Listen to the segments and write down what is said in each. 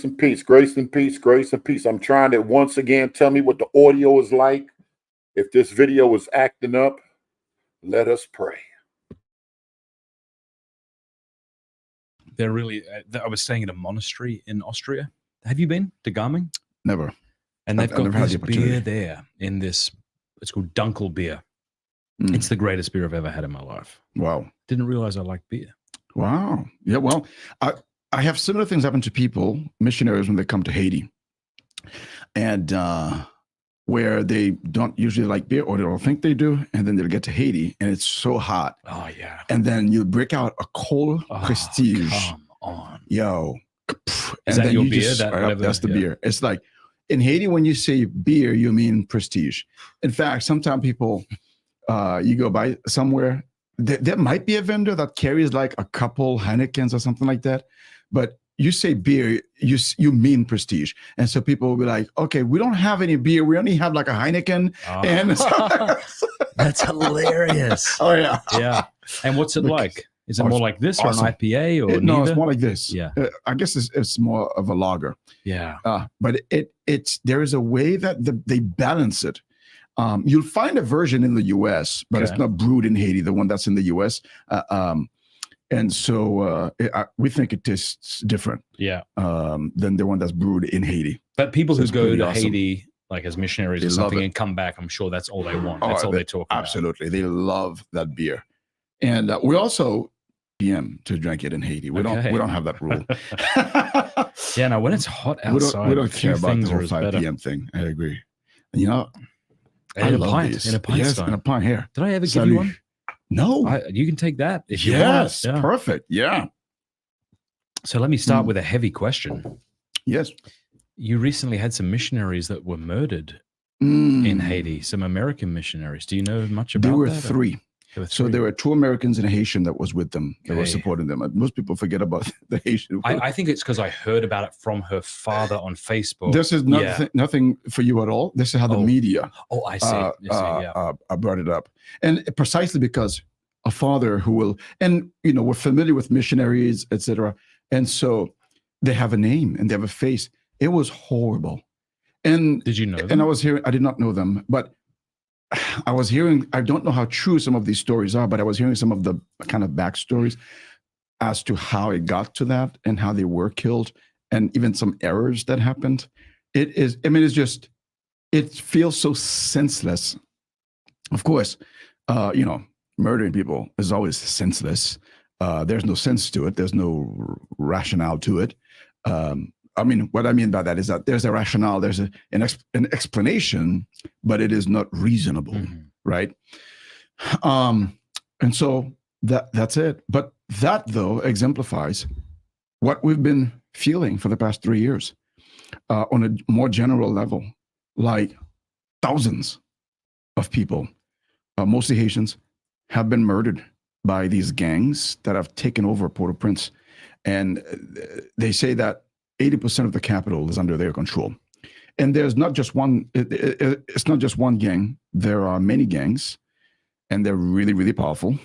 and peace, grace and peace, grace and peace. I'm trying to once again tell me what the audio is like. If this video is acting up, let us pray. They're really, I was staying in a monastery in Austria. Have you been to Garming? Never. And they've got this beer there in this, it's called Dunkel beer. Mm. It's the greatest beer I've ever had in my life. Wow. Didn't realize I liked beer. Wow. Yeah, well, I have similar things happen to people, missionaries, when they come to Haiti. And where they don't usually like beer, or they don't think they do, and then they'll get to Haiti, and it's so hot. Oh, yeah. And then you break out a cold prestige. Come on. Yo. Is that your beer? That's the beer. It's like, in Haiti, when you say beer, you mean prestige. In fact, sometimes people, you go by somewhere, there might be a vendor that carries like a couple Heinekens or something like that, but you say beer, you mean prestige. And so people will be like, okay, we don't have any beer. We only have like a Heineken. Oh. And that's hilarious. Oh, yeah. Yeah. And what's it like? Is it more like this or an IPA or no, it's more like this. Yeah. I guess it's more of a lager. Yeah. But there is a way that they balance it. You'll find a version in the U.S., but it's not brewed in Haiti, the one that's in the U.S. And so we think it tastes different than the one that's brewed in Haiti. But people who go to Haiti, like as missionaries or something, and come back, I'm sure that's all they want. That's all they talk about. Absolutely. They love that beer. And we also PM to drink it in Haiti. We don't have that rule. Yeah, no, when it's hot outside, we don't care about the whole 5 p.m. thing. I agree. And, you know, in a pint yes, in a pint here. Did I ever give you one? No. You can take that if you want. Yeah. Perfect. Yeah. So let me start with a heavy question. Yes. You recently had some missionaries that were murdered in Haiti, some American missionaries. Do you know much about that? There were three. So there were 2 Americans and a Haitian that was with them. That were supporting them. Most people forget about the Haitian. I think it's because I heard about it from her father on Facebook. This is nothing for you at all. This is how the media I see. Brought it up. And precisely because a father who will, and you know, we're familiar with missionaries, etc. And so they have a name and they have a face. It was horrible. And did you know them? And I did not know them, but I was hearing, I don't know how true some of these stories are, but I was hearing some of the kind of backstories as to how it got to that and how they were killed and even some errors that happened. It is, I mean, it feels so senseless. Of course, you know, murdering people is always senseless. There's no sense to it. There's no rationale to it. I mean, what I mean by that is that there's a rationale, there's an explanation, but it is not reasonable, right? And so that's it. But that, though, exemplifies what we've been feeling for the past 3 years on a more general level, like thousands of people, mostly Haitians, have been murdered by these gangs that have taken over Port-au-Prince. And they say that 80% of the capital is under their control. And there's not just one, it's not just one gang. There are many gangs, and they're really, really powerful.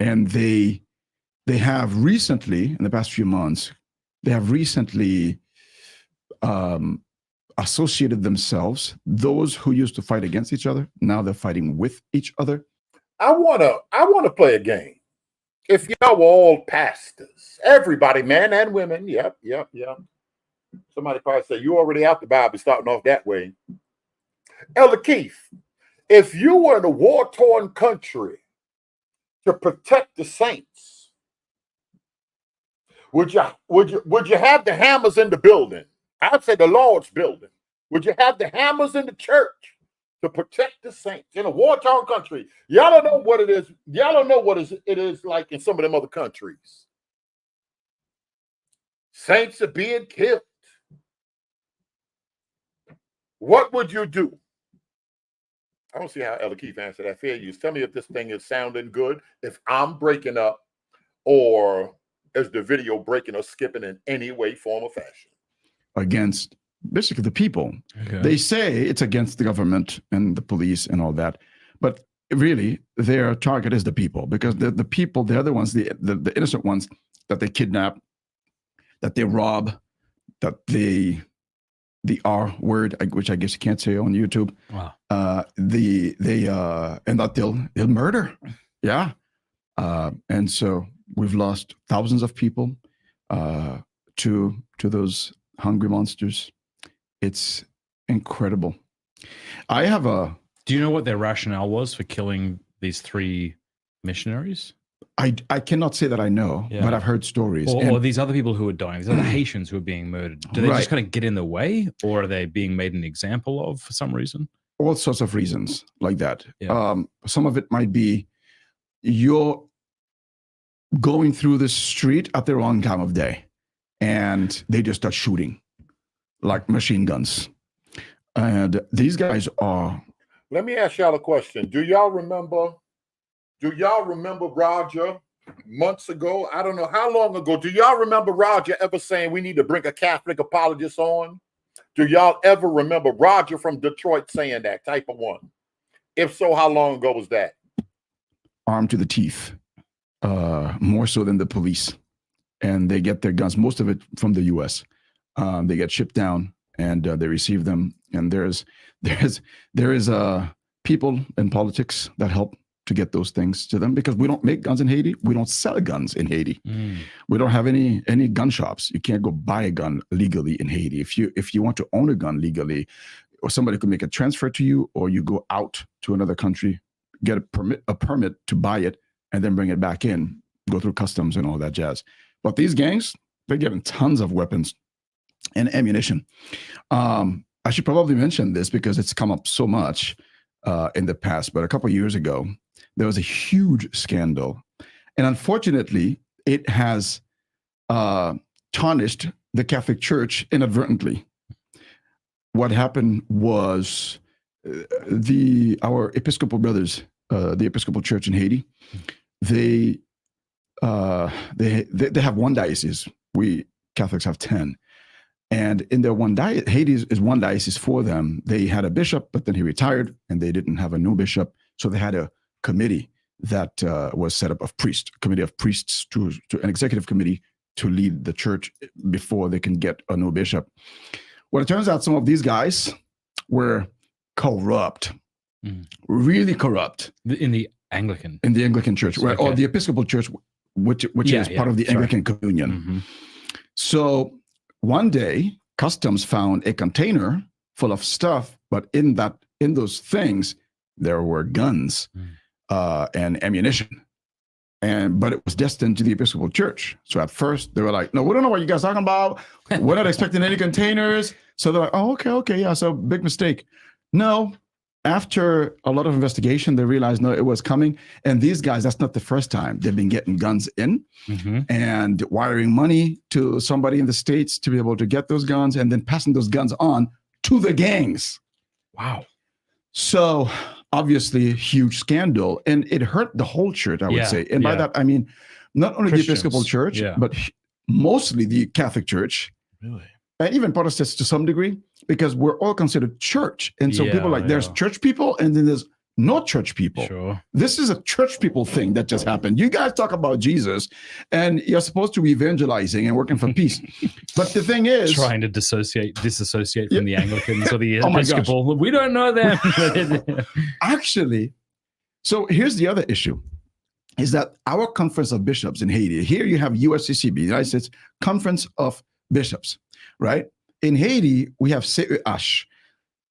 And they have recently, in the past few months, they have recently associated themselves, those who used to fight against each other, now they're fighting with each other. I wanna play a game. If y'all were all pastors, everybody, men and women, yep. Somebody probably say, you already out the Bible, starting off that way. Elder Keith, if you were in a war-torn country to protect the saints, would you have the hammers in the building? I'd say the Lord's building. Would you have the hammers in the church to protect the saints in a war-torn country? Y'all don't know what it is. Y'all don't know what it is like in some of them other countries. Saints are being killed. What would you do? I don't see how Elder Keith answered that. Fair use. Tell me if this thing is sounding good, if I'm breaking up, or is the video breaking or skipping in any way, form, or fashion? Against basically the people. Okay. They say it's against the government and the police and all that, but really their target is the people, because the people, they're the ones, the innocent ones that they kidnap, that they rob, that the R word, which I guess you can't say on YouTube. Wow. And that they'll murder. Yeah. And so we've lost thousands of people to those hungry monsters. It's incredible. Do you know what their rationale was for killing these 3 missionaries? I cannot say that I know, but I've heard stories. Or these other people who are dying, these other Haitians who are being murdered. Do they just kind of get in the way, or are they being made an example of for some reason? All sorts of reasons like that. Yeah. Some of it might be you're going through the street at the wrong time of day, and they just start shooting like machine guns. And these guys are... Let me ask y'all a question. Do y'all remember Roger months ago? I don't know how long ago. Do y'all remember Roger ever saying we need to bring a Catholic apologist on? Do y'all ever remember Roger from Detroit saying that type of one? If so, how long ago was that? Armed to the teeth, more so than the police. And they get their guns, most of it from the US. They get shipped down and they receive them. And there is people in politics that help to get those things to them, because we don't make guns in Haiti. We don't sell guns in Haiti. We don't have any gun shops. You can't go buy a gun legally in Haiti. If you want to own a gun legally, or somebody could make a transfer to you, or you go out to another country, get a permit to buy it, and then bring it back in, go through customs and all that jazz. But these gangs, they're getting tons of weapons and ammunition. I should probably mention this because it's come up so much in the past, but a couple of years ago, there was a huge scandal. And unfortunately, it has tarnished the Catholic Church inadvertently. What happened was our Episcopal brothers, the Episcopal Church in Haiti, they have one diocese. We Catholics have 10. And in their one diocese, Haiti is one diocese for them. They had a bishop, but then he retired and they didn't have a new bishop. So they had a committee that was set up of priests, a committee of priests to an executive committee to lead the church before they can get a new bishop. Well, it turns out some of these guys were corrupt, really corrupt. In the Anglican? In the Anglican Church, right? Okay. Or the Episcopal Church, which is part of the Anglican Communion. Mm-hmm. So one day, customs found a container full of stuff, but in those things, there were guns and ammunition. But it was destined to the Episcopal Church. So at first they were like, no, we don't know what you guys are talking about. We're not expecting any containers. So they're like, oh, okay, yeah, so big mistake. No, after a lot of investigation, they realized, no, it was coming. And these guys, that's not the first time. They've been getting guns in and wiring money to somebody in the States to be able to get those guns and then passing those guns on to the gangs. Wow. So obviously, huge scandal, and it hurt the whole church, I would say. And by that, I mean, not only Christians, the Episcopal Church, but mostly the Catholic Church. Really? And even Protestants to some degree, because we're all considered church. And so people are like, there's church people, and then there's no church people. Sure. This is a church people thing that just happened. You guys talk about Jesus, and you're supposed to be evangelizing and working for peace. But the thing is, trying to disassociate from the Anglicans or the Episcopal. We don't know them. Actually, so here's the other issue, is that our Conference of Bishops in Haiti, here you have USCCB, United States Conference of Bishops, right? In Haiti, we have CEH,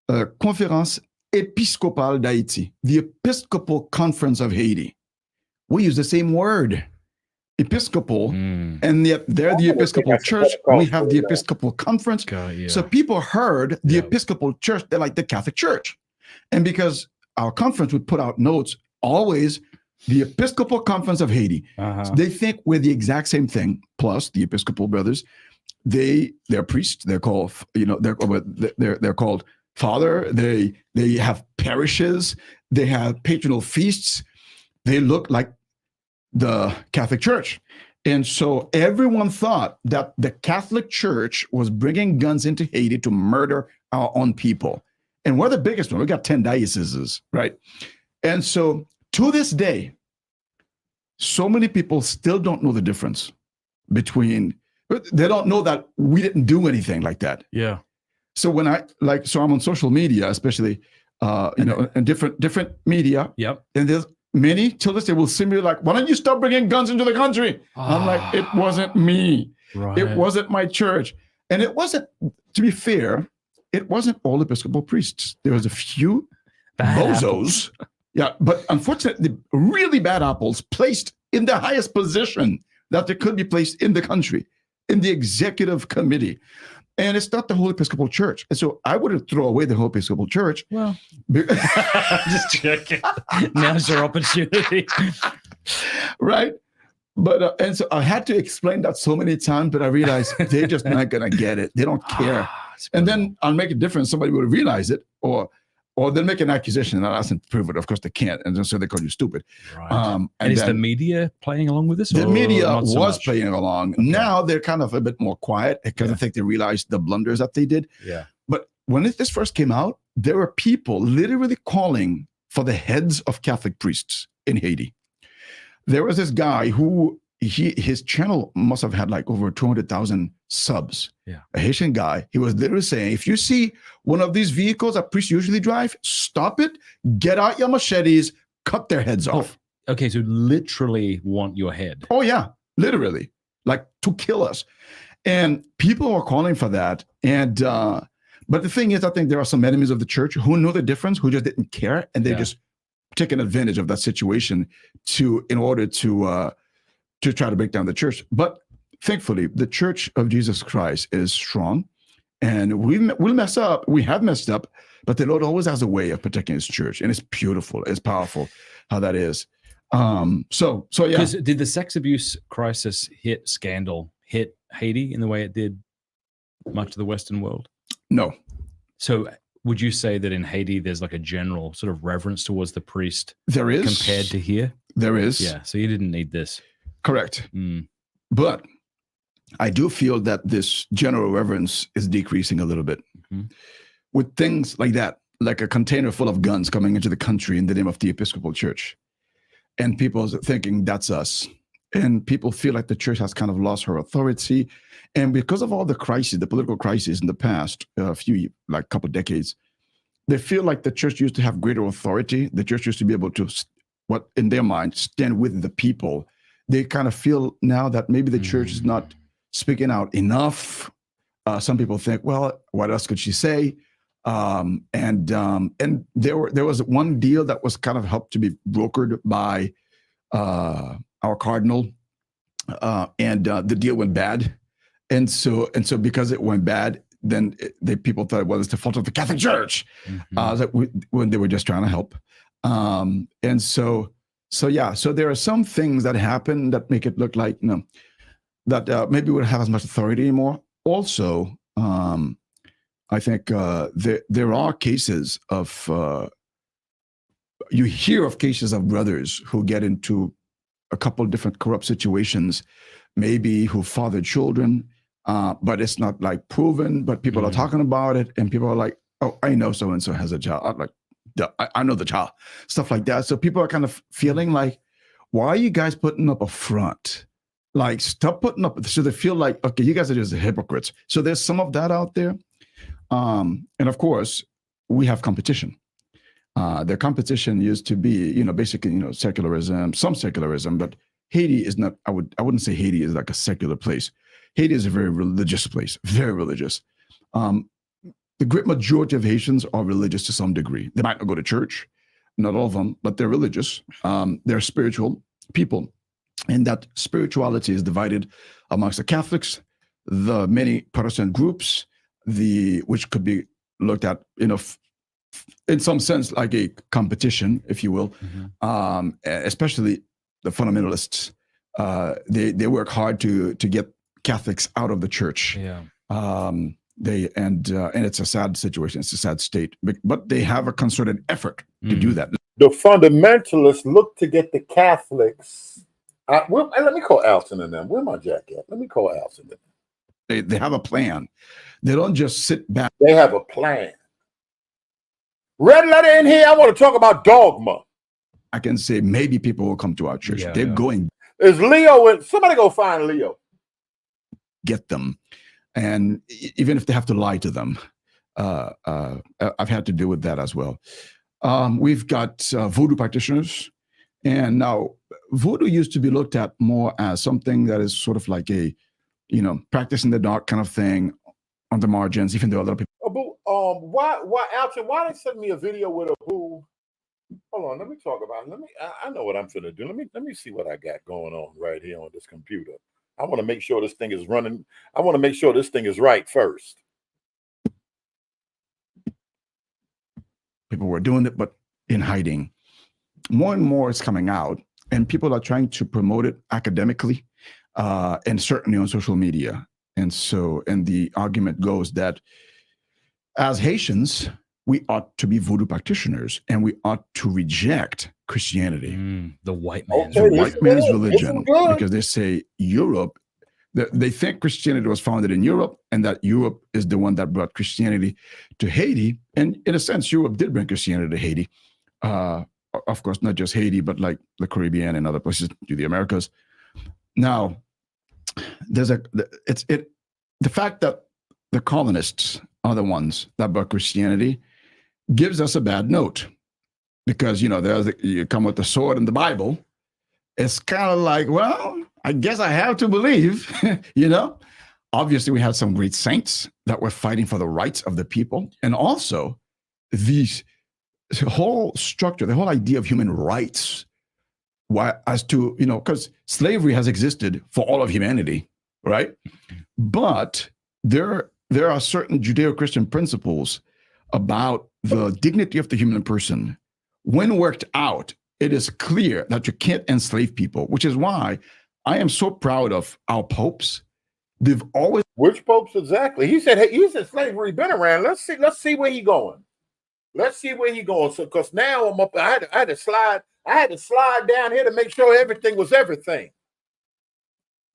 Conférence Episcopal d'Haïti, the Episcopal Conference of Haiti. We use the same word, Episcopal, and yet they're the Episcopal Church. We have the Episcopal Conference. So people heard the Episcopal Church, they're like the Catholic Church. And because our conference would put out notes, always the Episcopal Conference of Haiti. So they think we're the exact same thing. Plus, the Episcopal brothers, they're priests. They're called, they're called Father. They have parishes. They have patronal feasts. They look like the Catholic Church. And so everyone thought that the Catholic Church was bringing guns into Haiti to murder our own people. And we're the biggest one. We got 10 dioceses, right? And so to this day, so many people still don't know the difference between But they don't know that we didn't do anything like that. Yeah. So when so I'm on social media, especially, and different media. Yep. And there's many till this day will send me like, why don't you stop bringing guns into the country? I'm like, it wasn't me. Right. It wasn't my church. And it wasn't, to be fair, it wasn't all Episcopal priests. There was a few bozos. Yeah. But unfortunately, really bad apples placed in the highest position that they could be placed in the country, in the executive committee. And it's not the whole Episcopal Church. And so I wouldn't throw away the whole Episcopal Church. Well, just checking. Now's your opportunity. Right? But, and so I had to explain that so many times, but I realized they're just not going to get it. They don't care. And then I'll make a difference. Somebody will realize it, or they'll make an accusation and I'll ask them to prove it. Of course, they can't. And so they call you stupid. Right. And is the media playing along with this? The media was playing along. Okay. Now they're kind of a bit more quiet because I think they realized the blunders that they did. Yeah. But when this first came out, there were people literally calling for the heads of Catholic priests in Haiti. There was this guy who his channel must have had like over 200,000 subs. Yeah. A Haitian guy. He was literally saying, if you see one of these vehicles that priests usually drive, stop it, get out your machetes, cut their heads off. Okay, so literally want your head. Oh yeah, literally, like to kill us. And people are calling for that. And but the thing is, I think there are some enemies of the church who know the difference, who just didn't care, and they just taken advantage of that situation in order to try to break down the church. But thankfully, the Church of Jesus Christ is strong, and we'll mess up. We have messed up, but the Lord always has a way of protecting His church, and it's beautiful. It's powerful how that is. So yeah. Did the sex abuse crisis scandal hit Haiti in the way it did much of the Western world? No. So would you say that in Haiti there's like a general sort of reverence towards the priest? There is. Compared to here? There is. Yeah. So you didn't need this. Correct. But I do feel that this general reverence is decreasing a little bit with things like that, like a container full of guns coming into the country in the name of the Episcopal Church. And people are thinking that's us. And people feel like the church has kind of lost her authority. And because of all the crises, the political crises in the past couple decades, they feel like the church used to have greater authority. The church used to be able to, what in their mind, stand with the people. They kind of feel now that maybe the church is not speaking out enough. Some people think, well, what else could she say? And there was one deal that was kind of helped to be brokered by our cardinal, and the deal went bad. And so because it went bad, then people thought, well, it's the fault of the Catholic Church, when they were just trying to help. So there are some things that happen that make it look like, that maybe we don't have as much authority anymore. Also, I think there are cases of, you hear of cases of brothers who get into a couple of different corrupt situations, maybe who father children, but it's not like proven, but people are talking about it, and people are like, oh, I know so-and-so has a child. I'm like, I know the child, stuff like that. So people are kind of feeling like, why are you guys putting up a front? Like, stop putting up. So they feel like, okay, you guys are just hypocrites. So there's some of that out there. And of course, we have competition. The competition used to be, basically, secularism, some secularism, but Haiti is not, I wouldn't say Haiti is like a secular place. Haiti is a very religious place, very religious. The great majority of Haitians are religious to some degree. They might not go to church, not all of them, but they're religious. They're spiritual people. And that spirituality is divided amongst the Catholics, the many Protestant groups, which could be looked at, in some sense, like a competition, if you will, especially the fundamentalists. They work hard to get Catholics out of the church. Yeah. And it's a sad situation. It's a sad state, but they have a concerted effort to do that. The fundamentalists look to get the Catholics. Let me call Alton and them. Where's my jacket? Let me call Alton. They have a plan. They don't just sit back. They have a plan. Red letter in here. I want to talk about dogma. I can say maybe people will come to our church. They're going. Is Leo in? Somebody go find Leo. get them. And even if they have to lie to them, I've had to deal with that as well. We've got voodoo practitioners. And now voodoo used to be looked at more as something that is sort of like a, practice in the dark kind of thing on the margins, even though other people. Why, Alton, why they send me a video with a boo? Hold on, let me talk about it. I know what I'm finna do. Let me see what I got going on right here on this computer. I want to make sure this thing is running. I want to make sure this thing is right first. People were doing it, but in hiding. More and more is coming out, and people are trying to promote it academically, and certainly on social media. And the argument goes that as Haitians, we ought to be voodoo practitioners, and we ought to reject Christianity. The white man's the white man's religion, because they say Europe, they think Christianity was founded in Europe, and that Europe is the one that brought Christianity to Haiti. And in a sense, Europe did bring Christianity to Haiti. Of course, not just Haiti, but like the Caribbean and other places to the Americas. Now, the fact that the colonists are the ones that brought Christianity gives us a bad note, because you come with the sword and the Bible. It's kind of like, well, I guess I have to believe. Obviously we had some great saints that were fighting for the rights of the people, and also the whole structure, the whole idea of human rights, as to because slavery has existed for all of humanity, right? But there are certain Judeo-Christian principles about the dignity of the human person. When worked out, it is clear that you can't enslave people, which is why I am so proud of our popes. They've always. Which popes exactly? He said slavery been around. Let's see where he going. Let's see where he going. So, because now I'm up. I had to slide down here to make sure everything was everything.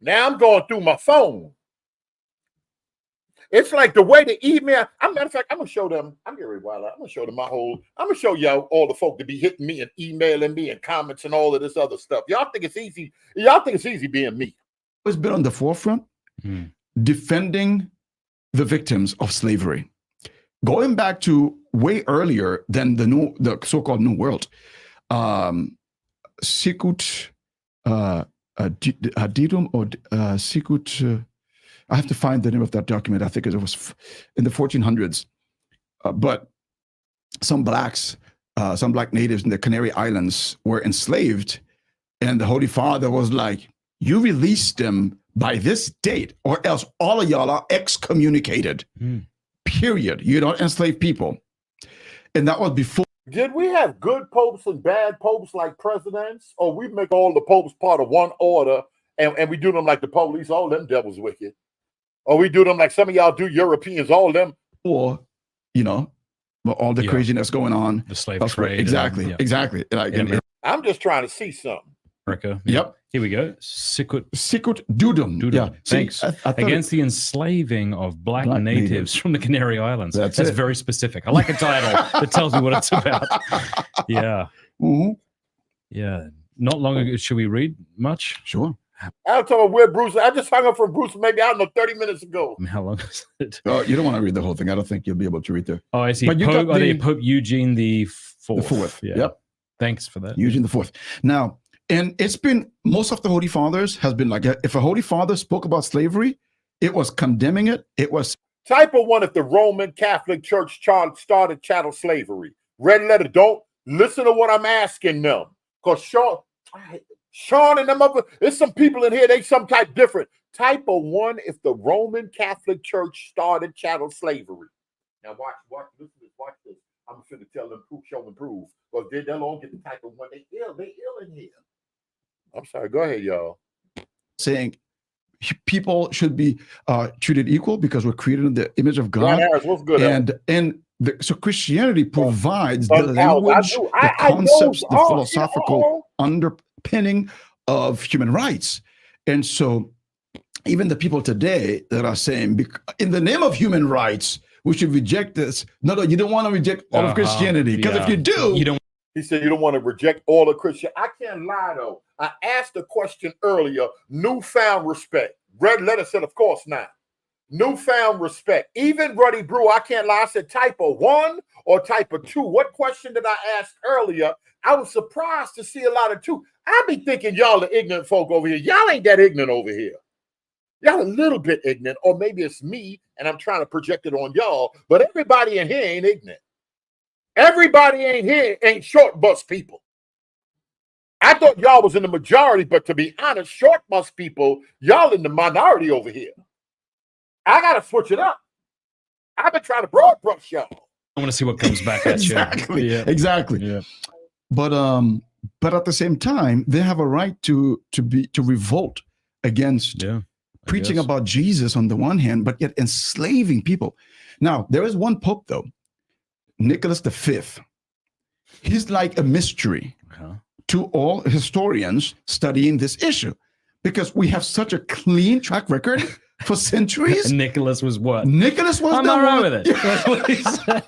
Now I'm going through my phone. It's like the way the email. Matter of fact, I'm gonna show them. I'm getting wild. I'm gonna show them I'm gonna show y'all all the folk that be hitting me and emailing me and comments and all of this other stuff. Y'all think it's easy? Y'all think it's easy being me? Always been on the forefront, defending the victims of slavery, going back to way earlier than the so-called New World. Sikut Didum or Sikut. I have to find the name of that document. I think it was in the 1400s. But some black natives in the Canary Islands were enslaved, and the Holy Father was like, "You release them by this date, or else all of y'all are excommunicated." Period. You don't enslave people. And that was before. Did we have good popes and bad popes like presidents, or we make all the popes part of one order, and we do them like the police? All them devils wicked. Or we do them like some of y'all do Europeans, all them. Or, all the craziness going on. The slave trade. Exactly. Exactly. I'm just trying to see something. America. Yep. Here we go. Sikut Dudum. Yeah. Thanks. Against the enslaving of black natives from the Canary Islands. That's very specific. I like a title that tells me what it's about. Yeah. Mm-hmm. Yeah. Not long ago. Should we read much? Sure. I'll tell you where Bruce. I just hung up from Bruce maybe, I don't know, 30 minutes ago. How long is it? Oh, you don't want to read the whole thing. I don't think you'll be able to read there. Oh, I see. Pope Eugene the Fourth. The Fourth. Yeah. Yep. Thanks for that. Eugene the Fourth. Now, and it's been, most of the Holy Fathers has been like, if a Holy Father spoke about slavery, it was condemning it. It was. Type of one if the Roman Catholic Church started chattel slavery. Red letter, don't listen to what I'm asking them. Because Sean and them other, there's some people in here, they some type different. Type of one if the Roman Catholic Church started chattel slavery. Now watch this. I'm going to tell them, show and prove. Because they'll all get the type of one. They ill in here. I'm sorry, go ahead, y'all. Saying people should be treated equal because we're created in the image of God. Harris, what's good? So Christianity provides the language, the concepts, the philosophical underpinning of human rights. And so even the people today that are saying, in the name of human rights, we should reject this. No, you don't want to reject all of Christianity. Because if you do, you don't. He said you don't want to reject all of Christian. I can't lie, though. I asked a question earlier, newfound respect. Red Letter said, of course not. Newfound respect. Even Ruddy Brew, I can't lie, I said type of 1 or type of 2. What question did I ask earlier? I was surprised to see a lot of 2. I be thinking y'all the ignorant folk over here. Y'all ain't that ignorant over here. Y'all a little bit ignorant, or maybe it's me and I'm trying to project it on y'all, but everybody in here ain't ignorant. Everybody ain't here ain't short bus people. I thought y'all was in the majority, but to be honest, short bus people, y'all in the minority over here. I gotta switch it up. I've been trying to broad brush y'all. I want to see what comes back at Exactly. you. Yeah. Exactly. Yeah. But at the same time, they have a right to revolt against preaching about Jesus on the one hand, but yet enslaving people. Now, there is one pope though, Nicholas V. He's like a mystery to all historians studying this issue, because we have such a clean track record for centuries. And Nicholas was what? Nicholas was I'm the all right one. with it. That's what he said.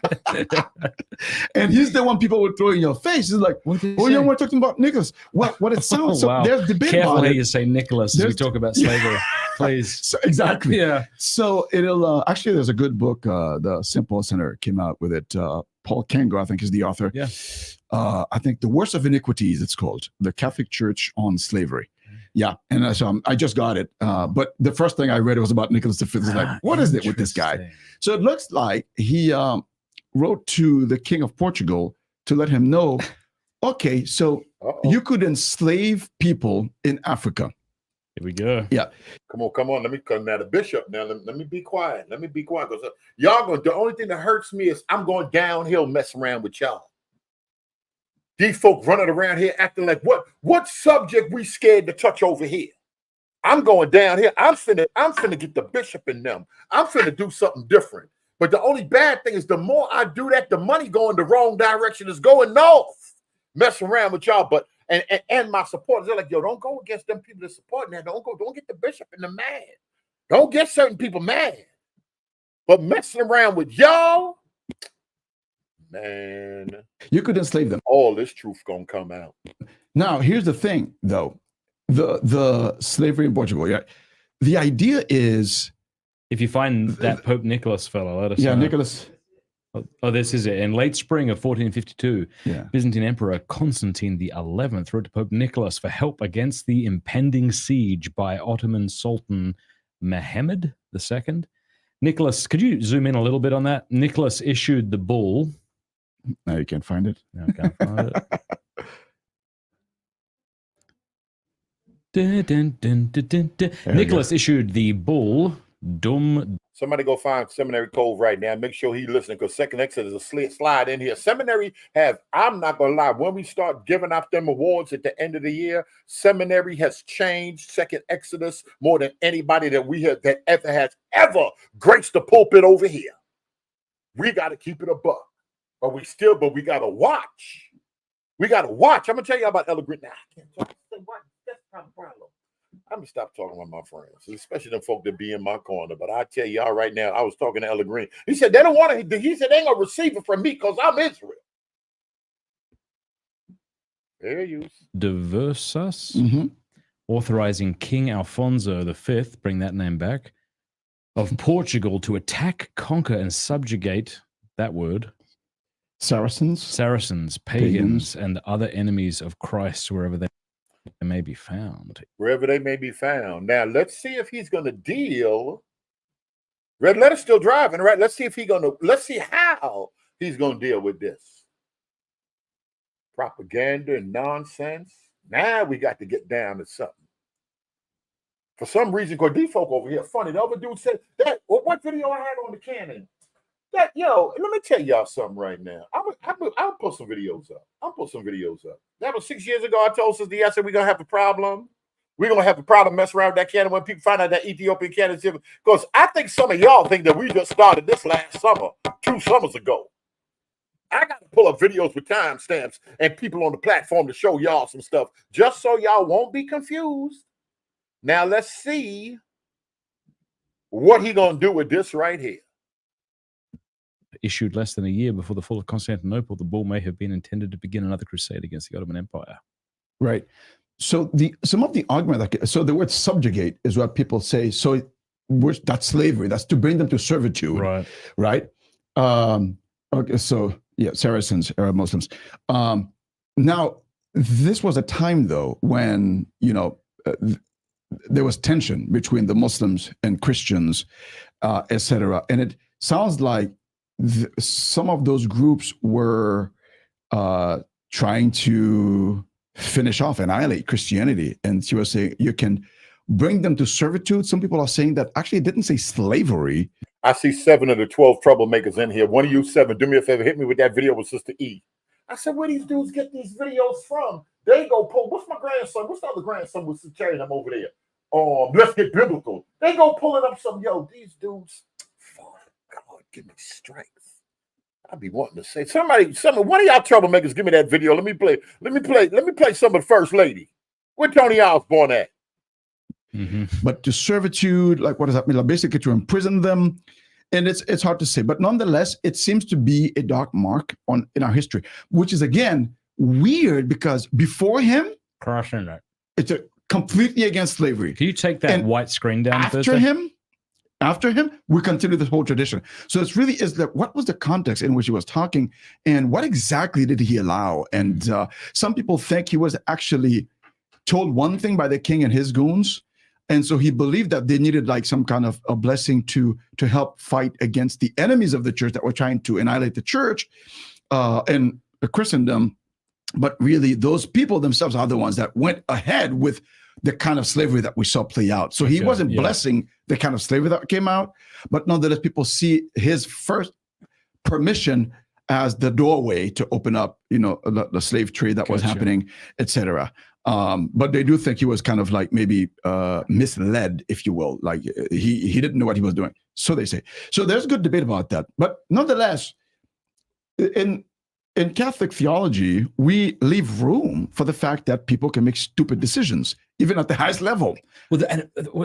And he's the one people would throw in your face. It's like, oh, yeah, we're talking about Nicholas. What it sounds. So there's debate Careful about how it. you say Nicholas as we talk about slavery, please. So, exactly. Yeah. So it'll actually, there's a good book. The Simple Center came out with it. Paul Kengo, I think, is the author. Yeah. I think The Worst of Iniquities, it's called, The Catholic Church on Slavery. Yeah, and so I just got it. But the first thing I read was about Nicholas V. It's like, what is it with this guy? So it looks like he wrote to the King of Portugal to let him know, okay, so you could enslave people in Africa. Here we go. Yeah. Come on. Let me come now. The bishop now. Let me be quiet. Let me be quiet, because y'all going. The only thing that hurts me is I'm going downhill messing around with y'all. These folk running around here acting like what subject we scared to touch over here? I'm going down here. I'm finna get the bishop in them. I'm finna do something different. But the only bad thing is the more I do that, the money going the wrong direction is going north. Messing around with y'all, but and my supporters, they're like, yo, don't go against them people that supporting that. Don't get the bishop in the mad. Don't get certain people mad. But messing around with y'all, man, you could enslave them. All this truth gonna come out. Now, here's the thing, though. The slavery in Portugal, yeah. The idea is, if you find that Pope Nicholas fellow, let us know. Nicholas. Oh, this is it. In late spring of 1452, Byzantine Emperor Constantine XI wrote to Pope Nicholas for help against the impending siege by Ottoman Sultan Mehmed II. Nicholas, could you zoom in a little bit on that? Nicholas issued the bull. No, you can't find it. No, I can't find it. Nicholas issued the bull Dum. Somebody go find Seminary Cove right now. Make sure he's listening, because Second Exodus is a slide in here. Seminary have, I'm not going to lie, when we start giving out them awards at the end of the year, Seminary has changed Second Exodus more than anybody that we have that has ever graced the pulpit over here. We got to keep it a buck. But we got to watch. We got to watch. I'm going to tell you about Ella Green. Now, I can't talk. That's not a problem. I'm going to stop talking with my friends, especially them folk that be in my corner. But I tell y'all right now, I was talking to Ella Green. He said, they don't want to, he said, they ain't going to receive it from me because I'm Israel. Fair use. Diversus, authorizing King Alfonso V, bring that name back, of Portugal to attack, conquer, and subjugate, that word, Saracens, pagans, and other enemies of Christ wherever they may be found. Wherever they may be found. Now, let's see if he's going to deal. Red Letter's still driving, right? Let's see how he's going to deal with this. Propaganda and nonsense. Now we got to get down to something. For some reason, because these folk over here funny. The other dude said that, what video I had on the cannon? That, yo, let me tell y'all something right now. I'll put some videos up. That was 6 years ago. I told Sister I said we're going to have a problem. We're going to have a problem messing around with that cannon when people find out that Ethiopian cannon is, because I think some of y'all think that we just started this last summer, 2 summers ago. I got to pull up videos with timestamps and people on the platform to show y'all some stuff, just so y'all won't be confused. Now, let's see what he going to do with this right here. Issued less than a year before the fall of Constantinople, the bull may have been intended to begin another crusade against the Ottoman Empire. Right. So some of the argument, so the word subjugate is what people say. So that's slavery. That's to bring them to servitude, right? Okay, so yeah, Saracens, Arab Muslims. Now, this was a time though when there was tension between the Muslims and Christians, etc. And it sounds like some of those groups were trying to finish off, annihilate Christianity. And she was saying you can bring them to servitude. Some people are saying that actually it didn't say slavery. I see 7 of the 12 troublemakers in here. One of you 7, do me a favor, hit me with that video with Sister E. I said, where these dudes get these videos from? They go pull, what's my grandson? What's the other grandson with carrying them over there? Let's get biblical. They go pulling up some, these dudes, God, give me strength. I'd be wanting to say, one of y'all troublemakers, give me that video. Let me play some of the First Lady. Where Tony Osborne at? Mm-hmm. But to servitude, like what does that mean? Like basically to imprison them. And it's hard to say. But nonetheless, it seems to be a dark mark in our history, which is again weird because before him, it's completely against slavery. Can you take that white screen down? After him, we continue this whole tradition. So it's really what was the context in which he was talking, and what exactly did he allow? And some people think he was actually told one thing by the king and his goons, and so he believed that they needed like some kind of a blessing to help fight against the enemies of the church that were trying to annihilate the church and Christendom. But really, those people themselves are the ones that went ahead with the kind of slavery that we saw play out. So he wasn't blessing the kind of slavery that came out, but nonetheless, people see his first permission as the doorway to open up, the slave trade that was happening, etc. But they do think he was kind of like maybe misled, if you will, like he didn't know what he was doing. So they say. So there's good debate about that. But nonetheless, in Catholic theology, we leave room for the fact that people can make stupid decisions, even at the highest level.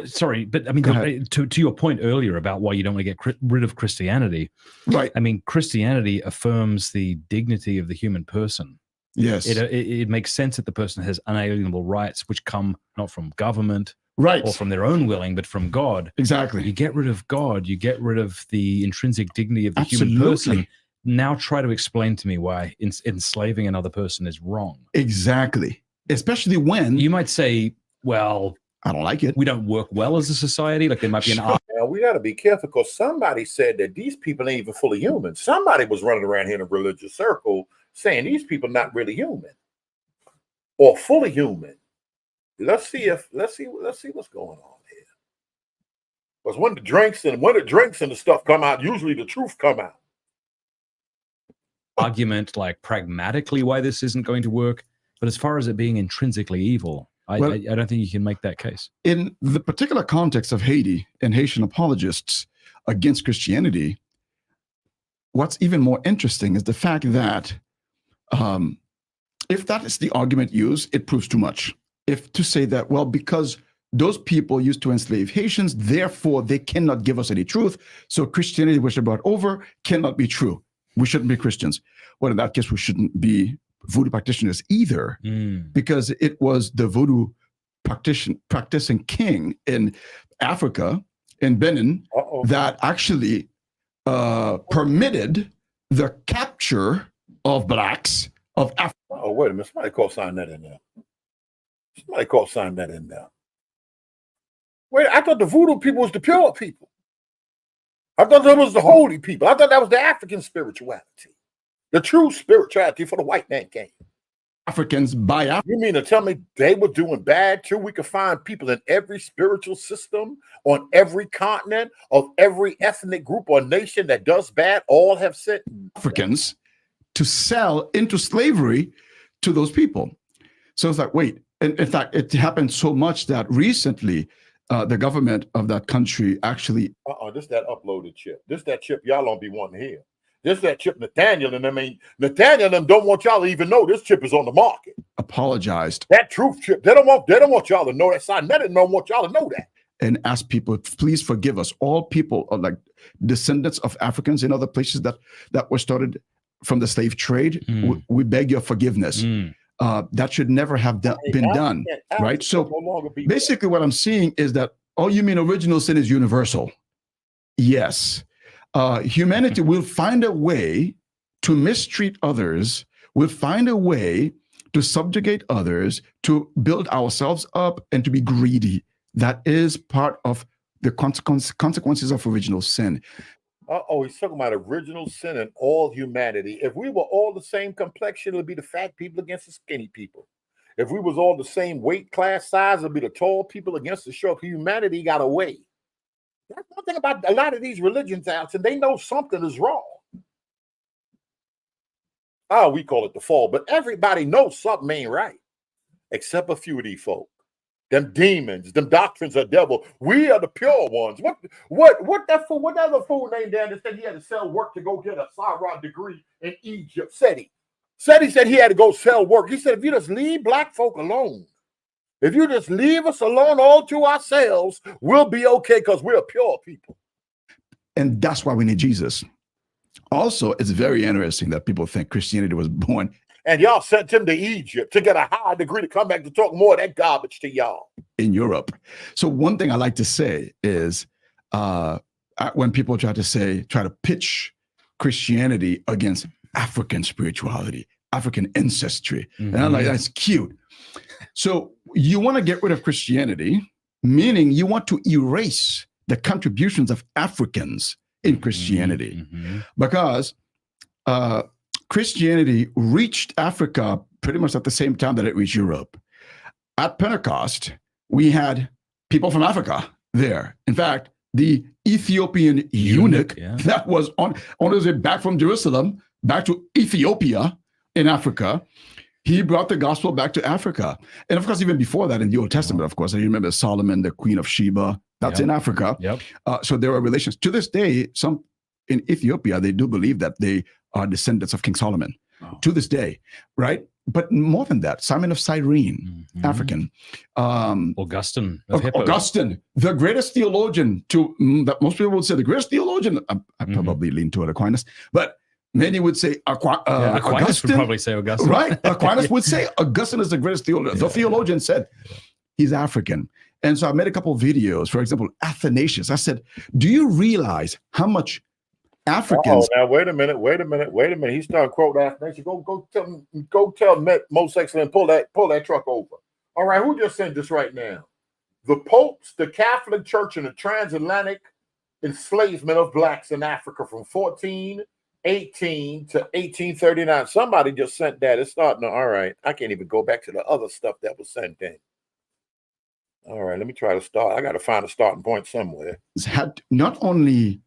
Sorry, but I mean, to your point earlier about why you don't want to get rid of Christianity, right? I mean, Christianity affirms the dignity of the human person. Yes, it makes sense that the person has unalienable rights, which come not from government, right, or from their own willing, but from God. Exactly. You get rid of God, you get rid of the intrinsic dignity of the human person. Now try to explain to me why enslaving another person is wrong. Exactly. Especially when you might say, well, I don't like it. We don't work well as a society. Like there might be an Now we got to be careful because somebody said that these people ain't even fully human. Somebody was running around here in a religious circle saying these people not really human or fully human. Let's see what's going on here. Because when the drinks and the stuff come out, usually the truth come out. Argument like pragmatically why this isn't going to work, but as far as it being intrinsically evil, I don't think you can make that case. In the particular context of Haiti and Haitian apologists against Christianity, what's even more interesting is the fact that if that is the argument used, it proves too much. If to say that, well, because those people used to enslave Haitians, therefore they cannot give us any truth, so Christianity, which they brought over, cannot be true. We shouldn't be Christians. Well, in that case, we shouldn't be voodoo practitioners either, because it was the voodoo practicing king in Africa, in Benin, that actually permitted the capture of blacks of Africa. Oh, wait a minute. Somebody co-signed that in there. Wait, I thought the voodoo people was the pure people. I thought that was the holy people. I thought that was the African spirituality. The true spirituality for the white man came. Africans by Africa. You mean to tell me they were doing bad too? We could find people in every spiritual system, on every continent, of every ethnic group or nation that does bad, all have sent Africans to sell into slavery to those people. So it's like, wait, in fact, it happened so much that recently the government of that country actually... This that uploaded chip. This that chip y'all don't be wanting to hear. This that chip Nathaniel and Nathaniel and them don't want y'all to even know this chip is on the market. Apologized. That truth chip. They don't want y'all to know that. Signet don't want y'all to know that. And ask people, please forgive us. All people are like descendants of Africans in other places that were started from the slave trade. We beg your forgiveness. that should never have been done, right? So basically what I'm seeing is that, oh, you mean original sin is universal? Yes. Humanity will find a way to mistreat others, will find a way to subjugate others, to build ourselves up, and to be greedy. That is part of the consequences of original sin. Oh, he's talking about original sin in all humanity. If we were all the same complexion, it would be the fat people against the skinny people. If we was all the same weight class size, it would be the tall people against the short. Humanity got away. That's one thing about a lot of these religions out, and they know something is wrong. Oh, we call it the fall, but everybody knows something ain't right, except a few of these folk. Them demons, them doctrines of devil. We are the pure ones. What that fool? What other fool named down that said he had to sell work to go get a Sarah degree in Egypt? Said he said he had to go sell work. He said, if you just leave black folk alone, if you just leave us alone all to ourselves, we'll be okay because we're pure people. And that's why we need Jesus. Also, it's very interesting that people think Christianity was born. And y'all sent him to Egypt to get a high degree to come back to talk more of that garbage to y'all. In Europe. So one thing I like to say is when people try to pitch Christianity against African spirituality, African ancestry. And I'm like, that's cute. So you want to get rid of Christianity, meaning you want to erase the contributions of Africans in Christianity, because Christianity reached Africa pretty much at the same time that it reached Europe. At Pentecost, we had people from Africa there. In fact, the Ethiopian eunuch that was on his way back from Jerusalem, back to Ethiopia in Africa, he brought the gospel back to Africa. And of course, even before that in the Old Testament, of course, you remember Solomon, the Queen of Sheba, that's in Africa. So there are relations. To this day, some in Ethiopia, they do believe that they are descendants of King Solomon to this day, right? But more than that, Simon of Cyrene, African. Augustine, the greatest theologian that most people would say the greatest theologian. I probably lean toward Aquinas, but many would say Aquinas Augustine. Would probably say Augustine. Right? Aquinas would say Augustine is the greatest theologian. The theologian said he's African. And so I made a couple of videos. For example, Athanasius. I said, do you realize how much Africans? Now wait a minute. He started quoting Athanasius. Go tell Most Excellent, pull that truck over. All right, who just sent this right now? The popes, the Catholic Church, and the transatlantic enslavement of blacks in Africa from 1418 to 1839. Somebody just sent that. It's starting to, all right. I can't even go back to the other stuff that was sent in. All right, let me try to start. I got to find a starting point somewhere. Had not only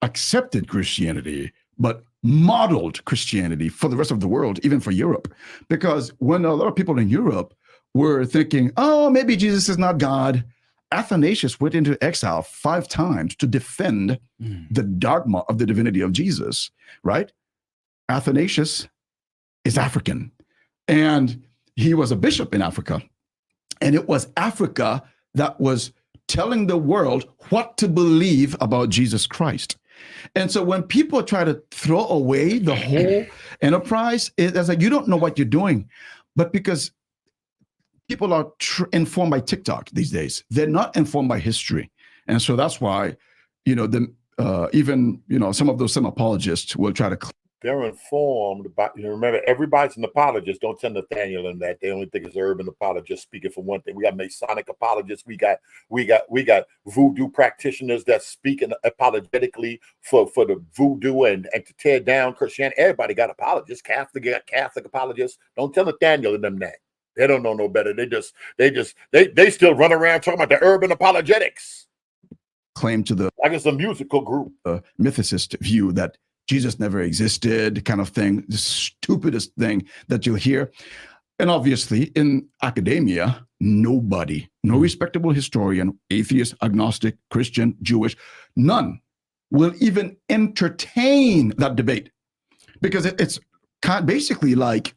accepted Christianity, but modeled Christianity for the rest of the world, even for Europe. Because when a lot of people in Europe were thinking, oh, maybe Jesus is not God, Athanasius went into exile 5 times to defend the dogma of the divinity of Jesus, right? Athanasius is African, and he was a bishop in Africa. And it was Africa that was telling the world what to believe about Jesus Christ. And so when people try to throw away the whole enterprise, it's like, you don't know what you're doing. But because people are informed by TikTok these days, they're not informed by history. And so that's why, even some of those apologists will try to. They're informed about, remember, everybody's an apologist. Don't tell Nathaniel and that. They only think it's urban apologists speaking for one thing. We got Masonic apologists. We got voodoo practitioners that speak apologetically for the voodoo and to tear down Christianity. Everybody got apologists. Catholic apologists. Don't tell Nathaniel and them that. They don't know no better. They still run around talking about the urban apologetics. Claim to the, like it's a musical group. Mythicist view that Jesus never existed, kind of thing, the stupidest thing that you'll hear. And obviously in academia, no respectable historian, atheist, agnostic, Christian, Jewish, none will even entertain that debate, because it's basically like,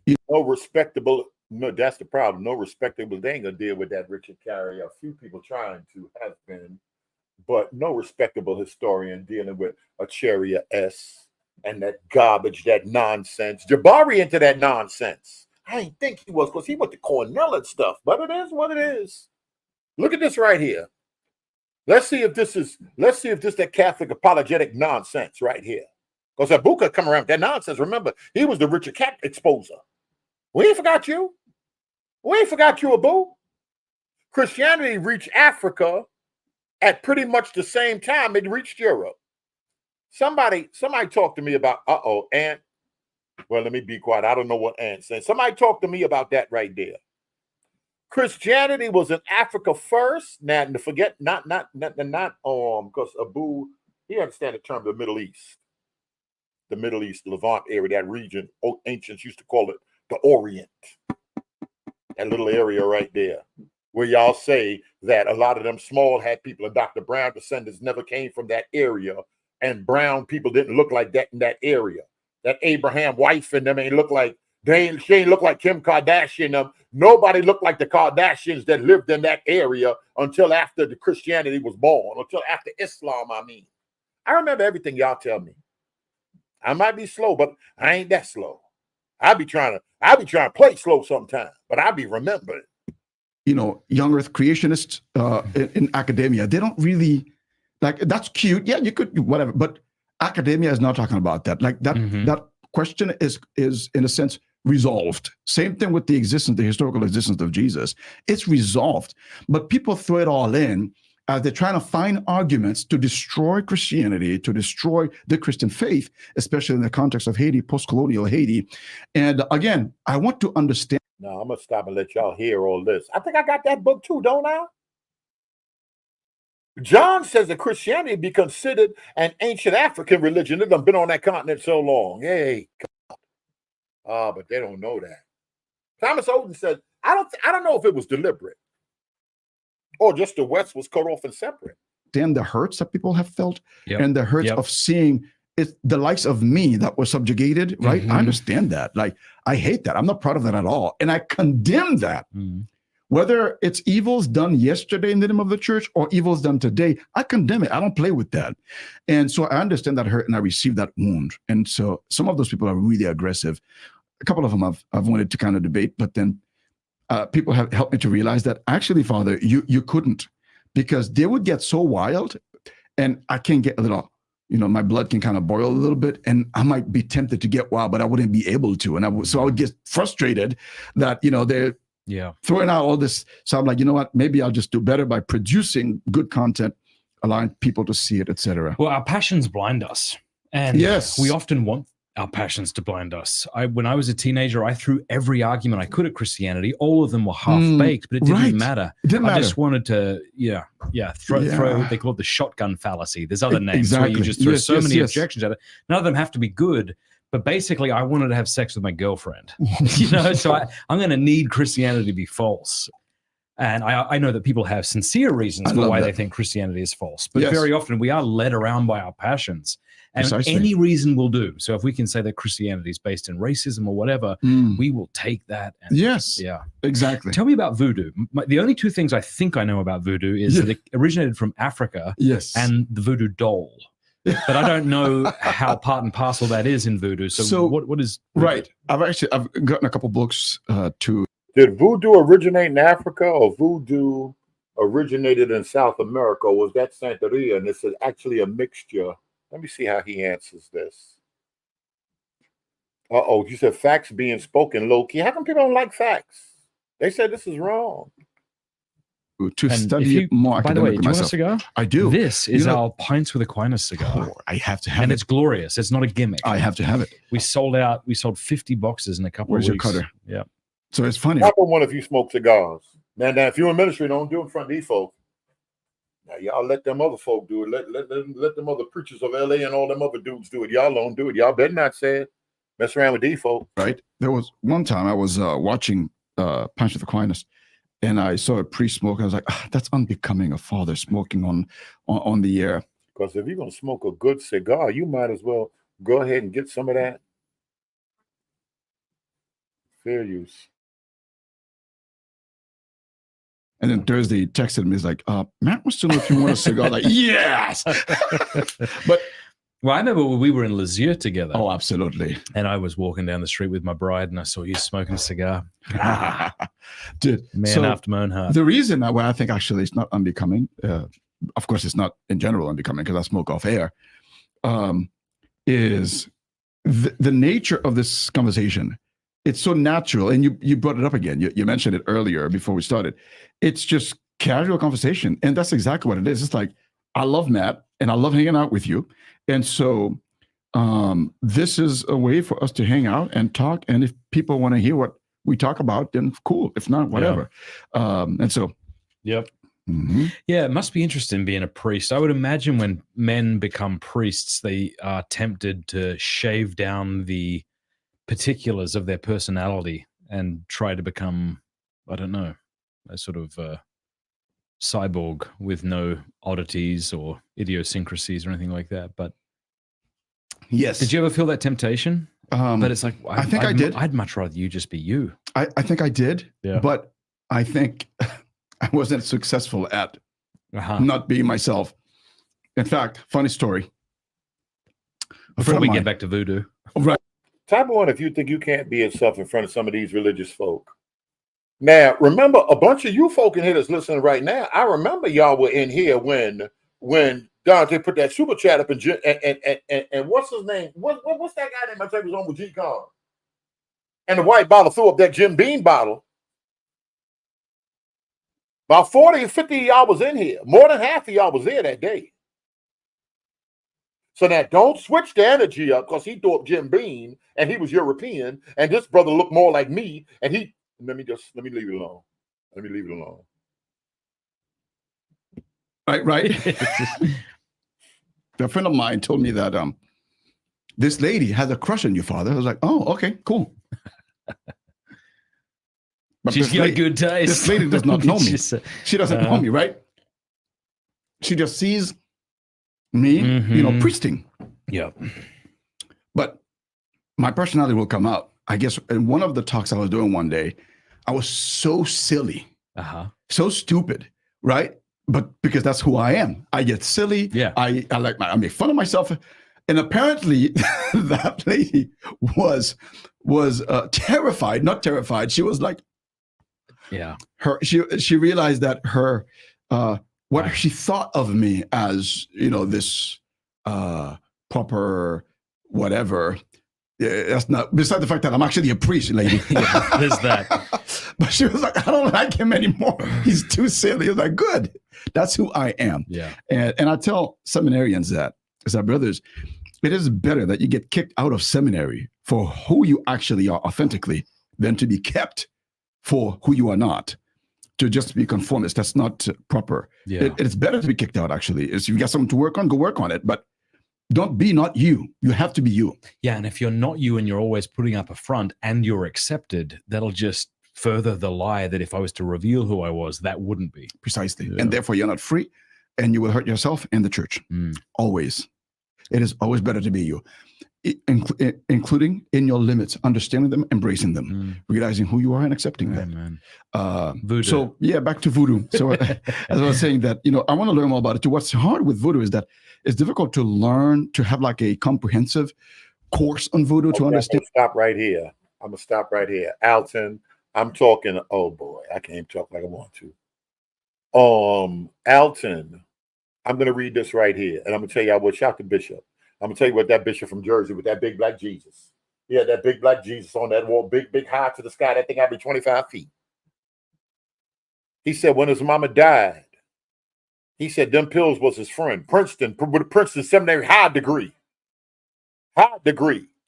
no, that's the problem. No respectable, they ain't gonna deal with that Richard Carey. A few people trying to have been, but no respectable historian dealing with a Cheria S and that garbage, that nonsense. Jabari into that nonsense. I ain't think he was, because he went to Cornell and stuff, but it is what it is. Look at this right here. Let's see if this that Catholic apologetic nonsense right here. Because Abuka come around with that nonsense. Remember, he was the Richard Cat exposer. We ain't forgot you. We ain't forgot you, Abu. Christianity reached Africa at pretty much the same time it reached Europe. Somebody talked to me about, Aunt. Well, let me be quiet. I don't know what Aunt said. Somebody talked to me about that right there. Christianity was in Africa first. Now, forget not because Abu, he understands the term the Middle East. The Middle East, Levant area, that region, ancients used to call it the Orient. That little area right there, where y'all say that a lot of them small hat people and Dr. Brown descendants never came from that area, and brown people didn't look like that in that area. That Abraham wife and them ain't look like, she ain't look like Kim Kardashian. Them. Nobody looked like the Kardashians that lived in that area until after the Christianity was born, until after Islam, I mean. I remember everything y'all tell me. I might be slow, but I ain't that slow. I be trying to play slow sometimes, but I be remembering. You know, young earth creationists in academia, they don't really, like, that's cute. Yeah, you could do whatever, but academia is not talking about that. Like that, that question is in a sense resolved. Same thing with the historical existence of Jesus. It's resolved, but people throw it all in as they're trying to find arguments to destroy Christianity, to destroy the Christian faith, especially in the context of Haiti, post-colonial Haiti. And again, I want to understand. No, I'm going to stop and let y'all hear all this. I think I got that book too, don't I? John says that Christianity be considered an ancient African religion. It done been on that continent so long. Hey, God. But they don't know that. Thomas Oden said, I don't know if it was deliberate or just the West was cut off and separate. Then the hurts that people have felt and the hurts of seeing it, the likes of me that were subjugated, right? I understand that. Like, I hate that. I'm not proud of that at all. And I condemn that. Whether it's evils done yesterday in the name of the church or evils done today, I condemn it. I don't play with that. And so I understand that hurt and I receive that wound. And so some of those people are really aggressive. A couple of them I've wanted to kind of debate, but then people have helped me to realize that actually, Father, you couldn't, because they would get so wild and I can get a little, my blood can kind of boil a little bit and I might be tempted to get wild, but I wouldn't be able to. And so I would get frustrated that, they're throwing out all this. So I'm like, you know what, maybe I'll just do better by producing good content, allowing people to see it, etc. Well, our passions blind us. And we often want our passions to blind us. When I was a teenager, I threw every argument I could at Christianity. All of them were half-baked, but it didn't matter. I just wanted to, throw, they call it the shotgun fallacy. There's other names where you just throw so many objections at it. None of them have to be good, but basically I wanted to have sex with my girlfriend. So I'm going to need Christianity to be false. And I know that people have sincere reasons for why they think Christianity is false, but very often we are led around by our passions. And any reason will do. So if we can say that Christianity is based in racism or whatever, we will take that. And, exactly. Tell me about voodoo. The only two things I think I know about voodoo is that it originated from Africa and the voodoo doll. But I don't know how part and parcel that is in voodoo. So what is voodoo? Right. I've gotten a couple books to. Did voodoo originate in Africa or voodoo originated in South America? Or was that Santeria? And this is actually a mixture. Let me see how he answers this. You said facts being spoken low-key. How come people don't like facts? They said this is wrong. To study it more. By the way, do you want a cigar? I do. This is our Pints with Aquinas cigar. I have to have it. And it's glorious. It's not a gimmick. I have to have it. We sold 50 boxes in a couple of weeks. Where's your cutter? Yeah. So it's funny. How about one if you smoke cigars? Now, if you're in ministry, don't do it in front of these folks. Now, y'all let them other folk do it. Let them other preachers of LA and all them other dudes do it. Y'all don't do it. Y'all better not say it. Mess around with these folk. Right. There was one time I was watching Punch with Aquinas, and I saw a priest smoke. I was like, that's unbecoming a father smoking on the air. Because if you're going to smoke a good cigar, you might as well go ahead and get some of that. Fair use. And then Thursday he texted me. He's like, Matt wants to know if you want a cigar. Like, yes. But Well, I remember when we were in Lisieux together. Oh, absolutely. And I was walking down the street with my bride and I saw you smoking a cigar. Dude, Man after my own heart. The reason why I think actually it's not unbecoming, of course it's not in general unbecoming because I smoke off air, is the nature of this conversation. It's so natural. And you brought it up again. You mentioned it earlier before we started. It's just casual conversation. And that's exactly what it is. It's like, I love Matt and I love hanging out with you. And so this is a way for us to hang out and talk. And if people want to hear what we talk about, then cool. If not, whatever. Yeah. And so. Yep. Mm-hmm. Yeah, it must be interesting being a priest. I would imagine when men become priests, they are tempted to shave down the particulars of their personality and try to become, I don't know, a sort of cyborg with no oddities or idiosyncrasies or anything like that. But yes, did you ever feel that temptation? But it's like, I think I did. I'd much rather you just be you. I think I did. Yeah. But I think I wasn't successful at not being myself. In fact, funny story. Before we get back to voodoo. Right. Type one if you think you can't be yourself in front of some of these religious folk. Now, remember, a bunch of you folk in here that's listening right now, I remember y'all were in here when Dante put that super chat up and what's his name? What's that guy named? I tell you, was on with G Con. And the white bottle threw up that Jim Beam bottle. About 40 or 50 of y'all was in here. More than half of y'all was there that day. So now don't switch the energy up because he threw up Jim Beam and he was European and this brother looked more like me and he let me leave it alone. Let me leave it alone. Right. A friend of mine told me that this lady has a crush on your father. I was like, oh, okay, cool. But she's got good taste. This lady does not know me. She doesn't know me, right? She just sees me, priesting. Yeah. But my personality will come out. I guess in one of the talks I was doing one day, I was so silly, so stupid, right? But because that's who I am, I get silly. Yeah. I make fun of myself, and apparently that lady was terrified. Not terrified. She was like, yeah. She realized that her what she thought of me as this proper whatever. That's not beside the fact that I'm actually a priest, lady. Yeah, there's that. But she was like, I don't like him anymore. He's too silly. I was like, good. That's who I am. Yeah. And I tell seminarians that, as our brothers, it is better that you get kicked out of seminary for who you actually are authentically than to be kept for who you are not. To just be conformist. That's not proper. Yeah. It's better to be kicked out, actually. If you got something to work on, go work on it. But don't be not you. You have to be you. Yeah, and if you're not you and you're always putting up a front and you're accepted, that'll just further the lie that if I was to reveal who I was, that wouldn't be. Precisely. Yeah. And therefore you're not free and you will hurt yourself and the church. Always. It is always better to be you, including in your limits, understanding them, embracing them, realizing who you are and accepting them. Voodoo. So yeah, back to voodoo. So as I was saying that, I want to learn more about it too. What's hard with voodoo is that it's difficult to learn, to have like a comprehensive course on voodoo to understand. I'm gonna stop right here. Alton, I'm talking, oh boy, I can't talk like I want to. Alton, I'm gonna read this right here, and I'm gonna tell you what, shout to Bishop. I'm gonna tell you what that bishop from Jersey with that big black Jesus. Yeah, that big black Jesus on that wall, big high to the sky. That thing had to be 25 feet. He said when his mama died, he said them pills was his friend. Princeton Seminary, high degree,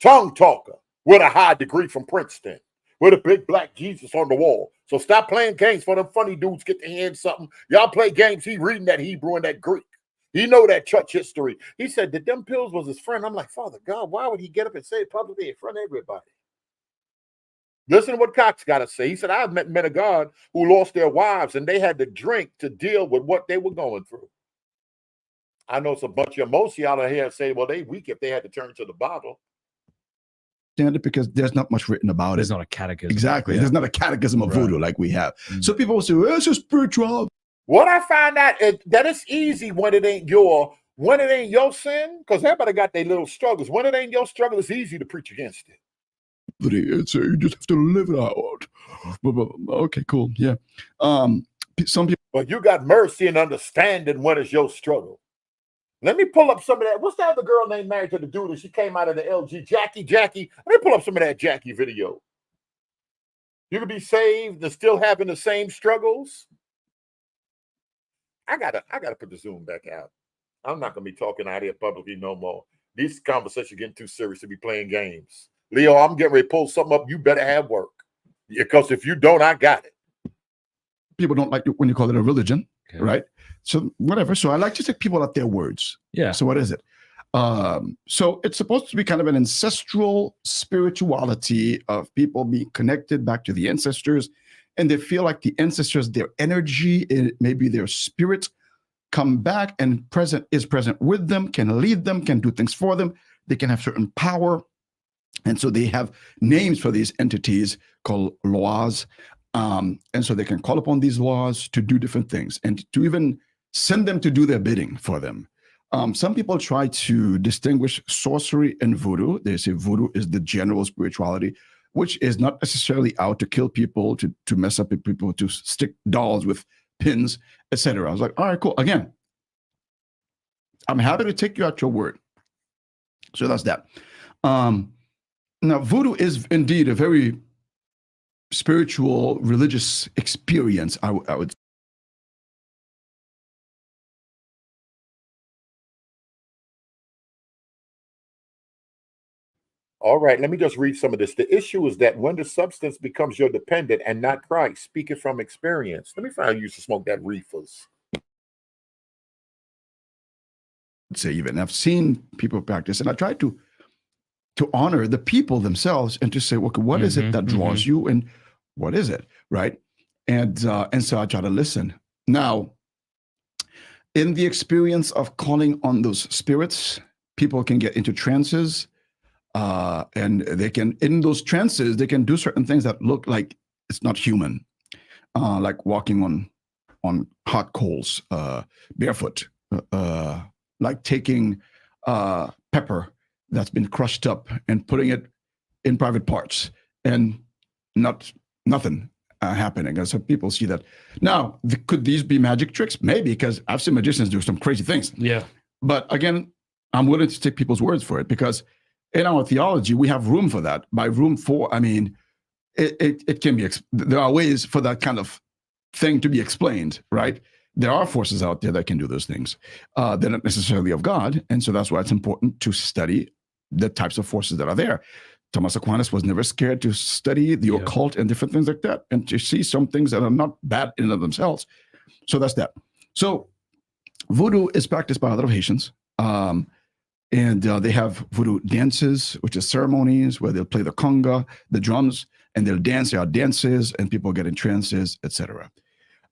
tongue talker with a high degree from Princeton, with a big black Jesus on the wall. So stop playing games for them funny dudes get to hand something. Y'all play games. He reading that Hebrew and that Greek. He know that church history. He said that them pills was his friend. I'm like, Father God, why would he get up and say it publicly in front of everybody? Listen to what Cox got to say. He said, I've met men of God who lost their wives and they had to drink to deal with what they were going through. I know it's a bunch of most y'all are here say, well, they weak if they had to turn to the bottle. It because there's not much written about There's not a catechism. Exactly. Yeah. There's not a catechism of voodoo like we have. So people will say, well, it's just spiritual. What I find out is that it's easy when it ain't your When it ain't your sin, because everybody got their little struggles. When it ain't your struggle, it's easy to preach against it. It's you just have to live it out. Okay, cool. Yeah. Some people. But you got mercy and understanding when it's your struggle. Let me pull up some of that. What's that other girl named married to the dude and she came out of the LG? Jackie. Let me pull up some of that Jackie video. You can be saved and still having the same struggles. I gotta put the Zoom back out. I'm not gonna be talking out here publicly no more. These conversations are getting too serious to be playing games. Leo, I'm getting ready to pull something up. You better have work. Because if you don't, I got it. People don't like when you call it a religion, okay. Right? So whatever. So I like to take people at their words. Yeah. So what is it? So it's supposed to be kind of an ancestral spirituality of people being connected back to the ancestors. And they feel like the ancestors, their energy, maybe their spirit, come back and is present with them, can lead them, can do things for them. They can have certain power. And so they have names for these entities called laws. And so they can call upon these laws to do different things and to even send them to do their bidding for them. Some people try to distinguish sorcery and voodoo. They say voodoo is the general spirituality, which is not necessarily out to kill people, to mess up people, to stick dolls with pins, etc. I was like, all right, cool. Again, I'm happy to take you at your word. So that's that. Now, voodoo is indeed a very spiritual, religious experience, I would. All right, let me just read some of this. The issue is that when the substance becomes your dependent and not Christ, speaking from experience. Let me find you to smoke that reefers. Say even I've seen people practice, and I try to honor the people themselves and to say, okay, what is it that draws you, and what is it, right? And so I try to listen. Now, in the experience of calling on those spirits, people can get into trances. And they can, in those trances, they can do certain things that look like it's not human, like walking on hot coals, barefoot, like taking pepper that's been crushed up and putting it in private parts, and nothing happening. And so people see that. Now, could these be magic tricks? Maybe, because I've seen magicians do some crazy things. Yeah. But again, I'm willing to take people's words for it, because in our theology, we have room for that. By room for, I mean, it can be, there are ways for that kind of thing to be explained, right? There are forces out there that can do those things. They're not necessarily of God. And so that's why it's important to study the types of forces that are there. Thomas Aquinas was never scared to study the occult and different things like that, and to see some things that are not bad in and of themselves. So that's that. So voodoo is practiced by a lot of Haitians. And they have voodoo dances, which is ceremonies where they'll play the conga, the drums, and they'll dance. There are dances, and people get in trances, etc.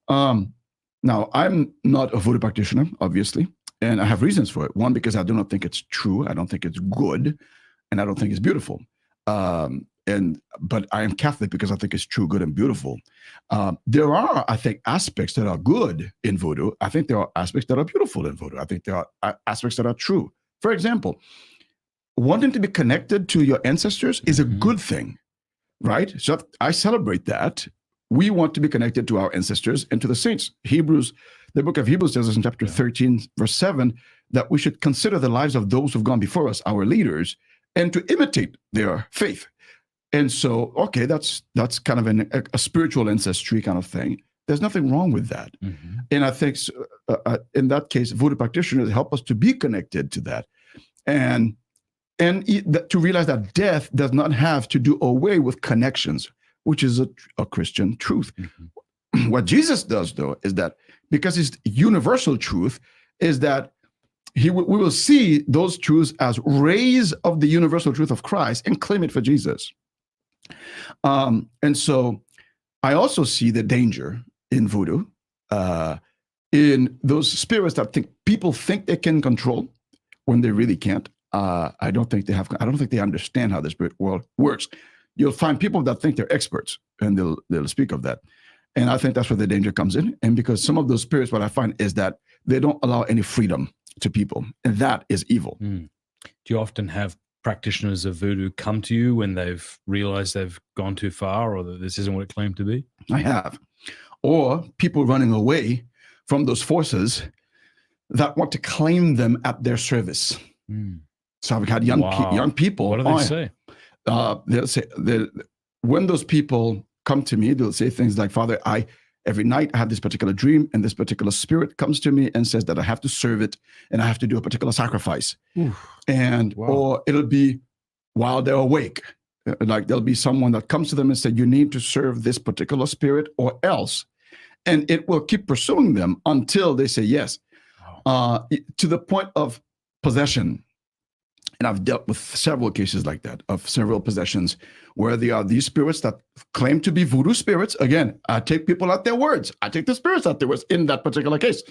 Now, I'm not a voodoo practitioner, obviously, and I have reasons for it. One, because I do not think it's true. I don't think it's good, and I don't think it's beautiful. But I am Catholic because I think it's true, good, and beautiful. There are, I think, aspects that are good in voodoo. I think there are aspects that are beautiful in voodoo. I think there are aspects that are true. For example, wanting to be connected to your ancestors is a good thing, right? So I celebrate that. We want to be connected to our ancestors and to the saints. Hebrews, the book of Hebrews tells us in chapter 13, verse 7, that we should consider the lives of those who've gone before us, our leaders, and to imitate their faith. And so, okay, that's kind of a spiritual ancestry kind of thing. There's nothing wrong with that. And I think in that case, voodoo practitioners help us to be connected to that. And to realize that death does not have to do away with connections, which is a Christian truth. What Jesus does, though, is that because it's universal truth, is that we will see those truths as rays of the universal truth of Christ and claim it for Jesus. And so I also see the danger in voodoo, in those spirits that people think they can control when they really can't. I don't think they understand how the spirit world works. You'll find people that think they're experts, and they'll speak of that. And I think that's where the danger comes in. And because some of those spirits, what I find is that they don't allow any freedom to people. And that is evil. Do you often have practitioners of voodoo come to you when they've realized they've gone too far or that this isn't what it claimed to be? I have. Or people running away from those forces that want to claim them at their service. So I've had young people. What do they say? They'll say, when those people come to me, they'll say things like, Father, every night I have this particular dream and this particular spirit comes to me and says that I have to serve it and I have to do a particular sacrifice. Or it'll be while they're awake. Like there'll be someone that comes to them and said, you need to serve this particular spirit or else. And it will keep pursuing them until they say yes, to the point of possession. And I've dealt with several cases like that, of several possessions, where there are these spirits that claim to be voodoo spirits. Again, I take people at their words. I take the spirits at their words in that particular case.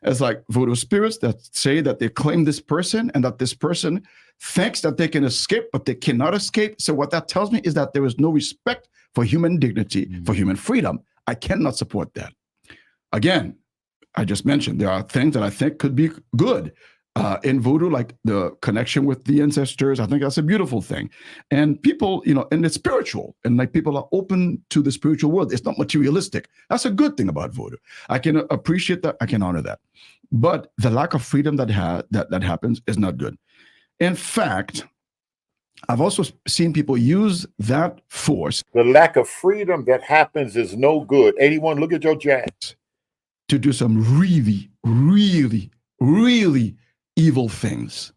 It's like voodoo spirits that say that they claim this person and that this person thinks that they can escape, but they cannot escape. So what that tells me is that there is no respect for human dignity, for human freedom. I cannot support that. Again, I just mentioned there are things that I think could be good in voodoo, like the connection with the ancestors. I think that's a beautiful thing. And people, and it's spiritual, and like people are open to the spiritual world. It's not materialistic. That's a good thing about voodoo. I can appreciate that. I can honor that. But the lack of freedom that happens is not good. In fact, I've also seen people use that force. The lack of freedom that happens is no good. 81, look at your jazz. To do some really, really, really evil things.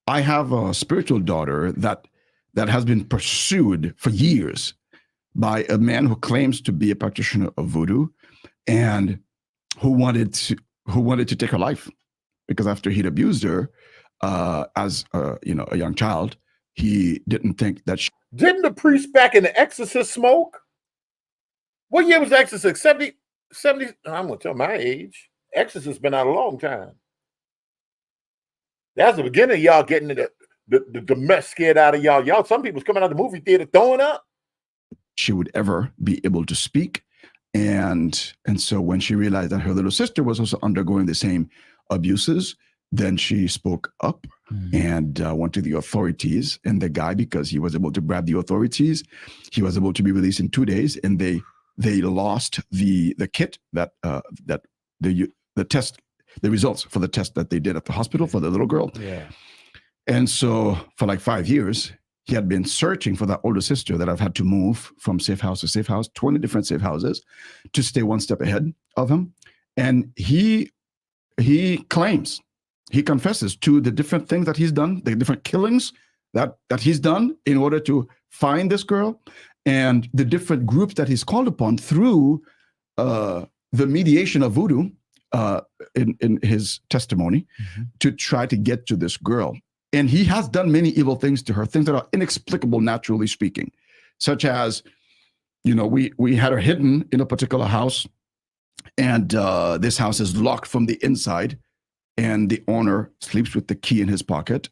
I have a spiritual daughter that has been pursued for years by a man who claims to be a practitioner of voodoo and who wanted to take her life, because after he'd abused her as a young child, he didn't think that she... Didn't the priest back in The Exorcist smoke? What year was The Exorcist? 70? I'm going to tell my age. Exorcist been out a long time. That's the beginning of y'all getting the mess scared out of y'all. Some people's coming out of the movie theater throwing up. She would ever be able to speak. And so when she realized that her little sister was also undergoing the same abuses, then she spoke up and went to the authorities. And the guy, because he was able to grab the authorities, he was able to be released in 2 days. And they lost the kit the test, the results for the test that they did at the hospital for the little girl. And so for like 5 years, he had been searching for that older sister that I've had to move from safe house to safe house, 20 different safe houses, to stay one step ahead of him. And he claims, he confesses to the different things that he's done, the different killings that he's done in order to find this girl, and the different groups that he's called upon through the mediation of voodoo in his testimony to try to get to this girl. And he has done many evil things to her, things that are inexplicable, naturally speaking, such as, we had her hidden in a particular house, and this house is locked from the inside, and the owner sleeps with the key in his pocket,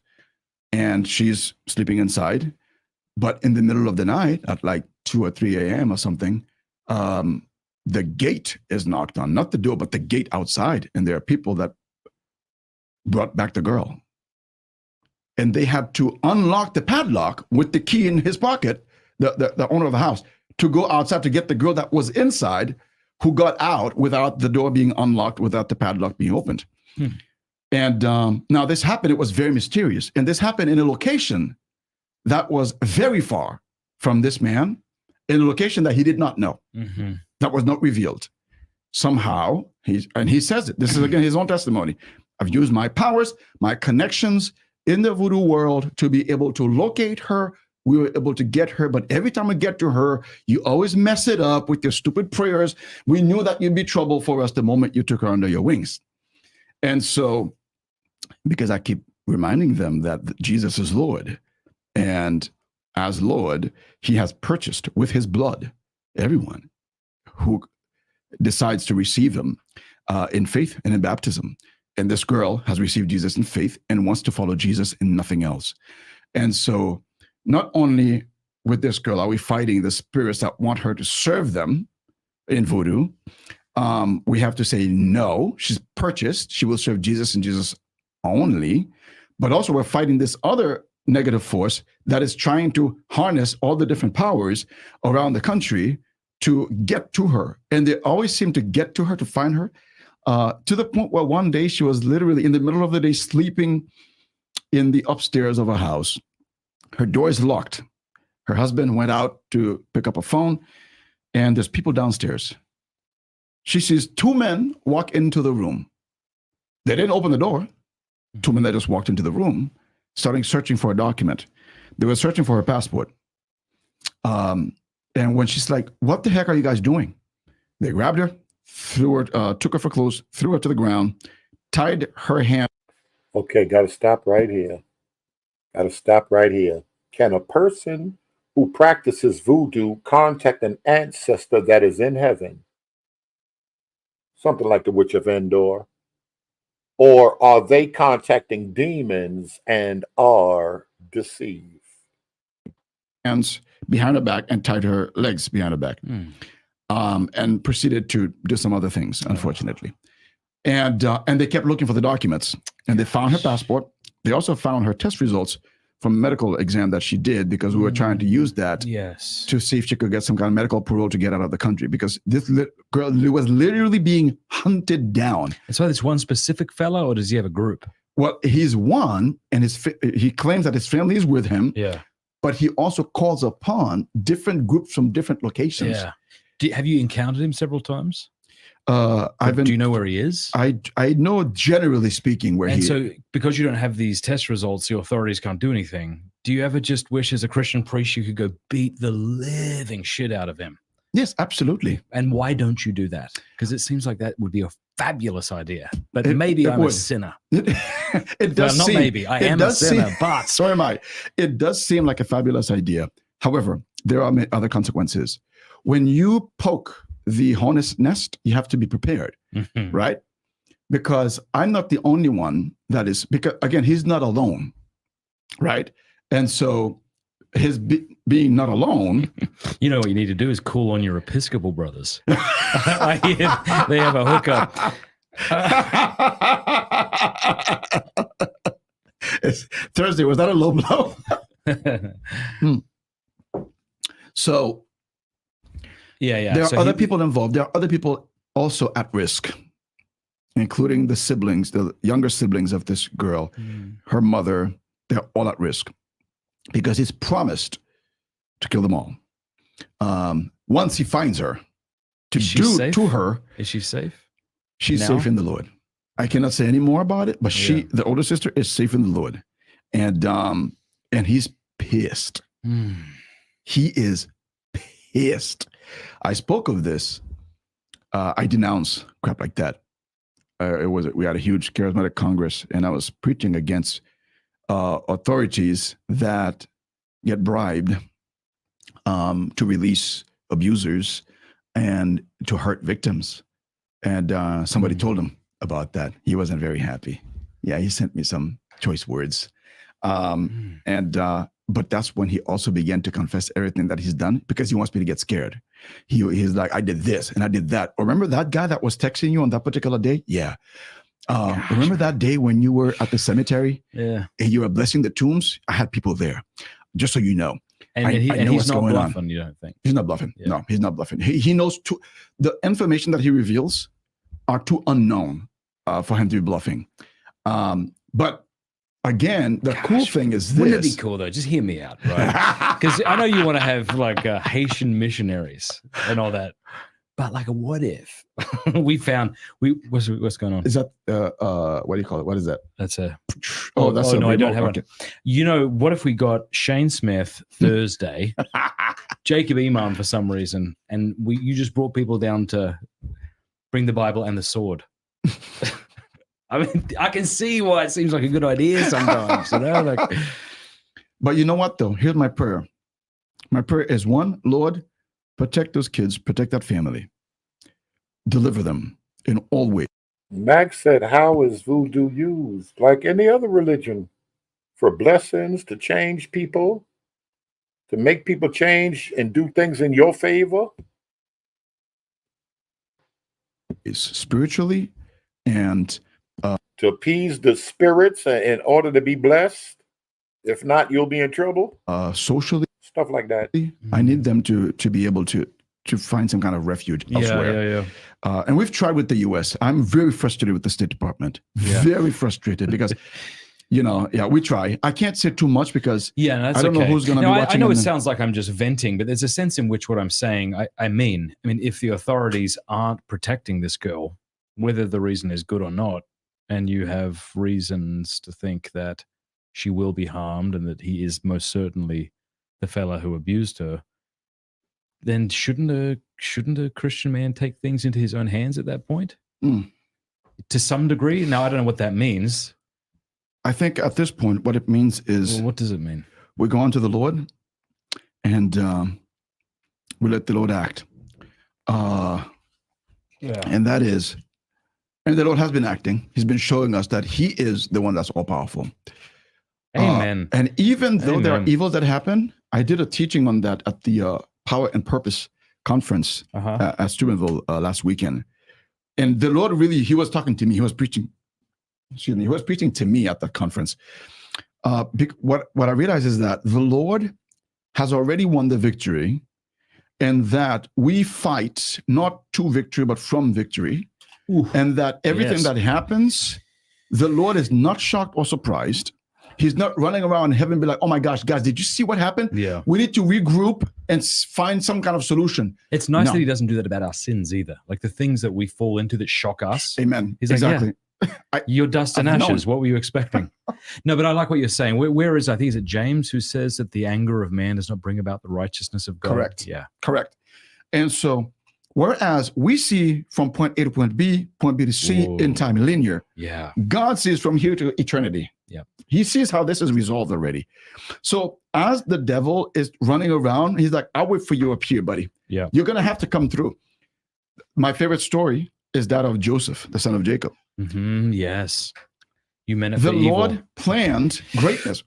and she's sleeping inside. But in the middle of the night, at like 2 or 3 a.m. or something, the gate is knocked on, not the door, but the gate outside. And there are people that brought back the girl. And they had to unlock the padlock with the key in his pocket, the owner of the house, to go outside to get the girl that was inside, who got out without the door being unlocked, without the padlock being opened. And now this happened, it was very mysterious. And this happened in a location that was very far from this man, in a location that he did not know, that was not revealed. Somehow, he says it. This is, again, his own testimony. I've used my powers, my connections in the voodoo world to be able to locate her. We were able to get her, but every time we get to her, you always mess it up with your stupid prayers. We knew that you'd be trouble for us the moment you took her under your wings. And so, because I keep reminding them that Jesus is Lord, and as Lord, he has purchased with his blood everyone who decides to receive him in faith and in baptism. And this girl has received Jesus in faith and wants to follow Jesus in nothing else. And so not only with this girl are we fighting the spirits that want her to serve them in voodoo, we have to say, no, she's purchased. She will serve Jesus and Jesus only, but also we're fighting this other negative force that is trying to harness all the different powers around the country to get to her. And they always seem to get to her, to find her, to the point where one day she was literally in the middle of the day sleeping in the upstairs of a house. Her door is locked. Her husband went out to pick up a phone, and there's people downstairs. She sees two men walk into the room. They didn't open the door. Two men that just walked into the room, starting searching for a document. They were searching for her passport. And when she's like, what the heck are you guys doing? They grabbed her, threw her, took her for clothes, threw her to the ground, tied her hand. Okay, got to stop right here. Got to stop right here. Can a person who practices voodoo contact an ancestor that is in heaven? Something like the Witch of Endor. Or are they contacting demons and are deceived? Hands behind her back and tied her legs behind her back, and proceeded to do some other things, unfortunately. And they kept looking for the documents, and they found her passport. They also found her test results from a medical exam that she did, because we were trying to use that to see if she could get some kind of medical parole to get out of the country, because this girl was literally being hunted down. And so this one specific fellow, or does he have a group? Well, he's one, and he claims that his family is with him. Yeah. But he also calls upon different groups from different locations. Yeah. Have you encountered him several times? Do you know where he is? I know, generally speaking, where he is. And so, because you don't have these test results, the authorities can't do anything. Do you ever just wish, as a Christian priest, you could go beat the living shit out of him? Yes, absolutely. And why don't you do that? Because it seems like that would be a fabulous idea. But maybe I'm a sinner. It does not seem. Maybe I am a sinner, but so am I. It does seem like a fabulous idea. However, there are other consequences. When you poke the hornet's nest, you have to be prepared, right? Because I'm not the only one that is, because again, he's not alone, right? And so his being not alone. You know what you need to do is call on your Episcopal brothers. I hear they have a hookup. It's Thursday, was that a low blow? So yeah. There are other people involved. There are other people also at risk, including the siblings, the younger siblings of this girl, her mother. They're all at risk because he's promised to kill them all. Once he finds her, to do to her. Is she safe? She's safe in the Lord. I cannot say any more about it, but the older sister, is safe in the Lord, and he's pissed. He is pissed. I spoke of this. I denounce crap like that. We had a huge charismatic congress, and I was preaching against authorities that get bribed to release abusers and to hurt victims. And somebody told him about that. He wasn't very happy. Yeah, he sent me some choice words. But that's when he also began to confess everything that he's done, because he wants me to get scared. He's like, I did this and I did that. Remember that guy that was texting you on that particular day? Yeah. Remember that day when you were at the cemetery? Yeah. And you were blessing the tombs? I had people there, just so you know. And he's not bluffing, you don't think? He's not bluffing. Yeah. No, he's not bluffing. He knows the information that he reveals are too unknown for him to be bluffing. But again, the cool thing is this. Wouldn't it be cool though? Just hear me out, right? Because I know you want to have like Haitian missionaries and all that, but like, what if what's going on? Is that what do you call it? What is that? That's a that's a no, I don't have okay. it. You know, what if we got Shane Smith Thursday, Jacob Imam for some reason, and you just brought people down to bring the Bible and the sword. I mean, I can see why it seems like a good idea sometimes, you know. Like, but you know what, though? Here's my prayer. My prayer is, one, Lord, protect those kids, protect that family, deliver them in all ways. Max said, how is voodoo used? Like any other religion, for blessings, to change people, to make people change and do things in your favor? Spiritually and to appease the spirits in order to be blessed? If not, you'll be in trouble. Socially, Stuff like that. I need them to be able to find some kind of refuge elsewhere. And we've tried with the U.S. I'm very frustrated with the State Department. Very frustrated because, we try. I can't say too much because I don't know who's going to be watching. I know it sounds like I'm just venting, but there's a sense in which what I'm saying, I mean, if the authorities aren't protecting this girl, whether the reason is good or not, and you have reasons to think that she will be harmed and that he is most certainly the fella who abused her, then shouldn't a Christian man take things into his own hands at that point? To some degree? Now, I don't know what that means. I think at this point, what it means is... Well, what does it mean? We go on to the Lord and we let the Lord act. And that is... And the Lord has been acting. He's been showing us that he is the one that's all-powerful. Amen. And even though there are evils that happen, I did a teaching on that at the Power and Purpose conference at Steubenville last weekend. And the Lord really, he was talking to me. He was preaching to me at that conference. What I realized is that the Lord has already won the victory, and that we fight not to victory, but from victory. And that everything that happens, the Lord is not shocked or surprised. He's not running around in heaven and be like, oh my gosh, guys, did you see what happened? Yeah. We need to regroup and find some kind of solution. It's nice that he doesn't do that about our sins either. Like the things that we fall into that shock us. Amen. He's exactly. Like, you're dust and ashes. What were you expecting? No, but I like what you're saying. Where is, I think, is it James who says that the anger of man does not bring about the righteousness of God? Correct. Yeah. Correct. And so, whereas we see from point A to point B to C in time linear, God sees from here to eternity. Yeah. He sees how this is resolved already. So as the devil is running around, he's like, I'll wait for you up here, buddy. Yeah. You're going to have to come through. My favorite story is that of Joseph, the son of Jacob. Yes. You meant it the for Lord evil. Planned greatness.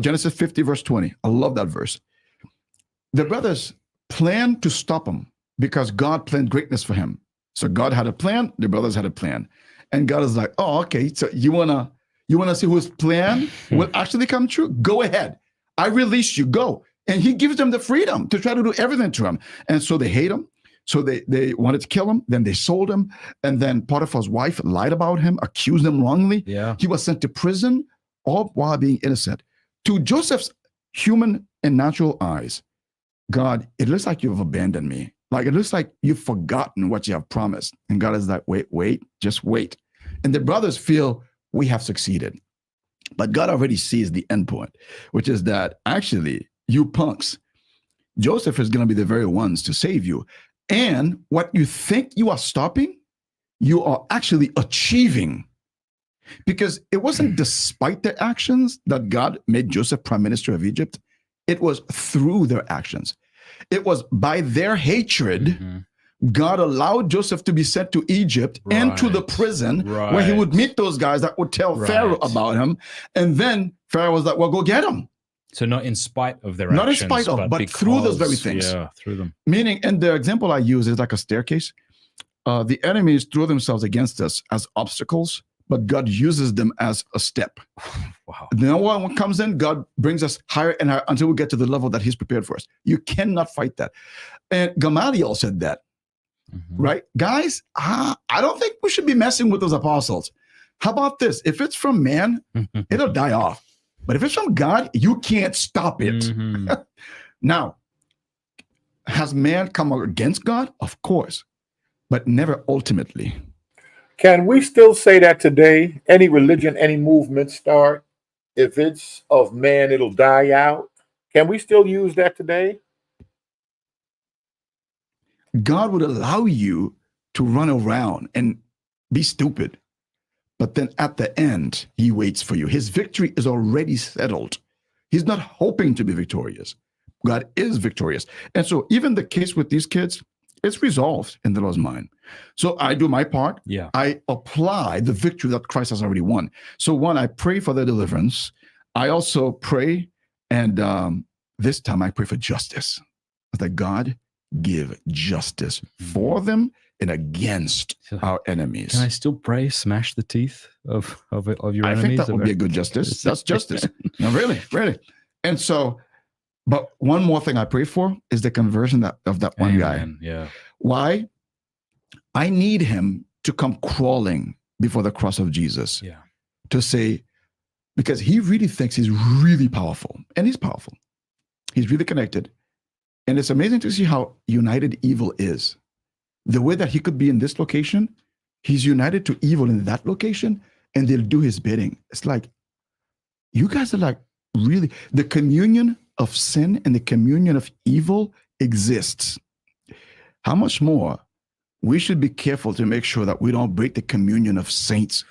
Genesis 50, verse 20. I love that verse. The brothers planned to stop him because God planned greatness for him. So God had a plan. The brothers had a plan. And God is like, oh, okay. So you want to see whose plan will actually come true? Go ahead. I release you. Go. And he gives them the freedom to try to do everything to him. And so they hate him. So they wanted to kill him. Then they sold him. And then Potiphar's wife lied about him, accused him wrongly. Yeah. He was sent to prison, all while being innocent. To Joseph's human and natural eyes, God, it looks like you've abandoned me. Like it looks like you've forgotten what you have promised. And God is like, wait, just wait. And the brothers feel we have succeeded. But God already sees the end point, which is that actually, you punks, Joseph is going to be the very ones to save you. And what you think you are stopping, you are actually achieving. Because it wasn't despite their actions that God made Joseph prime minister of Egypt. It was through their actions. It was by their hatred, God allowed Joseph to be sent to Egypt and to the prison where he would meet those guys that would tell Pharaoh about him. And then Pharaoh was like, well, go get him. So not in spite of their not actions. Not in spite of, but through those very things. Yeah, through them. Meaning, and the example I use is like a staircase. The enemies throw themselves against us as obstacles, but God uses them as a step. Wow. Then one comes in, God brings us higher and higher until we get to the level that he's prepared for us. You cannot fight that. And Gamaliel said that, right? Guys, I don't think we should be messing with those apostles. How about this? If it's from man, it'll die off. But if it's from God, you can't stop it. Now, has man come against God? Of course, but never ultimately. Can we still say that today? Any religion, any movement start, if it's of man, it'll die out. Can we still use that today? God would allow you to run around and be stupid. But then at the end, he waits for you. His victory is already settled. He's not hoping to be victorious. God is victorious. And so even the case with these kids, it's resolved in the Lord's mind. So I do my part. Yeah. I apply the victory that Christ has already won. So one, I pray for their deliverance. I also pray, and this time I pray for justice. That God give justice for them and against our enemies. Can I still pray, smash the teeth of your I enemies? think that would be a good justice. That's justice. No, really, really. And so, but one more thing I pray for is the conversion of that one guy. Yeah. Why? I need him to come crawling before the cross of Jesus. Yeah. To say, because he really thinks he's really powerful, and he's powerful. He's really connected. And it's amazing to see how united evil is. The way that he could be in this location, he's united to evil in that location, and they'll do his bidding. It's like, you guys are like, really, the communion of sin and the communion of evil exists. How much more we should be careful to make sure that we don't break the communion of saints,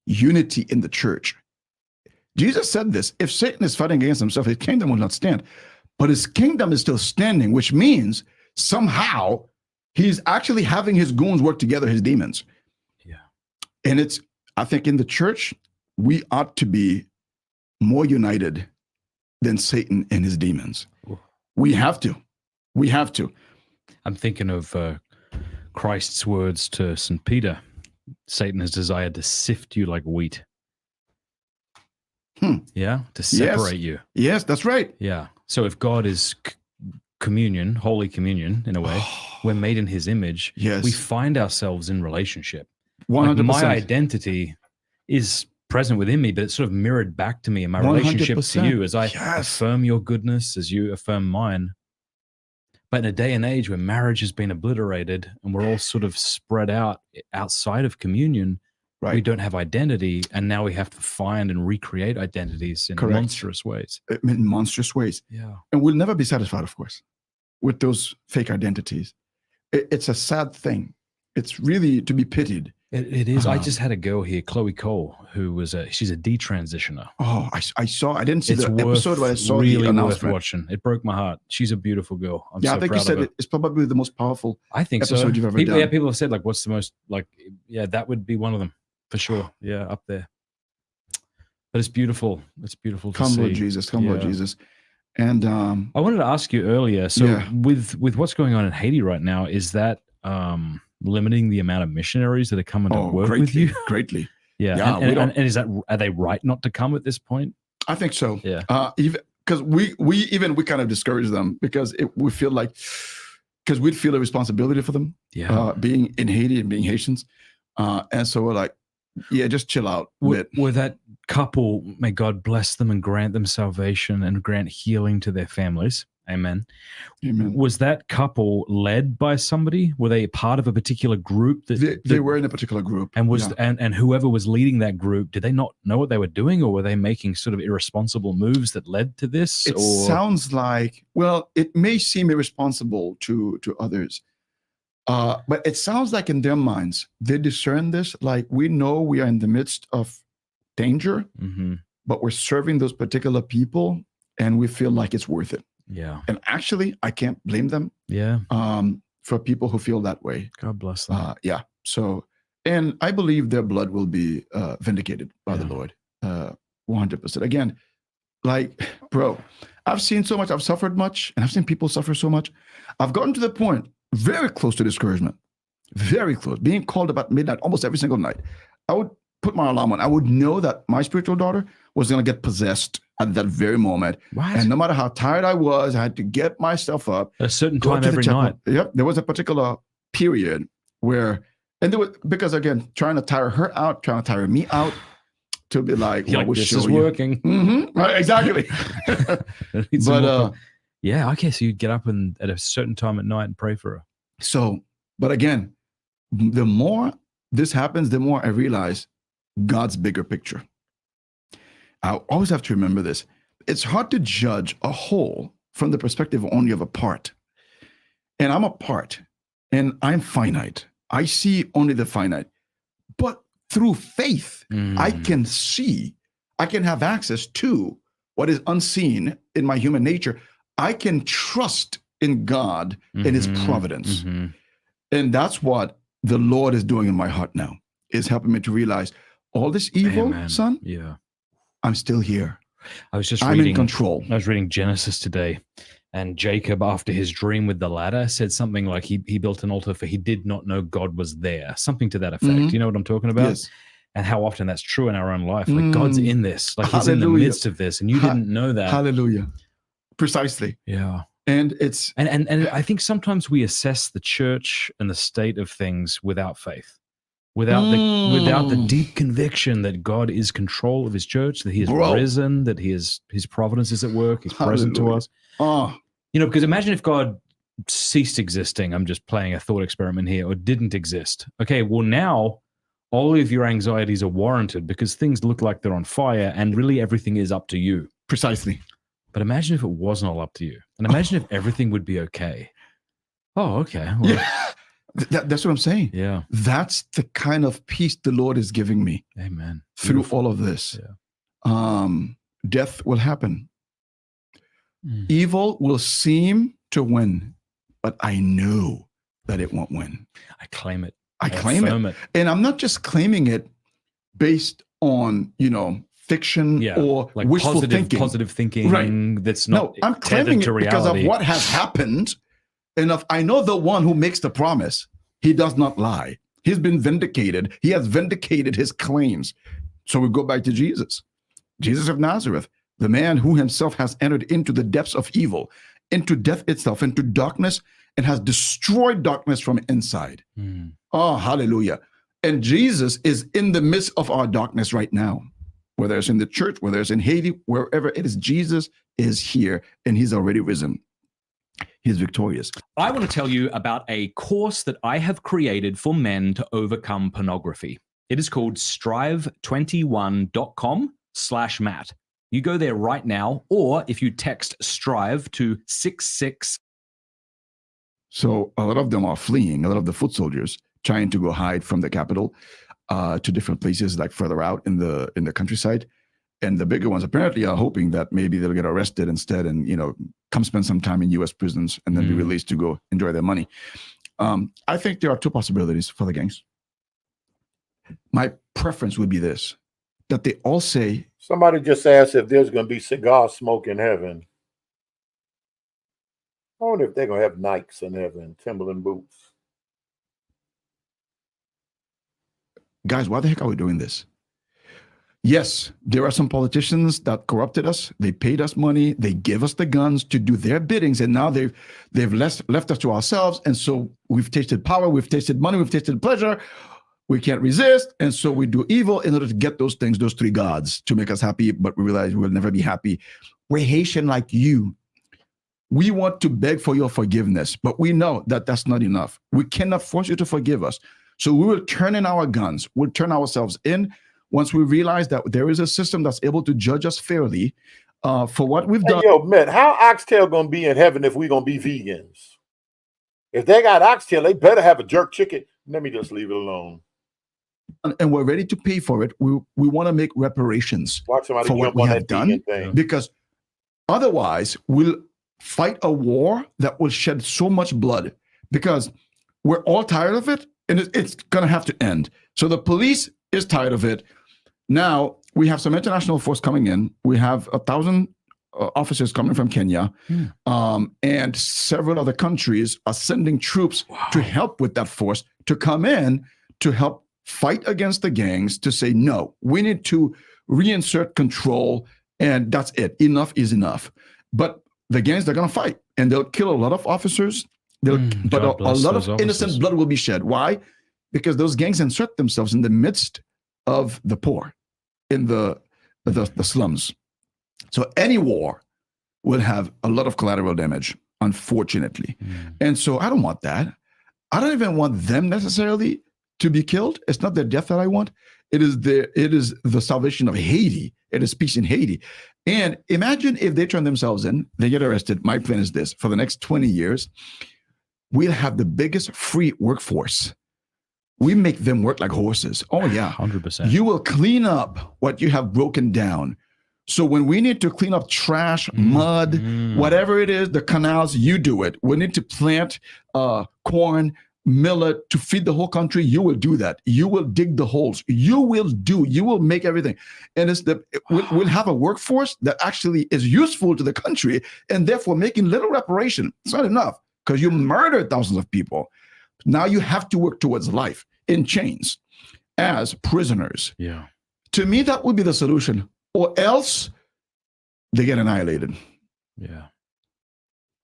unity in the church. Jesus said this, if Satan is fighting against himself, his kingdom will not stand. But his kingdom is still standing, which means somehow he's actually having his goons work together, his demons. Yeah. And I think in the church, we ought to be more united than Satan and his demons. Ooh. We have to. We have to. I'm thinking of Christ's words to St. Peter. Satan has desired to sift you like wheat. Yeah, to separate you. Yes, that's right. Yeah. So if God is communion, holy communion in a way, we're made in his image. Yes. We find ourselves in relationship. 100%. Like my identity is present within me, but it's sort of mirrored back to me in my relationship 100%. to you as I affirm your goodness, as you affirm mine. But in a day and age where marriage has been obliterated and we're all sort of spread out outside of communion, Right. we don't have identity, and now we have to find and recreate identities in monstrous ways. In monstrous ways. Yeah. And we'll never be satisfied, of course, with those fake identities. It's a sad thing. It's really to be pitied. It is. I just had a girl here, Chloe Cole, who was she's a detransitioner. Oh, I saw. I didn't see It's the episode, but I saw really the announcement. worth watching. It broke my heart. She's a beautiful girl. I'm so I think proud you said of her. it's probably the most powerful. I think so. episode you've ever people, done. Yeah, people have said like, what's the most like? Yeah, that would be one of them for sure. Yeah, up there. But it's beautiful. It's beautiful to Come, see. Lord Jesus. Come, Lord Jesus. And I wanted to ask you earlier. So Yeah. with what's going on in Haiti right now, is that limiting the amount of missionaries that are coming to work with you? Greatly. Yeah. Yeah, and is that, are they right not to come at this point? I think so. Yeah. Even because we kind of discourage them because we feel like, because we'd feel a responsibility for them. Yeah. Being in Haiti and being Haitians. And so we're like, yeah, just chill out a bit. Were that couple, may God bless them and grant them salvation and grant healing to their families. Amen. Amen. Was that couple led by somebody? Were they part of a particular group? They were in a particular group. And and whoever was leading that group, did they not know what they were doing, or were they making sort of irresponsible moves that led to this? It sounds like, well, it may seem irresponsible to others. But it sounds like in their minds, they discern this. Like, we know we are in the midst of danger, but we're serving those particular people and we feel like it's worth it. Yeah. And actually, I can't blame them. Yeah. For people who feel that way. God bless them. Yeah. So, and I believe their blood will be vindicated by the Lord. 100%. Again, like, bro, I've seen so much, I've suffered much, and I've seen people suffer so much. I've gotten to the point very close to discouragement, very close, being called about midnight almost every single night. I would put my alarm on. I would know that my spiritual daughter was going to get possessed at that very moment. What? And no matter how tired I was, I had to get myself up. At a certain time every night. Yep. There was a particular period where, and there was, because again, trying to tire her out, trying to tire me out, to be like, well, we'll this show is you. working. Right, exactly. But yeah, I guess you'd get up and at a certain time at night and pray for her. So, but again, the more this happens, the more I realize God's bigger picture. I always have to remember this. It's hard to judge a whole from the perspective only of a part. And I'm a part, and I'm finite. I see only the finite. But through faith, I can see, I can have access to what is unseen in my human nature. I can trust in God and his providence. And that's what the Lord is doing in my heart now, is helping me to realize all this evil, son, yeah, I'm still here. I was just I'm reading, in control. I was reading Genesis today, And Jacob, after his dream with the ladder, said something like he built an altar for he did not know God was there. Something to that effect. You know what I'm talking about? Yes. And how often that's true in our own life. Like God's in this. Like he's Hallelujah. in the midst of this. And you didn't know that. Hallelujah. Precisely. Yeah. And it's and I think sometimes we assess the church and the state of things without faith. Without the deep conviction that God is control of his church, that he is risen, that his providence is at work, he's present to us. Because imagine if God ceased existing. I'm just playing a thought experiment here, or didn't exist. Okay, well now all of your anxieties are warranted because things look like they're on fire and really everything is up to you. Precisely. But imagine if it wasn't all up to you. And imagine if everything would be okay. Oh, okay. Well, yeah. That's what I'm saying. Yeah. That's the kind of peace the Lord is giving me. Amen. Through Beautiful. all of this. Yeah. Death will happen. Evil will seem to win, but I know that it won't win. I claim it. I claim it. And I'm not just claiming it based on, fiction or like wishful thinking. Positive thinking. Right. That's not. No, I'm claiming it because of what has happened. And if I know the one who makes the promise, he does not lie. He's been vindicated. He has vindicated his claims. So we go back to Jesus. Jesus of Nazareth, the man who himself has entered into the depths of evil, into death itself, into darkness, and has destroyed darkness from inside. Oh, hallelujah. And Jesus is in the midst of our darkness right now. Whether it's in the church, whether it's in Haiti, wherever it is, Jesus is here and he's already risen. He's victorious. I want to tell you about a course that I have created for men to overcome pornography. It is called strive21.com/Matt. You go there right now, or if you text strive to 66. So a lot of them are fleeing, a lot of the foot soldiers trying to go hide from the capital to different places like further out in the countryside. And the bigger ones apparently are hoping that maybe they'll get arrested instead and, come spend some time in U.S. prisons and then be released to go enjoy their money. I think there are two possibilities for the gangs. My preference would be this, that they all say... Somebody just asked if there's going to be cigar smoke in heaven. I wonder if they're going to have Nikes in heaven, Timberland boots. Guys, why the heck are we doing this? Yes, there are some politicians that corrupted us. They paid us money. They gave us the guns to do their biddings. And now they've left us to ourselves. And so we've tasted power. We've tasted money. We've tasted pleasure. We can't resist. And so we do evil in order to get those things, those three gods, to make us happy. But we realize we'll never be happy. We're Haitian like you. We want to beg for your forgiveness. But we know that that's not enough. We cannot force you to forgive us. So we will turn in our guns. We'll turn ourselves in. Once we realize that there is a system that's able to judge us fairly for what we've done. Yo, man, how oxtail gonna be in heaven if we're gonna be vegans? If they got oxtail, they better have a jerk chicken. Let me just leave it alone. And we're ready to pay for it. We want to make reparations for what we have done, because otherwise we'll fight a war that will shed so much blood, because we're all tired of it and it's gonna have to end. So the police is tired of it. Now, we have some international force coming in. We have 1,000 officers coming from Kenya, and several other countries are sending troops to help with that force to come in to help fight against the gangs, to say, no, we need to reinsert control, and that's it. Enough is enough. But the gangs, they're going to fight, and they'll kill a lot of officers, but a lot of innocent blood will be shed. Why? Because those gangs insert themselves in the midst of the poor, in the slums. So any war will have a lot of collateral damage, unfortunately. And so I don't want that. I don't even want them necessarily to be killed. It's not their death that I want. It is the salvation of Haiti. It is peace in Haiti. And imagine if they turn themselves in, they get arrested. My plan is this: for the next 20 years, we'll have the biggest free workforce. We make them work like horses. Oh, yeah. 100%. You will clean up what you have broken down. So when we need to clean up trash, mud, whatever it is, the canals, you do it. We need to plant corn, millet to feed the whole country, you will do that. You will dig the holes. You will make everything. And we'll have a workforce that actually is useful to the country and therefore making little reparation. It's not enough because you murdered thousands of people. Now you have to work towards life in chains as prisoners. Yeah. To me, that would be the solution, or else they get annihilated. Yeah.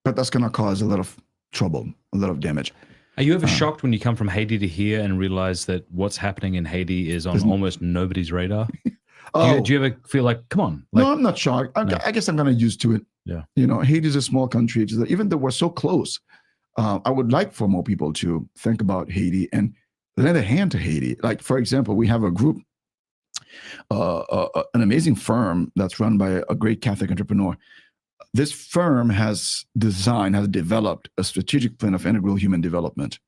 But that's going to cause a lot of trouble, a lot of damage. Are you ever shocked when you come from Haiti to here and realize that what's happening in Haiti is on almost nobody's radar? Do you ever feel like, come on? Like, no, I'm not shocked. I guess I'm going to used to it. Yeah. You know, Haiti is a small country. Even though we're so close, I would like for more people to think about Haiti and lend a hand to Haiti. Like, for example, we have a group, an amazing firm that's run by a great Catholic entrepreneur. This firm has developed a strategic plan of integral human development,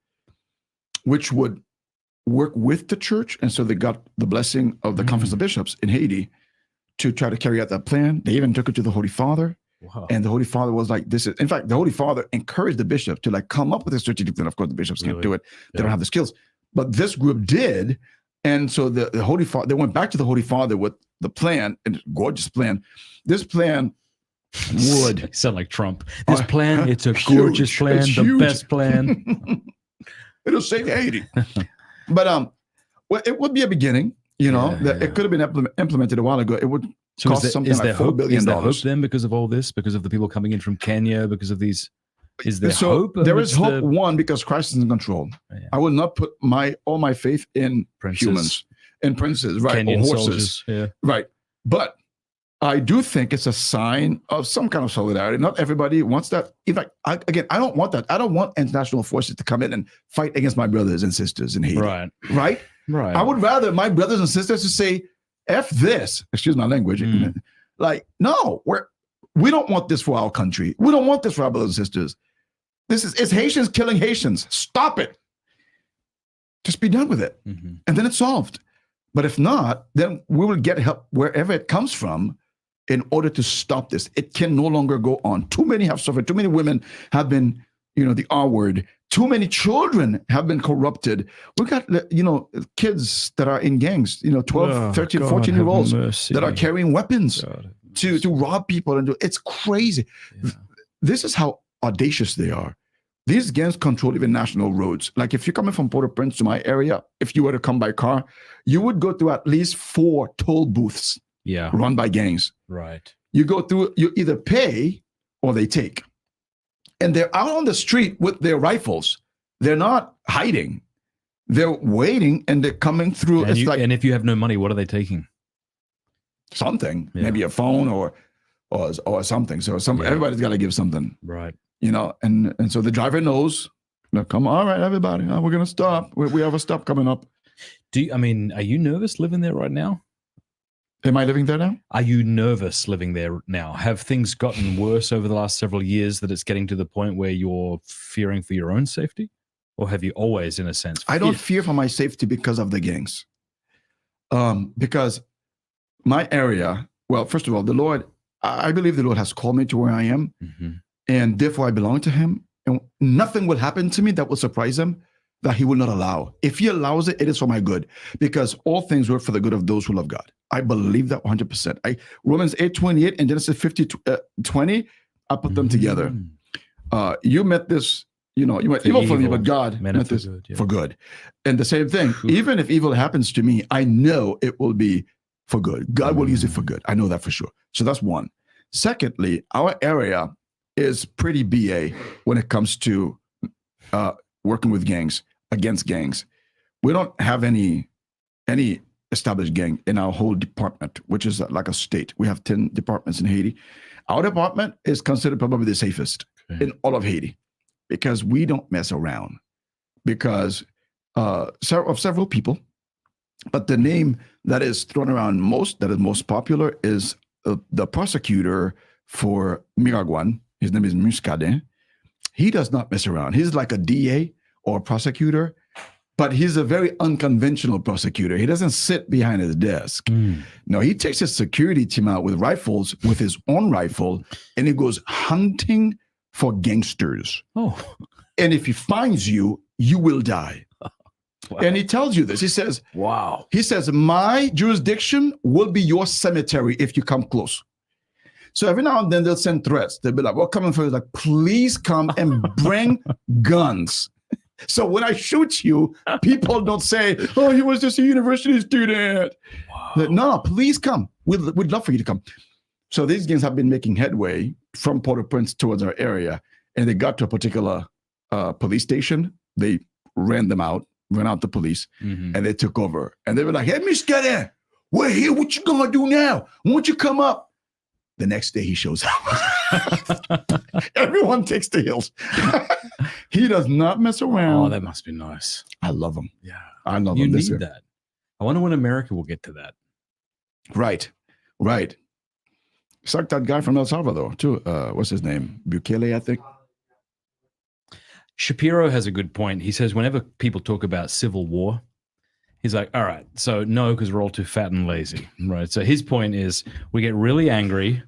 which would work with the church. And so they got the blessing of the Conference of Bishops in Haiti to try to carry out that plan. They even took it to the Holy Father. Wow. And the Holy Father was like, in fact, the Holy Father encouraged the bishop to come up with a strategic plan. Of course, the bishops can't do it. They don't have the skills. But this group did. And so the Holy Father, they went back to the Holy Father with the plan, and gorgeous plan. This plan would sound like Trump. This plan, it's a gorgeous plan, the best plan. It'll save Haiti. But well, it would be a beginning, that it could have been implemented a while ago. It would cost something like $4 billion. Is there hope then because of all this, because of the people coming in from Kenya, because of these? Is there hope? There is hope, one, because Christ is in control. Yeah. I will not put all my faith in humans, in princes, right? Kenyan or horses. Soldiers, yeah. Right. But I do think it's a sign of some kind of solidarity. Not everybody wants that. In fact, I don't want that. I don't want international forces to come in and fight against my brothers and sisters in Haiti. Right. Right? Right. I would rather my brothers and sisters to say, F this, excuse my language. No, we don't want this for our country. We don't want this for our brothers and sisters. It's Haitians killing Haitians. Stop it. Just be done with it. Mm-hmm. And then it's solved. But if not, then we will get help wherever it comes from in order to stop this. It can no longer go on. Too many have suffered. Too many women have been, the R word. Too many children have been corrupted. We got, kids that are in gangs, 12, 13, 14-year-olds that are carrying weapons to rob people. And it's crazy. Yeah. This is how audacious they are. These gangs control even national roads. Like if you're coming from Port-au-Prince to my area, if you were to come by car, you would go through at least 4 toll booths run by gangs. Right. You go through, you either pay or they take. And they're out on the street with their rifles. They're not hiding. They're waiting and they're coming through. And if you have no money, what are they taking? Something, maybe a phone or something. So everybody's got to give something. Right. And so the driver knows, come on, all right, everybody, we're going to stop. We have a stop coming up. Are you nervous living there right now? Am I living there now? Are you nervous living there now? Have things gotten worse over the last several years that it's getting to the point where you're fearing for your own safety? Or have you always, in a sense, I don't fear for my safety because of the gangs. Because my area, well, first of all, the Lord, I believe the Lord has called me to where I am. Mm-hmm. And therefore I belong to him. And nothing will happen to me that will surprise him that he will not allow. If he allows it, it is for my good. Because all things work for the good of those who love God. I believe that 100%. Romans 8:28 and Genesis 50:20, I put them together. You meant this, you meant evil for me, but God meant this for good. And the same thing, even if evil happens to me, I know it will be for good. God will use it for good. I know that for sure. So that's one. Secondly, our area is pretty BA when it comes to working with gangs, against gangs. We don't have any established gang in our whole department, which is like a state. We have 10 departments in Haiti. Our department is considered probably the safest in all of Haiti because we don't mess around because of several people. But the name that is thrown around that is most popular is the prosecutor for Miragwan. His name is Muscadin. He does not mess around. He's like a DA or a prosecutor, but he's a very unconventional prosecutor. He doesn't sit behind his desk. No, he takes his security team out with rifles, with his own rifle, and he goes hunting for gangsters. Oh. And if he finds you, you will die. Wow. And he tells you this. He says, wow. He says, my jurisdiction will be your cemetery if you come close. So every now and then they'll send threats. They'll be like, we're coming for you. Like, please come and bring guns. So when I shoot you, people don't say, oh, he was just a university student. Wow. Like, no, please come. We'd love for you to come. So these gangs have been making headway from Port-au-Prince towards our area. And they got to a particular police station. They ran out the police, and they took over. And they were like, hey, Mister, we're here. What you gonna do now? Won't you come up? The next day he shows up. Everyone takes the hills. He does not mess around. Oh, that must be nice. I love him. Yeah. I love you him. You need that. I wonder when America will get to that. Right. It's like that guy from El Salvador, too. What's his name? Bukele, I think. Shapiro has a good point. He says whenever people talk about civil war, he's like, all right, so no, because we're all too fat and lazy, right? So his point is we get really angry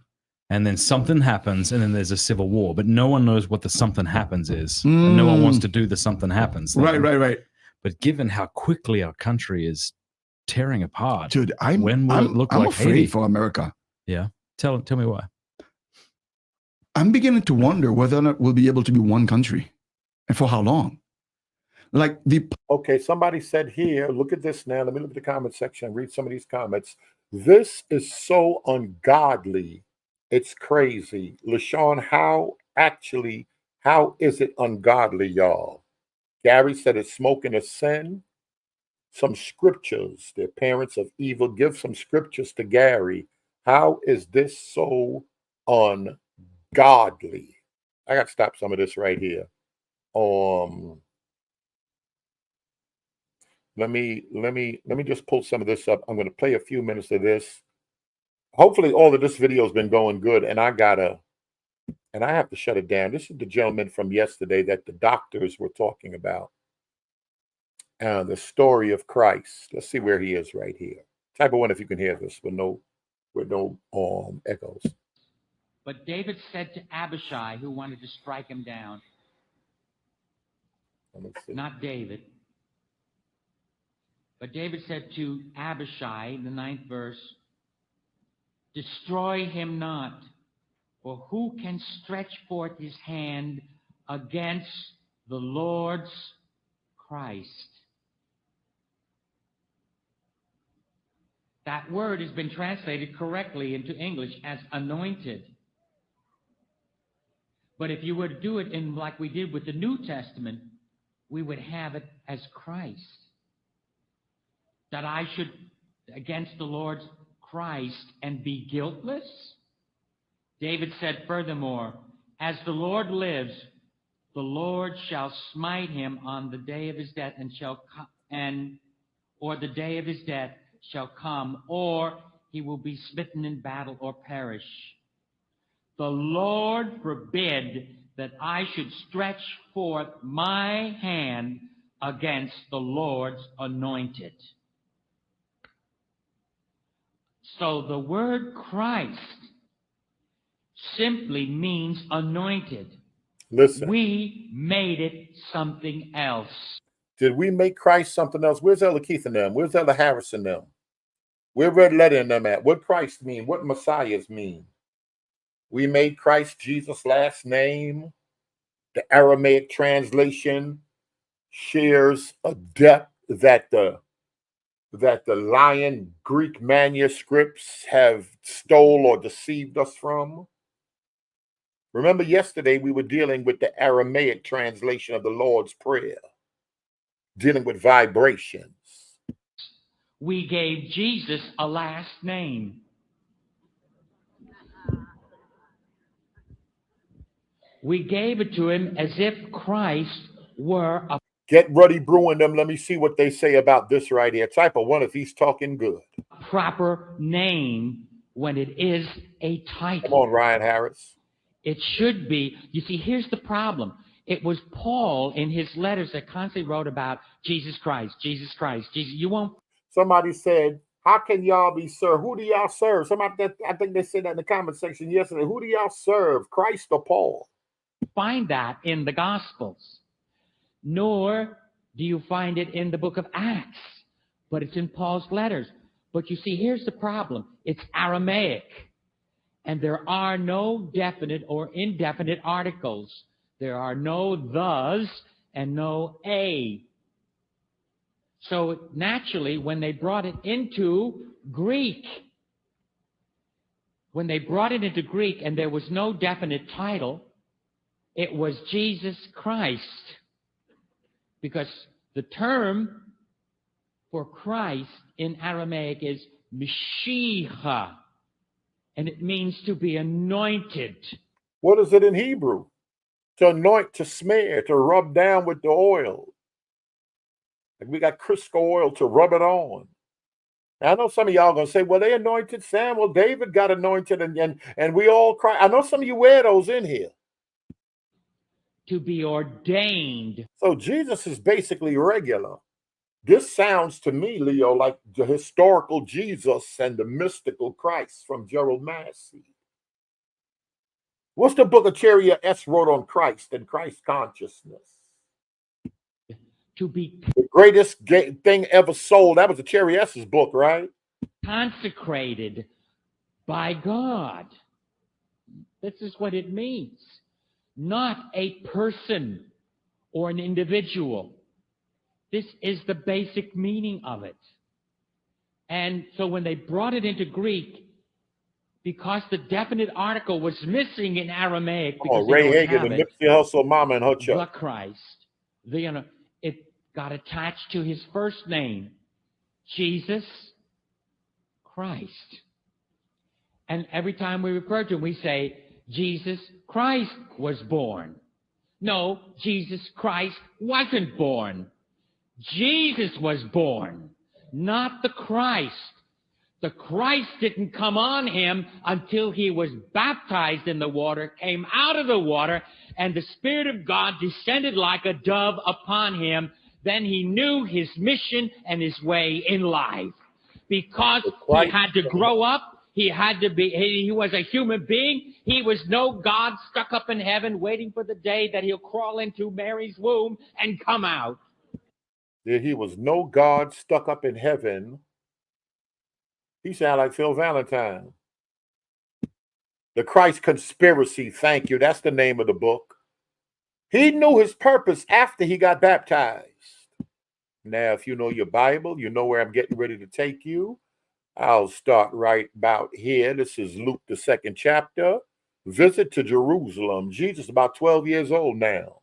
and then something happens and then there's a civil war, but no one knows what the something happens is. And no one wants to do the something happens thing. Right. But given how quickly our country is tearing apart, dude, when will it look like afraid Haiti? For America. Yeah. Tell me why. I'm beginning to wonder whether or not we'll be able to be one country. And for how long? Okay, somebody said here, look at this now. Let me look at the comment section and read some of these comments. This is so ungodly. It's crazy. LaShawn, how is it ungodly, y'all? Gary said it's smoking a sin. Some scriptures, the parents of evil, give some scriptures to Gary. How is this so ungodly? I got to stop some of this right here. Let me just pull some of this up. I'm going to play a few minutes of this. Hopefully all of this video has been going good, and I have to shut it down. This is the gentleman from yesterday that the doctors were talking about. The story of Christ. Let's see where he is right here. Type of one if you can hear this with no echoes. But David said to Abishai, who wanted to strike him down, not David, but David said to Abishai, in the 9th verse, destroy him not, for who can stretch forth his hand against the Lord's Christ? That word has been translated correctly into English as anointed. But if you were to do it in like we did with the New Testament, we would have it as Christ. That I should, against the Lord's Christ, and be guiltless? David said furthermore, as the Lord lives, the Lord shall smite him on the day of his death, or the day of his death shall come, or he will be smitten in battle or perish. The Lord forbid that I should stretch forth my hand against the Lord's anointed. So the word Christ simply means anointed. Listen. We made it something else. Did we make Christ something else? Where's Elder Keith and them? Where's Elder Harris and them? Where Red Letter and them at? What Christ mean? What Messiahs mean? We made Christ Jesus' last name. The Aramaic translation shares a depth that the Lion Greek manuscripts have stole or deceived us from. Remember yesterday we were dealing with the Aramaic translation of the Lord's Prayer, dealing with vibrations. We gave Jesus a last name. We gave it to him as if Christ were a... Get Ruddy Brew and them. Let me see what they say about this right here. Type of one if he's talking good. proper name when it is a title. Come on, Ryan Harris. It should be. You see, here's the problem. It was Paul in his letters that constantly wrote about Jesus Christ, Jesus Christ, Jesus. You won't. Somebody said, how can y'all be served? Who do y'all serve? Somebody, I think they said that in the comment section yesterday. Who do y'all serve, Christ or Paul? find that in the Gospels, nor do you find it in the book of Acts, but it's in Paul's letters. But you see, here's the problem. It's Aramaic, and there are no definite or indefinite articles. There are no thes and no a. So naturally, when they brought it into Greek, and there was no definite title, it was Jesus Christ. Because the term for Christ in Aramaic is Mashiach, and it means to be anointed. What is it in Hebrew? To anoint, to smear, to rub down with the oil. Like we got Crisco oil to rub it on. Now, I know some of y'all going to say, well, they anointed Sam. Well, David got anointed, and we all cry. I know some of you wear those in here. To be ordained. So Jesus is basically regular. This sounds to me, Leo, like the historical Jesus and the mystical Christ from Gerald Massey. What's the book of Cherry S. wrote on Christ and Christ consciousness? To be the greatest thing ever sold. That was the Cherry S's book, right? Consecrated by God. This is what it means. Not a person or an individual. This is the basic meaning of it. And so when they brought it into Greek, because the definite article was missing in Aramaic, because Ray Hagen and Nipsey Hussle mama and her the Christ, it got attached to his first name, Jesus Christ. And every time we refer to him, we say, Jesus Christ was born. No, Jesus Christ wasn't born. Jesus was born, not the Christ. The Christ didn't come on him until he was baptized in the water, came out of the water, and the Spirit of God descended like a dove upon him. Then he knew his mission and his way in life. Because he had to grow up, he was a human being. He was no God stuck up in heaven waiting for the day that he'll crawl into Mary's womb and come out. He was no God stuck up in heaven. He sounded like Phil Valentine. The Christ Conspiracy, thank you. That's the name of the book. He knew his purpose after he got baptized. Now, if you know your Bible, you know where I'm getting ready to take you. I'll start right about here. This is Luke, the 2nd chapter. Visit to Jerusalem. Jesus about 12 years old now.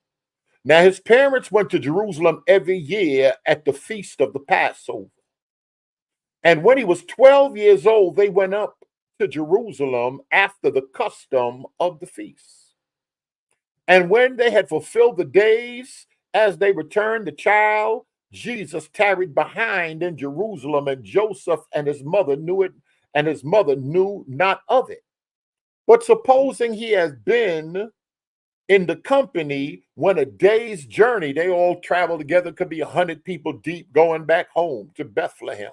Now, his parents went to Jerusalem every year at the feast of the Passover. And when he was 12 years old, they went up to Jerusalem after the custom of the feast. And when they had fulfilled the days, as they returned, the child, Jesus, tarried behind in Jerusalem, and Joseph and his mother knew it, and his mother knew not of it. But supposing he has been in the company when a day's journey, they all traveled together, could be 100 people deep, going back home to Bethlehem.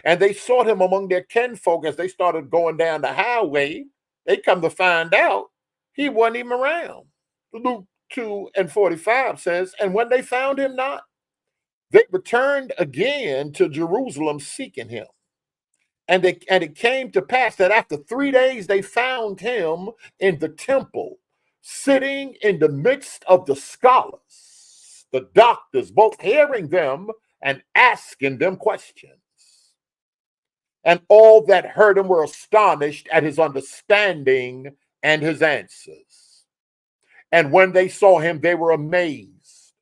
And they sought him among their kinfolk as they started going down the highway. They come to find out he wasn't even around. Luke 2:45 says, and when they found him not, they returned again to Jerusalem seeking him. And it came to pass that after 3 days, they found him in the temple, sitting in the midst of the scholars, the doctors, both hearing them and asking them questions. And all that heard him were astonished at his understanding and his answers. And when they saw him, they were amazed.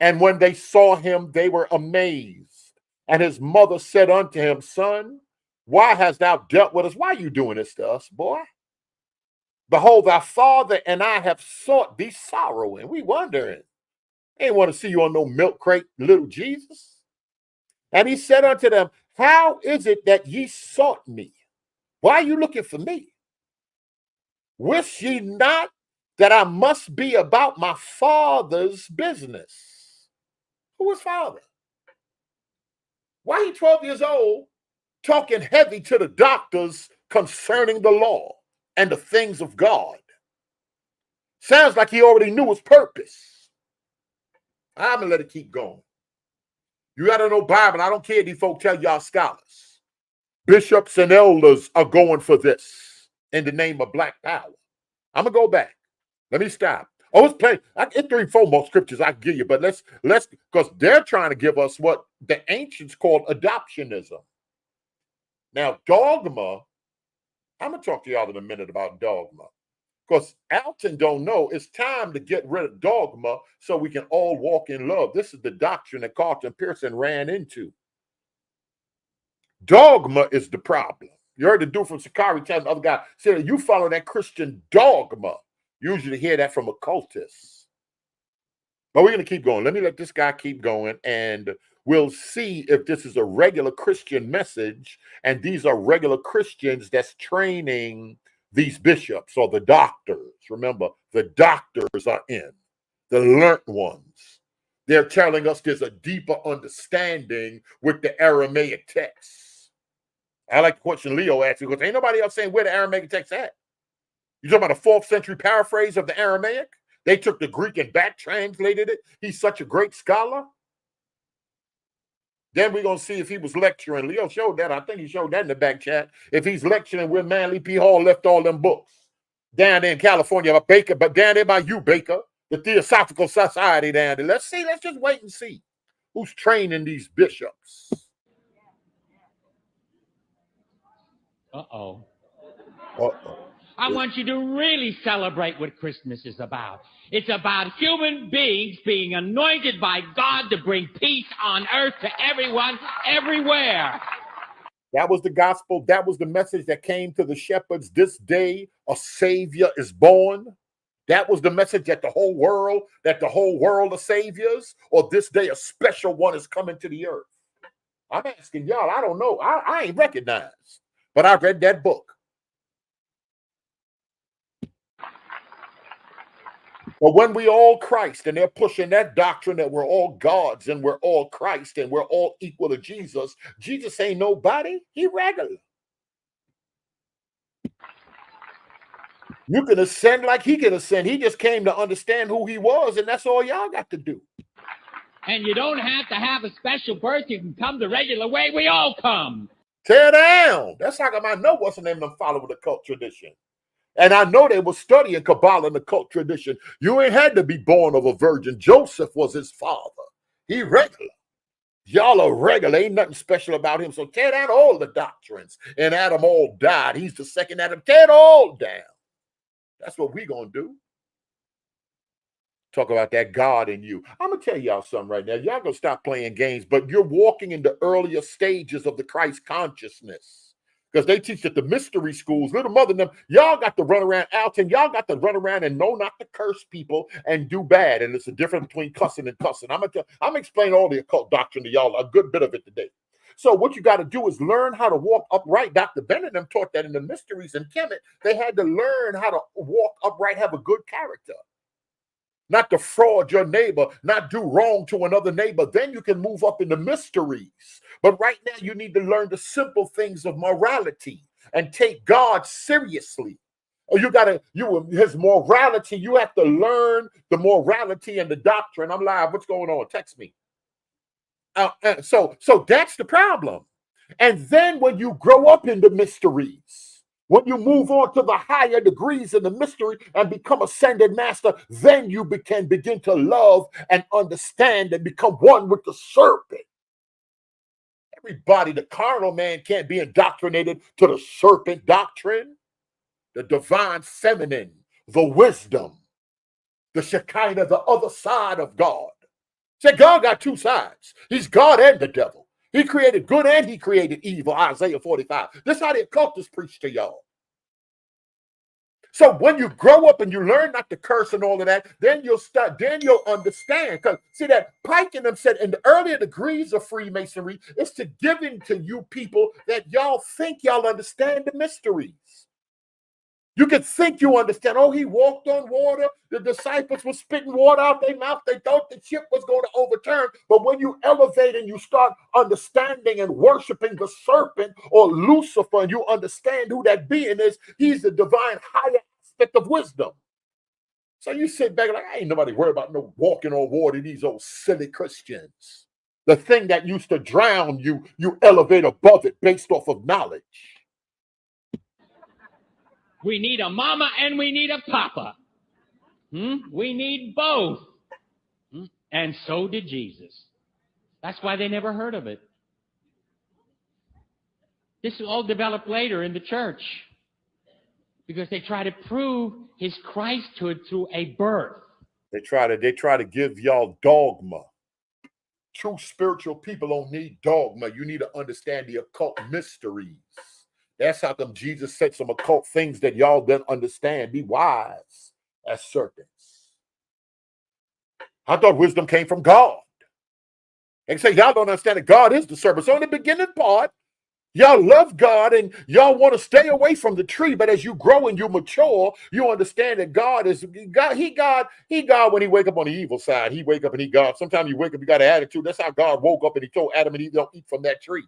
And when they saw him, they were amazed. And his mother said unto him, Son, why hast thou dealt with us? Why are you doing this to us, boy? Behold, thy father and I have sought thee sorrowing. We wondering. Ain't want to see you on no milk crate, little Jesus. And he said unto them, how is it that ye sought me? Why are you looking for me? Wish ye not that I must be about my father's business? Who is father? Why he 12 years old talking heavy to the doctors concerning the law and the things of God? Sounds like he already knew his purpose. I'm going to let it keep going. You got to know Bible. I don't care if these folk tell y'all scholars. Bishops and elders are going for this in the name of black power. I'm going to go back. Let me stop. Oh, it's plenty. It's 3 or 4 more scriptures I can give you, but let's, because they're trying to give us what the ancients called adoptionism. Now, dogma, I'm going to talk to y'all in a minute about dogma. Because Alton don't know it's time to get rid of dogma so we can all walk in love. This is the doctrine that Carlton Pearson ran into. Dogma is the problem. You heard the dude from Sakari tell the other guy, said, you follow that Christian dogma. Usually hear that from occultists. But we're going to keep going. Let me let this guy keep going, and we'll see if this is a regular Christian message, and these are regular Christians that's training these bishops or the doctors. Remember, the doctors are in, the learned ones. They're telling us there's a deeper understanding with the Aramaic text. I like the question Leo asked, because ain't nobody else saying where the Aramaic text at. You talking about a 4th century paraphrase of the Aramaic? They took the Greek and back translated it. He's such a great scholar. Then we're going to see if he was lecturing. Leo showed that. I think he showed that in the back chat. If he's lecturing where Manly P. Hall left all them books. Down there in California, by Baker, but down there by you, Baker. The Theosophical Society down there. Let's see. Let's just wait and see who's training these bishops. Uh-oh. Uh-oh. I want you to really celebrate what Christmas is about. It's about human beings being anointed by God to bring peace on earth to everyone, everywhere. That was the gospel. That was the message that came to the shepherds. This day, a savior is born. That was the message that the whole world are saviors, or this day a special one is coming to the earth. I'm asking y'all, I don't know. I ain't recognized, but I read that book. But when we all Christ, and they're pushing that doctrine that we're all gods and we're all Christ and we're all equal to Jesus, Jesus ain't nobody. He regular. You can ascend like he can ascend. He just came to understand who he was, and that's all y'all got to do. And you don't have to have a special birth. You can come the regular way we all come. Tear down. That's how come I know what's the name of them following the cult tradition. And I know they were studying Kabbalah and the cult tradition. You ain't had to be born of a virgin. Joseph was his father. He regular. Y'all are regular. Ain't nothing special about him. So tear down all the doctrines. And Adam all died. He's the second Adam. Tear it all down. That's what we gonna do. Talk about that God in you. I'm gonna tell y'all something right now. Y'all gonna stop playing games, but you're walking in the earlier stages of the Christ consciousness. Because they teach at the mystery schools, little mother them, y'all got to run around out, and y'all got to run around and know not to curse people and do bad. And it's a difference between cussing and cussing. I'm gonna explain all the occult doctrine to y'all, a good bit of it today. So what you got to do is learn how to walk upright. Dr. Bennett them taught that in the mysteries in Kemet. They had to learn how to walk upright, have a good character. Not to fraud your neighbor, not do wrong to another neighbor. Then you can move up in the mysteries. But right now, you need to learn the simple things of morality and take God seriously. Or his morality, you have to learn the morality and the doctrine. I'm live. What's going on? Text me. So that's the problem. And then when you grow up in the mysteries, when you move on to the higher degrees in the mystery and become ascended master, then you can begin to love and understand and become one with the serpent. Everybody, the carnal man can't be indoctrinated to the serpent doctrine, the divine feminine, the wisdom, the Shekinah, the other side of God. Say, God got 2 sides. He's God and the devil. He created good and he created evil, Isaiah 45. This is how the occultists preach to y'all. So when you grow up and you learn not to curse and all of that, then you'll understand. Because see that Pike and them said in the earlier degrees of Freemasonry, it's to giving to you people that y'all think y'all understand the mysteries. You can think you understand. Oh, he walked on water. The disciples were spitting water out their mouth. They thought the ship was going to overturn. But when you elevate and you start understanding and worshiping the serpent or Lucifer, and you understand who that being is, he's the divine higher aspect of wisdom. So you sit back like, I ain't nobody worried about no walking on water, these old silly Christians. The thing that used to drown you, you elevate above it based off of knowledge. We need a mama and we need a papa. We need both. And so did Jesus. That's why they never heard of it. This all developed later in the church because they try to prove his Christhood through a birth. They try to give y'all dogma. True spiritual people don't need dogma. You need to understand the occult mysteries. That's how come Jesus said some occult things that y'all don't understand. Be wise as serpents. I thought wisdom came from God. They say y'all don't understand that God is the serpent. So in the beginning part, y'all love God and y'all want to stay away from the tree. But as you grow and you mature, you understand that God is God. He God when he wake up on the evil side. He wake up and he God. Sometimes you wake up, you got an attitude. That's how God woke up and he told Adam and Eve, don't eat from that tree.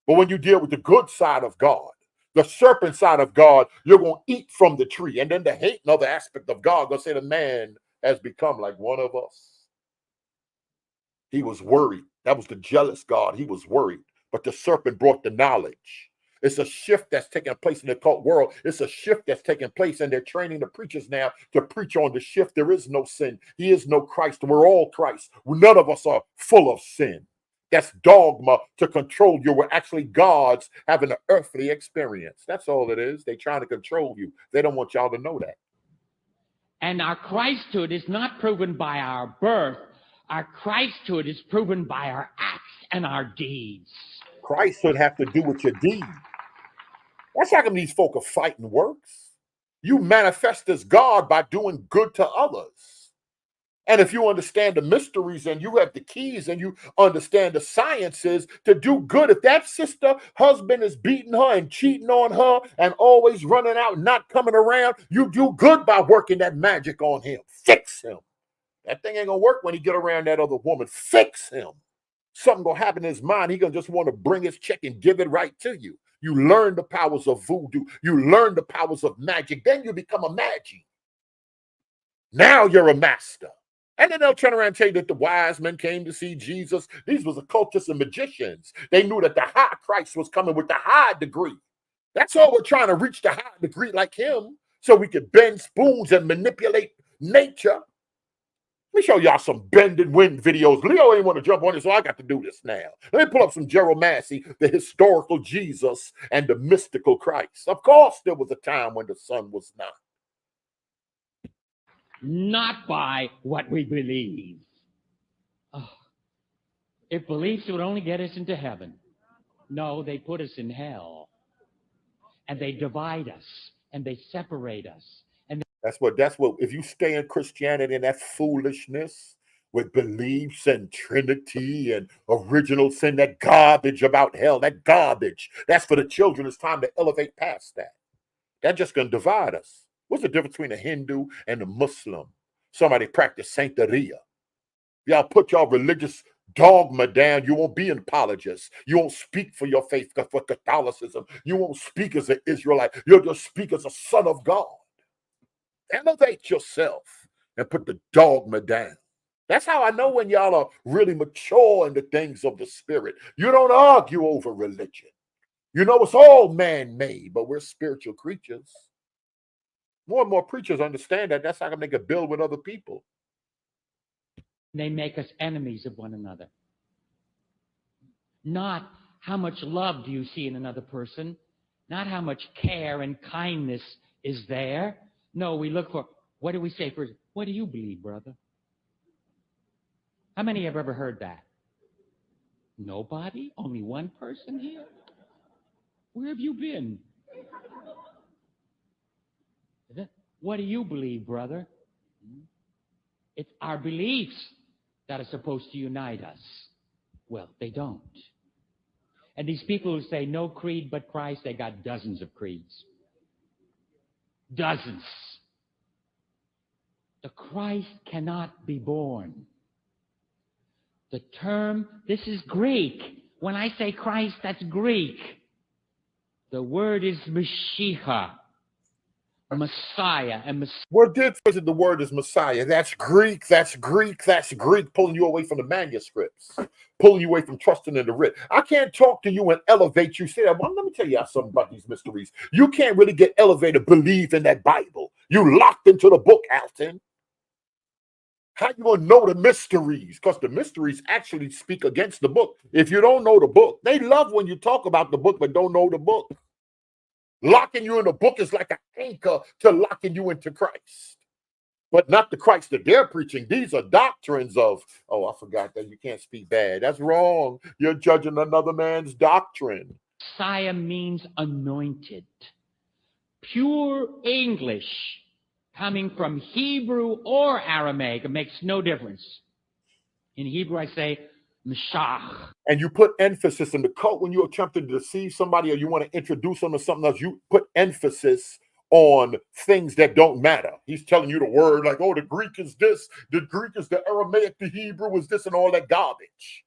But when you deal with the good side of God, the serpent side of God, you're going to eat from the tree. And then the hate and other aspect of God, going to say the man has become like one of us. He was worried. That was the jealous God. He was worried. But the serpent brought the knowledge. It's a shift that's taking place in the cult world. It's a shift that's taking place, and they're training the preachers now to preach on the shift. There is no sin. He is no Christ. We're all Christ. None of us are full of sin. That's dogma to control you. We're actually gods having an earthly experience. That's all it is. They're trying to control you. They don't want y'all to know that. And our Christhood is not proven by our birth. Our Christhood is proven by our acts and our deeds. Christhood have to do with your deeds. That's how come these folk are fighting works. You manifest as God by doing good to others. And if you understand the mysteries and you have the keys and you understand the sciences to do good, if that sister husband is beating her and cheating on her and always running out and not coming around, you do good by working that magic on him. Fix him. That thing ain't gonna work when he get around that other woman. Fix him. Something gonna happen in his mind. He gonna just want to bring his check and give it right to you. You learn the powers of voodoo. You learn the powers of magic. Then you become a magi. Now you're a master. And then they'll turn around and tell you that the wise men came to see Jesus. These was occultists and magicians. They knew that the high Christ was coming with the high degree. That's all we're trying to reach, the high degree like him, so we could bend spoons and manipulate nature. Let me show y'all some bend and wind videos. Leo ain't want to jump on it, so I got to do this now. Let me pull up some Gerald Massey, the historical Jesus and the mystical Christ. Of course, there was a time when the sun was not. Not by what we believe. Oh, if beliefs would only get us into heaven. No, they put us in hell. And they divide us. And they separate us. And that's what, if you stay in Christianity and that foolishness with beliefs and Trinity and original sin, that garbage about hell, that garbage, that's for the children. It's time to elevate past that. That's just going to divide us. What's the difference between a Hindu and a Muslim? Somebody practice Santeria. Y'all put y'all religious dogma down. You won't be an apologist. You won't speak for your faith, for Catholicism. You won't speak as an Israelite. You'll just speak as a son of God. Elevate yourself and put the dogma down. That's how I know when y'all are really mature in the things of the spirit. You don't argue over religion. You know it's all man-made, but we're spiritual creatures. More and more preachers understand that. That's how they can build with other people. They make us enemies of one another. Not how much love do you see in another person, not how much care and kindness is there. No, we look for, what do we say first? What do you believe, brother? How many have ever heard that? Nobody? Only one person here? Where have you been? What do you believe, brother? It's our beliefs that are supposed to unite us. Well, they don't. And these people who say no creed but Christ, they got dozens of creeds. Dozens. The Christ cannot be born. The term, this is Greek. When I say Christ, that's Greek. The word is Mashiach, Messiah. And Where did the word is Messiah? That's Greek. That's Greek. That's Greek. Pulling you away from the manuscripts, pulling you away from trusting in the writ. I can't talk to you and elevate you. Say, well, let me tell you something about these mysteries. You can't really get elevated. Believe in that Bible. You locked into the book, Alton. How you gonna know the mysteries? Because the mysteries actually speak against the book. If you don't know the book, they love when you talk about the book but don't know the book. Locking you in the book is like an anchor to locking you into Christ, but not the Christ that they're preaching. These are doctrines of, oh, I forgot that you can't speak bad. That's wrong. You're judging another man's doctrine. Messiah means anointed. Pure English, coming from Hebrew or Aramaic, it makes no difference. In Hebrew, I say Meshach. And you put emphasis in the cult when you attempt to deceive somebody or you want to introduce them to something else. You put emphasis on things that don't matter. He's telling you the word like, oh, the Greek is this, the Greek is the Aramaic, the Hebrew is this, and all that garbage.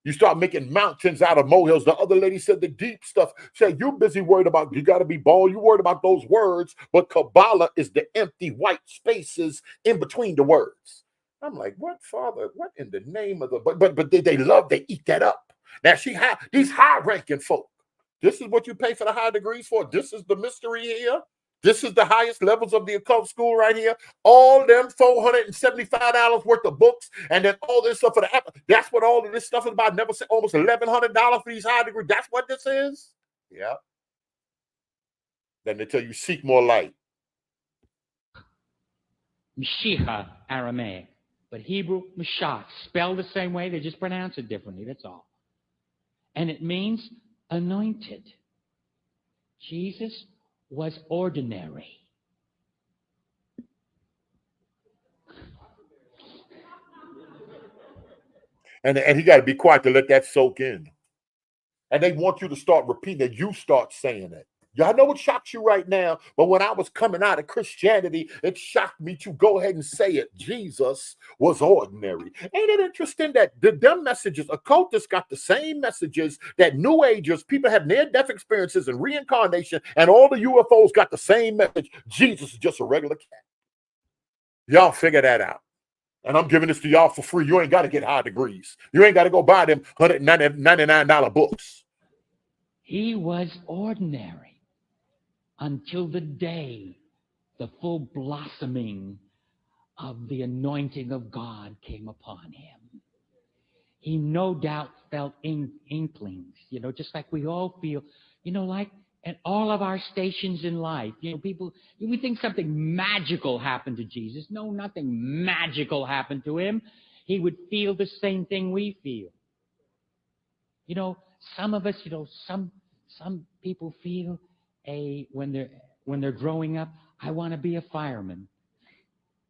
You start making mountains out of molehills. The other lady said the deep stuff. Said you're busy worried about, you got to be bald. You worried about those words, but Kabbalah is the empty white spaces in between the words. I'm like, what, Father? What in the name of the? But they love, they eat that up. Now these high-ranking folk. This is what you pay for the high degrees for. This is the mystery here. This is the highest levels of the occult school right here. All them $475 worth of books, and then all this stuff for the app. That's what all of this stuff is about. Never said almost $1,100 for these high degrees. That's what this is. Yeah. Then they tell you seek more light. Mashiach, Aramaic. But Hebrew, Meshach, spelled the same way, they just pronounce it differently, that's all. And it means anointed. Jesus was ordinary. And he got to be quiet to let that soak in. And they want you to start repeating it. You start saying it. Y'all know what shocks you right now, but when I was coming out of Christianity, it shocked me to go ahead and say it. Jesus was ordinary. Ain't it interesting that them messages, occultists got the same messages that New Agers, people have near-death experiences and reincarnation, and all the UFOs got the same message. Jesus is just a regular cat. Y'all figure that out. And I'm giving this to y'all for free. You ain't got to get high degrees. You ain't got to go buy them $199 books. He was ordinary until the day the full blossoming of the anointing of God came upon him. He no doubt felt inklings, just like we all feel, like at all of our stations in life. People, we think something magical happened to Jesus. No, nothing magical happened to him. He would feel the same thing we feel. Some of us, some people feel when they're growing up, I want to be a fireman,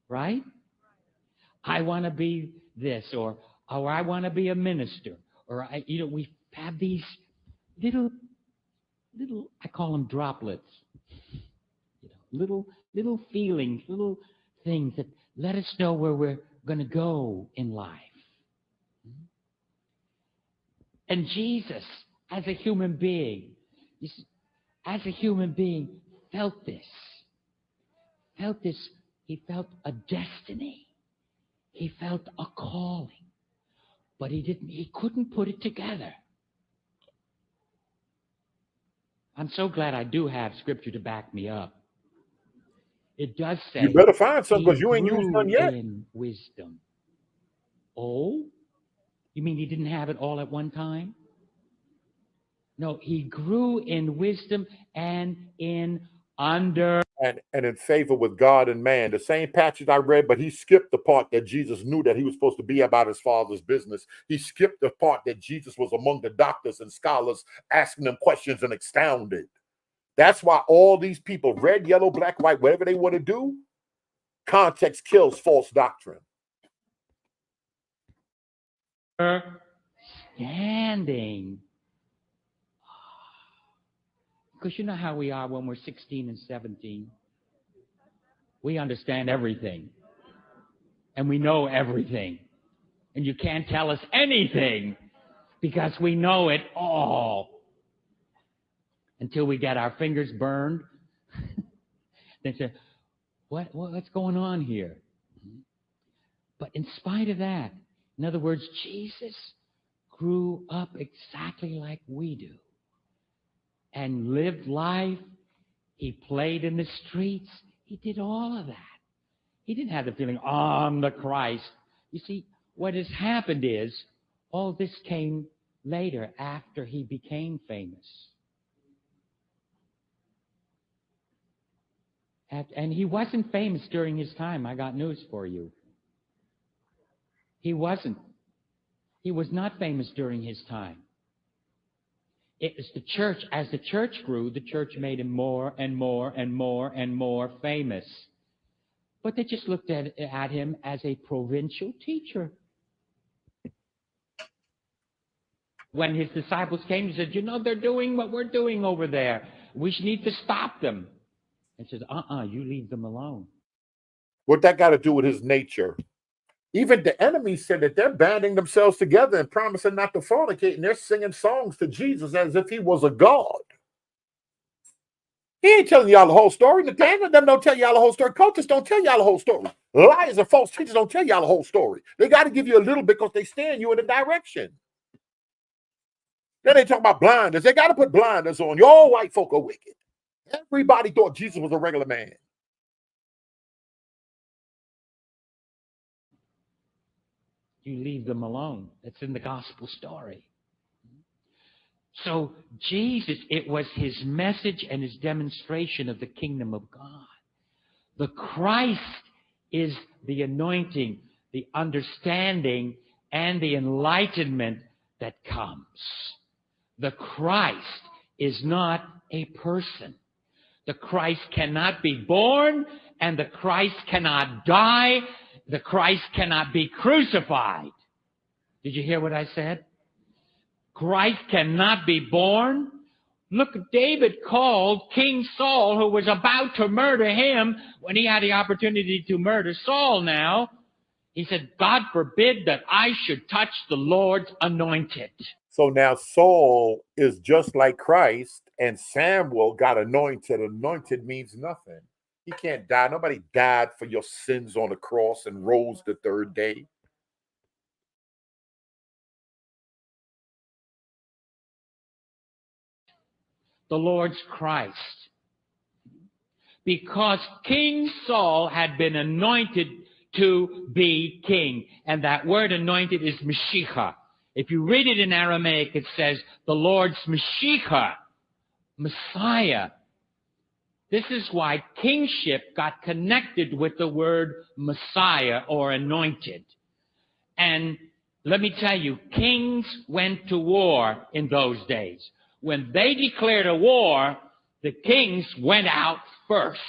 right? I want to be this, or I want to be a minister, or we have these little, I call them droplets, little feelings, little things that let us know where we're going to go in life. And Jesus, as a human being, felt this. He felt a destiny. He felt a calling. But he couldn't put it together. I'm so glad I do have scripture to back me up. It does say, you better find some because you ain't used none yet. In wisdom. Oh? You mean he didn't have it all at one time? No, he grew in wisdom and in and in favor with God and man. The same passage I read, but he skipped the part that Jesus knew that he was supposed to be about his Father's business. He skipped the part that Jesus was among the doctors and scholars, asking them questions and expounded. That's why all these people, red, yellow, black, white, whatever they want to do, context kills false doctrine. Standing. Because you know how we are when we're 16 and 17. We understand everything. And we know everything. And you can't tell us anything because we know it all. Until we get our fingers burned. They said, what's going on here? But in spite of that, in other words, Jesus grew up exactly like we do and lived life. He played in the streets. He did all of that. He didn't have the feeling, I'm the Christ. You see, what has happened is all this came later after he became famous. And he wasn't famous during his time. I got news for you. He wasn't. He was not famous during his time. It was the church. As the church grew, the church made him more and more and more and more famous. But they just looked at him as a provincial teacher. When his disciples came, he said, they're doing what we're doing over there. We need to stop them. And says, you leave them alone. What that got to do with his nature? Even the enemy said that they're banding themselves together and promising not to fornicate, and they're singing songs to Jesus as if he was a god. He ain't telling y'all the whole story. Nathaniel them don't tell y'all the whole story. Cultists don't tell y'all the whole story. Liars and false teachers don't tell y'all the whole story. They got to give you a little bit because they steer you in a direction. Then they talk about blinders. They got to put blinders on. You all white folk are wicked. Everybody thought Jesus was a regular man. You leave them alone. That's in the gospel story. So Jesus, it was his message and his demonstration of the kingdom of God. The Christ is the anointing, the understanding, and the enlightenment that comes. The Christ is not a person. The Christ cannot be born, and the Christ cannot die. The Christ cannot be crucified. Did you hear what I said? Christ cannot be born. Look, David called King Saul, who was about to murder him, when he had the opportunity to murder Saul now. He said, God forbid that I should touch the Lord's anointed. So now Saul is just like Christ, and Samuel got anointed. Anointed means nothing. He can't die. Nobody died for your sins on the cross and rose the third day. The Lord's Christ. Because King Saul had been anointed to be king. And that word anointed is Mashiach. If you read it in Aramaic, it says the Lord's Mashiach, Messiah. This is why kingship got connected with the word Messiah or anointed. And let me tell you, kings went to war in those days. When they declared a war, the kings went out first.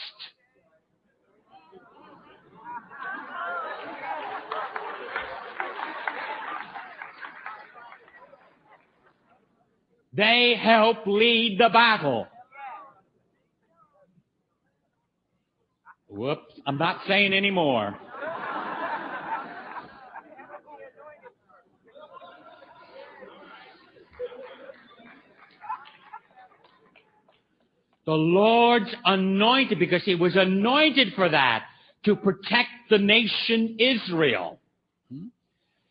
They helped lead the battle. Whoops, I'm not saying any more. The Lord's anointed, because he was anointed for that, to protect the nation Israel.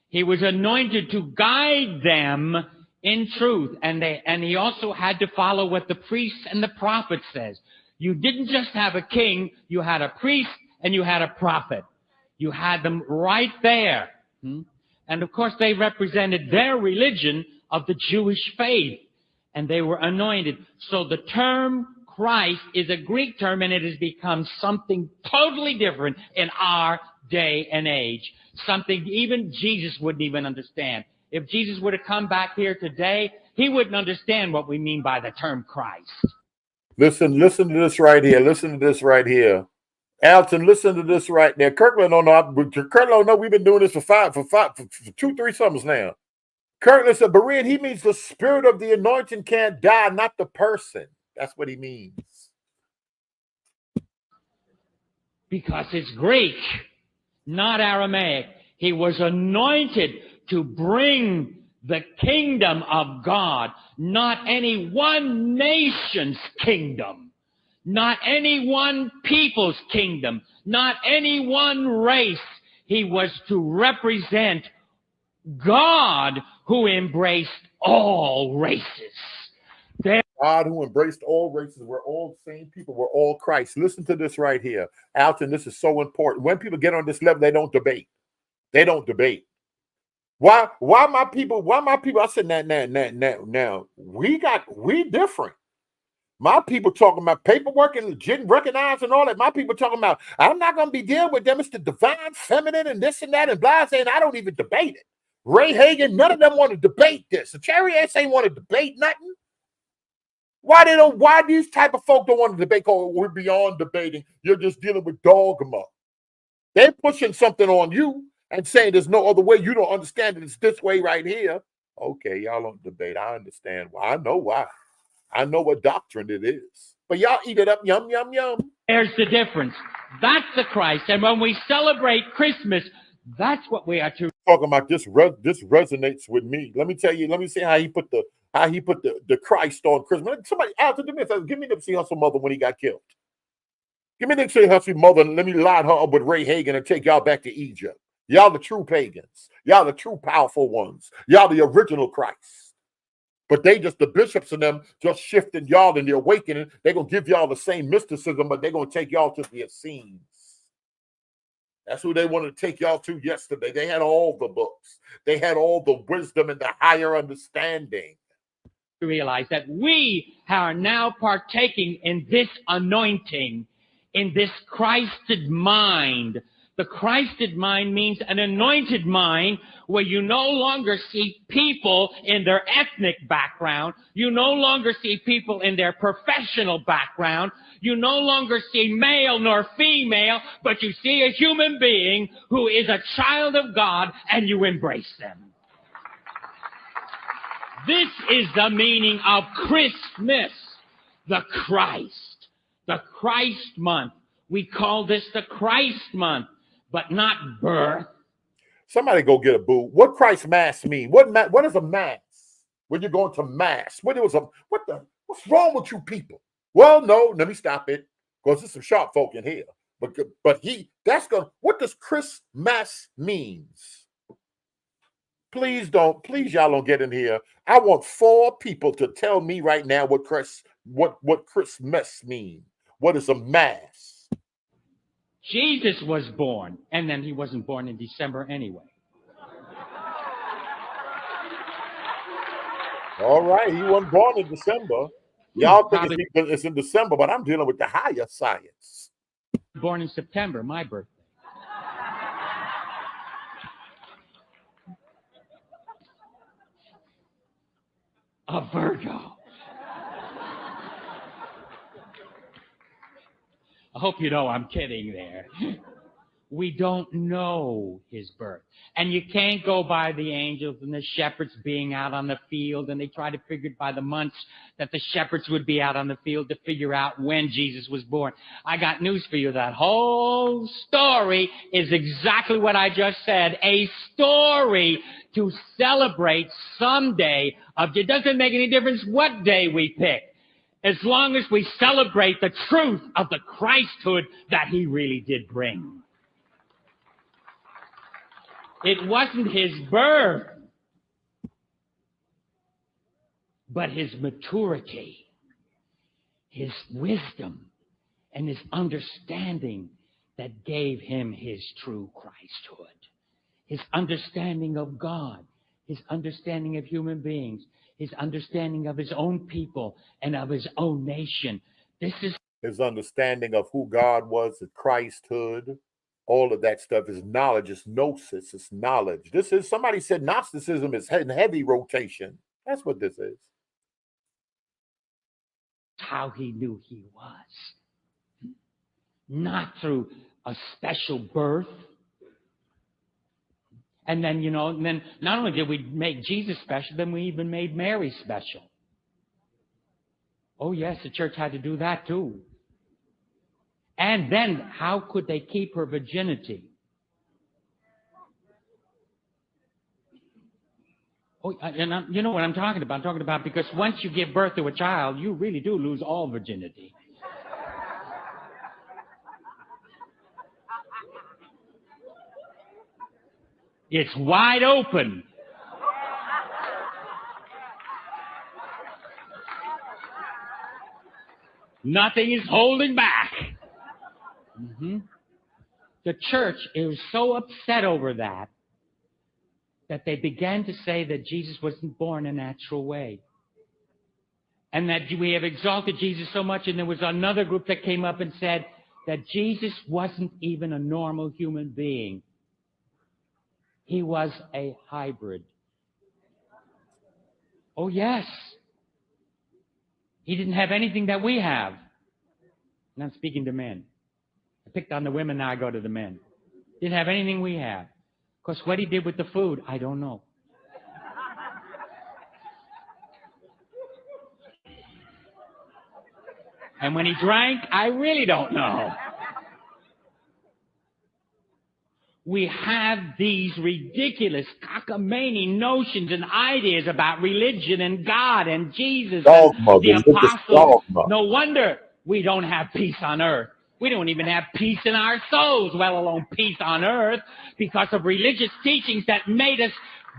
He was anointed to guide them in truth. And he also had to follow what the priests and the prophets says. You didn't just have a king, you had a priest and you had a prophet. You had them right there. And of course they represented their religion of the Jewish faith. And they were anointed. So the term Christ is a Greek term, and it has become something totally different in our day and age. Something even Jesus wouldn't even understand. If Jesus would have come back here today, he wouldn't understand what we mean by the term Christ. Listen to this right here. Listen to this right here. Alton, listen to this right there. Kirkland don't know we've been doing this for 2-3 summers now. Kirkland said, Berean, he means the spirit of the anointing can't die, not the person. That's what he means. Because it's Greek, not Aramaic. He was anointed to bring the kingdom of God, not any one nation's kingdom. not any one people's kingdom, not any one race. He was to represent God who embraced all races. God who embraced all races. We're all the same people. We're all Christ. Listen to this right here. Alton, this is so important. When people get on this level, they don't debate. They don't debate. Why my people, I said, now, we different. My people talking about paperwork and legit recognize and all that. My people talking about, I'm not going to be dealing with them. It's the divine feminine and this and that and blah, and I don't even debate it. Ray Hagen, none of them want to debate this. The chariots ain't want to debate nothing. Why these type of folk don't want to debate? Oh, we're beyond debating. You're just dealing with dogma. They're pushing something on you and saying there's no other way. You don't understand it. It's this way right here. Okay, y'all don't debate. I understand why. I know why. I know what doctrine it is. But y'all eat it up, yum, yum, yum. There's the difference. That's the Christ. And when we celebrate Christmas, that's what we are to. Talking about this resonates with me. Let me tell you, let me see how he put the Christ on Christmas. Somebody asked me, give me the see hustle mother when he got killed. Give me the see hustle mother and let me line her up with Ray Hagen and take y'all back to Egypt. Y'all the true pagans. Y'all the true powerful ones. Y'all the original Christ. But they just, the bishops and them just shifting y'all in the awakening. They're going to give y'all the same mysticism, but they're going to take y'all to the Essenes. That's who they wanted to take y'all to yesterday. They had all the books. They had all the wisdom and the higher understanding. To realize that we are now partaking in this anointing, in this Christed mind. The Christed mind means an anointed mind where you no longer see people in their ethnic background. You no longer see people in their professional background. You no longer see male nor female, but you see a human being who is a child of God, and you embrace them. This is the meaning of Christmas, the Christ month. We call this the Christ month, but not birth. Somebody go get a boo. What Christ Mass mean? What is a Mass? When you're going to Mass? What's wrong with you people? Well, no, let me stop it. Because there's some sharp folk in here. But what does Christmas means? Please y'all don't get in here. I want 4 people to tell me right now what Christmas means. What is a Mass? Jesus was born, and then he wasn't born in December anyway. All right, he wasn't born in December. Y'all think it's in December, but I'm dealing with the higher science. Born in September, my birthday. A Virgo. I hope you know I'm kidding there. We don't know his birth. And you can't go by the angels and the shepherds being out on the field, and they try to figure it by the months that the shepherds would be out on the field to figure out when Jesus was born. I got news for you. That whole story is exactly what I just said. A story to celebrate someday. It doesn't make any difference what day we pick, as long as we celebrate the truth of the Christhood that he really did bring. It wasn't his birth, but his maturity, his wisdom, and his understanding that gave him his true Christhood. His understanding of God, his understanding of human beings, his understanding of his own people and of his own nation. This is his understanding of who God was, the Christhood. All of that stuff is knowledge, it's gnosis, it's knowledge. This is, somebody said Gnosticism is in heavy rotation. That's what this is. How he knew he was. Not through a special birth. And then, not only did we make Jesus special, then we even made Mary special. Oh, yes, the church had to do that too. And then, how could they keep her virginity? Oh, and you know what I'm talking about. I'm talking about because once you give birth to a child, you really do lose all virginity. It's wide open. Nothing is holding back. The church is so upset over that they began to say that Jesus wasn't born a natural way. And that we have exalted Jesus so much, and there was another group that came up and said that Jesus wasn't even a normal human being. He was a hybrid. Oh, yes. He didn't have anything that we have. And I'm speaking to men. I picked on the women, now I go to the men. Didn't have anything we have. Because what he did with the food, I don't know. And when he drank, I really don't know. We have these ridiculous cockamamie notions and ideas about religion and God and Jesus Dogma, and the apostles. dogma. No wonder we don't have peace on earth. We don't even have peace in our souls, well alone peace on earth, because of religious teachings that made us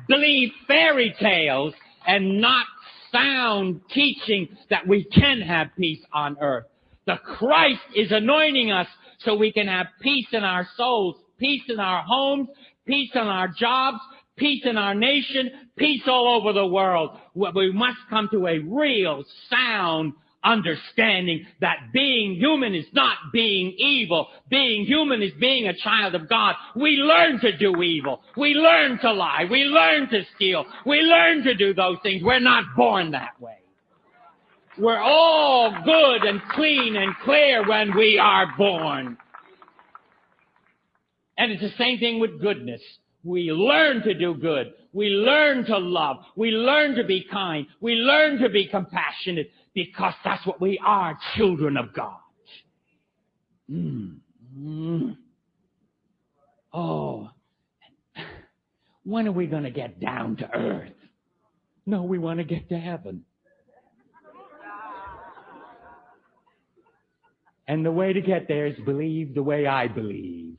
believe fairy tales and not sound teaching that we can have peace on earth. The Christ is anointing us so we can have peace in our souls, peace in our homes, peace in our jobs, peace in our nation, peace all over the world. We must come to a real sound understanding that being human is not being evil. Being human is being a child of God. We learn to do evil. We learn to lie. We learn to steal. We learn to do those things. We're not born that way. We're all good and clean and clear when we are born. And it's the same thing with goodness. We learn to do good. We learn to love. We learn to be kind. We learn to be compassionate because that's what we are, children of God. Oh, when are we going to get down to earth? No, we want to get to heaven. And the way to get there is believe the way I believe.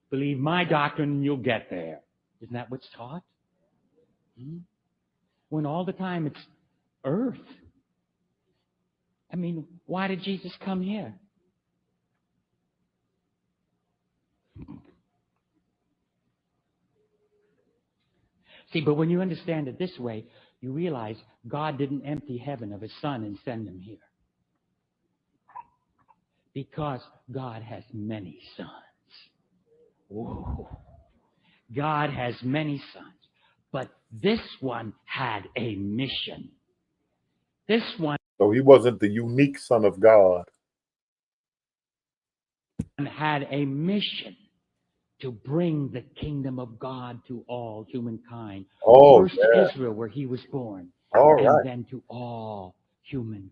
Believe my doctrine and you'll get there. Isn't that what's taught? When all the time it's earth. I mean, why did Jesus come here? See, but when you understand it this way, you realize God didn't empty heaven of his son and send him here. Because God has many sons. Whoa. God has many sons. But this one had a mission. This one. So he wasn't the unique Son of God. Had a mission to bring the kingdom of God to all humankind. First to Israel, where he was born. And then to all humankind.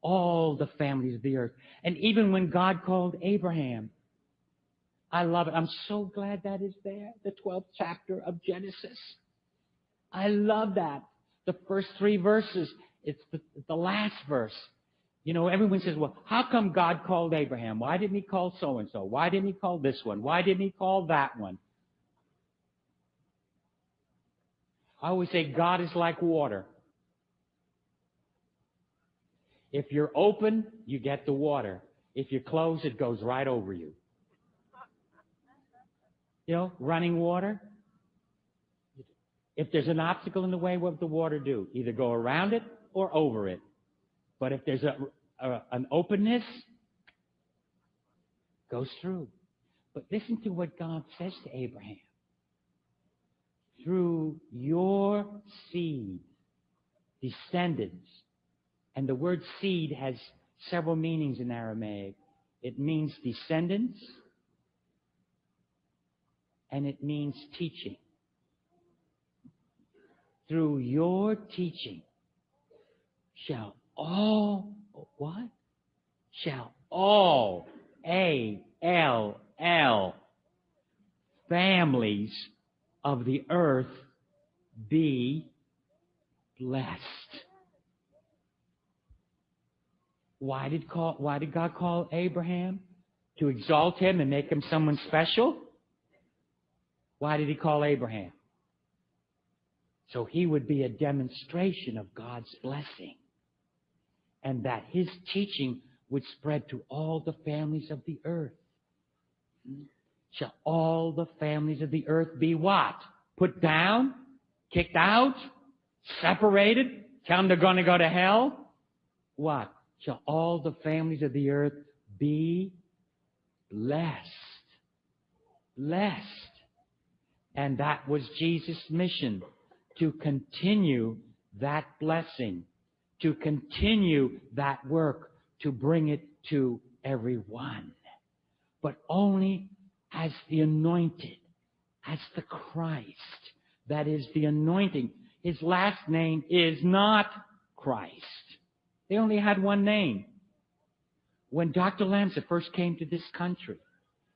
All the families of the earth. And even when God called Abraham, I love it. I'm so glad that is there, the 12th chapter of Genesis. I love that. The first 3 verses, it's the last verse. You know, everyone says, well, how come God called Abraham? Why didn't he call so-and-so? Why didn't he call this one? Why didn't he call that one? I always say God is like water. If you're open, you get the water. If you close, it goes right over you. You know, running water. If there's an obstacle in the way, what does the water do? Either go around it or over it. But if there's an openness, it goes through. But listen to what God says to Abraham. Through your seed, descendants. And the word seed has several meanings in Aramaic. It means descendants, and it means teaching. Through your teaching shall all, what? Shall all, A-L-L, families of the earth be blessed. Why did God call Abraham? To exalt him and make him someone special? Why did he call Abraham? So he would be a demonstration of God's blessing, and that his teaching would spread to all the families of the earth. Shall all the families of the earth be what? Put down? Kicked out? Separated? Tell them they're going to go to hell? What? Shall all the families of the earth be blessed? Blessed. And that was Jesus' mission, to continue that blessing, to continue that work, to bring it to everyone. But only as the anointed, as the Christ. That is the anointing. His last name is not Christ. They only had one name. When Dr. Lamsa first came to this country,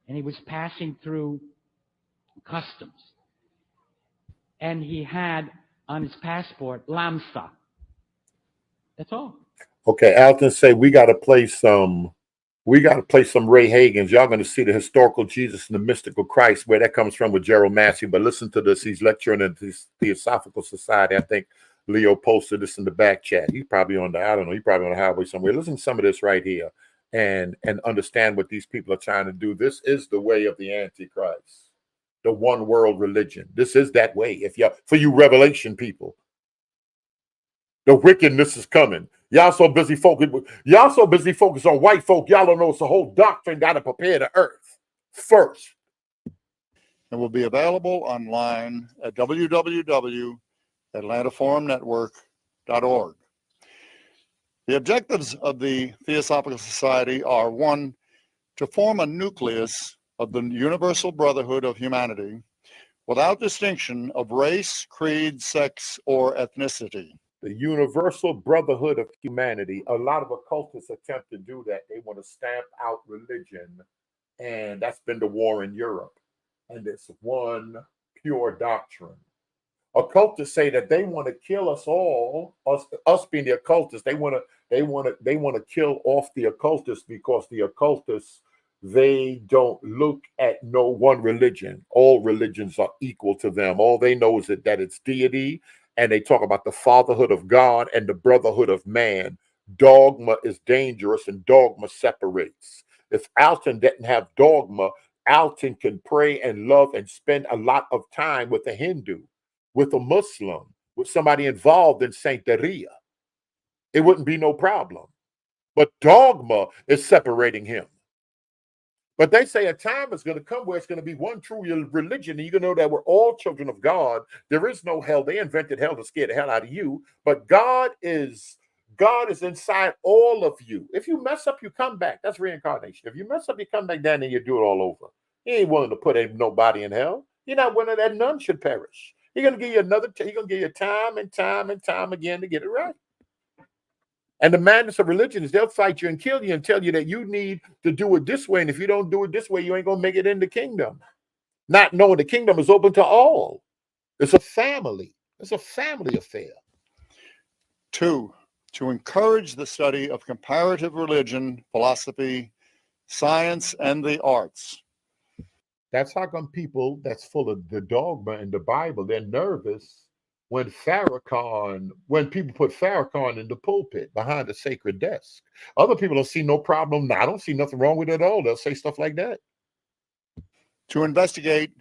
and he was passing through customs, and he had on his passport Lamsa. That's all. Okay, Alton say we got to play some Ray Hagan's. Y'all going to see the historical Jesus and the mystical Christ, where that comes from with Gerald Massey. But listen to this. He's lecturing at the Theosophical Society. I think Leo posted this in the back chat. He's probably on the, I don't know, he's probably on the highway somewhere. Listen to some of this right here and understand what these people are trying to do. This is the way of the Antichrist, the one world religion. This is that way. For you Revelation people, the wickedness is coming. Y'all so busy focused on white folk. Y'all don't know it's a whole doctrine got to prepare the earth first. And will be available online at www.atlantaforumnetwork.org. The objectives of the Theosophical Society are: 1, to form a nucleus of the universal brotherhood of humanity without distinction of race, creed, sex, or ethnicity. The universal brotherhood of humanity. A lot of occultists attempt to do that. They want to stamp out religion, and that's been the war in Europe. And it's one pure doctrine. Occultists say that they want to kill us all, us being the occultists. They want to kill off the occultists, because the occultists, they don't look at no one religion. All religions are equal to them. All they know is that it's deity. And they talk about the fatherhood of God and the brotherhood of man. Dogma is dangerous, and dogma separates. If Alton didn't have dogma, Alton can pray and love and spend a lot of time with a Hindu, with a Muslim, with somebody involved in Santeria. It wouldn't be no problem. But dogma is separating him. But they say a time is going to come where it's going to be one true religion, and you're going to know that we're all children of God. There is no hell. They invented hell to scare the hell out of you. But God is inside all of you. If you mess up, you come back. That's reincarnation. If you mess up, you come back down and you do it all over. He ain't willing to put nobody in hell. You're not willing that none should perish. He's going to give you he's going to give you time and time and time again to get it right. And the madness of religion is they'll fight you and kill you and tell you that you need to do it this way. And if you don't do it this way, you ain't going to make it in the kingdom. Not knowing the kingdom is open to all. It's a family. It's a family affair. 2, to encourage the study of comparative religion, philosophy, science, and the arts. That's how come people that's full of the dogma and the Bible, they're nervous when people put Farrakhan in the pulpit behind the sacred desk. Other people don't see no problem. I don't see nothing wrong with it at all. They'll say stuff like that. To investigate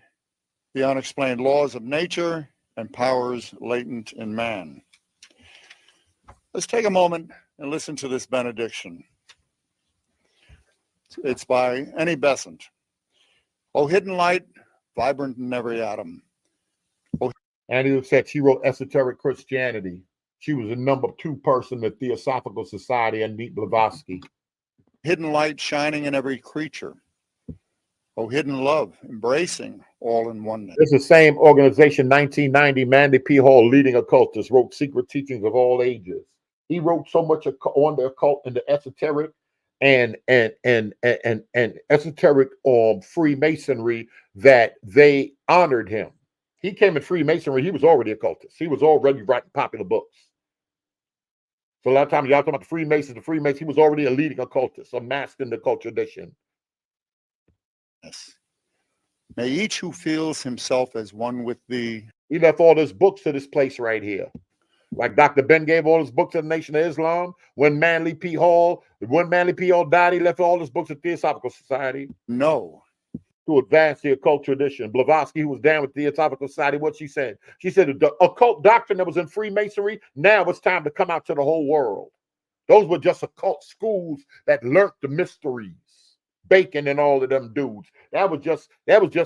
the unexplained laws of nature and powers latent in man. Let's take a moment and listen to this benediction. It's by Annie Besant. O hidden light, vibrant in every atom. Annie said she wrote Esoteric Christianity. She was the number 2 person in the Theosophical Society and Meet Blavatsky. Hidden light shining in every creature. O hidden love, embracing all in oneness. It's the same organization, 1990, Mandy P. Hall, leading occultist, wrote Secret Teachings of All Ages. He wrote so much on the occult and the esoteric and esoteric Freemasonry that they honored him. He came in Freemasonry. He was already a occultist. He was already writing popular books. So a lot of times y'all talk about the Freemasons, he was already a leading occultist, a master in the occult tradition. Yes. May each who feels himself as one with thee. He left all his books to this place right here. Like Dr. Ben gave all his books to the Nation of Islam. When Manly P. Hall died, he left all his books to Theosophical Society. No. To advance the occult tradition. Blavatsky, who was down with the Theosophical Society, what she said? She said the occult doctrine that was in Freemasonry, now it's time to come out to the whole world. Those were just occult schools that learned the mysteries. Bacon and all of them dudes. That was just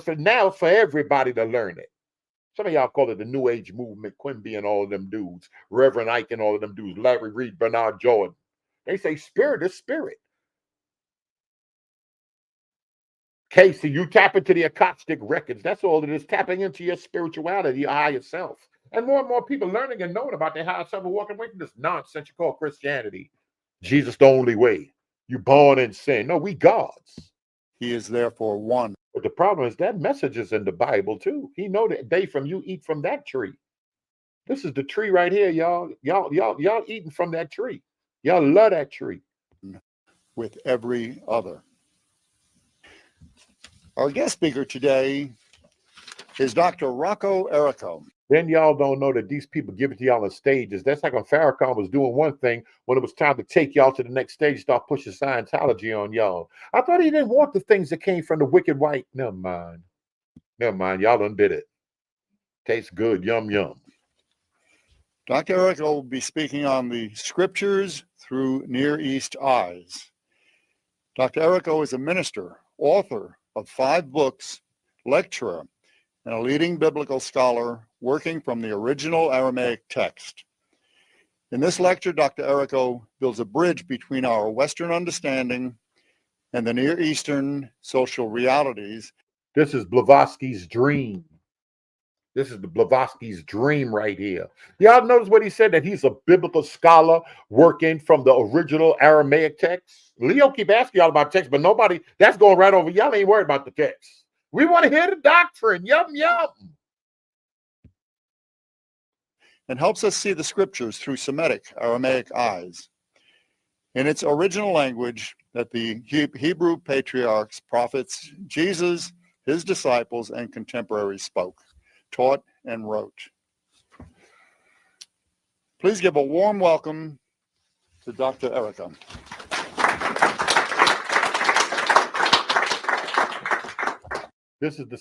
for now, it's for everybody to learn it. Some of y'all call it the New Age movement, Quimby and all of them dudes, Reverend Ike and all of them dudes, Larry Reed, Bernard Jordan. They say spirit is spirit. Casey, you tap into the Akashic records. That's all it is, tapping into your spirituality, your higher self. And more people learning and knowing about their higher self and walking away from this nonsense you call Christianity. Jesus the only way. You born in sin. No, we gods. He is therefore one. But the problem is that message is in the Bible too. He know that they from you eat from that tree. This is the tree right here, y'all. Y'all eating from that tree. Y'all love that tree. With every other. Our guest speaker today is Dr. Rocco Errico. Then y'all don't know that these people give it to y'all on stages. That's like when Farrakhan was doing one thing. When it was time to take y'all to the next stage, start pushing Scientology on y'all. I thought he didn't want the things that came from the wicked white. Never mind. Y'all done did it. Tastes good. Yum, yum. Dr. Errico will be speaking on the scriptures through Near East eyes. Dr. Errico is a minister, author of 5 books, lecturer, and a leading biblical scholar working from the original Aramaic text. In this lecture, Dr. Errico builds a bridge between our Western understanding and the Near Eastern social realities. This is Blavatsky's dream. This is the Blavatsky's dream right here. Y'all notice what he said, that he's a biblical scholar working from the original Aramaic text? Leo keep asking y'all about text, but nobody, that's going right over. Y'all ain't worried about the text. We want to hear the doctrine. Yum, yum. And helps us see the scriptures through Semitic, Aramaic eyes. In its original language that the Hebrew patriarchs, prophets, Jesus, his disciples, and contemporaries spoke, taught, and wrote. Please give a warm welcome to Dr. Errico. This is the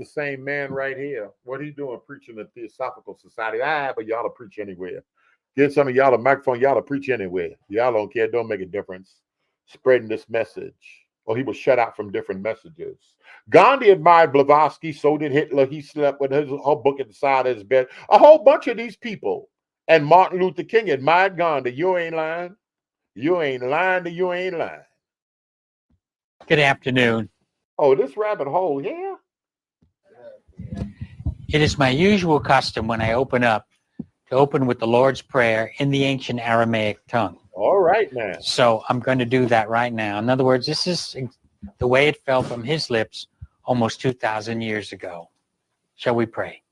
same man right here. What he doing preaching at Theosophical Society? But y'all will preach anywhere. Give some of y'all a microphone, y'all will preach anywhere. Y'all don't care, don't make a difference. Spreading this message. Or he was shut out from different messages. Gandhi admired Blavatsky, so did Hitler. He slept with his whole book at the side of his bed. A whole bunch of these people. And Martin Luther King admired Gandhi. You ain't lying. You ain't lying to you ain't lying. Good afternoon. Oh, this rabbit hole here? It is my usual custom when I open up to open with the Lord's Prayer in the ancient Aramaic tongue. All right, man. So I'm going to do that right now. In other words, this is the way it fell from his lips almost 2,000 years ago. Shall we pray?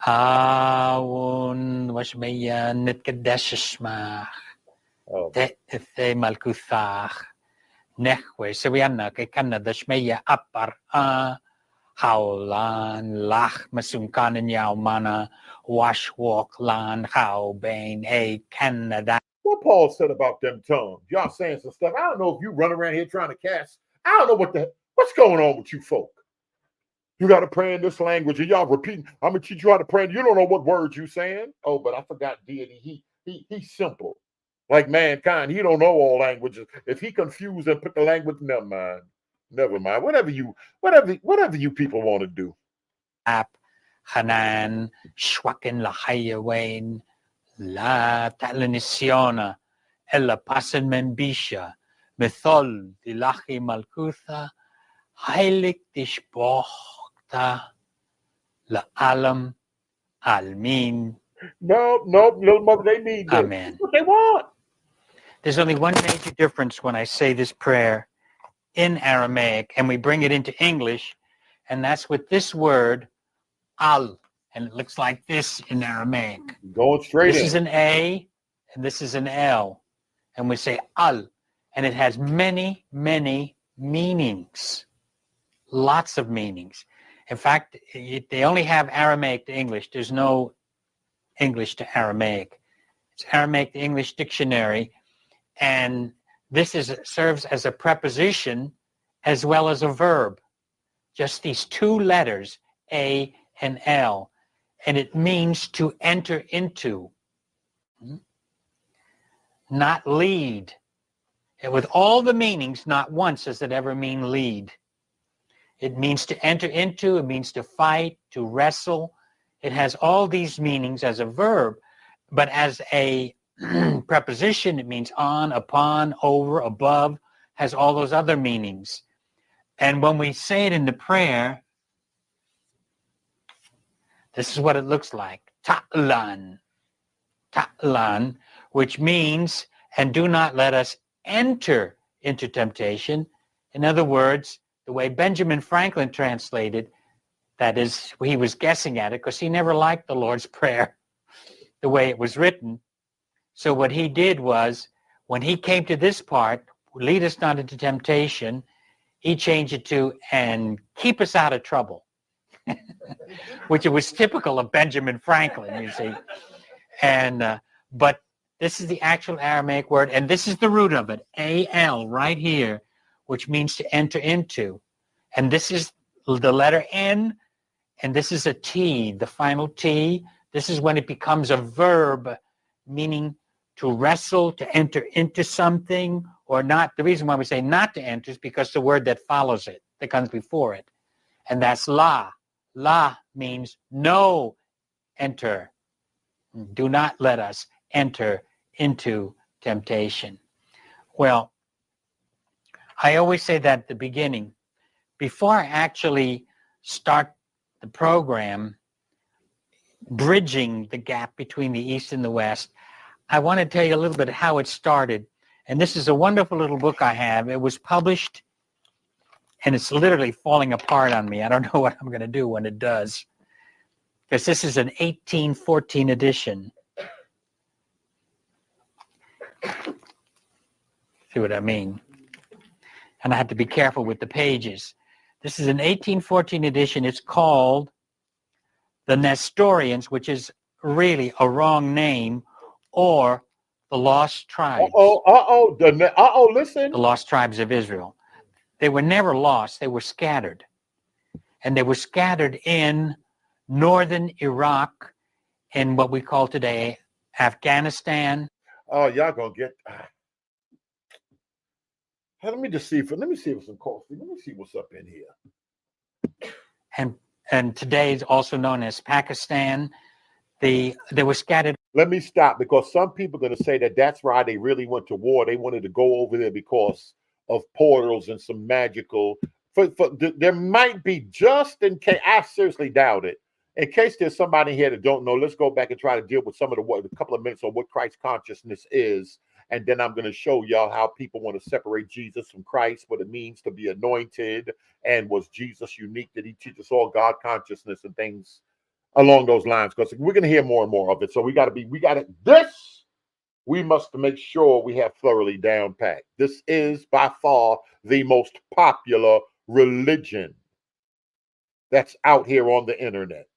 Awun washmaya nitkadeshishmach te malkuthach nechwe seviana ke kanna dashmaya apar haulan lach masunkan nyao mana wash walk lan how bain a Canada. What Paul said about them tongues? Y'all saying some stuff. I don't know if you run around here trying to cast. I don't know what's going on with you folk. You got to pray in this language, and y'all repeating. I'm gonna teach you how to pray. You don't know what words you saying. Oh, but I forgot deity. He's simple, like mankind. He don't know all languages. If he confused and put the language, never mind. Whatever you people want to do. Hanan Schwacken la Hayawain La Talanisiona Ella Passen Membisha Methol Dilachi Malkutha Heilig Dishbochta La Alam Almin. No, little mother, they need this. Amen. That's what they want. There's only one major difference when I say this prayer in Aramaic and we bring it into English, and that's with this word al, and it looks like this in Aramaic. Going straight in. This is an A, and this is an L, and we say al, and it has many, many meanings, lots of meanings. In fact, they only have Aramaic to English. There's no English to Aramaic. It's Aramaic to English dictionary, and this serves as a preposition as well as a verb. Just these two letters, A and L, and it means to enter into, not lead. And with all the meanings, not once does it ever mean lead. It means to enter into, it means to fight, to wrestle. It has all these meanings as a verb, but as a preposition, it means on, upon, over, above, has all those other meanings. And when we say it in the prayer, this is what it looks like. Ta'lan. Ta'lan, which means, and do not let us enter into temptation. In other words, the way Benjamin Franklin translated, that is, he was guessing at it because he never liked the Lord's Prayer the way it was written. So what he did was, when he came to this part, lead us not into temptation, he changed it to, and keep us out of trouble, which it was typical of Benjamin Franklin, you see. And but this is the actual Aramaic word, and this is the root of it, A-L, right here, which means to enter into. And this is the letter N, and this is a T, the final T. This is when it becomes a verb, meaning to wrestle, to enter into something, or not. The reason why we say not to enter is because the word that follows it, that comes before it, and that's la. La means no, enter. Do not let us enter into temptation. Well, I always say that at the beginning, before I actually start the program, bridging the gap between the East and the West, I want to tell you a little bit how it started. And this is a wonderful little book I have. It was published, and it's literally falling apart on me. I don't know what I'm going to do when it does, because this is an 1814 edition. See what I mean? And I have to be careful with the pages. This is an 1814 edition. It's called The Nestorians, which is really a wrong name, or The Lost Tribes. Listen. The Lost Tribes of Israel. They were never lost. They were scattered. And they were scattered in northern Iraq, in what we call today Afghanistan. Oh, y'all gonna get. Let me see if some coffee. Let me see what's up in here. And today is also known as Pakistan. They were scattered. Let me stop, because some people are going to say that that's why they really went to war. They wanted to go over there because of portals and some magical. There might be, just in case. I seriously doubt it. In case there's somebody here that don't know, let's go back and try to deal with some of a couple of minutes on what Christ consciousness is. And then I'm going to show y'all how people want to separate Jesus from Christ, what it means to be anointed, and was Jesus unique? Did he teach us all God consciousness and things along those lines? Because we're going to hear more and more of it. So we must make sure we have thoroughly down packed. This is by far the most popular religion that's out here on the internet.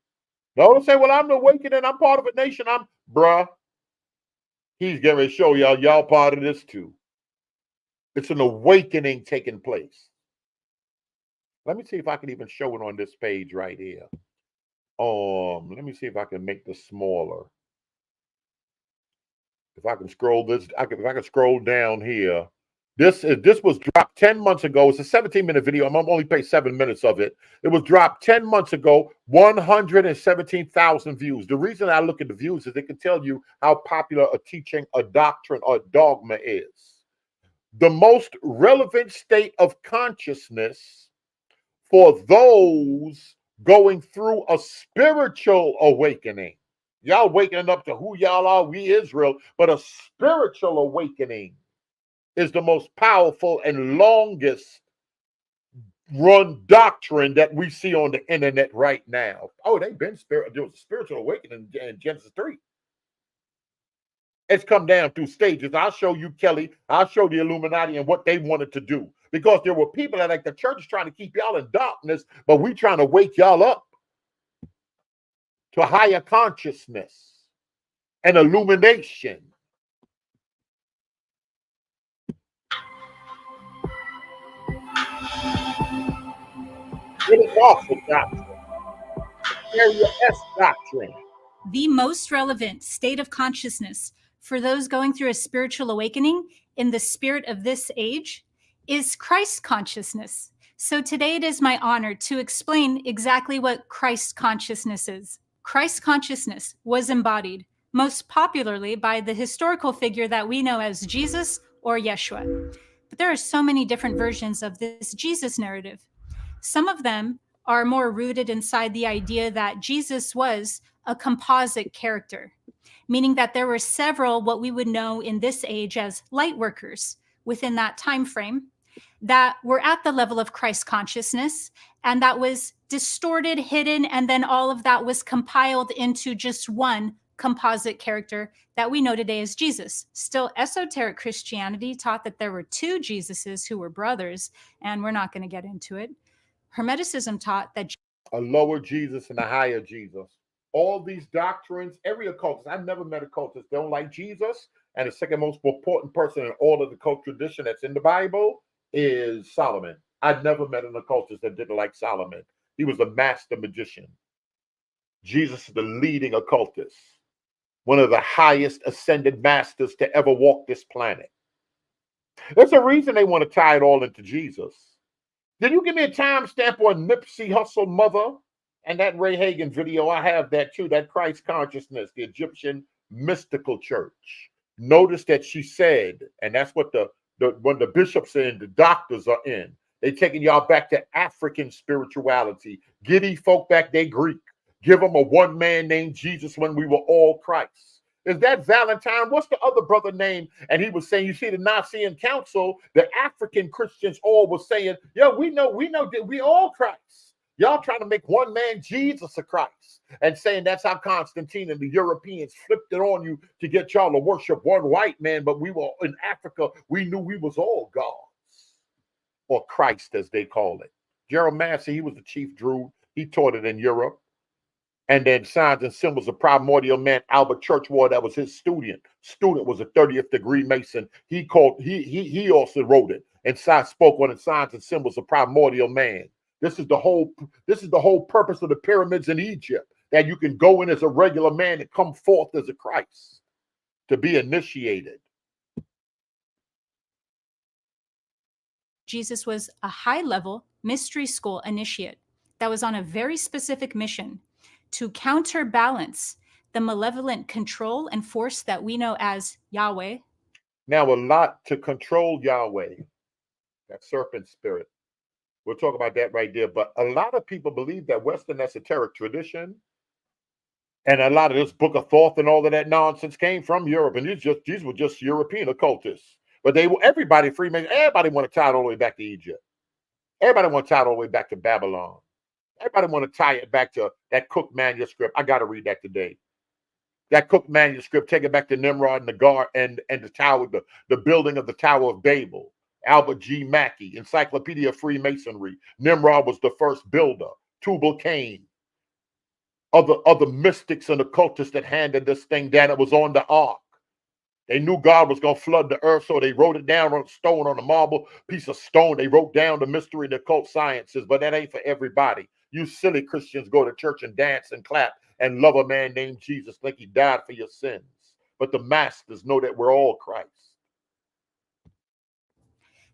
No one say, well, I'm the awakening, I'm part of a nation. Bruh. He's going to show y'all part of this too. It's an awakening taking place. Let me see if I can even show it on this page right here. Let me see if I can make this smaller. If I can scroll this, if I can scroll down here. This was dropped 10 months ago. It's a 17-minute video. I'm only playing 7 minutes of it. It was dropped 10 months ago, 117,000 views. The reason I look at the views is it can tell you how popular a teaching, a doctrine, or a dogma is. The most relevant state of consciousness for those going through a spiritual awakening. Y'all waking up to who y'all are, we Israel, but a spiritual awakening is the most powerful and longest run doctrine that we see on the internet right now. Oh, they've been there was a spiritual awakening in Genesis 3. It's come down through stages. I'll show you, Kelly. I'll show the Illuminati and what they wanted to do. because there were people that, like, the church is trying to keep y'all in darkness, but we trying to wake y'all up to a higher consciousness and illumination. It is also doctrine. Area S doctrine. The most relevant state of consciousness for those going through a spiritual awakening in the spirit of this age is Christ consciousness. So today it is my honor to explain exactly what Christ consciousness is. Christ consciousness was embodied most popularly by the historical figure that we know as Jesus or Yeshua. But there are so many different versions of this Jesus narrative. Some of them are more rooted inside the idea that Jesus was a composite character, meaning that there were several what we would know in this age as light workers within that time frame that were at the level of Christ consciousness, and that was distorted, hidden, and then all of that was compiled into just one composite character that we know today as Jesus. Still, esoteric Christianity taught that there were two Jesuses who were brothers, and we're not going to get into it. Hermeticism taught that a lower Jesus and a higher Jesus. All these doctrines, every occultist, I've never met occultists that don't like Jesus. And the second most important person in all of the cult tradition that's in the Bible is Solomon. I've never met an occultist that didn't like Solomon. He was a master magician. Jesus is the leading occultist, one of the highest ascended masters to ever walk this planet. There's a reason they want to tie it all into Jesus. Did you give me a timestamp on Nipsey Hussle Mother and that Ray Hagen video? I have that too, that Christ consciousness, the Egyptian mystical church. Notice that she said, and that's what when the bishops are in, the doctors are in, they taking y'all back to African spirituality. Giddy folk back there Greek. Give them a one man named Jesus when we were all Christ. Is that Valentine? What's the other brother name? And he was saying, you see, the Nicene Council, the African Christians all were saying, yeah, we know that we all Christ. Y'all trying to make one man Jesus a Christ and saying that's how Constantine and the Europeans flipped it on you to get y'all to worship one white man. But we were in Africa, we knew we was all gods, or Christ as they call it. Gerald Massey, he was the chief Druid. He taught it in Europe. And then Signs and Symbols of Primordial Man, Albert Churchward, that was his student. Student was a 30th degree Mason. He also wrote it and spoke on the Signs and Symbols of Primordial Man. This is the whole purpose of the pyramids in Egypt, that you can go in as a regular man and come forth as a Christ to be initiated. Jesus was a high-level mystery school initiate that was on a very specific mission to counterbalance the malevolent control and force that we know as Yahweh. Now, a lot to control Yahweh, that serpent spirit. We'll talk about that right there. But a lot of people believe that Western esoteric tradition and a lot of this Book of Thoth and all of that nonsense came from Europe. And these were just European occultists. But everybody, Freemasons, everybody want to tie it all the way back to Egypt. Everybody want to tie it all the way back to Babylon. Everybody want to tie it back to that Cook manuscript. I got to read that today. That Cook manuscript, take it back to Nimrod and the guard and the tower, the building of the Tower of Babel. Albert G. Mackey, Encyclopedia of Freemasonry. Nimrod was the first builder. Tubal-Cain. Other mystics and occultists that handed this thing down. It was on the ark. They knew God was going to flood the earth, so they wrote it down on stone, on a marble piece of stone. They wrote down the mystery and the occult sciences, but that ain't for everybody. You silly Christians go to church and dance and clap and love a man named Jesus, think he died for your sins. But the masters know that we're all Christ.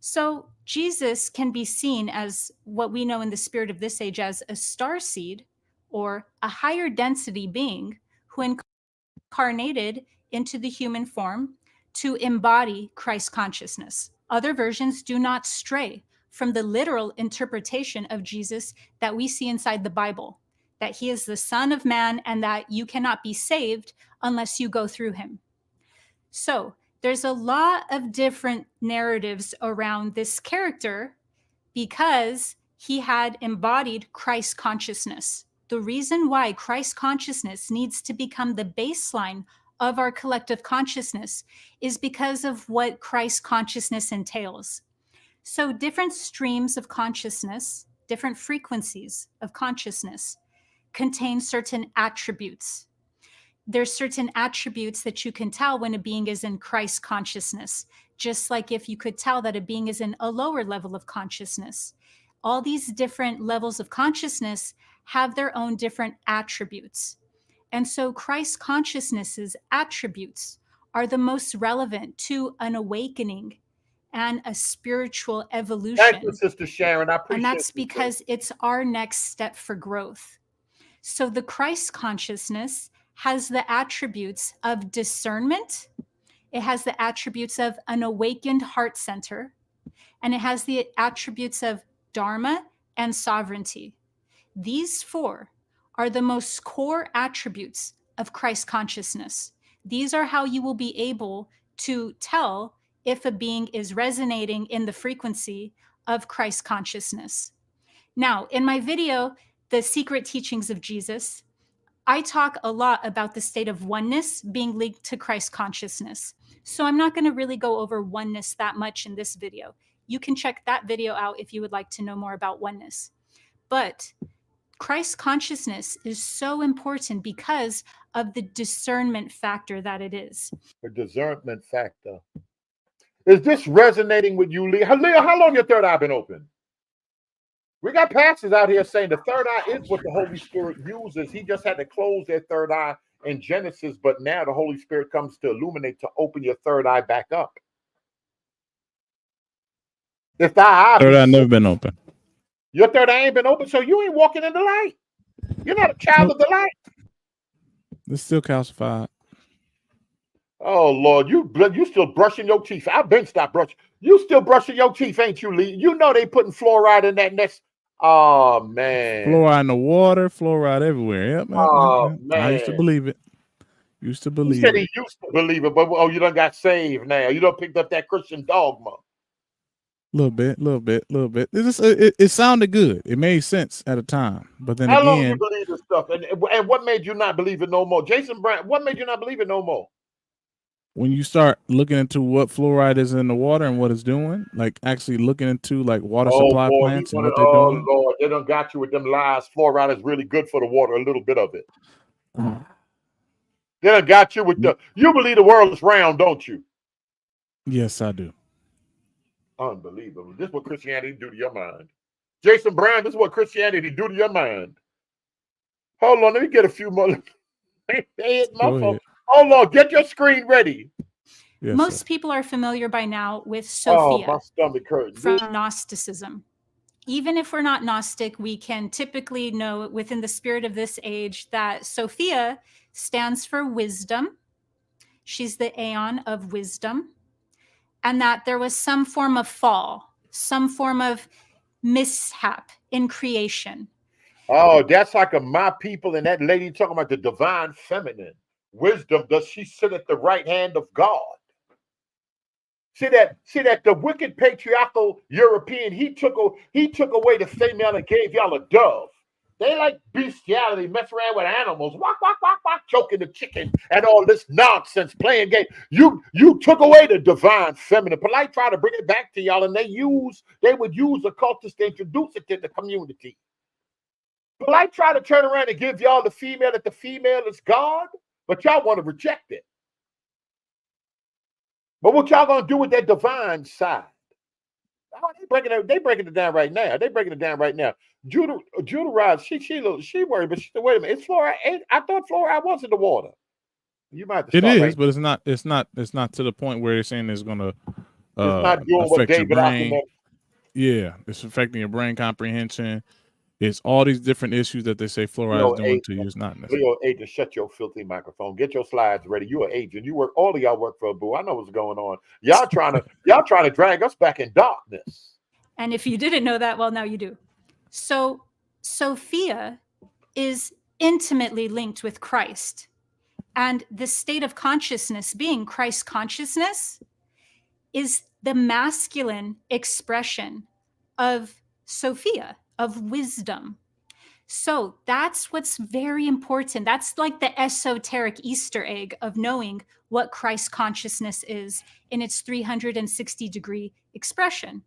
So Jesus can be seen as what we know in the spirit of this age as a starseed, or a higher density being who incarnated into the human form to embody Christ consciousness. Other versions do not stray from the literal interpretation of Jesus that we see inside the Bible, that he is the Son of Man and that you cannot be saved unless you go through him. So there's a lot of different narratives around this character because he had embodied Christ consciousness. The reason why Christ consciousness needs to become the baseline of our collective consciousness is because of what Christ consciousness entails. So different streams of consciousness, different frequencies of consciousness contain certain attributes. There's certain attributes that you can tell when a being is in Christ consciousness, just like if you could tell that a being is in a lower level of consciousness. All these different levels of consciousness have their own different attributes. And so Christ consciousness's attributes are the most relevant to an awakening and a spiritual evolution. Thank you, Sister Sharon. I appreciate it. And that's because it's our next step for growth. So the Christ consciousness has the attributes of discernment. It has the attributes of an awakened heart center. And it has the attributes of dharma and sovereignty. These four are the most core attributes of Christ consciousness. These are how you will be able to tell if a being is resonating in the frequency of Christ consciousness. Now, in my video, The Secret Teachings of Jesus, I talk a lot about the state of oneness being linked to Christ consciousness. So I'm not going to really go over oneness that much in this video. You can check that video out if you would like to know more about oneness. But Christ consciousness is so important because of the discernment factor that it is. The discernment factor. Is this resonating with you, Leah? Leah, how long your third eye been open? We got pastors out here saying the third eye is what the Holy Spirit uses. He just had to close their third eye in Genesis, but now the Holy Spirit comes to illuminate, to open your third eye back up. If thy eye third eye never been open. Your third eye ain't been open, so you ain't walking in the light. You're not a child of the light. It's still calcified. Oh, Lord, you still brushing your teeth. I've been stopped brushing. You still brushing your teeth, ain't you, Lee? You know they putting fluoride in that next. Oh, man. Fluoride in the water, fluoride everywhere. Yep. Oh, man. I used to believe it. Used to believe He said it. he used to believe it, but you done got saved now. You done picked up that Christian dogma. Little bit. It sounded good. It made sense at a time. But then How long again, you believe this stuff? And what made you not believe it no more? Jason Brown, what made you not believe it no more? when you start looking into what fluoride is in the water and what it's doing, like actually looking into like water supply plants and what they're doing. Oh, Lord, they done got you with them lies. Fluoride is really good for the water, a little bit of it. They done got you with you believe the world is round, don't you? Yes, I do. Unbelievable. This is what Christianity do to your mind. Jason Brown, this is what Christianity do to your mind. Hold on, let me get a few more. Hold on, get your screen ready. Yes, Most people are familiar by now with Sophia my stomach hurts. from Gnosticism. Even if we're not Gnostic, we can typically know within the spirit of this age that Sophia stands for wisdom. She's the aeon of wisdom. And that there was some form of fall, some form of mishap in creation. Oh, that's like my people and that lady talking about the divine feminine. Wisdom, does she sit at the right hand of God? See that the wicked patriarchal European, he took away the female and gave y'all a dove. They like bestiality, mess around with animals, walk, choking the chicken and all this nonsense, playing game. You took away the divine feminine. Polite tried to bring it back to y'all, and they would use occultists to introduce it to the community. Polite tried to turn around and give y'all the female, that the female is God, but y'all want to reject it. But what y'all gonna do with that divine side? Oh, they breaking it down right now. They breaking it down right now. Judah Rise, she worried, but she said, wait a minute, it's fluoride. I thought fluoride was in the water. You might have to it is, right. but it's not to the point where they're saying it's gonna not doing what affect your David brain. Ackerman. Yeah, it's affecting your brain comprehension. It's all these different issues that they say fluoride is doing to you. It's not necessarily. Leo, agent, shut your filthy microphone. Get your slides ready. You're an agent. You work. All of y'all work for a boo. I know what's going on. Y'all trying to drag us back in darkness. And if you didn't know that, well, now you do. So Sophia is intimately linked with Christ. And the state of consciousness, being Christ consciousness, is the masculine expression of Sophia, of wisdom. So that's what's very important. That's like the esoteric Easter egg of knowing what Christ consciousness is in its 360-degree expression.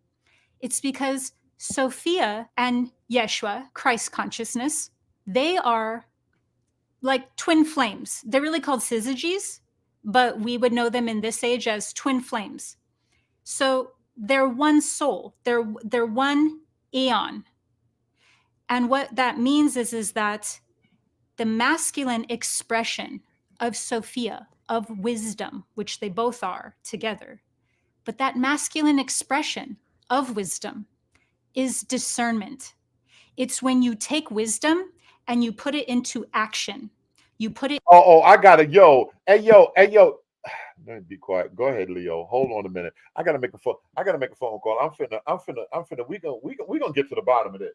It's because Sophia and Yeshua, Christ consciousness, they are like twin flames. They're really called syzygies, but we would know them in this age as twin flames. So they're one soul. They're one aeon. And what that means is that the masculine expression of Sophia, of wisdom, which they both are together, but that masculine expression of wisdom is discernment. It's when you take wisdom and you put it into action. You put it. Oh, I got it. Hey, yo. Let me be quiet. Go ahead, Leo. Hold on a minute. I gotta make a phone call. I'm finna. We gonna get to the bottom of this,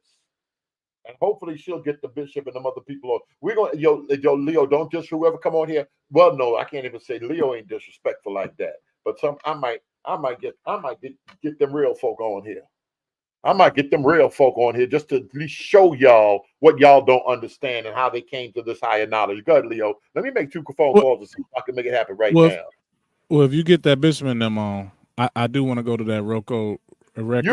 and hopefully she'll get the bishop and them other people on. We're gonna yo Leo. Don't just whoever come on here. Well, no, I can't even say Leo ain't disrespectful like that. But I might get them real folk on here. I might get them real folk on here just to at least show y'all what y'all don't understand and how they came to this higher knowledge. Go ahead, Leo. Let me make 2 phone calls to see if I can make it happen right now. Well, if you get that bishop and them on, I do want to go to that Rocco. We'll relax.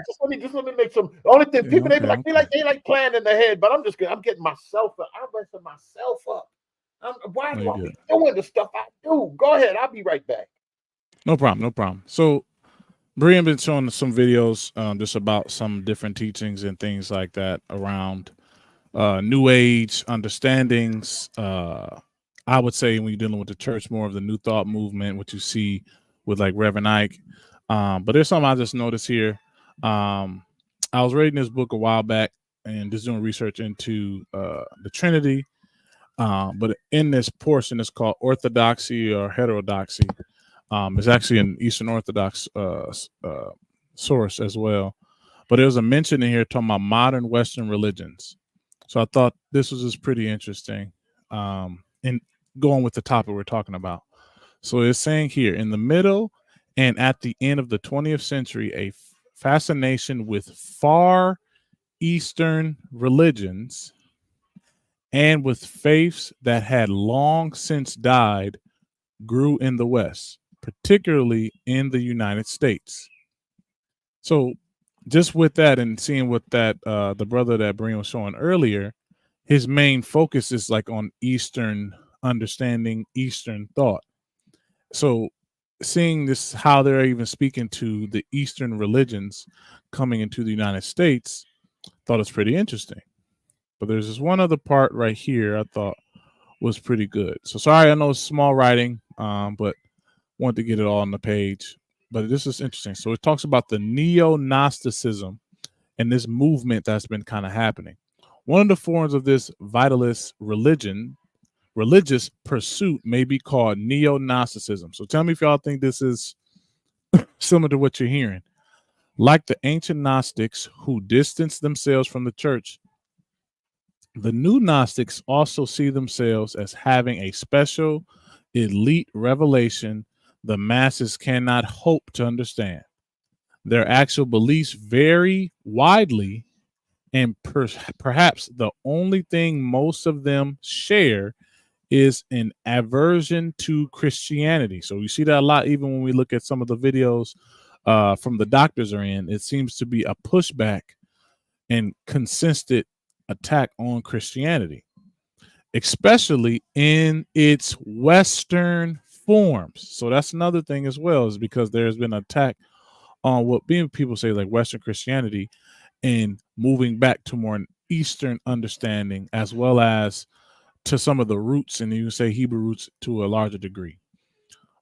Just let me make some. The only thing people they like playing in the head, but I'm getting myself up. I'm messing myself up. Why do I be doing the stuff I do? Go ahead. I'll be right back. No problem. So Brian been showing some videos just about some different teachings and things like that around New Age understandings. I would say when you're dealing with the church, more of the New Thought movement, what you see with like Reverend Ike. But there's something I just noticed here. I was reading this book a while back and just doing research into the Trinity. But in this portion, it's called Orthodoxy or Heterodoxy. It's actually an Eastern Orthodox source as well. But there's a mention in here talking about modern Western religions. So I thought this was just pretty interesting. And going with the topic we're talking about. So it's saying here, in the middle and at the end of the 20th century, a fascination with far Eastern religions and with faiths that had long since died grew in the West, particularly in the United States. So just with that and seeing what that the brother that Brian was showing earlier, his main focus is like on Eastern understanding, Eastern thought. So seeing this, how they're even speaking to the Eastern religions coming into the United States, thought it's pretty interesting. But there's this one other part right here I thought was pretty good. So sorry, I know it's small writing, but wanted to get it all on the page. But this is interesting. So it talks about the neo-Gnosticism and this movement that's been kind of happening. One of the forms of this vitalist religious pursuit may be called neo-Gnosticism. So tell me if y'all think this is similar to what you're hearing. Like the ancient Gnostics who distanced themselves from the church, the new Gnostics also see themselves as having a special elite revelation the masses cannot hope to understand. Their actual beliefs vary widely, and perhaps the only thing most of them share is an aversion to Christianity. So we see that a lot, even when we look at some of the videos from the doctors are in. It seems to be a pushback and consistent attack on Christianity, especially in its Western forms. So that's another thing as well, is because there's been an attack on what people say like Western Christianity and moving back to more an Eastern understanding, as well as to some of the roots, and you can say Hebrew roots to a larger degree.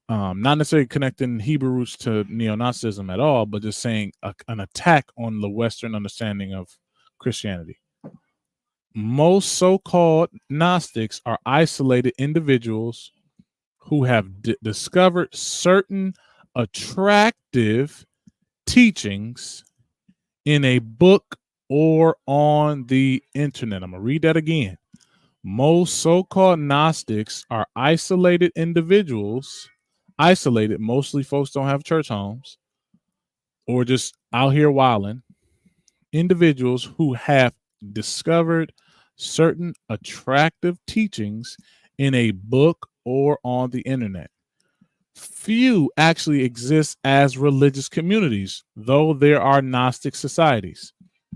Not necessarily connecting Hebrew roots to neo-Nazism at all, but just saying an attack on the Western understanding of Christianity. Most so-called Gnostics are isolated individuals who have discovered certain attractive teachings in a book or on the internet. I'm going to read that again. Most so-called Gnostics are isolated individuals, mostly folks don't have church homes or just out here wilding, individuals who have discovered certain attractive teachings in a book or on the internet. few actually exist as religious communities, though there are Gnostic societies.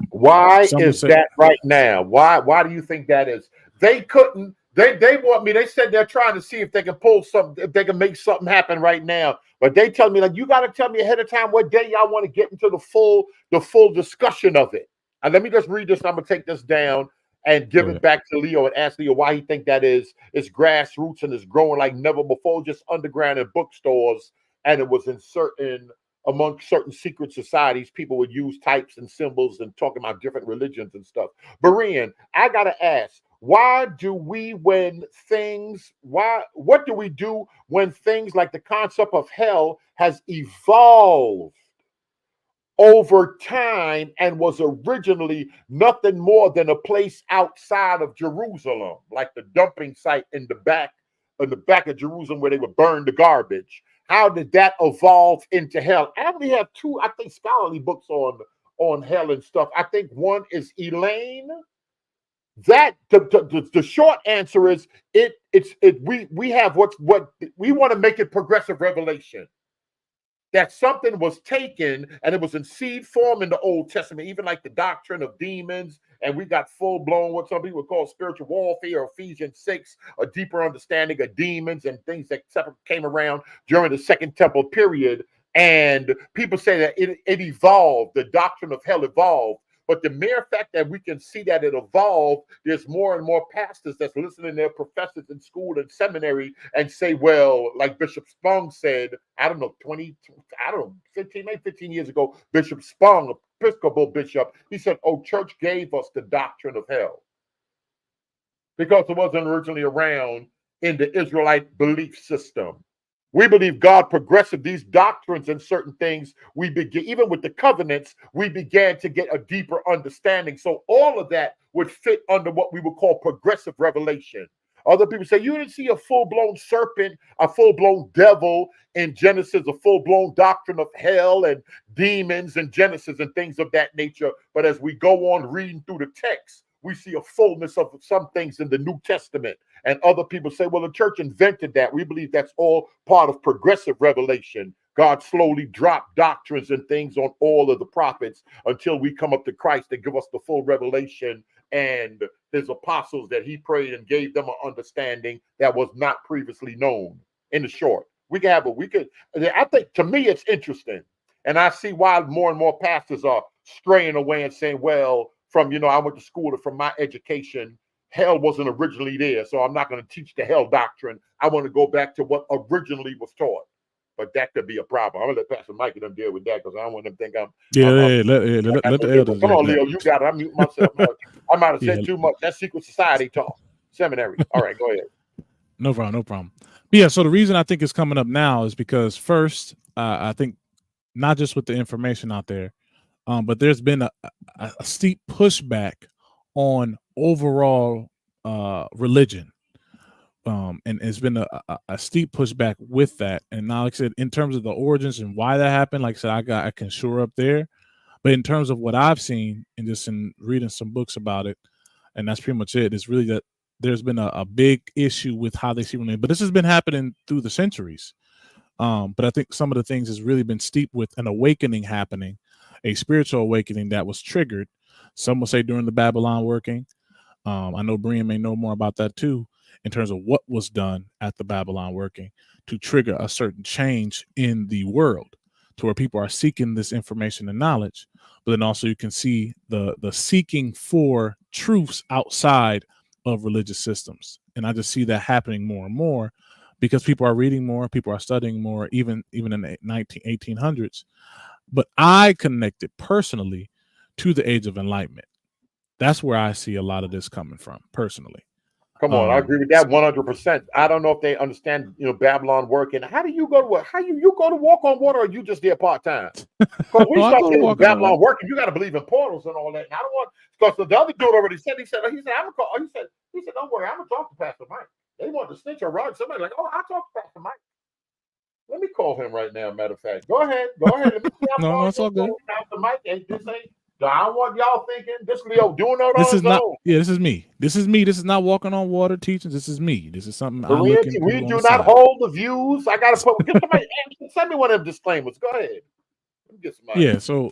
Why Some would is say- that right now? Why do you think that is? They couldn't. They want me. They said they're trying to see if they can pull something, if they can make something happen right now. But they tell me, like, you got to tell me ahead of time what day y'all want to get into the full discussion of it. And let me just read this. I'm gonna take this down and give it back to Leo and ask Leo why he think that is. It's grassroots and it's growing like never before, just underground in bookstores, and it was in among certain secret societies, people would use types and symbols and talking about different religions and stuff. Berean, I gotta ask, what do we do when things like the concept of hell has evolved over time and was originally nothing more than a place outside of Jerusalem, like the dumping site in the back of Jerusalem where they would burn the garbage? How did that evolve into hell? I only have two, I think, scholarly books on hell and stuff. I think one is Elaine. That the short answer is we have what we want to make it progressive revelation. That something was taken and it was in seed form in the Old Testament, even like the doctrine of demons. And we got full-blown, what some people call spiritual warfare, or Ephesians 6, a deeper understanding of demons and things that came around during the Second Temple period. And people say that it evolved, the doctrine of hell evolved. But the mere fact that we can see that it evolved, there's more and more pastors that's listening to their professors in school and seminary and say, well, like Bishop Spong said, 15 years ago, Bishop Spong, Episcopal bishop, he said, oh, church gave us the doctrine of hell because it wasn't originally around in the Israelite belief system. We believe God progressive these doctrines and certain things. We begin, even with the covenants, we began to get a deeper understanding. So all of that would fit under what we would call progressive revelation. Other people say, you didn't see a full-blown serpent, a full-blown devil in Genesis, a full-blown doctrine of hell and demons in Genesis and things of that nature. But as we go on reading through the text, we see a fullness of some things in the New Testament. And other people say, well, the church invented that. We believe that's all part of progressive revelation. God slowly dropped doctrines and things on all of the prophets until we come up to Christ and give us the full revelation and his apostles that he prayed and gave them an understanding that was not previously known. In the short, I think, to me, it's interesting. And I see why more and more pastors are straying away and saying, well, from, I went to school, from my education, hell wasn't originally there, so I'm not going to teach the hell doctrine. I want to go back to what originally was taught. But that could be a problem. I'm going to let Pastor Mike and them deal with that because I don't want them to think I'm... Let the elders... Come on, Leo, you got it. I mute myself. I might have said too much. That's secret society talk. Seminary. All right, go ahead. No problem. Yeah, so the reason I think it's coming up now is because first, I think not just with the information out there, but there's been a steep pushback on overall religion. And it's been a steep pushback with that. And now, like I said, in terms of the origins and why that happened, like I said, I can shore up there. But in terms of what I've seen and just in reading some books about it, and that's pretty much it, it's really that there's been a big issue with how they see religion. But this has been happening through the centuries. But I think some of the things has really been steeped with an awakening happening, a spiritual awakening that was triggered. Some will say during the Babylon working. I know Brian may know more about that too, in terms of what was done at the Babylon working to trigger a certain change in the world to where people are seeking this information and knowledge. But then also you can see the seeking for truths outside of religious systems. And I just see that happening more and more because people are reading more, people are studying more, even in the 1800s. But I connected personally to the Age of Enlightenment. That's where I see a lot of this coming from personally. Come on, I agree with that 100%. I don't know if they understand, Babylon working. How do you go to work? You go to walk on water, or are you just there part time? Because we start getting Babylon working. You got to believe in portals and all that. And I don't want, because the other dude already said. He said, I'm gonna call. He said, don't worry, I'm gonna talk to Pastor Mike. They want to snitch or run. Somebody like, I talk to Pastor Mike. Let me call him right now. Matter of fact, go ahead. Let me see no, it's all good. Pastor Mike, I don't want y'all thinking this Leo doing it This on is his not. own. Yeah, this is me. This is me. This is not walking on water teachings. This is me. This is something I Berean, look into. we on do the not side. hold the views. I gotta put somebody send me one of them disclaimers. Go ahead. Let me get somebody. Yeah. So,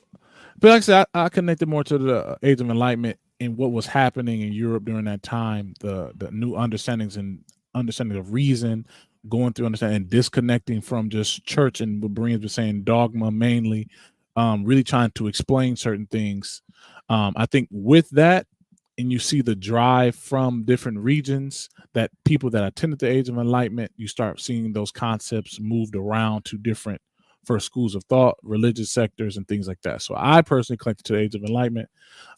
but like I said, I connected more to the Age of Enlightenment and what was happening in Europe during that time. The new understandings and understanding of reason, going through understanding and disconnecting from just church and what Bereans were saying, dogma mainly, really trying to explain certain things. I think with that, and you see the drive from different regions that people that attended the Age of Enlightenment, you start seeing those concepts moved around to different first schools of thought, religious sectors, and things like that. So I personally connected to the Age of Enlightenment,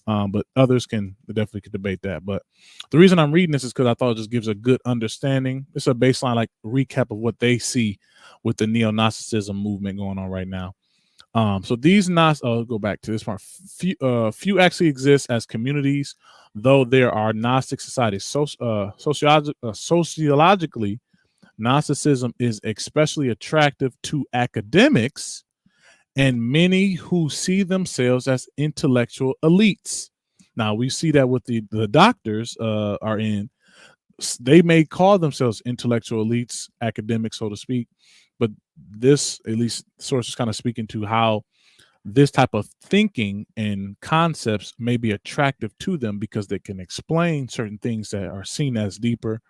but others definitely could debate that. But the reason I'm reading this is because I thought it just gives a good understanding. It's a baseline, like recap of what they see with the neo-Gnosticism movement going on right now. So these I'll go back to this part. Few actually exist as communities, though there are Gnostic societies. Sociologically, Gnosticism is especially attractive to academics and many who see themselves as intellectual elites. Now we see that with the doctors are in. They may call themselves intellectual elites, academics, so to speak, but this, at least, source is kind of speaking to how this type of thinking and concepts may be attractive to them because they can explain certain things that are seen as deeper,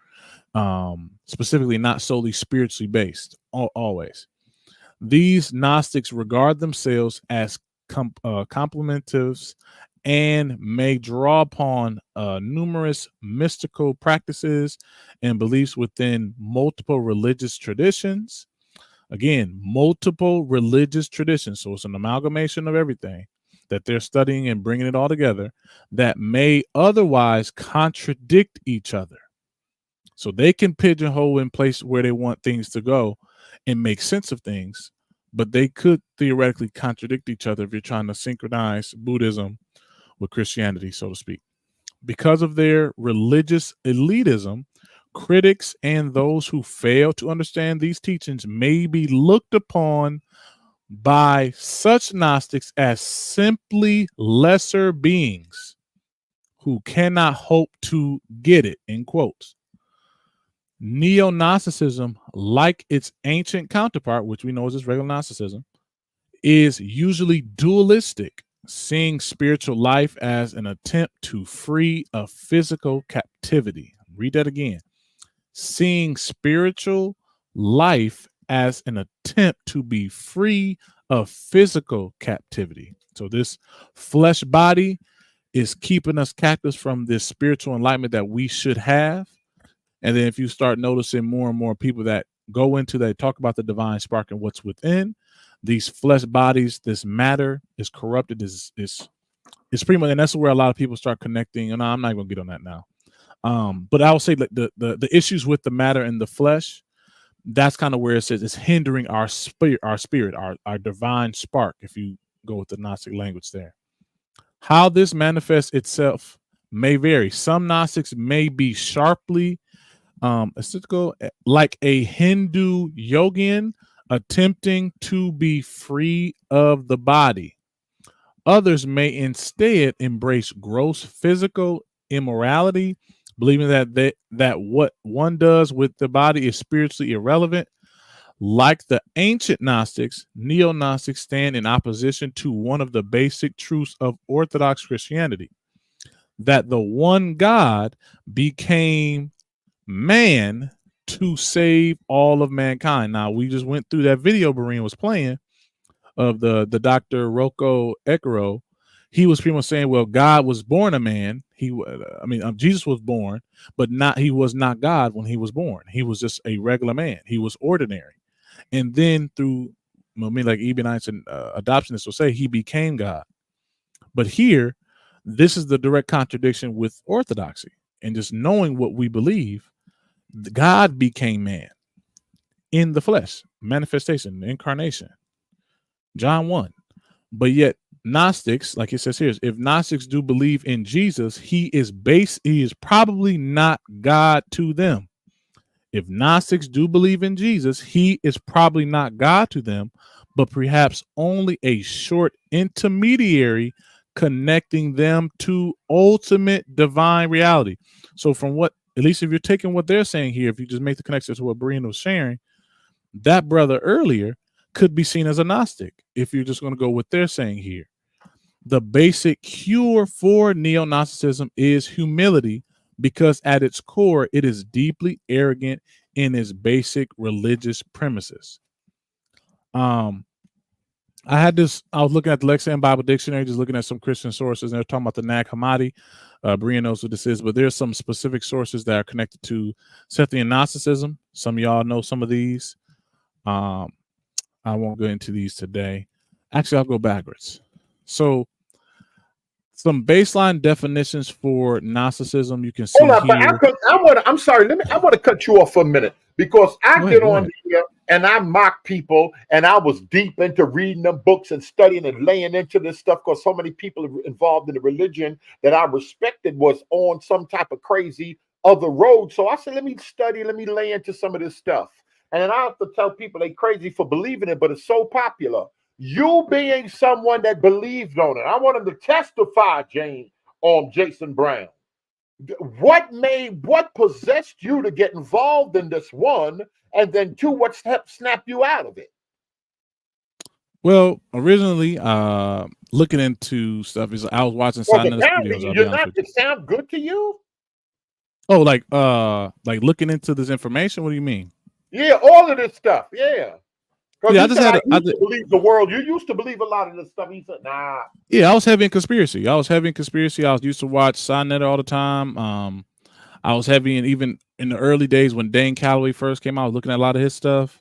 specifically not solely spiritually based. Always, these Gnostics regard themselves as complementatives and may draw upon numerous mystical practices and beliefs within multiple religious traditions. Again, multiple religious traditions. So it's an amalgamation of everything that they're studying and bringing it all together that may otherwise contradict each other. So they can pigeonhole in place where they want things to go and make sense of things, but they could theoretically contradict each other if you're trying to synchronize Buddhism with Christianity, so to speak. Because of their religious elitism, critics and those who fail to understand these teachings may be looked upon by such Gnostics as simply lesser beings who cannot hope to get it, in quotes. Neo-Gnosticism, like its ancient counterpart, which we know is just regular Gnosticism, is usually dualistic, seeing spiritual life as an attempt to free a physical captivity. Read that again. Seeing spiritual life as an attempt to be free of physical captivity. So this flesh body is keeping us captives from this spiritual enlightenment that we should have. And then if you start noticing more and more people that go into that, talk about the divine spark and what's within these flesh bodies, this matter is corrupted, is pretty much, and that's where a lot of people start connecting. And I'm not going to get on that now. But I will say that the issues with the matter and the flesh, that's kind of where it says it's hindering our spirit, our divine spark, if you go with the Gnostic language there. How this manifests itself may vary. Some Gnostics may be sharply like a Hindu yogin attempting to be free of the body. Others may instead embrace gross physical immorality, believing that what one does with the body is spiritually irrelevant. Like the ancient Gnostics, neo-Gnostics stand in opposition to one of the basic truths of Orthodox Christianity, that the one God became man to save all of mankind. Now, we just went through that video Berean was playing of the Dr. Rocco Ekero. He was pretty much saying, well, God was born a man. Jesus was born, but he was not God when he was born. He was just a regular man. He was ordinary. And then through, like Ebionites and adoptionists will say, he became God. But here, this is the direct contradiction with orthodoxy. And just knowing what we believe, God became man in the flesh, manifestation, incarnation, John 1. But yet Gnostics, like it says here, if Gnostics do believe in Jesus, he is probably not God to them. If Gnostics do believe in Jesus, he is probably not God to them, but perhaps only a short intermediary connecting them to ultimate divine reality. So from what, at least if you're taking what they're saying here, if you just make the connection to what Brian was sharing, that brother earlier could be seen as a Gnostic if you're just going to go what they're saying here. The basic cure for neo-Gnosticism is humility, because at its core, it is deeply arrogant in its basic religious premises. I was looking at the Lexham Bible Dictionary, just looking at some Christian sources, and they're talking about the Nag Hammadi. Brian knows what this is, but there's some specific sources that are connected to Sethian Gnosticism. Some of y'all know some of these. I won't go into these today. Actually, I'll go backwards. So some baseline definitions for Gnosticism you can see Hold on, here. but I'm sorry. I want to cut you off for a minute, because I get on here and I mock people, and I was deep into reading them books and studying and laying into this stuff, because so many people involved in the religion that I respected was on some type of crazy other road. So I said, let me study, let me lay into some of this stuff. And then I have to tell people they crazy for believing it, but it's so popular. You being someone that believed on it, I want him to testify, Jason Brown. What possessed you to get involved in this one, and then two, what snap you out of it? Well, originally, looking into stuff is I was watching Silent videos. It sound good to you? Oh, like looking into this information. What do you mean? Yeah, all of this stuff. Yeah. Yeah, I used to believe the world. You used to believe a lot of this stuff. He said, nah. Yeah, I was heavy in conspiracy. I was used to watch Signet all the time. I was heavy in, even in the early days when Dane Calloway first came out, I was looking at a lot of his stuff.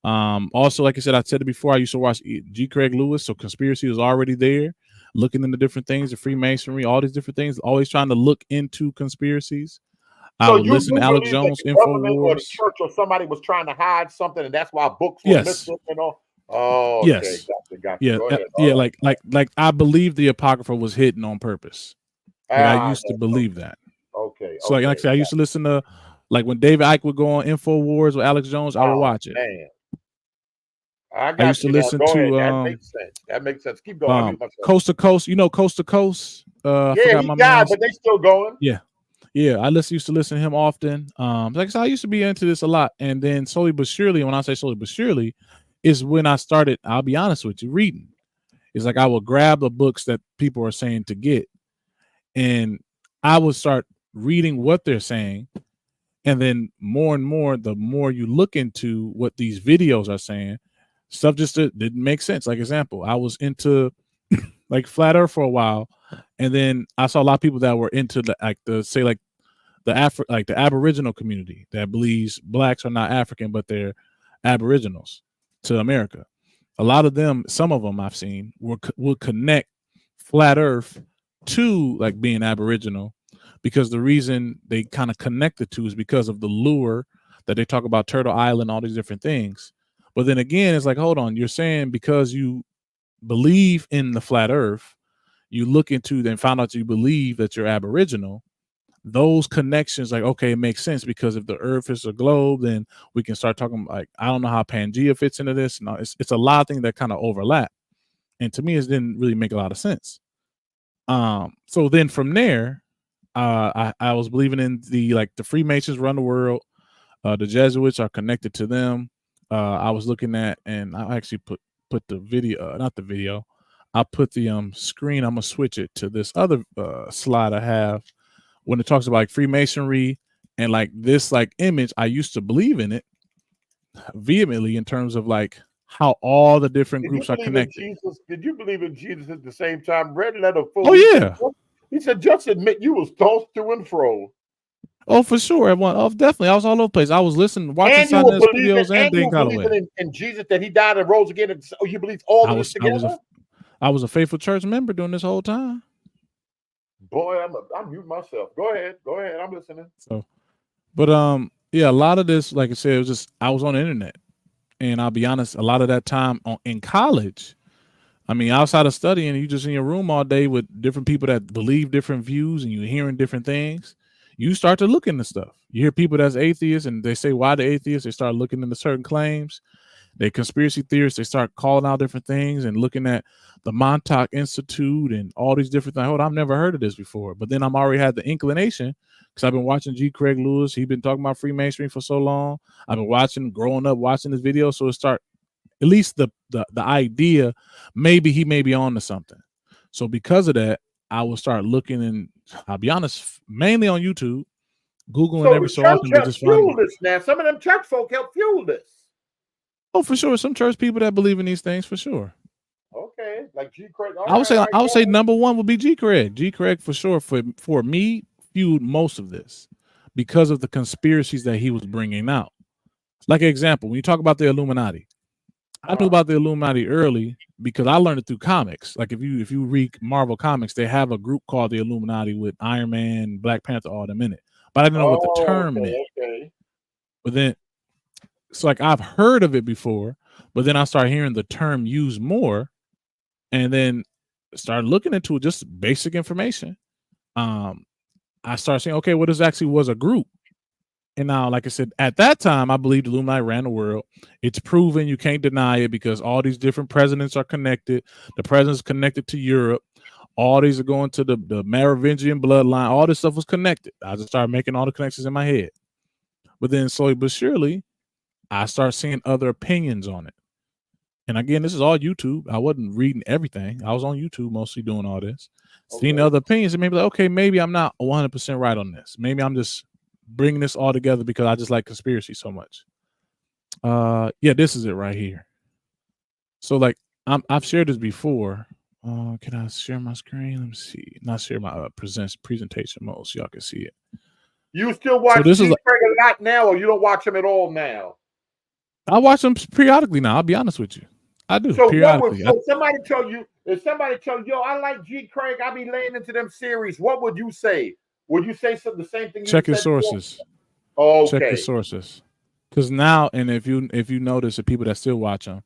Also, like I said it before, I used to watch G. Craig Lewis, so conspiracy was already there, looking into different things, the Freemasonry, all these different things, always trying to look into conspiracies. I would listen to Alex Jones, InfoWars. Or the church or somebody was trying to hide something, and that's why books were missing. You know? Oh, okay. Yes. Gotcha. Yeah, like I believe the Apocrypha was hidden on purpose. I used to believe that. Okay. So like I said, I used to listen to, like when David Icke would go on InfoWars with Alex Jones, I would watch it. Man. I used to listen to that makes sense. Keep going. Coast to Coast. You know Coast to Coast? Yeah, he died, but they still going. Yeah, I used to listen to him often. Like I said, I used to be into this a lot. And then slowly but surely, when I say slowly but surely, is when I started, I'll be honest with you, reading. It's like I would grab the books that people are saying to get, and I would start reading what they're saying. And then more and more, the more you look into what these videos are saying, stuff just didn't make sense. Like example, I was into like flat earth for a while, and then I saw a lot of people that were into the Aboriginal community that believes blacks are not African, but they're Aboriginals to America. A lot of them, some of them I've seen would connect flat earth to like being Aboriginal, because the reason they kind of connect the two is because of the lure that they talk about, Turtle Island, all these different things. But then again, it's like, hold on, you're saying because you believe in the flat earth, you look into, then found out you believe that you're Aboriginal, those connections, like, okay, it makes sense, because if the earth is a globe, then we can start talking, like, I don't know how Pangea fits into this. No, it's a lot of things that kind of overlap. And to me, it didn't really make a lot of sense. So then from there, I was believing in the Freemasons run the world. The Jesuits are connected to them. I was looking at, and I actually put the video, not the video, I put the screen. I'm gonna switch it to this other slide I have when it talks about like Freemasonry and like this like image. I used to believe in it vehemently in terms of like how all the different groups are connected. Did you believe in Jesus at the same time? Red letter full. Oh yeah. He said, just admit you was tossed to and fro. Oh, for sure. Definitely. I was all over the place. I was listening, watching Sunday videos and Dane Calloway. In Jesus, that he died and rose again. You believe all of this together? I was a faithful church member during this whole time. Boy, I'm mute myself. Go ahead. I'm listening. So, but yeah, a lot of this, like I said, it was just, I was on the internet, and I'll be honest, a lot of that time in college, I mean, outside of studying, you just in your room all day with different people that believe different views, and you're hearing different things. You start to look into stuff. You hear people that's atheists, and they say, why the atheists? They start looking into certain claims. They conspiracy theorists. They start calling out different things and looking at the Montauk Institute and all these different things. Hold on, I've never heard of this before. But then I'm already had the inclination because I've been watching G. Craig Lewis. He's been talking about Freemasonry for so long. I've been growing up watching his videos. So it start at least the idea, maybe he may be on to something. So because of that, I will start looking, and I'll be honest, mainly on YouTube, Googling every so often. But just fuel this now. Some of them church folk help fuel this. Oh, for sure. Some church people that believe in these things, for sure. Okay, like G. Craig. I would say number one would be G. Craig. G. Craig for sure. For me, fueled most of this because of the conspiracies that he was bringing out. Like an example, when you talk about the Illuminati, I knew about the Illuminati early because I learned it through comics. Like if you read Marvel comics, they have a group called the Illuminati with Iron Man, Black Panther, all them in it. But I didn't know what the term meant. Okay. But then it's like I've heard of it before, but then I started hearing the term used more, and then started looking into just basic information. I started saying, okay, what this actually was a group. And now, like I said, at that time, I believed the Illuminati ran the world. It's proven, you can't deny it, because all these different presidents are connected. The president's connected to Europe. All these are going to the Merovingian bloodline. All this stuff was connected. I just started making all the connections in my head. But then slowly but surely, I started seeing other opinions on it. And again, this is all YouTube. I wasn't reading everything. I was on YouTube mostly doing all this. Okay. Seeing the other opinions and maybe like, okay, maybe I'm not 100% right on this. Maybe I'm just bringing this all together because I just like conspiracy so much. Yeah, this is it right here. So like I've shared this before. Can I share my screen? Let me see. Not share my presentation mode so y'all can see it. You still watch G. Craig a lot now, or you don't watch him at all now? I watch them periodically now. I'll be honest with you. I do. So periodically. If somebody tell you, yo, I like G. Craig, I be laying into them series, what would you say? Would you say the same thing? Check your sources. Okay. Check your sources. Because now, and if you notice the people that still watch them,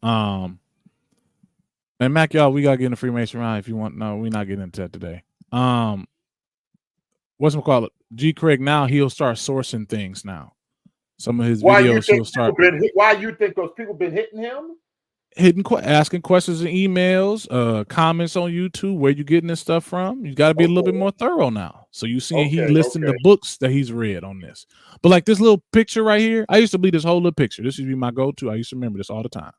and Mac, y'all, we gotta get in the Freemason round if you want. No, we're not getting into that today. What's it called? G. Craig now he'll start sourcing things now. Some of his videos he'll start. Why you think those people been hitting him? Asking questions in emails, comments on YouTube, where you getting this stuff from. You got to be a little bit more thorough now. So you see he listing the books that he's read on this. But like this little picture right here, I used to believe this whole little picture. This used to be my go-to. I used to remember this all the time.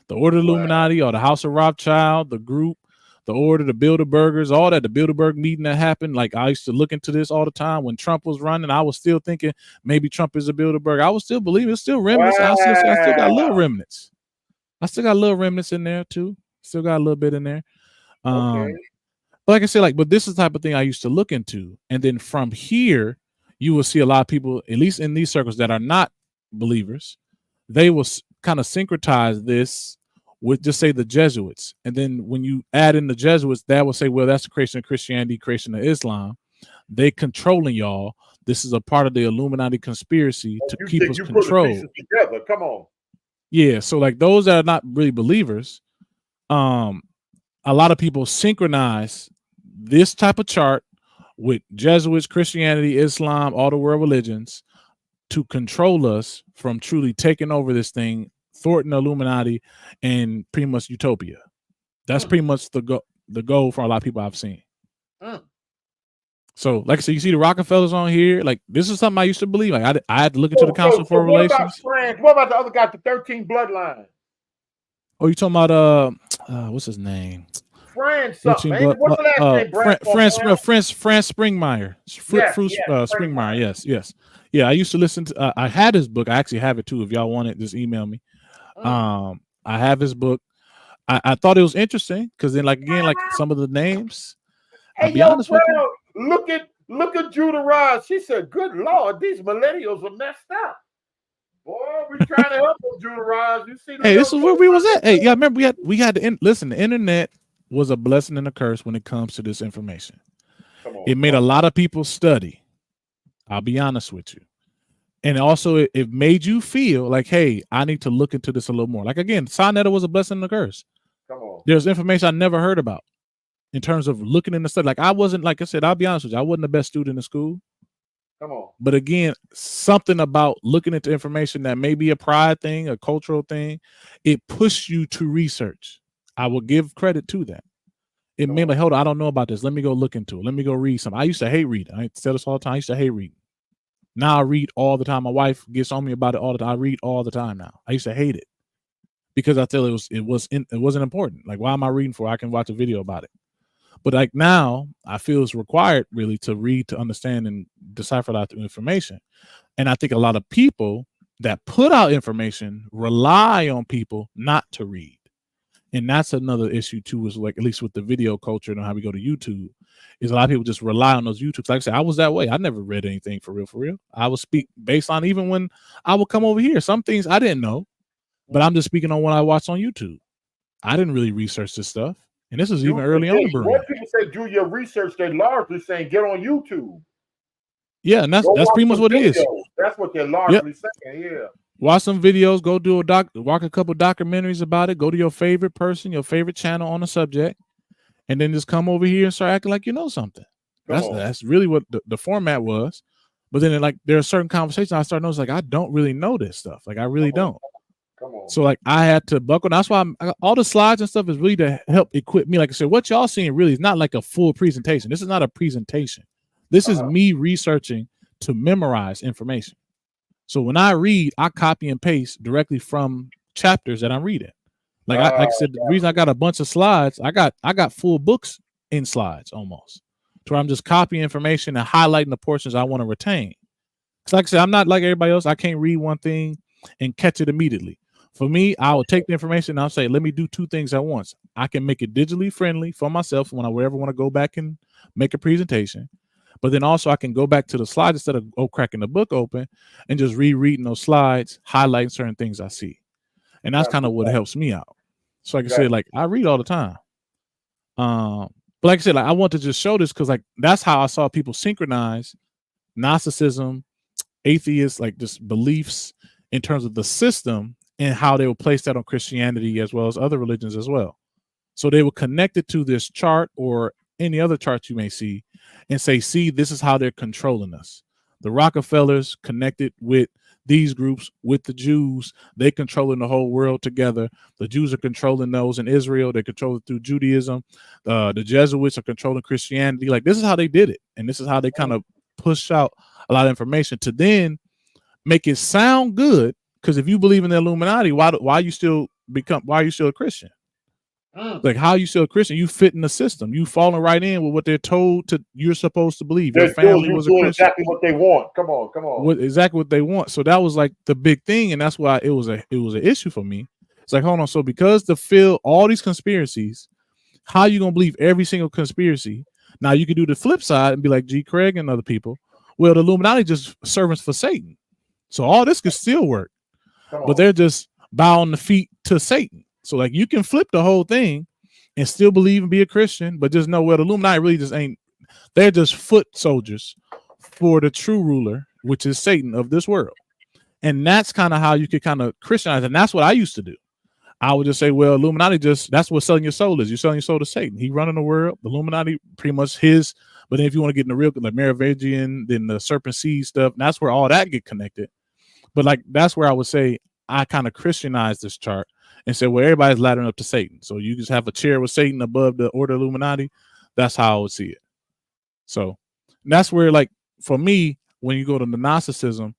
The Order of Illuminati or the House of Rothschild, the group, the Order, the Bilderbergers, all that, the Bilderberg meeting that happened. Like I used to look into this all the time when Trump was running. I was still thinking maybe Trump is a Bilderberg. I was still believing it's still remnants. I still got little remnants. I still got little remnants in there too. Still got a little bit in there. But like I said, but this is the type of thing I used to look into. And then from here, you will see a lot of people, at least in these circles that are not believers, they will kind of syncretize this with just say the Jesuits. And then when you add in the Jesuits, that will say, well, that's the creation of Christianity, creation of Islam. They controlling y'all. This is a part of the Illuminati conspiracy to keep us controlled. Together. Come on. Yeah, so like those that are not really believers, a lot of people synchronize this type of chart with Jesuits, Christianity, Islam, all the world religions to control us from truly taking over this thing, thwarting the Illuminati, and pretty much utopia. That's pretty much the goal for a lot of people I've seen. So, like I said, you see the Rockefellers on here. Like, this is something I used to believe. Like, I had to look into the Council for Relations. What about the other guy, the 13 bloodline? Oh, you talking about what's his name? What's the last name? France Springmeyer. Springmeyer. Yes. Yeah, I used to listen to. I had his book. I actually have it too. If y'all want it, just email me. I have his book. I thought it was interesting because then, like some of the names. I'll be honest with you. Look at Judah Ross. She said, "Good Lord, these millennials are messed up." Boy, we trying to help them, Judah Ross. You see? Hey, this is where we was at. Hey, yeah, remember we had to listen. The internet was a blessing and a curse when it comes to this information. It made a lot of people study. I'll be honest with you, and also it made you feel like, hey, I need to look into this a little more. Like again, Sonetta was a blessing and a curse. There's information I never heard about. In terms of looking in the study, like I wasn't, like I said, I'll be honest with you, I wasn't the best student in school. Come on. But again, something about looking into information that may be a pride thing, a cultural thing, it pushed you to research. I will give credit to that. It made like, hold on, I don't know about this. Let me go look into it. Let me go read something. I used to hate reading. I said this all the time. I used to hate reading. Now I read all the time. My wife gets on me about it all the time. I read all the time now. I used to hate it because I feel it wasn't important. Like, why am I reading for? I can watch a video about it. But like now, I feel it's required really to read, to understand and decipher out the information. And I think a lot of people that put out information rely on people not to read. And that's another issue too, is like, at least with the video culture and how we go to YouTube, is a lot of people just rely on those YouTubes. Like I said, I was that way. I never read anything for real. I would speak based on, even when I would come over here, some things I didn't know, but I'm just speaking on what I watched on YouTube. I didn't really research this stuff. And this is even early on. When people say do your research, they're largely saying get on YouTube. Yeah, and that's pretty much what it is. That's what they're largely saying. Yeah. Watch some videos, go do watch a couple documentaries about it, go to your favorite person, your favorite channel on the subject, and then just come over here and start acting like you know something. That's really what the format was. But then like there are certain conversations I start noticing, like I don't really know this stuff. Like I really don't. Come on. So like I had to buckle. That's why all the slides and stuff is really to help equip me. Like I said, what y'all seeing really is not like a full presentation. This is not a presentation. This is me researching to memorize information. So when I read, I copy and paste directly from chapters that I'm reading. Like I said, the reason I got a bunch of slides, I got full books in slides almost, to where I'm just copying information and highlighting the portions I want to retain. Because like I said, I'm not like everybody else. I can't read one thing and catch it immediately. For me, I will take the information and I'll say, let me do two things at once. I can make it digitally friendly for myself when I ever want to go back and make a presentation. But then also I can go back to the slides instead of cracking the book open and just rereading those slides, highlighting certain things I see. And that's kind of what helps me out. So like I said, like I read all the time. But like I said, like I want to just show this because like that's how I saw people synchronize Gnosticism, atheists, like just beliefs in terms of the system and how they would place that on Christianity as well as other religions as well. So they were connected to this chart or any other charts you may see and say, see, this is how they're controlling us. The Rockefellers connected with these groups, with the Jews, they controlling the whole world together. The Jews are controlling those in Israel. They control it through Judaism. The Jesuits are controlling Christianity. Like this is how they did it. And this is how they kind of push out a lot of information to then make it sound good. Because if you believe in the Illuminati, why are you still a Christian? Like how you still a Christian? You fit in the system. You falling right in with what they're told to. You're supposed to believe. Your family was a Christian. Exactly what they want. Come on. Exactly what they want. So that was like the big thing, and that's why it was an issue for me. It's like, hold on. So because to fill all these conspiracies, how you gonna believe every single conspiracy? Now you can do the flip side and be like G. Craig and other people. Well, the Illuminati just servants for Satan. So all this could still work, but they're just bowing the feet to Satan. So like you can flip the whole thing and still believe and be a Christian, but just know, well, the Illuminati really just ain't, they're just foot soldiers for the true ruler, which is Satan of this world. And that's kind of how you could kind of Christianize. And that's what I used to do. I would just say, well, Illuminati that's what selling your soul is. You're selling your soul to Satan. He running the world. The Illuminati pretty much his, but then if you want to get in the real, like Merovingian, then the serpent seed stuff, that's where all that get connected. But like, that's where I would say I kind of Christianized this chart and said, well, everybody's laddering up to Satan. So you just have a chair with Satan above the Order of Illuminati. That's how I would see it. So that's where, like, for me, when you go to the Gnosticism,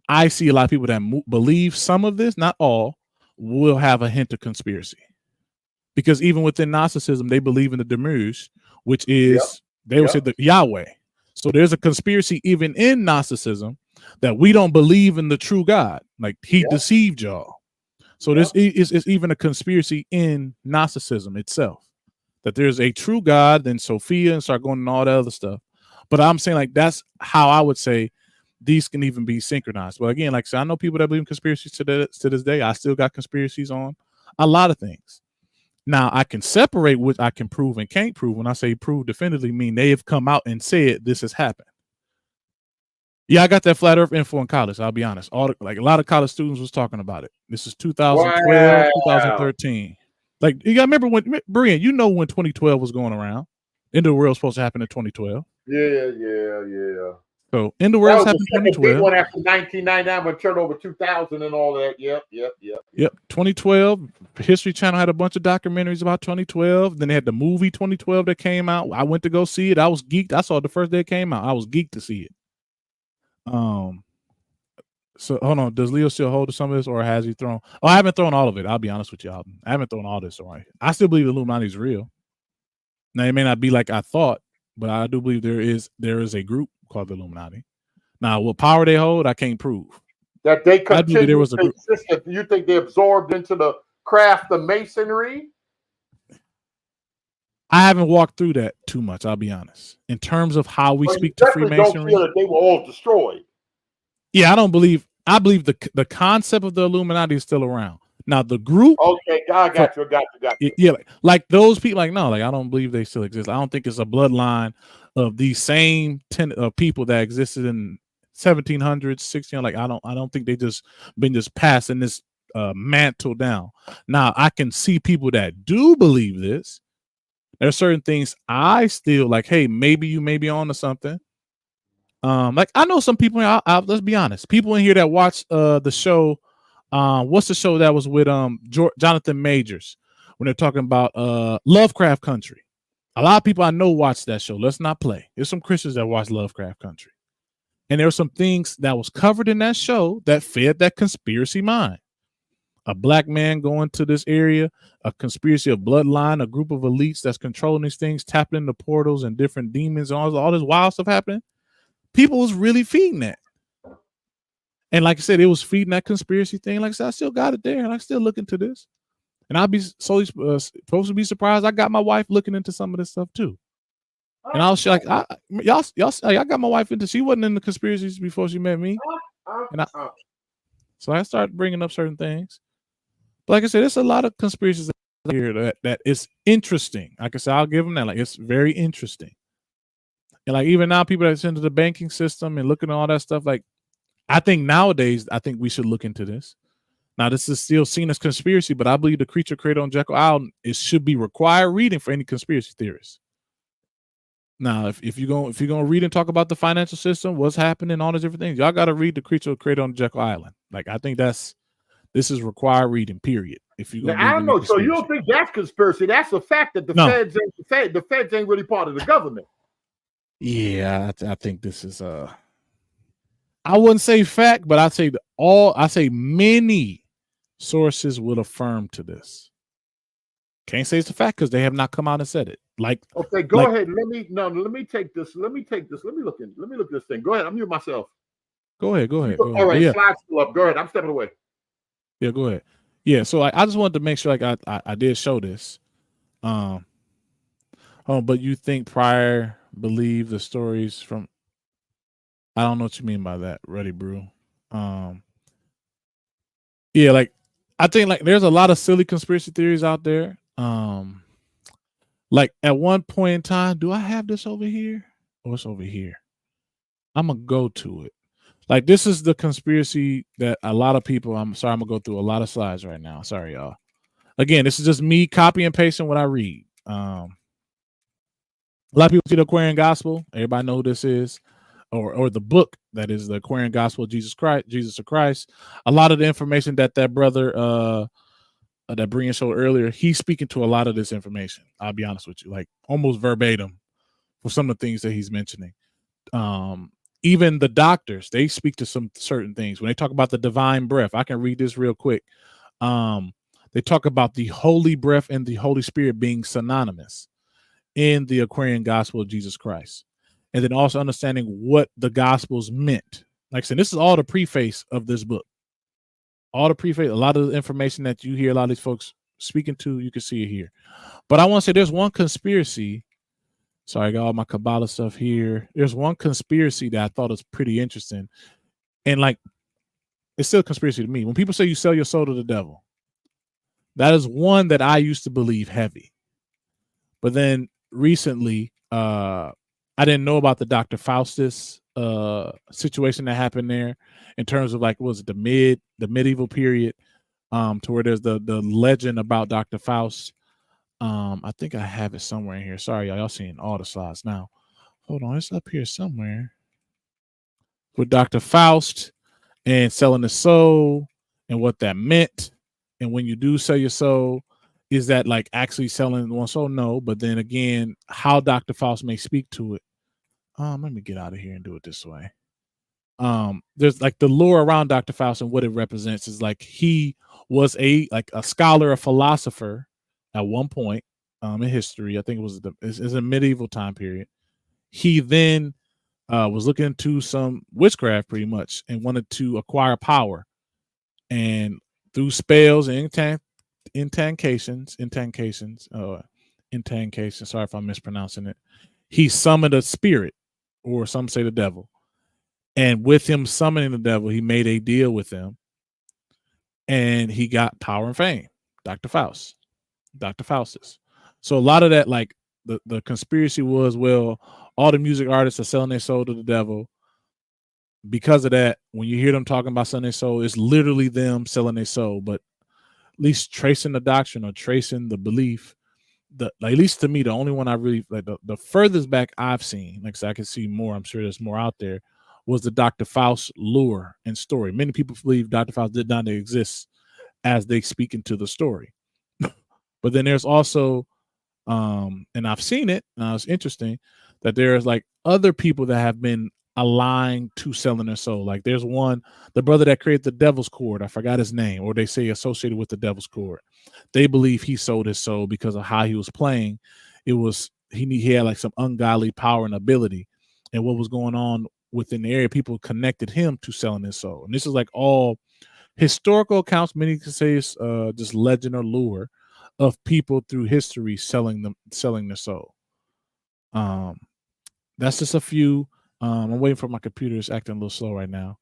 I see a lot of people that believe some of this, not all, will have a hint of conspiracy. Because even within Gnosticism, they believe in the Demiurge, which is, they would say the Yahweh. So there's a conspiracy even in Gnosticism that we don't believe in the true God. Like he deceived y'all. So this is even a conspiracy in Gnosticism itself, that there's a true God, then Sophia, and start going and all that other stuff. But I'm saying like that's how I would say these can even be synchronized. But again, like I said, I know people that believe in conspiracies to this day. I still got conspiracies on a lot of things. Now I can separate what I can prove and can't prove. When I say prove definitively, mean they have come out and said this has happened. Yeah, I got that flat earth info in college. I'll be honest. Like a lot of college students was talking about it. This is 2012, 2013. Like you gotta remember when Brian, you know when 2012 was going around. End of the world was supposed to happen in 2012. Yeah. So in the That world was happened the in second big 2012. one after 1999 when it turned over 2000 and all that. Yep. Yep, 2012. History Channel had a bunch of documentaries about 2012. Then they had the movie 2012 that came out. I went to go see it. I was geeked. I saw it the first day it came out. I was geeked to see it. So hold on. Does Leo still hold to some of this, or has he thrown? Oh, I haven't thrown all of it. I'll be honest with y'all. I haven't thrown all this away. I still believe the Illuminati is real. Now it may not be like I thought, but I do believe there is a group called the Illuminati. Now, what power they hold, I can't prove. That they continue there was a to group. exist. You think they absorbed into the craft of Masonry? I haven't walked through that too much, I'll be honest. In terms of how we Well, speak to don't Freemasonry. feel that they were all destroyed. Yeah, I believe the concept of the Illuminati is still around. Now the group. Okay, I got you. Yeah, like those people, I don't believe they still exist. I don't think it's a bloodline of these same people that existed in 1700s, 16. Like I don't think they just been passing this mantle down. Now I can see people that do believe this. There's certain things I still like. Hey, maybe you may be on to something. Like I know some people. Let's be honest. People in here that watch the show. What's the show that was with Jonathan Majors when they're talking about Lovecraft Country? A lot of people I know watch that show. Let's not play. There's some Christians that watch Lovecraft Country, and there were some things that was covered in that show that fed that conspiracy mind. A black man going to this area, a conspiracy of bloodline, a group of elites that's controlling these things, tapping into portals and different demons, and all this wild stuff happening. People was really feeding that. And like I said, it was feeding that conspiracy thing. Like I said, I still got it there, and I still look into this. And I'll be supposed to be surprised. I got my wife looking into some of this stuff too. And I was like, y'all, I got my wife into. She wasn't in the conspiracies before she met me. And so I started bringing up certain things. But like I said, there's a lot of conspiracies here that is interesting. Like I said, I'll give them that. Like it's very interesting. And like even now, people that's into the banking system and looking at all that stuff, like I think nowadays, we should look into this. Now, this is still seen as conspiracy, but I believe the Creature Created on Jekyll Island, it should be required reading for any conspiracy theorists. Now, if you're gonna read and talk about the financial system, what's happening, all these different things, y'all got to read the Creature Created on Jekyll Island. Like I think this is required reading. Period. If you, I don't know. So you don't think that's conspiracy? That's a fact that the feds ain't really part of the government. Yeah, I think this is I wouldn't say fact, but I say many sources will affirm to this. Can't say it's a fact because they have not come out and said it. Like, okay, go ahead. Let me take this. Let me look at this thing. Go ahead. I'm mute myself. Go ahead. All right, yeah. Slide's still up. Go ahead. I'm stepping away. Yeah, go ahead. Yeah, so like I just wanted to make sure like I did show this. But you think prior believe the stories from I don't know what you mean by that, Ready Brew. Yeah, like I think like there's a lot of silly conspiracy theories out there. Like at one point in time, do I have this over here? Oh, it's over here. I'm gonna go to it. Like this is the conspiracy that a lot of people. I'm sorry, I'm gonna go through a lot of slides right now. Sorry, y'all. Again, this is just me copy and pasting what I read. A lot of people see the Aquarian Gospel. Everybody know who this is. Or the book that is the Aquarian Gospel of Jesus of Christ. A lot of the information that brother that Brian showed earlier, he's speaking to a lot of this information. I'll be honest with you, like almost verbatim for some of the things that he's mentioning. Even the doctors, they speak to some certain things. When they talk about the divine breath, I can read this real quick. They talk about the Holy Breath and the Holy Spirit being synonymous in the Aquarian Gospel of Jesus Christ. And then also understanding what the Gospels meant. Like I said, this is all the preface of this book. All the preface, a lot of the information that you hear a lot of these folks speaking to, you can see it here. But I want to say there's one conspiracy. Sorry, I got all my Kabbalah stuff here. There's one conspiracy that I thought was pretty interesting. And like, it's still a conspiracy to me. When people say you sell your soul to the devil, that is one that I used to believe heavy. But then recently, I didn't know about the Dr. Faustus situation that happened there in terms of like, was it the medieval period to where there's the legend about Dr. Faust. I think I have it somewhere in here. Sorry, y'all seeing all the slides now. Hold on, it's up here somewhere. with Dr. Faust and selling the soul and what that meant. And when you do sell your soul, is that like actually selling one soul? No. But then again, how Dr. Faust may speak to it. Let me get out of here and do it this way. There's like the lore around Dr. Faust and what it represents is like he was a scholar, a philosopher at one point in history. I think it was it's a medieval time period. He then was looking into some witchcraft pretty much and wanted to acquire power, and through spells and incantations, sorry if I'm mispronouncing it, he summoned a spirit, or some say the devil. And with him summoning the devil, he made a deal with them, and he got power and fame. Dr. Faustus. So a lot of that, like the conspiracy was, well, all the music artists are selling their soul to the devil. Because of that, when you hear them talking about selling their soul, it's literally them selling their soul. But at least tracing the doctrine or tracing the belief, at least to me, the only one I really like, the furthest back I've seen, like so I can see more, I'm sure there's more out there, was the Dr. Faust lore and story. Many people believe Dr. Faust did not exist as they speak into the story. But then there's also, and I've seen it, and it's interesting that there's like other people that have been aligned to selling their soul. Like there's one, the brother that created the Devil's Chord, I forgot his name, or they say associated with the Devil's Chord. They believe he sold his soul because of how he was playing. It was, he had like some ungodly power and ability, and what was going on within the area, people connected him to selling his soul. And this is like all historical accounts. Many can say it's just legend or lore of people through history selling their soul. That's just a few. I'm waiting for my computer. It's acting a little slow right now.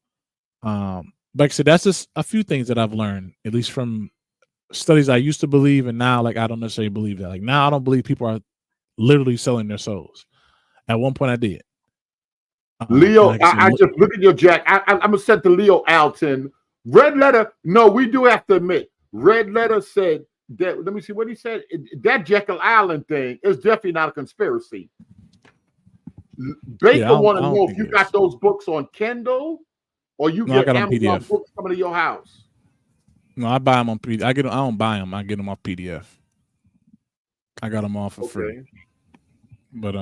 Like I said, that's just a few things that I've learned, at least from studies I used to believe, and now like I don't necessarily believe that. Like now I don't believe people are literally selling their souls. At one point I did. Leo, I just look at your Jack. I'm gonna send to Leo Alton. Red Letter. No, we do have to admit, Red Letter said that. Let me see what he said. That Jekyll Island thing is definitely not a conspiracy. Baker want to know if you got those books on Kindle or you get Amazon books coming to your house. No, I buy them on PDF. I don't buy them. I get them off PDF. I got them all for free. But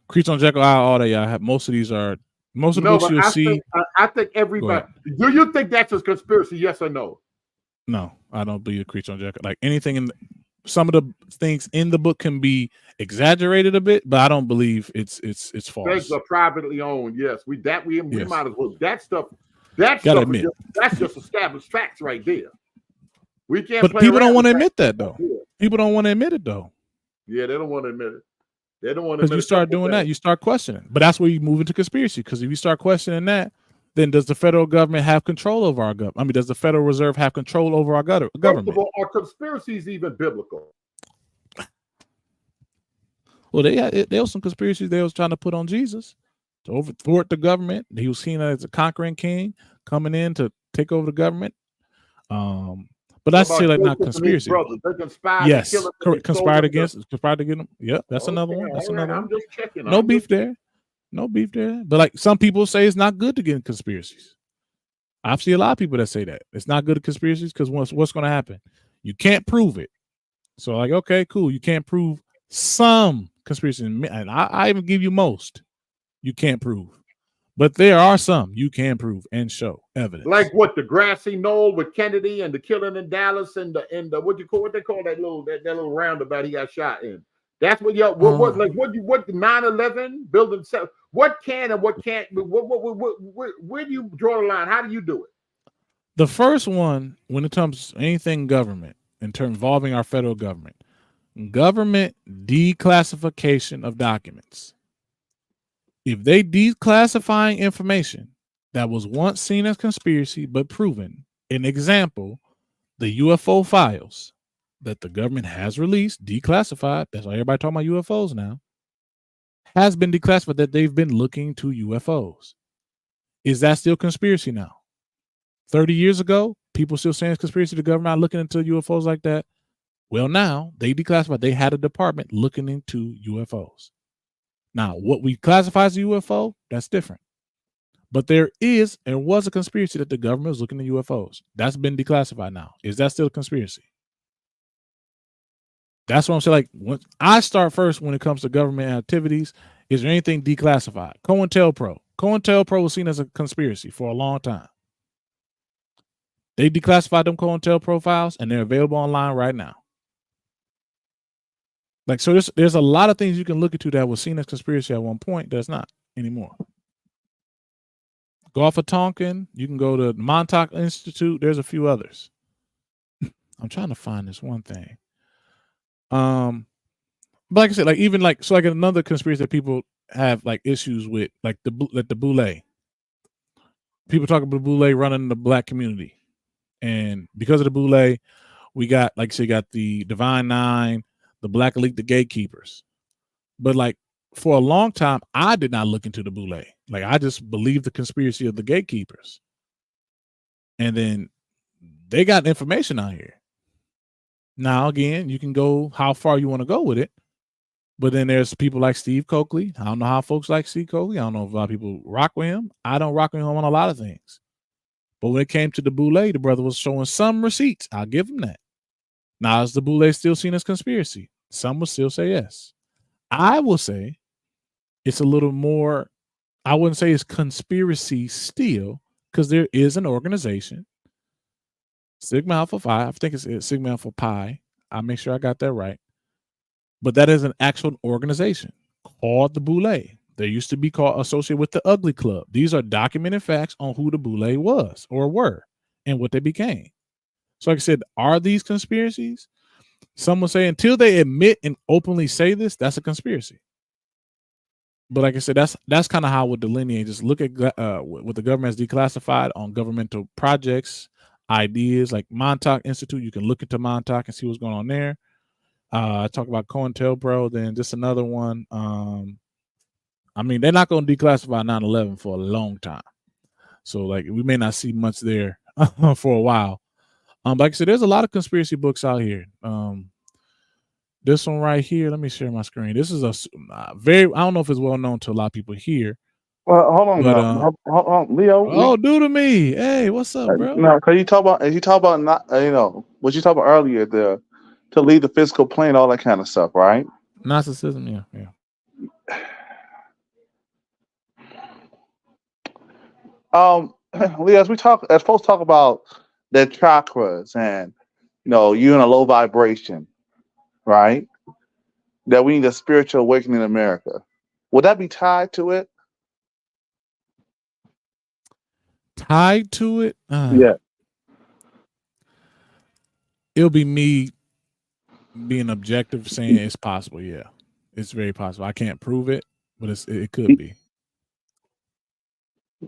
Creature on Jekyll Island, all that. Yeah, I have most of these are most of the books you'll see. I think everybody. Do you think that's a conspiracy? Yes or no? No, I don't believe Creature on Jekyll. Like anything in some of the things in the book can be exaggerated a bit, but I don't believe it's false. Things are privately owned. Yes, we might as well. That stuff. That's just established facts right there. We can't. But people don't want to admit that though. People don't want to admit it though. Yeah, they don't want to admit it. They don't want to. Because you start doing that, you start questioning. But that's where you move into conspiracy. Because if you start questioning that, then does the federal government have control over our government? I mean, does the Federal Reserve have control over our government? First of all, are conspiracies even biblical? Well, there was some conspiracies they was trying to put on Jesus to overthwart the government. He was seen as a conquering king coming in to take over the government. But that's still like not conspiracy. They conspired. Yes, conspired against them. Yep, that's another one. That's another one. I'm just checking. No beef there. No beef there. But like some people say it's not good to get in conspiracies. I've seen a lot of people that say that. It's not good at conspiracies because what's going to happen? You can't prove it. So like, okay, cool. You can't prove some conspiracies. And I even give you most. You can't prove. But there are some you can prove and show evidence. Like what, the grassy knoll with Kennedy and the killing in Dallas and the what they call that little roundabout he got shot in. That's what what the 9/11 building self. What can and what can't? Where do you draw the line? How do you do it? The first one, when it comes to anything government, in terms involving our federal government declassification of documents. If they declassifying information that was once seen as conspiracy but proven, an example, the UFO files that the government has released, declassified, that's why everybody talking about UFOs now, has been declassified that they've been looking to UFOs. Is that still conspiracy now? 30 years ago, people still saying it's conspiracy, the government not looking into UFOs like that. Well, now they declassified, they had a department looking into UFOs. Now, what we classify as a UFO, that's different. But there was a conspiracy that the government was looking at UFOs. That's been declassified now. Is that still a conspiracy? That's what I'm saying. Like, when I start first when it comes to government activities, is there anything declassified? COINTELPRO was seen as a conspiracy for a long time. They declassified them COINTELPRO files, and they're available online right now. Like, so there's a lot of things you can look into that was seen as conspiracy at one point that's not anymore. Gulf of Tonkin, you can go to the Montauk Institute. There's a few others. I'm trying to find this one thing. But like I said, like even like so, like another conspiracy that people have like issues with, like the Boule. People talk about the Boule running the black community, and because of the Boule, we got, like I said, got the Divine Nine, the Black Elite, the gatekeepers. But like for a long time, I did not look into the Boule. Like I just believed the conspiracy of the gatekeepers, and then they got information out here. Now, again, you can go how far you want to go with it, but then there's people like Steve Coakley. I don't know how folks like Steve Coakley. I don't know if a lot of people rock with him. I don't rock with him on a lot of things. But when it came to the Boule, the brother was showing some receipts. I'll give him that. Now, is the Boule still seen as conspiracy? Some will still say yes. I will say it's a little more, I wouldn't say it's conspiracy still, because there is an organization, Sigma Alpha Phi. I think it's Sigma Alpha Pi. I'll make sure I got that right. But that is an actual organization called the Boule. They used to be called associated with the Ugly Club. These are documented facts on who the Boule was or were and what they became. So like I said, are these conspiracies? Some will say until they admit and openly say this, that's a conspiracy. But like I said, that's kind of how I would delineate. Just look at what the government has declassified on governmental projects, ideas like Montauk Institute. You can look into Montauk and see what's going on there. I talk about COINTELPRO, then just another one. I mean, they're not going to declassify 9/11 for a long time. So like we may not see much there for a while. Like I said, there's a lot of conspiracy books out here. This one right here, let me share my screen. This is a I don't know if it's well known to a lot of people here. Well, hold on, But, hold on, Leo. Oh, do to me. Hey, what's up, bro? No, because you talk about not, what you talked about earlier, to leave the physical plane, all that kind of stuff, right? Gnosticism, yeah. Leo, as folks talk about their chakras and you in a low vibration, right? That we need a spiritual awakening in America. Would that be tied to it? Tied to it? Yeah. It'll be me being objective saying it's possible. Yeah, it's very possible. I can't prove it, but it could be.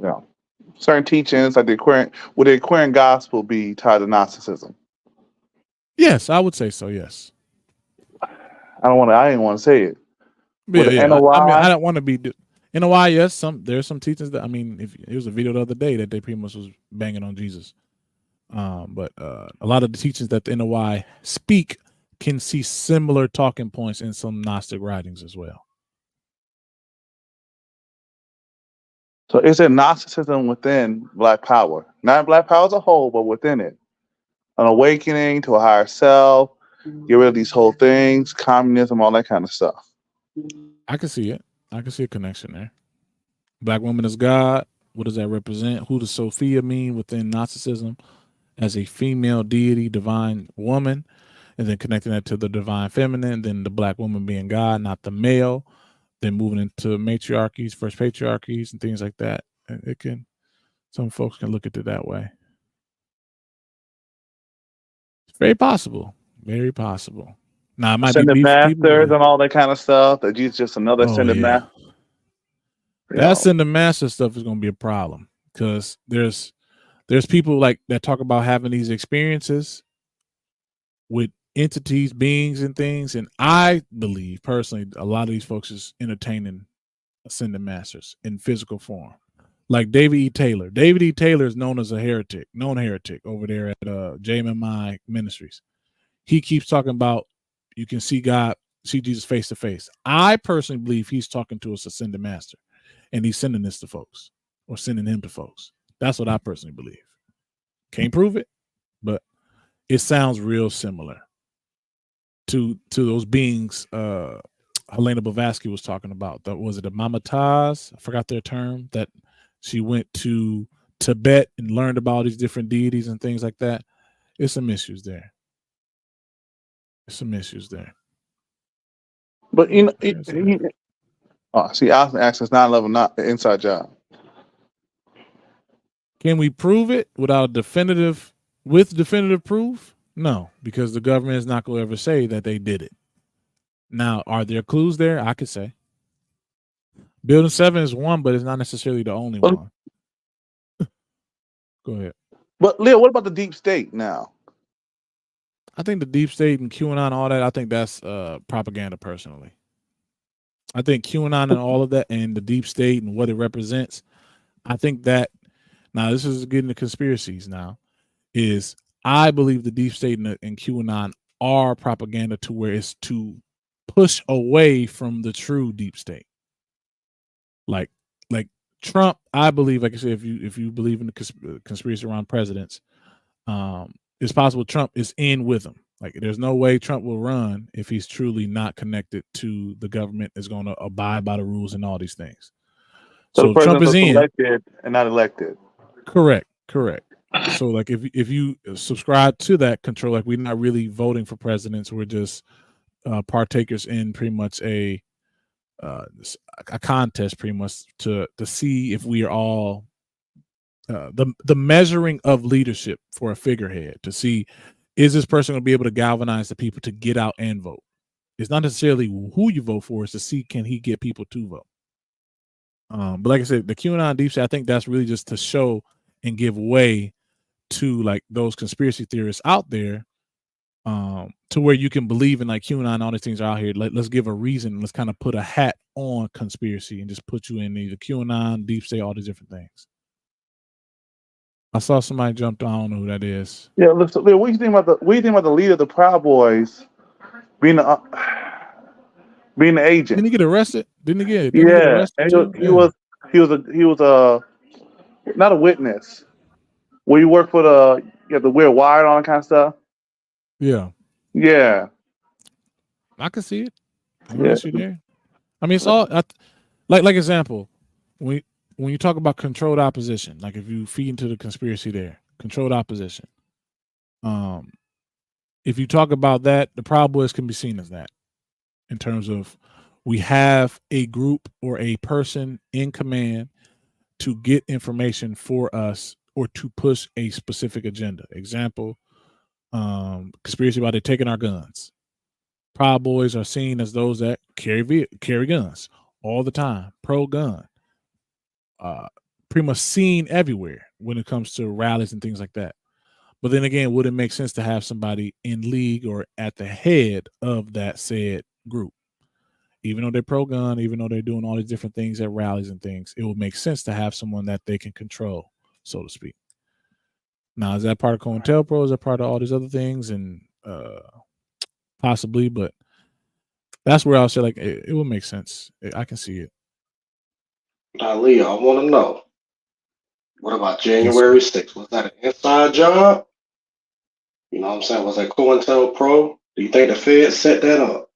Yeah. Certain teachings like would the Aquarian gospel be tied to Gnosticism? Yes, I would say so. Yes. I didn't want to say it. Yeah. I don't want to be NOI. Yes, there's some teachings that, I mean, if it was a video the other day that they pretty much was banging on Jesus. But a lot of the teachings that the NOI speak can see similar talking points in some Gnostic writings as well. So is there Gnosticism within Black Power? Not Black Power as a whole, but within it. An awakening to a higher self, get rid of these whole things, communism, all that kind of stuff. I can see it. I can see a connection there. Black woman is God. What does that represent? Who does Sophia mean within Gnosticism as a female deity, divine woman? And then connecting that to the divine feminine, then the Black woman being God, not the male. Then moving into matriarchies, first patriarchies, and things like that. Some folks can look at it that way. It's very possible. Very possible. Now, it might ascended be masters and all that kind of stuff. That Jesus just another ascended master. That ascended master stuff is going to be a problem because there's people like that talk about having these experiences with entities, beings, and things, and I believe personally a lot of these folks is entertaining ascended masters in physical form, like David E. Taylor. David E. Taylor is known as a known heretic over there at JMMI Ministries. He keeps talking about you can see God, see Jesus face to face. I personally believe he's talking to us ascended master, and he's sending this to folks. or sending him to folks. That's what I personally believe. Can't prove it, but it sounds real similar to those beings Helena Blavatsky was talking about. That was it, a Mamataz? I forgot their term. That she went to Tibet and learned about these different deities and things like that. It's some issues there. But you know, see, Austin asks us 9/11 not the inside job. Can we prove it with definitive proof? No, because the government is not going to ever say that they did it. Now, are there clues there? I could say. Building 7 is one, but it's not necessarily the only one. Go ahead. But Leo, what about the deep state now? I think the deep state and QAnon, all that, I think that's propaganda personally. I think QAnon and all of that and the deep state and what it represents, I think that, now this is getting to conspiracies now, is I believe the deep state and QAnon are propaganda to where it's to push away from the true deep state. Like Trump, I believe, like I said, if you believe in the conspiracy around presidents, it's possible Trump is in with them. Like there's no way Trump will run if he's truly not connected to the government, is going to abide by the rules and all these things. So Trump is in, elected and not elected. Correct. So like if you subscribe to that control, like we're not really voting for presidents, we're just partakers in pretty much a contest, pretty much to see if we are all the measuring of leadership for a figurehead, to see, is this person going to be able to galvanize the people to get out and vote? It's not necessarily who you vote for, it's to see, can he get people to vote? But like I said, the QAnon deep state, I think that's really just to show and give way to like those conspiracy theorists out there, to where you can believe in like QAnon, all these things are out here. Let's give a reason. Let's kind of put a hat on conspiracy and just put you in either QAnon, deep state, all these different things. I saw somebody jumped on. I don't know who that is. Yeah, look, what do you think about the leader of the Proud Boys being the agent? Didn't he get arrested? Didn't he get Yeah, arrested? and he was not a witness. Where you work for you have to wear wire and all that kind of stuff. Yeah. I can see it. There. I mean, it's all like example, when you talk about controlled opposition, like if you feed into the conspiracy there, controlled opposition. If you talk about that, the Proud Boys can be seen as that, in terms of we have a group or a person in command to get information for us or to push a specific agenda. Example, conspiracy about it taking our guns. Proud Boys are seen as those that carry guns all the time, pro-gun. Pretty much seen everywhere when it comes to rallies and things like that. But then again, would it make sense to have somebody in league or at the head of that said group? Even though they're pro-gun, even though they're doing all these different things at rallies and things, it would make sense to have someone that they can control, so to speak. Now, is that part of COINTELPRO? Is that part of all these other things? And possibly, but that's where I'll say like it will make sense. I can see it. Now, Leo, I want to know, what about January 6th? Was that an inside job? You know what I'm saying? Was that COINTELPRO? Do you think the Fed set that up?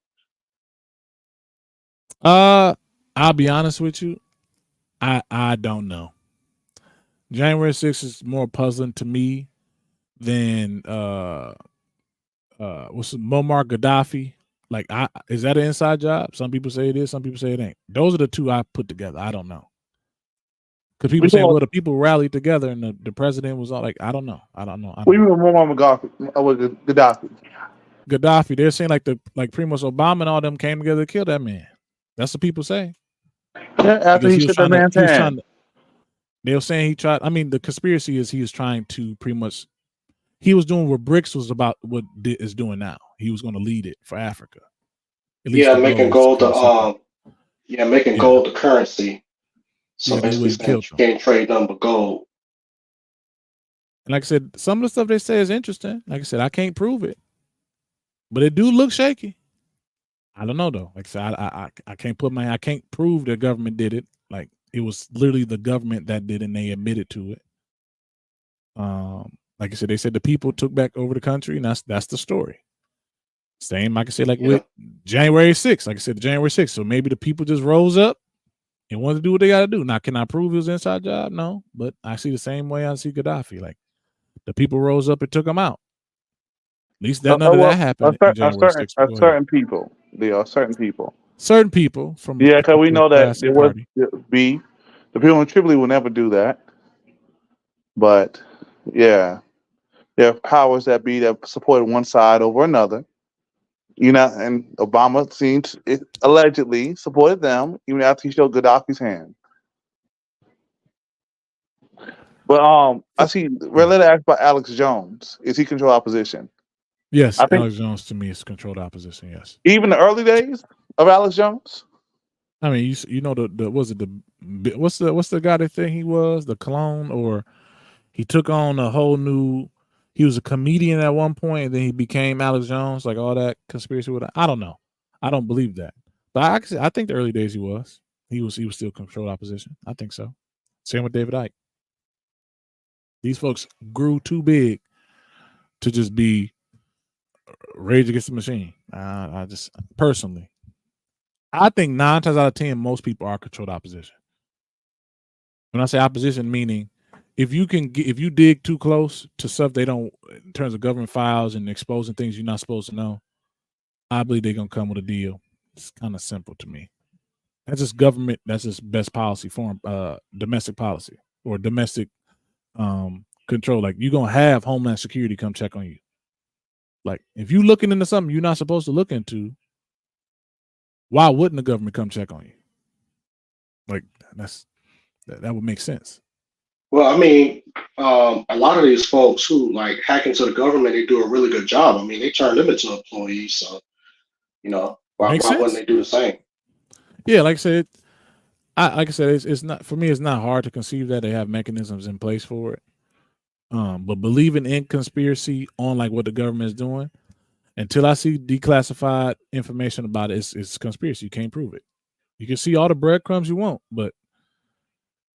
I'll be honest with you. I don't know. January 6th is more puzzling to me than what's Muammar Gaddafi. Like, is that an inside job? Some people say it is, some people say it ain't. Those are the two I put together. I don't know. Because people say, well, the people rallied together and the president was all like, I don't know. We were Muammar Gaddafi. Gaddafi, they're saying like pretty much Obama and all them came together to kill that man. That's what people say. Yeah, after he shot that man's hand. They were saying he tried. I mean, the conspiracy is he was trying to pretty much, he was doing what BRICS was about, what is doing now. He was going to lead it for Africa. Making gold gold the currency. So basically saying you can't trade nothing but gold. And like I said, some of the stuff they say is interesting. Like I said, I can't prove it, but it do look shaky. I don't know though. Like I said, I can't prove the government did it. Like It was literally the government that did, and they admitted to it. Like I said, they said the people took back over the country, and that's the story. Same, like I said, like with January 6th. Like I said, January 6th. So maybe the people just rose up and wanted to do what they got to do. Now, can I prove it was an inside job? No, but I see the same way I see Gaddafi. Like the people rose up and took him out. At least that none of that happened in January 6th. Certain people. There are certain people. Certain people from because we know that Classic there was Party. beef. The people in Tripoli will never do that. But yeah, there are powers that be that supported one side over another. You know, and Obama seems it allegedly supported them even after he showed Gaddafi's hand. But I see. Related asked about Alex Jones. Is he control opposition? Yes, I think Alex Jones to me is controlled opposition. Yes, even the early days of Alex Jones. I mean, you know the what's the guy that think he was the clone, or he took on a whole new. He was a comedian at one point, and then he became Alex Jones. Like all that conspiracy with. I don't know. I don't believe that, but I think the early days he was still controlled opposition. I think so. Same with David Icke. These folks grew too big to just be Rage Against the Machine. I just personally, I think 9 times out of 10, most people are controlled opposition. When I say opposition, meaning if you dig too close to stuff they don't, in terms of government files and exposing things you're not supposed to know, I believe they're gonna come with a deal. It's kind of simple to me. That's just government. That's just best policy form, domestic policy or domestic control. Like you're gonna have Homeland Security come check on you. Like if you're looking into something you're not supposed to look into, why wouldn't the government come check on you? Like that would make sense. Well, I mean, a lot of these folks who like hack into the government, they do a really good job. I mean, they turn them into employees, so you know, why wouldn't they do the same? Yeah, like I said, it's not for me. It's not hard to conceive that they have mechanisms in place for it. But believing in conspiracy on like what the government is doing, until I see declassified information about it, it's conspiracy. You can't prove it. You can see all the breadcrumbs you want, but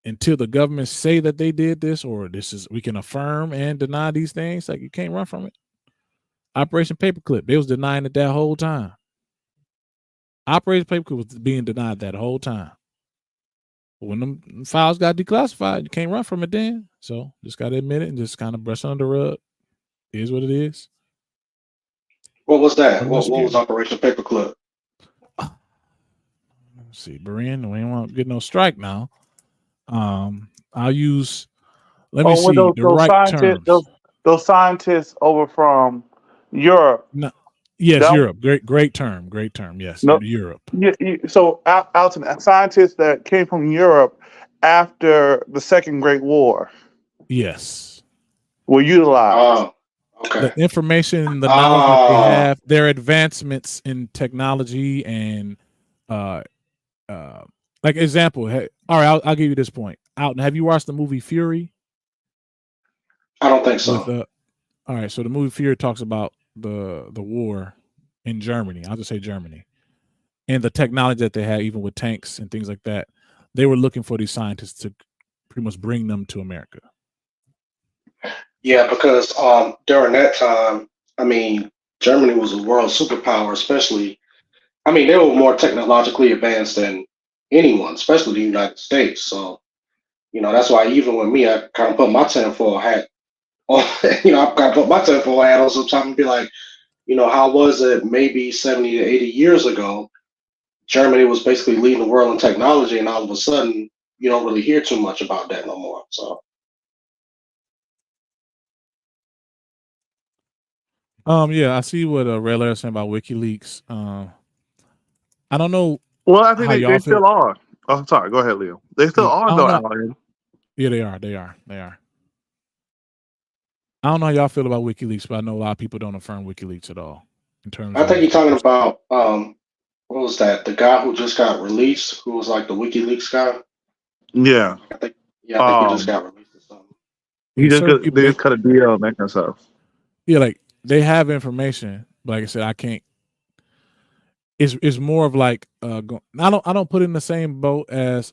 until the government say that they did this or we can affirm and deny these things, like you can't run from it. Operation Paperclip, they was denying it that whole time. Operation Paperclip was being denied that whole time. But when them files got declassified, you can't run from it then. So just got to admit it and just kind of brush under the rug. It is what it is. What was that? What was Operation Paperclip? Let's see, Berean, we ain't want to get no strike now. I'll use, let me see the right terms. Those scientists over from Europe. No, yes, Europe. Great term. Yes, no, Europe. So, Alton, scientists that came from Europe after the Second Great War. Yes. Were utilized. Okay. The information, the knowledge that they have, their advancements in technology and, like example. Hey, all right, I'll give you this point. Alton, have you watched the movie Fury? I don't think so. All right, so the movie Fury talks about the war in Germany. I'll just say Germany, and the technology that they had, even with tanks and things like that. They were looking for these scientists to pretty much bring them to America. Yeah, because during that time, I mean, Germany was a world superpower, especially. I mean, they were more technologically advanced than anyone, especially the United States. So, you know, that's why even with me, I kind of put my tinfoil hat on. You know, I kind of put my tinfoil hat on sometimes and be like, you know, how was it maybe 70 to 80 years ago? Germany was basically leading the world in technology, and all of a sudden, you don't really hear too much about that no more. So. Yeah, I see what Red Letter is saying about WikiLeaks. I don't know. Well, I think they still are. Oh, sorry. Go ahead, Leo. They still are, though, Alan. Yeah, they are. I don't know how y'all feel about WikiLeaks, but I know a lot of people don't affirm WikiLeaks at all. In terms, I think you're talking about what was that? The guy who just got released, who was like the WikiLeaks guy. Yeah. I think he just got released or something. They just cut a deal and that kind of stuff. Yeah, like they have information, but like I said, I can't. It's more of like I don't put it in the same boat as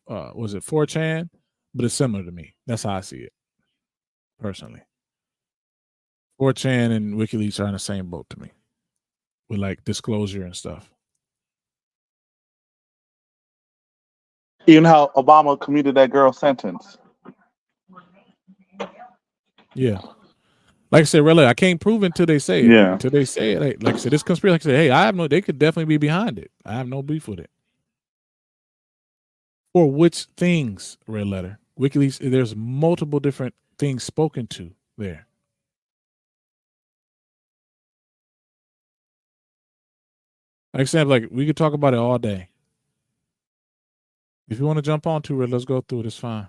was it 4chan? But it's similar to me. That's how I see it personally. 4chan and WikiLeaks are in the same boat to me with like disclosure and stuff. Even how Obama commuted that girl's sentence. Yeah. Like I said, really, I can't prove it until they say it. Yeah. Until they say it. Like I said, this conspiracy, like I said, hey, I have no, they could definitely be behind it. I have no beef with it. For which things, Red Letter? WikiLeaks, there's multiple different things spoken to there. Like I said, like we could talk about it all day. If you want to jump on to it, let's go through it. It's fine.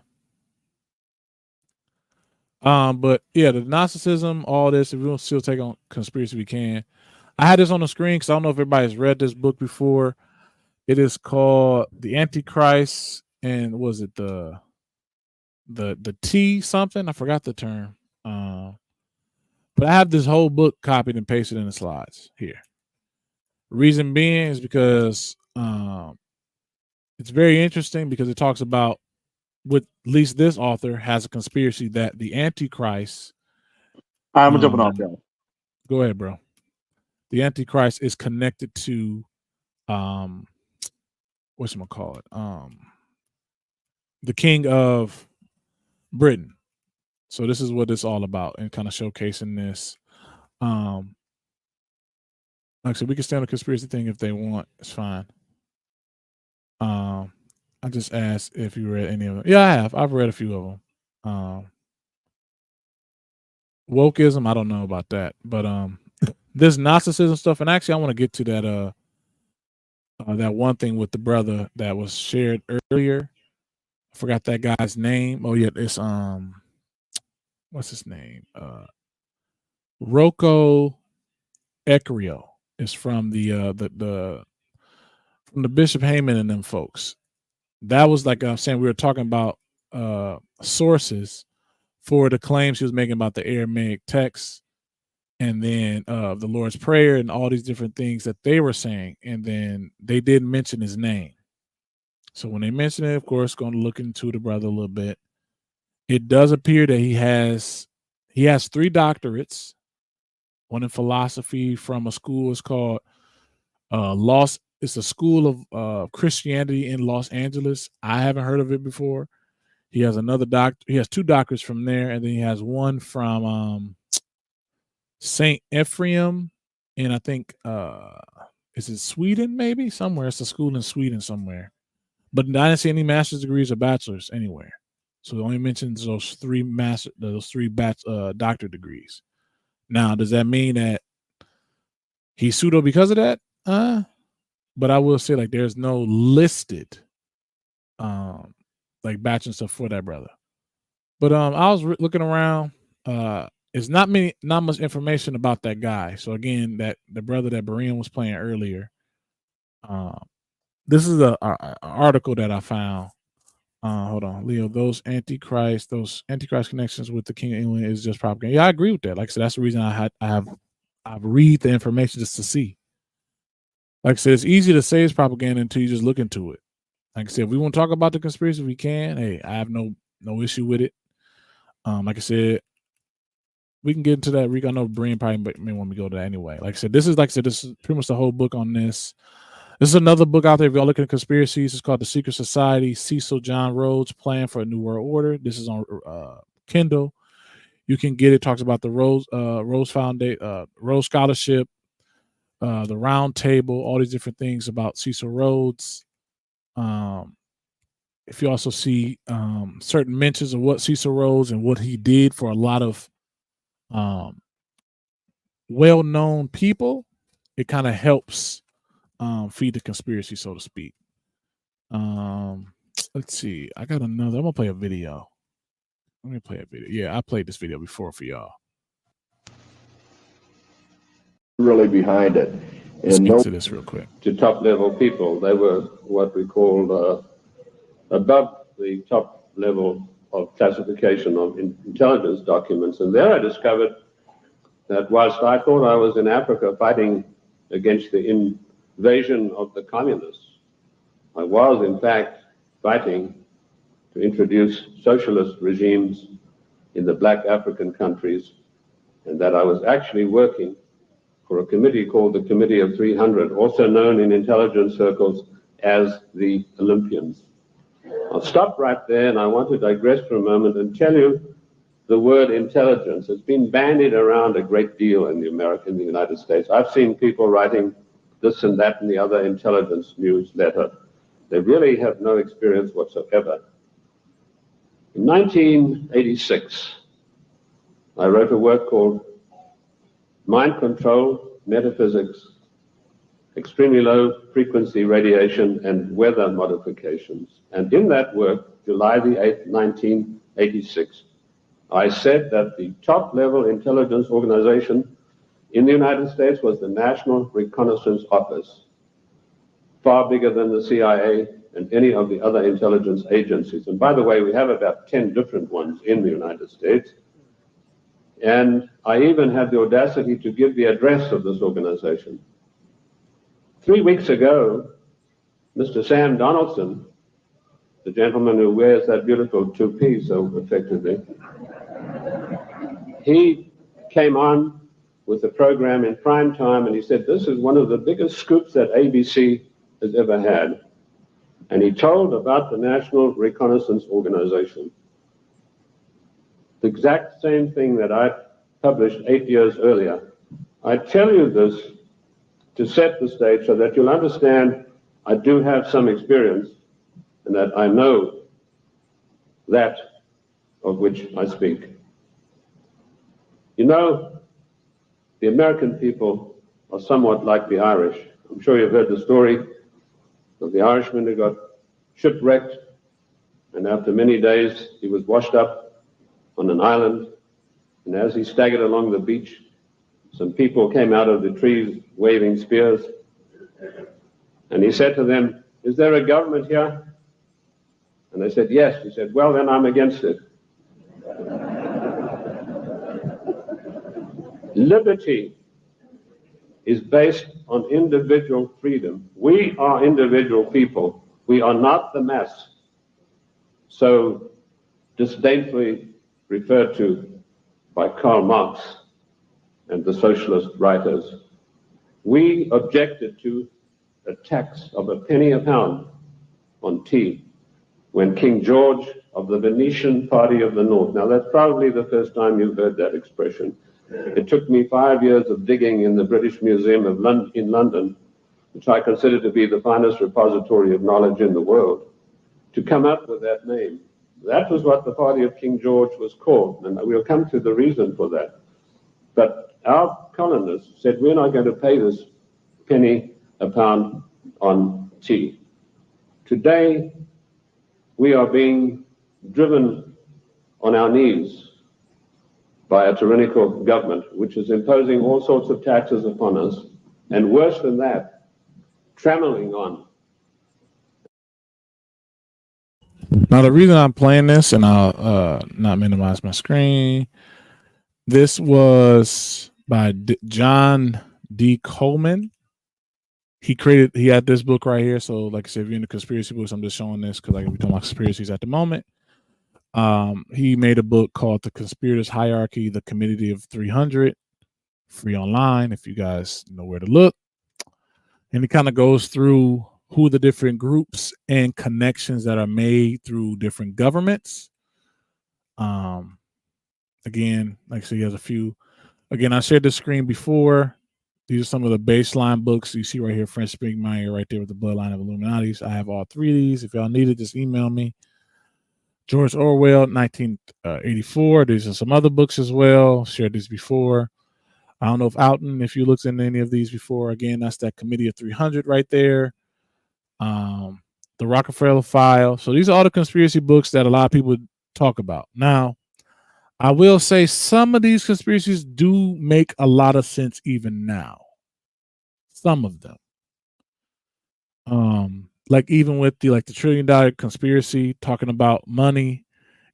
But yeah, the Gnosticism, all this, if we want to still take on conspiracy, we can. I had this on the screen because I don't know if everybody's read this book before. It is called The Antichrist, and was it the T something? I forgot the term. But I have this whole book copied and pasted in the slides here. Reason being is because it's very interesting because it talks about, with at least this author has a conspiracy that the Antichrist. I'm jumping off that. Go ahead, bro. The Antichrist is connected to whatchamacallit? The King of Britain. So this is what it's all about, and kind of showcasing this. Like I said, we can stay on the conspiracy thing if they want. It's fine. I just asked if you read any of them. Yeah, I have. I've read a few of them. Wokeism, I don't know about that, but this Gnosticism stuff, and actually, I want to get to that that one thing with the brother that was shared earlier. I forgot that guy's name. Oh yeah, it's what's his name? Rocco Ecrio. Is from the from the Bishop Heyman and them folks. That was like I'm saying, we were talking about sources for the claims he was making about the Aramaic text, and then the Lord's Prayer and all these different things that they were saying, and then they did mention his name. So when they mention it, of course, going to look into the brother a little bit. It does appear that he has 3 doctorates. One in philosophy from a school is called it's a school of Christianity in Los Angeles. I haven't heard of it before. He has another he has 2 doctorates from there, and then he has one from St. Ephraim, and I think is it Sweden, maybe? Somewhere. It's a school in Sweden somewhere. But I didn't see any master's degrees or bachelor's anywhere. So it only mentions those 3 doctorate degrees. Now, does that mean that he's pseudo because of that? But I will say, like, there's no listed like batch and stuff for that brother. But I was looking around. It's not much information about that guy. So again, that the brother that Berean was playing earlier. This is a article that I found. Hold on, Leo. Those Antichrist connections with the King of England is just propaganda. Yeah, I agree with that. Like I said, that's the reason I read the information just to see. Like I said, it's easy to say it's propaganda until you just look into it. Like I said, if we want to talk about the conspiracy, we can. Hey, I have no issue with it. Like I said, we can get into that. Rick, I know Brian probably may want me to go to that anyway. This is pretty much the whole book on this. This is another book out there. If y'all look at conspiracies, it's called The Secret Society, Cecil John Rhodes' Plan for a New World Order. This is on Kindle. You can get it. Talks about the Rhodes Foundation, Rhodes Scholarship, the Round Table, all these different things about Cecil Rhodes. If you also see certain mentions of what Cecil Rhodes and what he did for a lot of well-known people, it kind of helps feed the conspiracy, so to speak. Let's see. I got another. I'm gonna play a video. Let me play a video. Yeah, I played this video before for y'all. Really behind it. Let's speak to this real quick. To top level people, they were what we called above the top level of classification of intelligence documents. And there I discovered that whilst I thought I was in Africa fighting against the invasion of the communists, I was in fact fighting to introduce socialist regimes in the black African countries, and that I was actually working for a committee called the Committee of 300, also known in intelligence circles as the Olympians. I'll stop right there, and I want to digress for a moment and tell you the word intelligence has been bandied around a great deal in the United States. I've seen people writing this and that and the other intelligence newsletter. They really have no experience whatsoever. In 1986, I wrote a work called Mind Control, Metaphysics, Extremely Low Frequency Radiation, and Weather Modifications. And in that work, July the 8th, 1986, I said that the top-level intelligence organization in the United States was the National Reconnaissance Office, far bigger than the CIA and any of the other intelligence agencies. And by the way, we have about 10 different ones in the United States. And I even had the audacity to give the address of this organization. 3 weeks ago, Mr. Sam Donaldson, the gentleman who wears that beautiful toupee so effectively, he came on with a program in prime time, and he said, this is one of the biggest scoops that ABC has ever had. And he told about the National Reconnaissance Organization. The exact same thing that I published 8 years earlier. I tell you this to set the stage so that you'll understand I do have some experience and that I know that of which I speak. You know, the American people are somewhat like the Irish. I'm sure you've heard the story of the Irishman who got shipwrecked, and after many days he was washed up on an island, and as he staggered along the beach, some people came out of the trees waving spears, and he said to them, is there a government here? And they said, yes. He said, well, then I'm against it. Liberty is based on individual freedom. We are individual people. We are not the mass. So disdainfully referred to by Karl Marx and the socialist writers. We objected to a tax of a penny a pound on tea when King George of the Venetian Party of the North, now that's probably the first time you've heard that expression. It took me 5 years of digging in the British Museum in London, which I consider to be the finest repository of knowledge in the world, to come up with that name. That was what the party of King George was called, and we'll come to the reason for that. But our colonists said, we're not going to pay this penny a pound on tea. Today, we are being driven on our knees by a tyrannical government, which is imposing all sorts of taxes upon us, and worse than that, trammeling on. Now, the reason I'm playing this, and I'll not minimize my screen, this was by John D. Coleman. He had this book right here. So, like I said, if you're into conspiracy books, I'm just showing this because we're talking about conspiracies at the moment. He made a book called The Conspirators Hierarchy, The Committee of 300, free online if you guys know where to look. And it kind of goes through who the different groups and connections that are made through different governments. Again, like I said, he has a few. Again, I shared the screen before. These are some of the baseline books you see right here. French Springmeier right there with the Bloodline of Illuminatis. I have all three of these. If y'all need it, just email me. George Orwell, 1984. These are some other books as well. Shared these before. I don't know if Alton, if you looked into any of these before. Again, that's that Committee of 300 right there. The Rockefeller File. So these are all the conspiracy books that a lot of people talk about. Now, I will say some of these conspiracies do make a lot of sense even now. Some of them. Like even with the $1 trillion conspiracy, talking about money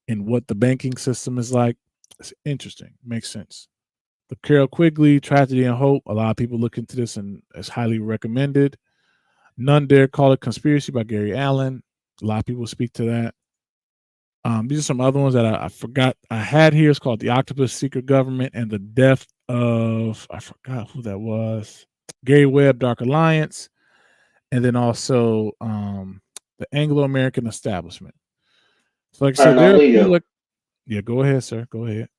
and what the banking system is like. It's interesting. Makes sense. The Carol Quigley, Tragedy and Hope. A lot of people look into this and it's highly recommended. None Dare Call It Conspiracy by Gary Allen. A lot of people speak to that. These are some other ones that I forgot I had here. It's called The Octopus Secret Government and the Death of, I forgot who that was, Gary Webb, Dark Alliance, and then also the Anglo-American Establishment. So like I said, there are a few, like, yeah, go ahead, sir. Go ahead.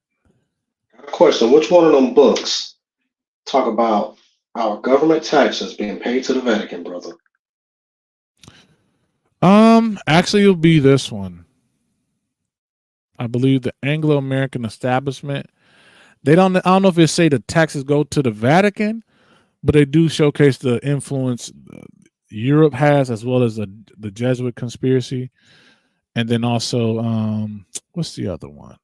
Got a question. Which one of them books talk about our government taxes being paid to the Vatican, brother? Actually, it'll be this one. I believe the Anglo-American Establishment. I don't know if it say the taxes go to the Vatican, but they do showcase the influence Europe has, as well as the Jesuit conspiracy. And then also, what's the other one?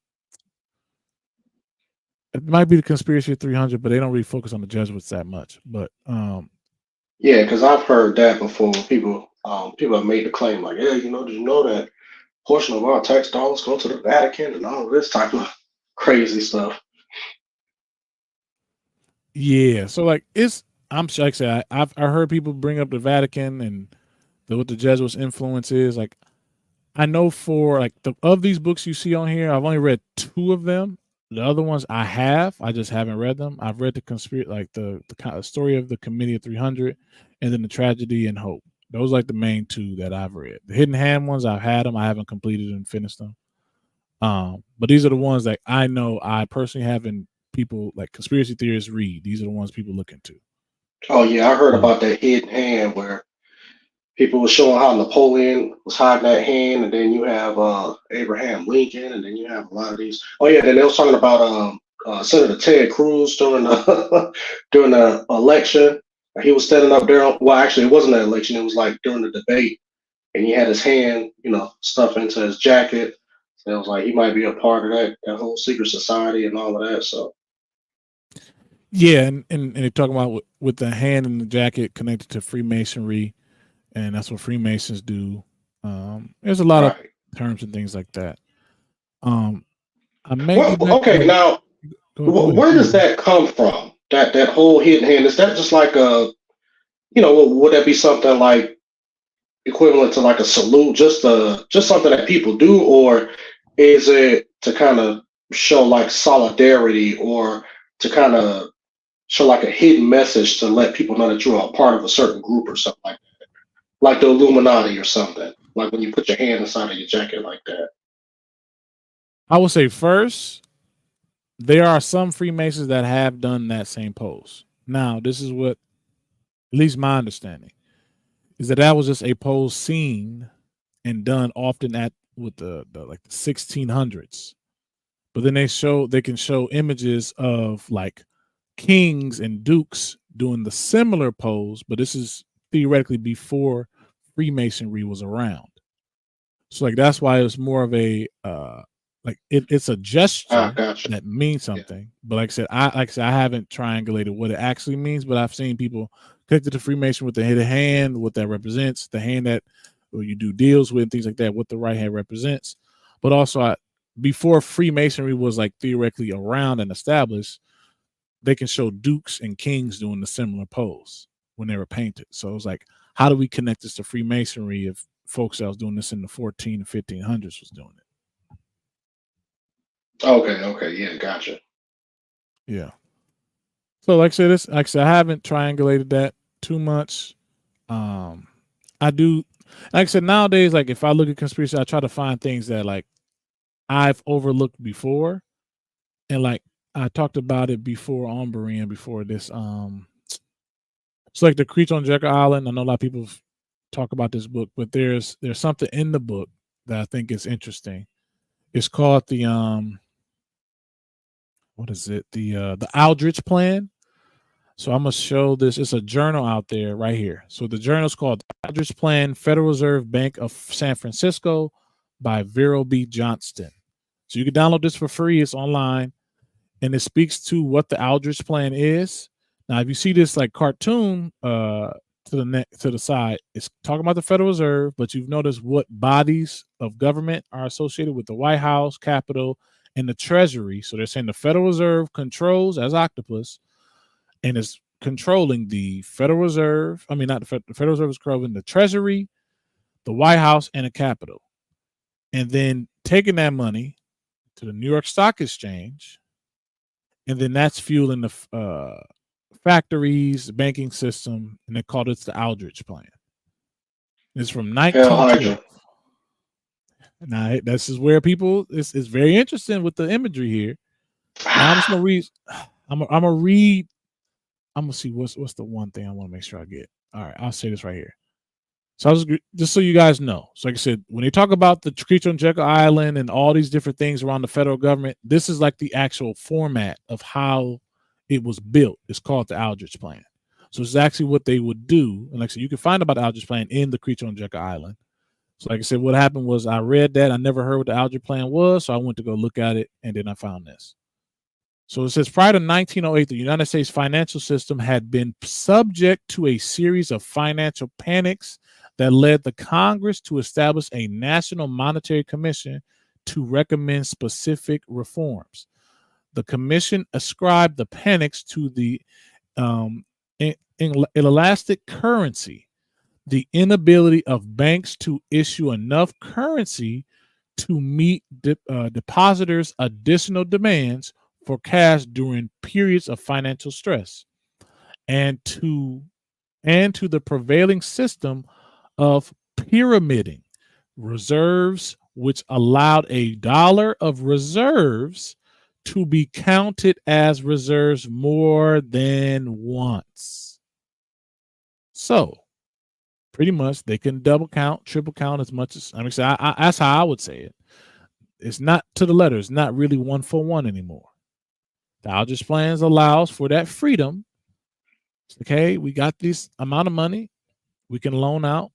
It might be the Conspiracy of 300, but they don't really focus on the Jesuits that much. But yeah, because I've heard that before. People have made the claim like, yeah, did you know that portion of our tax dollars go to the Vatican and all of this type of crazy stuff? Yeah, so like I'm sure, like I said, I heard people bring up the Vatican and what the Jesuits' influence is. Like, I know for like of these books you see on here, I've only read 2 of them. The other ones I just haven't read them. I've read the conspiracy, like the story of the Committee of 300, and then the Tragedy and Hope. Those are like the main 2 that I've read. The Hidden Hand ones, I've had them. I haven't completed and finished them. But these are the ones that I know I personally haven't. People like conspiracy theorists read. These are the ones people look into. Oh yeah, I heard about that Hidden Hand where people were showing how Napoleon was hiding that hand, and then you have Abraham Lincoln, and then you have a lot of these. Oh yeah, then they was talking about Senator Ted Cruz during the during the election. He was standing up there. Well, actually, it wasn't an election. It was like during the debate, and he had his hand, stuffed into his jacket. So it was like he might be a part of that whole secret society and all of that. So. Yeah, and they're talking about with the hand in the jacket connected to Freemasonry, and that's what Freemasons do. There's a lot of terms and things like that. Okay, now where does that come from? That whole hidden hand, is that just like a, would that be something like equivalent to like a salute, just something that people do, or is it to kind of show like solidarity, or to kind of show like a hidden message to let people know that you're a part of a certain group or something like that, like the Illuminati or something, like when you put your hand inside of your jacket like that? I would say first, there are some Freemasons that have done that same pose. Now, this is what, at least my understanding, is that was just a pose seen and done often with the 1600s. But then they can show images of like kings and dukes doing the similar pose, but this is theoretically before Freemasonry was around. So like that's why it's more of a it's a gesture that means something. Yeah. But like I said, I haven't triangulated what it actually means, but I've seen people connected to Freemason with the hidden hand, what that represents, the hand that you do deals with, and things like that, what the right hand represents. But also before Freemasonry was like theoretically around and established, they can show dukes and kings doing the similar pose when they were painted. So it was like, how do we connect this to Freemasonry if folks that was doing this in the 14 and 1500s was doing it? Okay, yeah, gotcha. Yeah. So like I said, I haven't triangulated that too much. I do, like I said, nowadays, like if I look at conspiracy, I try to find things that like I've overlooked before, and like I talked about it before on Berean before this. It's like the Creature on Jekyll Island. I know a lot of people talk about this book, but there's something in the book that I think is interesting. It's called the what is it? The Aldrich Plan. So I'm gonna show this. It's a journal out there right here. So the journal is called Aldrich Plan, Federal Reserve Bank of San Francisco by Vero B. Johnston. So you can download this for free. It's online, and it speaks to what the Aldrich Plan is. Now, if you see this like cartoon to the side, it's talking about the Federal Reserve, but you've noticed what bodies of government are associated with the White House, Capitol, and the Treasury. So they're saying the Federal Reserve controls as octopus and is controlling the Federal Reserve. I mean, not the Federal Reserve is controlling the Treasury, the White House, and the Capitol. And then taking that money to the New York Stock Exchange, and then that's fueling the factories, the banking system, and they called it the Aldrich Plan. It's from 1912. Now, this is where people, it's very interesting with the imagery here. Now, I'm just going to read, I'm going to see what's the one thing I want to make sure I get. All right, I'll say this right here. So just so you guys know, so like I said, when they talk about the creature on Jekyll Island and all these different things around the federal government, this is like the actual format of how it was built. It's called the Aldrich Plan. So it's actually what they would do. And like I said, you can find about the Aldrich Plan in the creature on Jekyll Island. So like I said, what happened was I read that. I never heard what the Aldrich Plan was, so I went to go look at it, and then I found this. So it says, prior to 1908, the United States financial system had been subject to a series of financial panics that led the Congress to establish a National Monetary Commission to recommend specific reforms. The commission ascribed the panics to the inelastic currency, the inability of banks to issue enough currency to meet depositors' additional demands for cash during periods of financial stress, and to the prevailing system of pyramiding reserves, which allowed $1 of reserves to be counted as reserves more than once. So pretty much they can double count, triple count as much as, that's how I would say it. It's not to the letter. It's not really 1 for 1 anymore. The Aldrich Plans allows for that freedom. Okay, we got this amount of money we can loan out,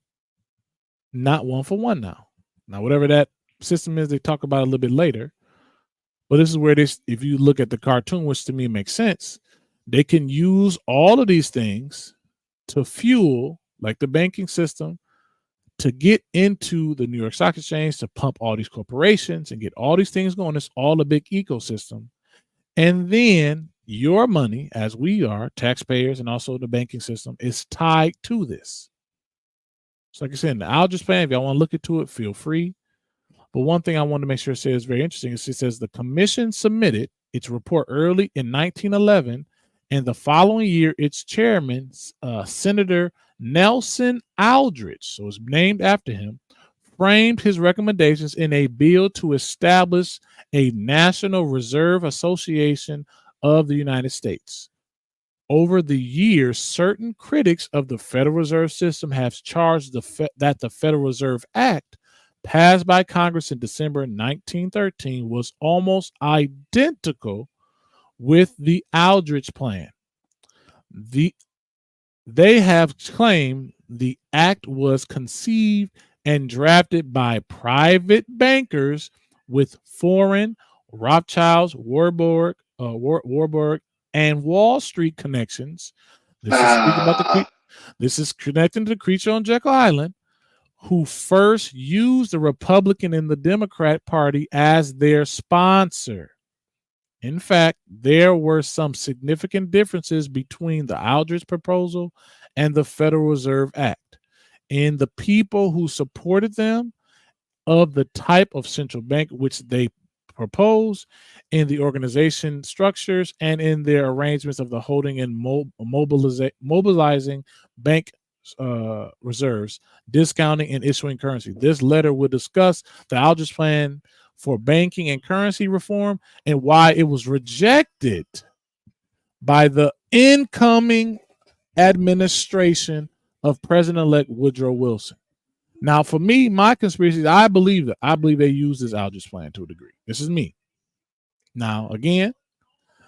not 1 for 1 now. Now, whatever that system is, they talk about a little bit later. But this is where this, if you look at the cartoon, which to me makes sense, they can use all of these things to fuel, like the banking system, to get into the New York Stock Exchange, to pump all these corporations and get all these things going. It's all a big ecosystem. And then your money, as we are, taxpayers, and also the banking system, is tied to this. So like I said, in the Aldrich Plan, if y'all want to look into it, feel free. But one thing I want to make sure it says very interesting is it says the commission submitted its report early in 1911, and the following year, its chairman, Senator Nelson Aldrich, so it's named after him, framed his recommendations in a bill to establish a National Reserve Association of the United States. Over the years, certain critics of the Federal Reserve System have charged that the Federal Reserve Act, passed by Congress in December 1913, was almost identical with the Aldrich Plan. They have claimed the act was conceived and drafted by private bankers with foreign Rothschilds, Warburg, and Wall Street connections. This is connecting to the creature on Jekyll Island, who first used the Republican and the Democrat Party as their sponsor. In fact, there were some significant differences between the Aldrich proposal and the Federal Reserve Act in the people who supported them, of the type of central bank which they propose, in the organization structures, and in their arrangements of the holding and mobilizing bank reserves, discounting and issuing currency. This letter will discuss the Aldrich Plan for banking and currency reform and why it was rejected by the incoming administration of President-elect Woodrow Wilson. Now, for me, my conspiracy, I believe they use this Aldrich Plan to a degree. This is me. Now, again,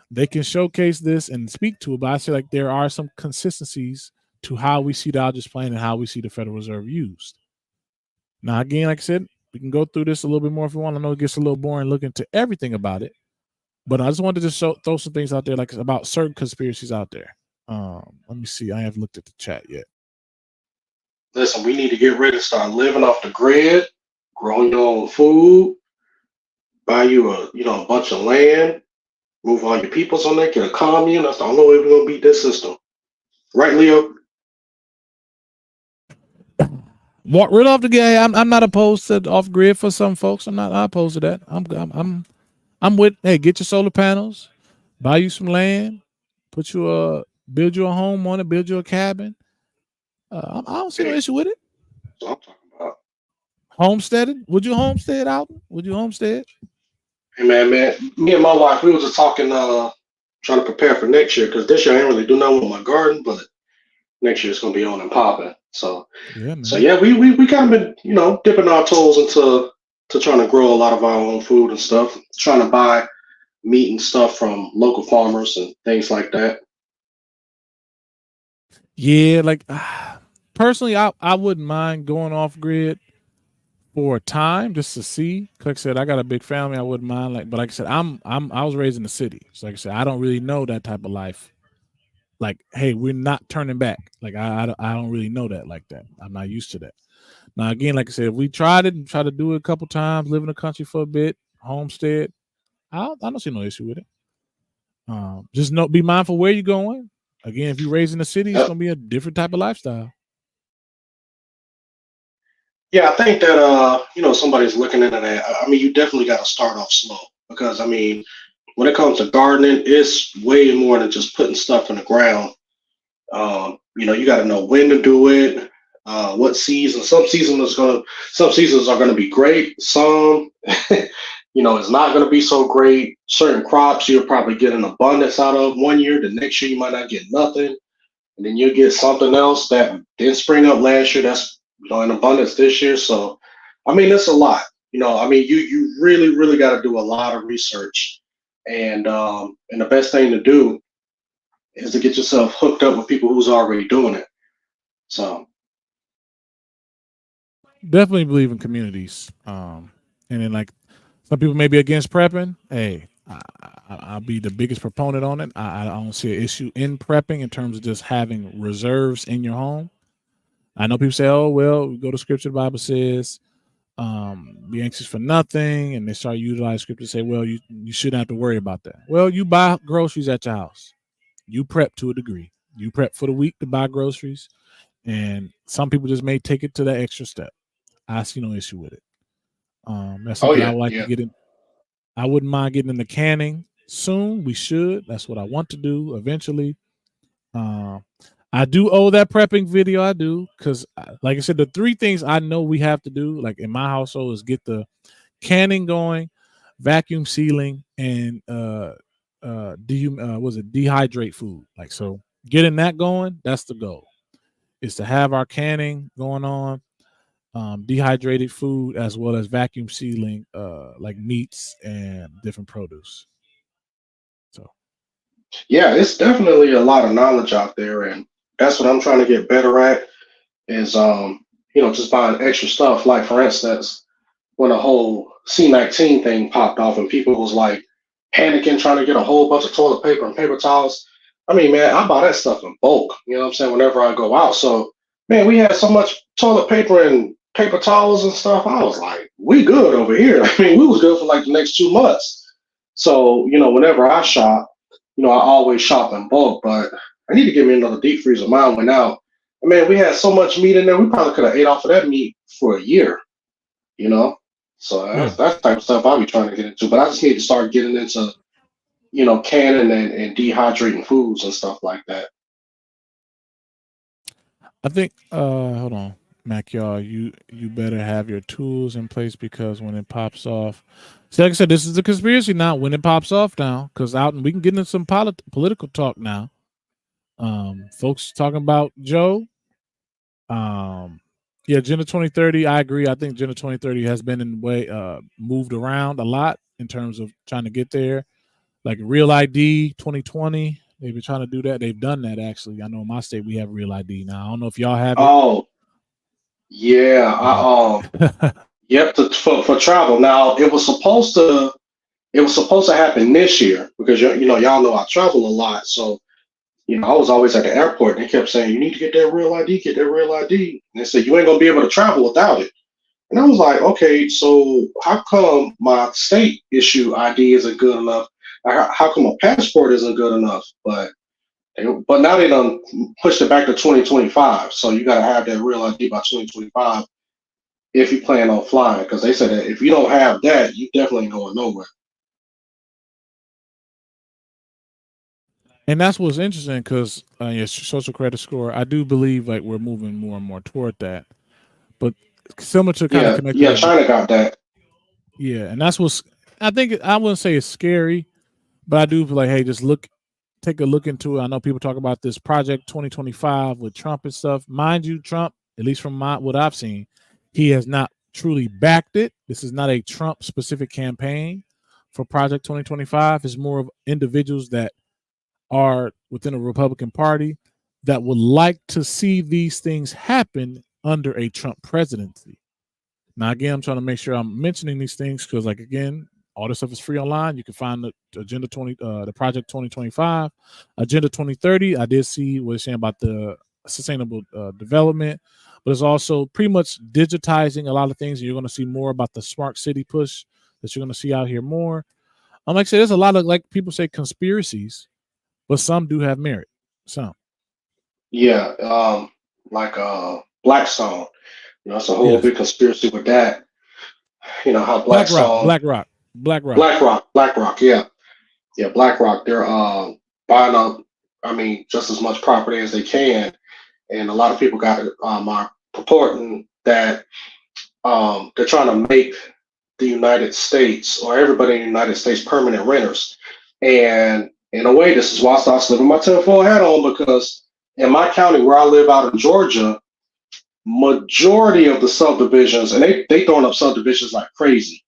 they can showcase this and speak to it, but I say like there are some consistencies to how we see the Aldrich Plan and how we see the Federal Reserve used. Now, again, like I said, we can go through this a little bit more if you want. I know it gets a little boring looking into everything about it, but I just wanted to throw some things out there, like about certain conspiracies out there. Let me see. I haven't looked at the chat yet. Listen, we need to get ready to start living off the grid, growing your own food, buy you a bunch of land, move all your peoples on there, get a commune. That's the only way we're gonna beat this system. Right, Leo? Walk right off the grid. I'm not opposed to off grid for some folks. I'm not opposed to that. I'm with. Hey, get your solar panels, buy you some land, build you a home on it, build you a cabin. I don't see no issue with it. That's what I'm talking about. Homesteading? Would you homestead out? Would you homestead? Hey man, me and my wife, we was just talking, trying to prepare for next year, because this year I ain't really do nothing with my garden, but next year it's gonna be on and popping. So yeah, man. So yeah, we kind of been, you know, dipping our toes into trying to grow a lot of our own food and stuff, trying to buy meat and stuff from local farmers and things like that. Yeah, like personally, I wouldn't mind going off grid for a time just to see. Like I said, I got a big family. I wouldn't mind. But like I said, I was raised in the city. So like I said, I don't really know that type of life. Like, hey, we're not turning back. Like I don't really know that like that. I'm not used to that. Now again, like I said, if we tried it and try to do it a couple times, live in the country for a bit, homestead, I don't see no issue with it. Just be mindful where you're going. Again, if you're raised in the city, it's gonna be a different type of lifestyle. Yeah, I think that you know, somebody's looking into that. I mean, you definitely got to start off slow, because I mean, when it comes to gardening, it's way more than just putting stuff in the ground. You know, you got to know when to do it, what season. Some seasons are gonna be great. Some, you know, it's not gonna be so great. Certain crops you'll probably get an abundance out of one year. The next year you might not get nothing, and then you'll get something else that didn't spring up last year. That's, you know, in abundance this year. So, I mean, it's a lot. You know, I mean, you really got to do a lot of research, and the best thing to do is to get yourself hooked up with people who's already doing it. So, definitely believe in communities. And then like some people may be against prepping. Hey, I'll be the biggest proponent on it. I don't see an issue in prepping in terms of just having reserves in your home. I know people say, oh, well, we go to scripture, the Bible says, be anxious for nothing. And they start utilizing scripture to say, well, you shouldn't have to worry about that. Well, you buy groceries at your house. You prep to a degree. You prep for the week to buy groceries. And some people just may take it to that extra step. I see no issue with it. That's something I would like to get in. I wouldn't mind getting into canning soon. We should. That's what I want to do eventually. I do owe that prepping video. I do, because like I said, the three things I know we have to do, like in my household, is get the canning going, vacuum sealing, and dehydrate food. Like, so getting that going, that's the goal, is to have our canning going on, dehydrated food, as well as vacuum sealing like meats and different produce. So yeah, it's definitely a lot of knowledge out there, and that's what I'm trying to get better at, is you know, just buying extra stuff. Like, for instance, when the whole C-19 thing popped off and people was like panicking, trying to get a whole bunch of toilet paper and paper towels. I mean, man, I buy that stuff in bulk, you know what I'm saying, whenever I go out. So, man, we had so much toilet paper and paper towels and stuff. I was like, we good over here. I mean, we was good for like the next 2 months. So, you know, whenever I shop, you know, I always shop in bulk, but I need to get me another deep freezer. Mine went out. I mean, we had so much meat in there, we probably could have ate off of that meat for a year, you know? So that's that type of stuff I'll be trying to get into. But I just need to start getting into, you know, canning and dehydrating foods and stuff like that. I think, hold on, Mac, y'all, you better have your tools in place, because when it pops off, see, like I said, this is a conspiracy now. When it pops off now, because we can get into some political talk now. Folks talking about Joe. Yeah, Agenda 2030. I agree. I think Agenda 2030 has been in the way, moved around a lot in terms of trying to get there. Like Real ID 2020, they've been trying to do that. They've done that, actually. I know in my state we have Real ID now. I don't know if y'all have it. Oh, yeah. Yep. For travel. Now, it was supposed to happen this year, because you know, y'all know I travel a lot. So, you know, I was always at the airport, and they kept saying, you need to get that Real ID, get that Real ID. And they said, you ain't gonna be able to travel without it. And I was like, okay, so how come my state issue ID isn't good enough? How come a passport isn't good enough? But now they done pushed it back to 2025. So you gotta have that Real ID by 2025 if you plan on flying, because they said that if you don't have that, you definitely ain't going nowhere. And that's what's interesting, because your social credit score, I do believe like we're moving more and more toward that. But similar to kind of connected. Yeah, China got that. Yeah, and that's what's, I think, I wouldn't say it's scary, but I do feel like, hey, just take a look into it. I know people talk about this Project 2025 with Trump and stuff. Mind you, Trump, at least from what I've seen, he has not truly backed it. This is not a Trump specific campaign for Project 2025. It's more of individuals that are within a Republican Party that would like to see these things happen under a Trump presidency. Now, again, I'm trying to make sure I'm mentioning these things because, like, again, all this stuff is free online. You can find the Agenda 20, the Project 2025, Agenda 2030. I did see what it's saying about the sustainable development, but it's also pretty much digitizing a lot of things. You're going to see more about the smart city push that you're going to see out here more. Like I said, there's a lot of, like people say, conspiracies, but some do have merit. Some. Yeah, like Blackstone. You know, it's a whole big conspiracy with that. You know how Blackstone, BlackRock. Yeah, BlackRock. They're buying up, I mean, just as much property as they can, and a lot of people are purporting that they're trying to make the United States or everybody in the United States permanent renters. And in a way, this is why I started slipping my tinfoil hat on, because in my county where I live out in Georgia, majority of the subdivisions, and they throwing up subdivisions like crazy,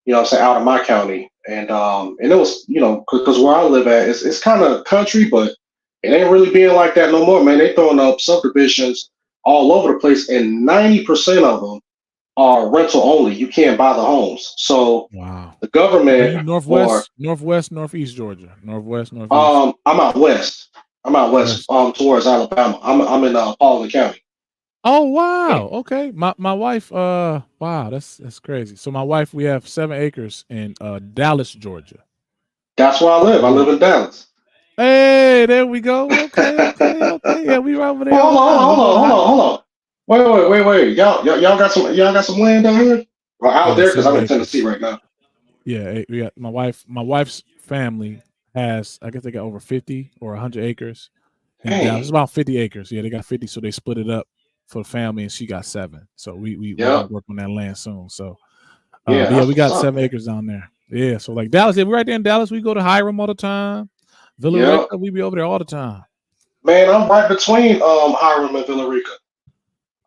you know what I'm saying, out of my county. And it was, you know, because where I live at, it's kind of country, but it ain't really being like that no more, man. They throwing up subdivisions all over the place, and 90% of them are rental only. You can't buy the homes. So wow, the government northwest, northeast Georgia, northeast. I'm out west. Towards Alabama. I'm in Paulding County. Oh wow, okay. My wife, wow, that's crazy. So my wife, we have 7 acres in Dallas, Georgia. That's where I live. I live in Dallas. Hey, there we go. Okay. Yeah, we right over there. Hold on. Wait. Y'all got some land down here? Or out there? Because I'm in Tennessee right now. Yeah, we got my wife's family has, I guess they got over 50 or 100 acres. And Dallas, it's about 50 acres. Yeah, they got 50, so they split it up for the family, and she got 7. So we're gonna work on that land soon. So we got 7 acres down there. Yeah, so like Dallas, we're right there in Dallas. We go to Hiram all the time. Villarica, we be over there all the time. Man, I'm right between Hiram and Villarica.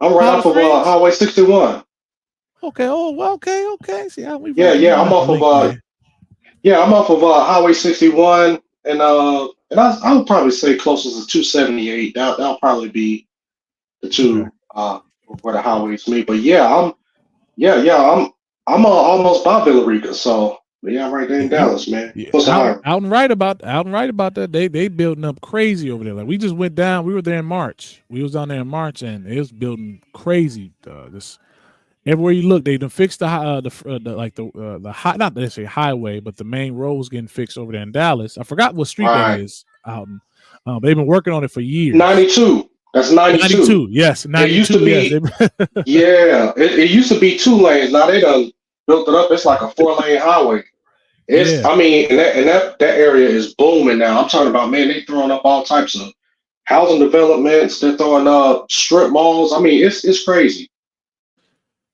I'm right off of Highway 61. Okay. Oh, okay. See how we? I'm off of I'm off of Highway 61, and I would probably say closest to 278. That'll probably be the two where the highways meet. But I'm almost by Villarica, so I'm right there in Dallas, man. Out and right about that. They building up crazy over there. Like we just went down. We were there in March. We was down there in March, and it was building crazy. This everywhere you look, they done fixed not necessarily highway, but the main road was getting fixed over there in Dallas. I forgot what street that is. They've been working on it for years. 92. That's 92. Yes, 92. It used to be, it used to be 2 lanes. Now they done built it up. It's like a 4-lane highway. I mean, and that area is booming now. I'm talking about, man, they throwing up all types of housing developments. They're throwing up strip malls. I mean, it's crazy.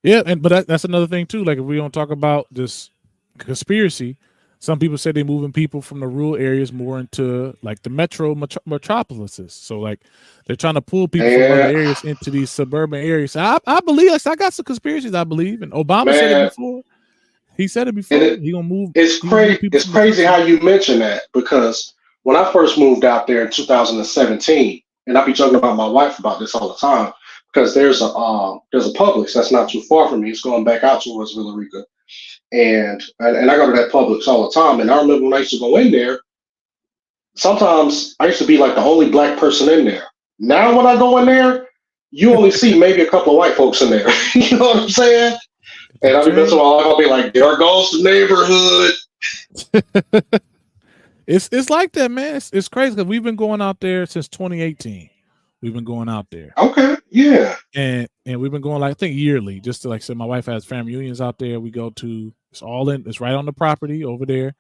Yeah, but that's another thing too. Like if we don't talk about this conspiracy, some people say they're moving people from the rural areas more into like the metropolises. So like they're trying to pull people from other areas into these suburban areas. I believe, I got some conspiracies, I believe. And Obama said it before. He said it before. He gonna move. It's crazy. It's crazy how you mention that, because when I first moved out there in 2017, and I be talking about my wife about this all the time, because there's a Publix that's not too far from me. It's going back out towards Villarica. And I go to that Publix all the time. And I remember when I used to go in there, sometimes I used to be like the only black person in there. Now when I go in there, you only see maybe a couple of white folks in there. You know what I'm saying? And every once in a while I'll be like, there goes the neighborhood. It's like that, man. It's crazy because we've been going out there since 2018. We've been going out there. Okay, yeah. And we've been going, like, I think yearly, just to, like I said, my wife has family reunions out there. We go to, it's right on the property over there.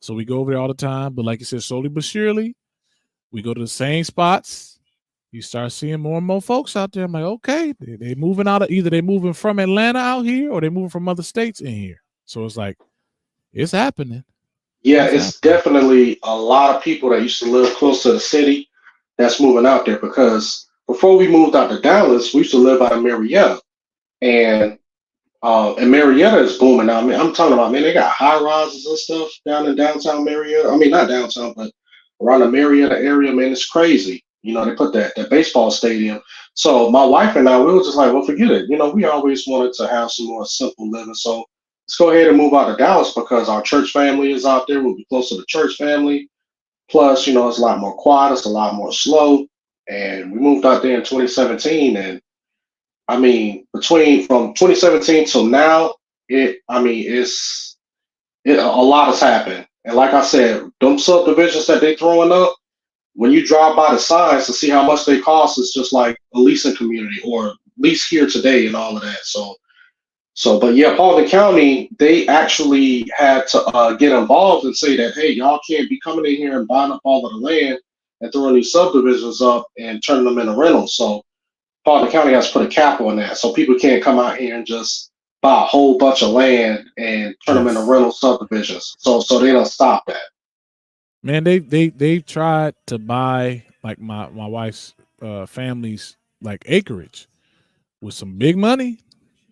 So we go over there all the time. But like you said, slowly but surely, we go to the same spots. You start seeing more and more folks out there. I'm like, okay, they moving out of, either they moving from Atlanta out here or they moving from other states in here. So it's like, it's happening. Yeah, it's definitely a lot of people that used to live close to the city that's moving out there, because before we moved out to Dallas, we used to live out of Marietta. And Marietta is booming now. I mean, I'm talking about, man, they got high rises and stuff down in downtown Marietta. I mean, not downtown, but around the Marietta area, man, it's crazy. You know, they put that baseball stadium. So my wife and I, we were just like, well, forget it. You know, we always wanted to have some more simple living. So let's go ahead and move out to Dallas, because our church family is out there. We'll be close to the church family. Plus, you know, it's a lot more quiet. It's a lot more slow. And we moved out there in 2017. And I mean, from 2017 till now, a lot has happened. And like I said, them subdivisions that they throwing up, when you drive by the signs to see how much they cost, it's just like a leasing community, or lease here today and all of that. But yeah, Paulding County, they actually had to get involved and say that, hey, y'all can't be coming in here and buying up all of the land and throwing these subdivisions up and turning them into rentals. So Paulding County has put a cap on that. So people can't come out here and just buy a whole bunch of land and turn them into rental subdivisions. So they don't stop that. Man, they tried to buy, like, my wife's family's, like, acreage with some big money.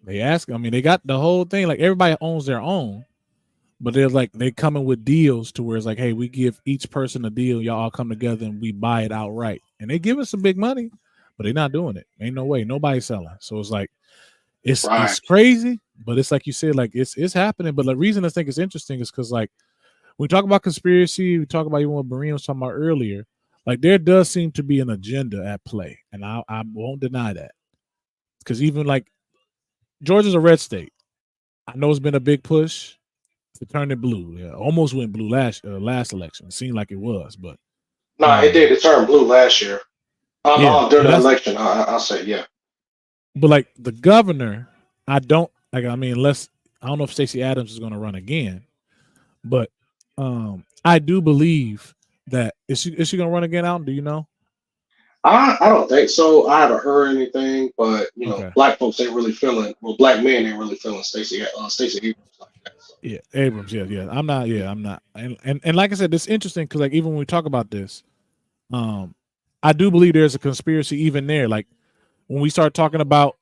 They ask, I mean, they got the whole thing, like, everybody owns their own, but they're like, they coming with deals to where it's like, hey, we give each person a deal, y'all all come together and we buy it outright. And they give us some big money, but they're not doing it. Ain't no way, nobody's selling. So it's like, it's crazy, but it's like you said, like, it's happening. But the reason I think it's interesting is because, like, when we talk about conspiracy, we talk about even what Berean was talking about earlier, like, there does seem to be an agenda at play, and I won't deny that. Because even, like, Georgia's a red state. I know it's been a big push to turn it blue. Yeah, almost went blue last election. It seemed like it was, but no, it did. It turned blue last year. During the election, I'll say, yeah. But like the governor, I don't know if Stacey Adams is going to run again, but I do believe that is she going to run again? Alton, do you know? I don't think so. I haven't heard anything, but you know, black folks ain't really feeling. Well, black men ain't really feeling Stacey Abrams like that. So. Yeah, Abrams. Yeah. I'm not. And like I said, it's interesting because, like, even when we talk about this, I do believe there's a conspiracy even there. Like when we start talking about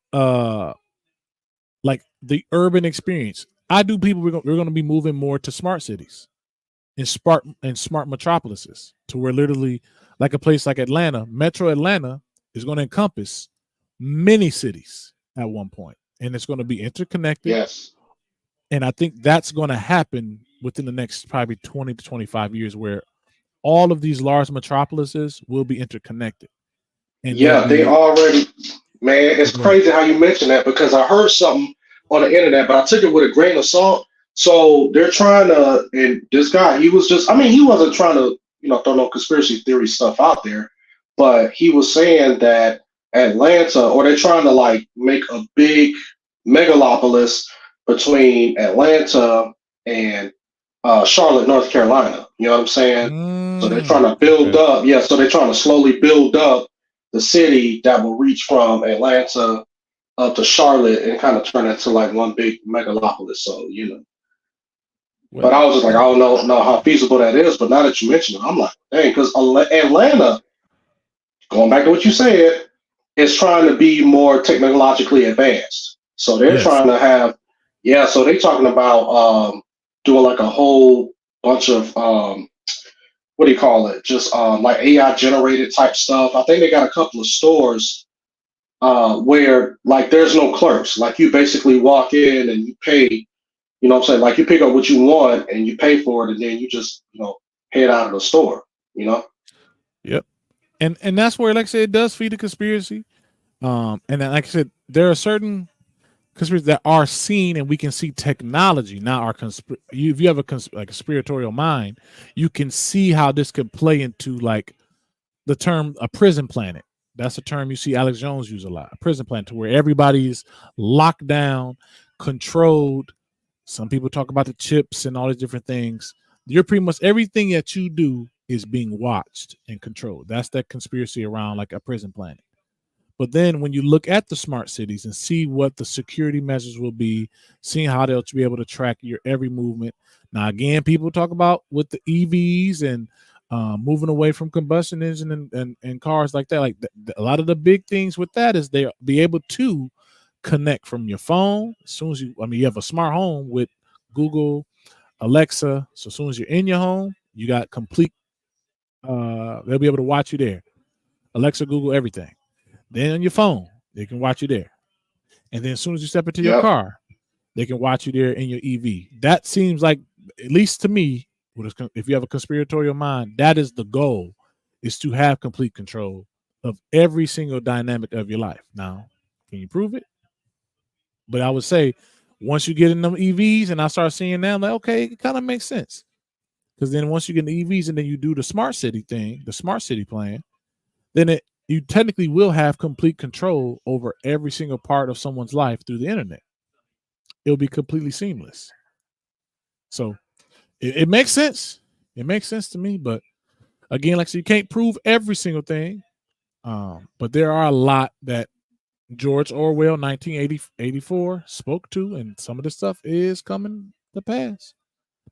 like the urban experience, I do believe we're going to be moving more to smart cities and smart metropolises, to where literally, like a place like Atlanta, Metro Atlanta is going to encompass many cities at one point, and it's going to be interconnected. Yes. And I think that's going to happen within the next probably 20 to 25 years, where all of these large metropolises will be interconnected. And yeah, they already, man, it's crazy how you mention that, because I heard something on the internet, but I took it with a grain of salt. So they're trying to, and this guy, he was just, I mean, he wasn't trying to, you know, throw no conspiracy theory stuff out there, but he was saying that Atlanta, or they're trying to like make a big megalopolis between Atlanta and Charlotte, North Carolina. You know what I'm saying? So they're trying to build up. Yeah. So they're trying to slowly build up the city that will reach from Atlanta up to Charlotte and kind of turn it to like one big megalopolis. So, you know. But I was just like, I don't know how feasible that is. But now that you mention it, I'm like, dang, because Atlanta, going back to what you said, is trying to be more technologically advanced. So they're trying to have, so they're talking about doing like a whole bunch of, what do you call it? Just like AI generated type stuff. I think they got a couple of stores where like there's no clerks. Like you basically walk in and you pay. You know what I'm saying? Like you pick up what you want and you pay for it, and then you just, you know, head out of the store, you know? Yep. And that's where, like I said, it does feed the conspiracy. And then, like I said, there are certain conspiracies that are seen, and we can see technology. Now, if you have a conspiratorial mind, you can see how this could play into like the term a prison planet. That's a term you see Alex Jones use a lot. A prison plan, to where everybody's locked down, controlled. Some people talk about the chips and all these different things. You're pretty much everything that you do is being watched and controlled. That's that conspiracy around like a prison planet. But then when you look at the smart cities and see what the security measures will be, seeing how they'll be able to track your every movement. Now, again, people talk about with the EVs and moving away from combustion engine and cars like that. Like a lot of the big things with that is they'll be able to connect from your phone. As soon as you have a smart home with Google, Alexa. So as soon as you're in your home, you got complete, they'll be able to watch you there. Alexa, Google, everything. Then on your phone, they can watch you there. And then as soon as you step into your car, they can watch you there in your EV. That seems like, at least to me, if you have a conspiratorial mind, that is the goal, is to have complete control of every single dynamic of your life. Now, can you prove it? But I would say once you get in them EVs and I start seeing them, like, okay, it kind of makes sense. Because then once you get in the EVs and then you do the smart city thing, the smart city plan, then you technically will have complete control over every single part of someone's life through the internet. It'll be completely seamless. So it makes sense. It makes sense to me. But again, like I said, you can't prove every single thing. But there are a lot that George Orwell 1984 spoke to, and some of this stuff is coming to pass.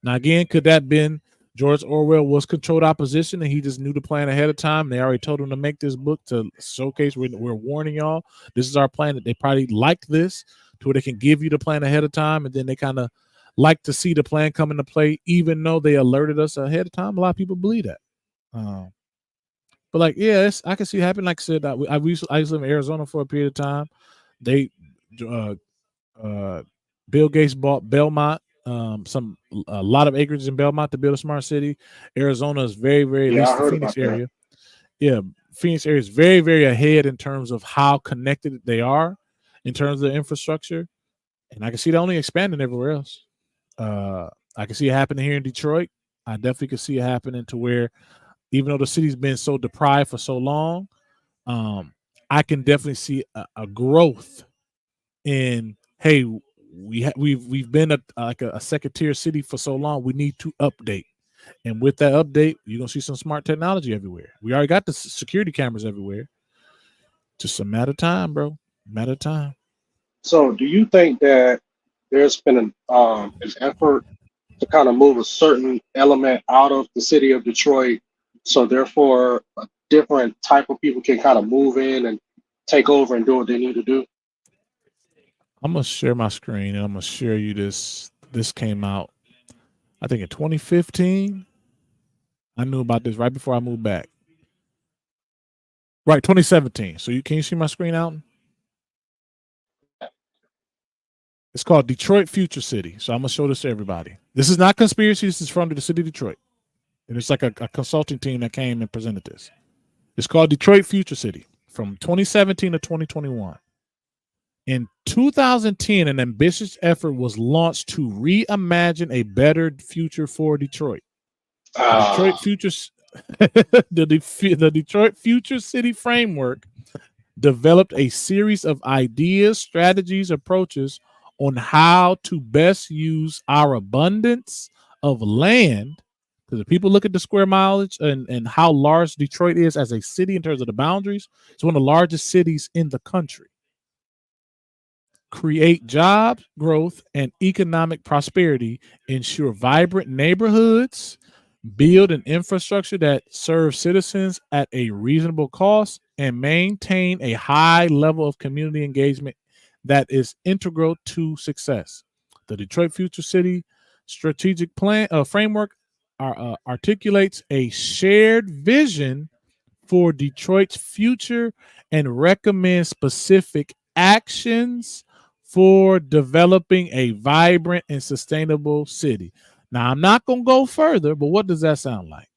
Now, again, could that been George Orwell was controlled opposition and he just knew the plan ahead of time? They already told him to make this book to showcase, we're warning y'all, this is our plan. That they probably like this to where they can give you the plan ahead of time, and then they kind of like to see the plan come into play, even though they alerted us ahead of time. A lot of people believe that. But like, yeah, I can see it happen. Like I said, I used to live in Arizona for a period of time. They, Bill Gates bought Belmont, a lot of acreage in Belmont to build a smart city. Arizona is very, very, at least the Phoenix area. Yeah, Phoenix area is very, very ahead in terms of how connected they are in terms of the infrastructure. And I can see that only expanding everywhere else. I can see it happening here in Detroit. I definitely can see it happening to where, even though the city's been so deprived for so long, I can definitely see a growth in, hey, we've been a second tier city for so long. We need to update, and with that update, you're gonna see some smart technology everywhere. We already got the security cameras everywhere. Just a matter of time, bro. Matter of time. So, do you think that there's been an effort to kind of move a certain element out of the city of Detroit, so therefore a different type of people can kind of move in and take over and do what they need to do? I'm gonna share my screen and I'm gonna share you this. This came out, I think, in 2015. I knew about this right before I moved back. Right, 2017. So can you see my screen out? It's called Detroit Future City. So I'm gonna show this to everybody. This is not conspiracy. This is from the city of Detroit, and it's like a consulting team that came and presented this. It's called Detroit Future City from 2017 to 2021. In 2010, an ambitious effort was launched to reimagine a better future for Detroit. The Detroit Future City Framework developed a series of ideas, strategies, approaches on how to best use our abundance of land. Because if people look at the square mileage and how large Detroit is as a city in terms of the boundaries, it's one of the largest cities in the country. Create job growth and economic prosperity, ensure vibrant neighborhoods, build an infrastructure that serves citizens at a reasonable cost, and maintain a high level of community engagement that is integral to success. The Detroit Future City Strategic Plan Framework articulates a shared vision for Detroit's future and recommends specific actions for developing a vibrant and sustainable city. Now, I'm not going to go further, but what does that sound like?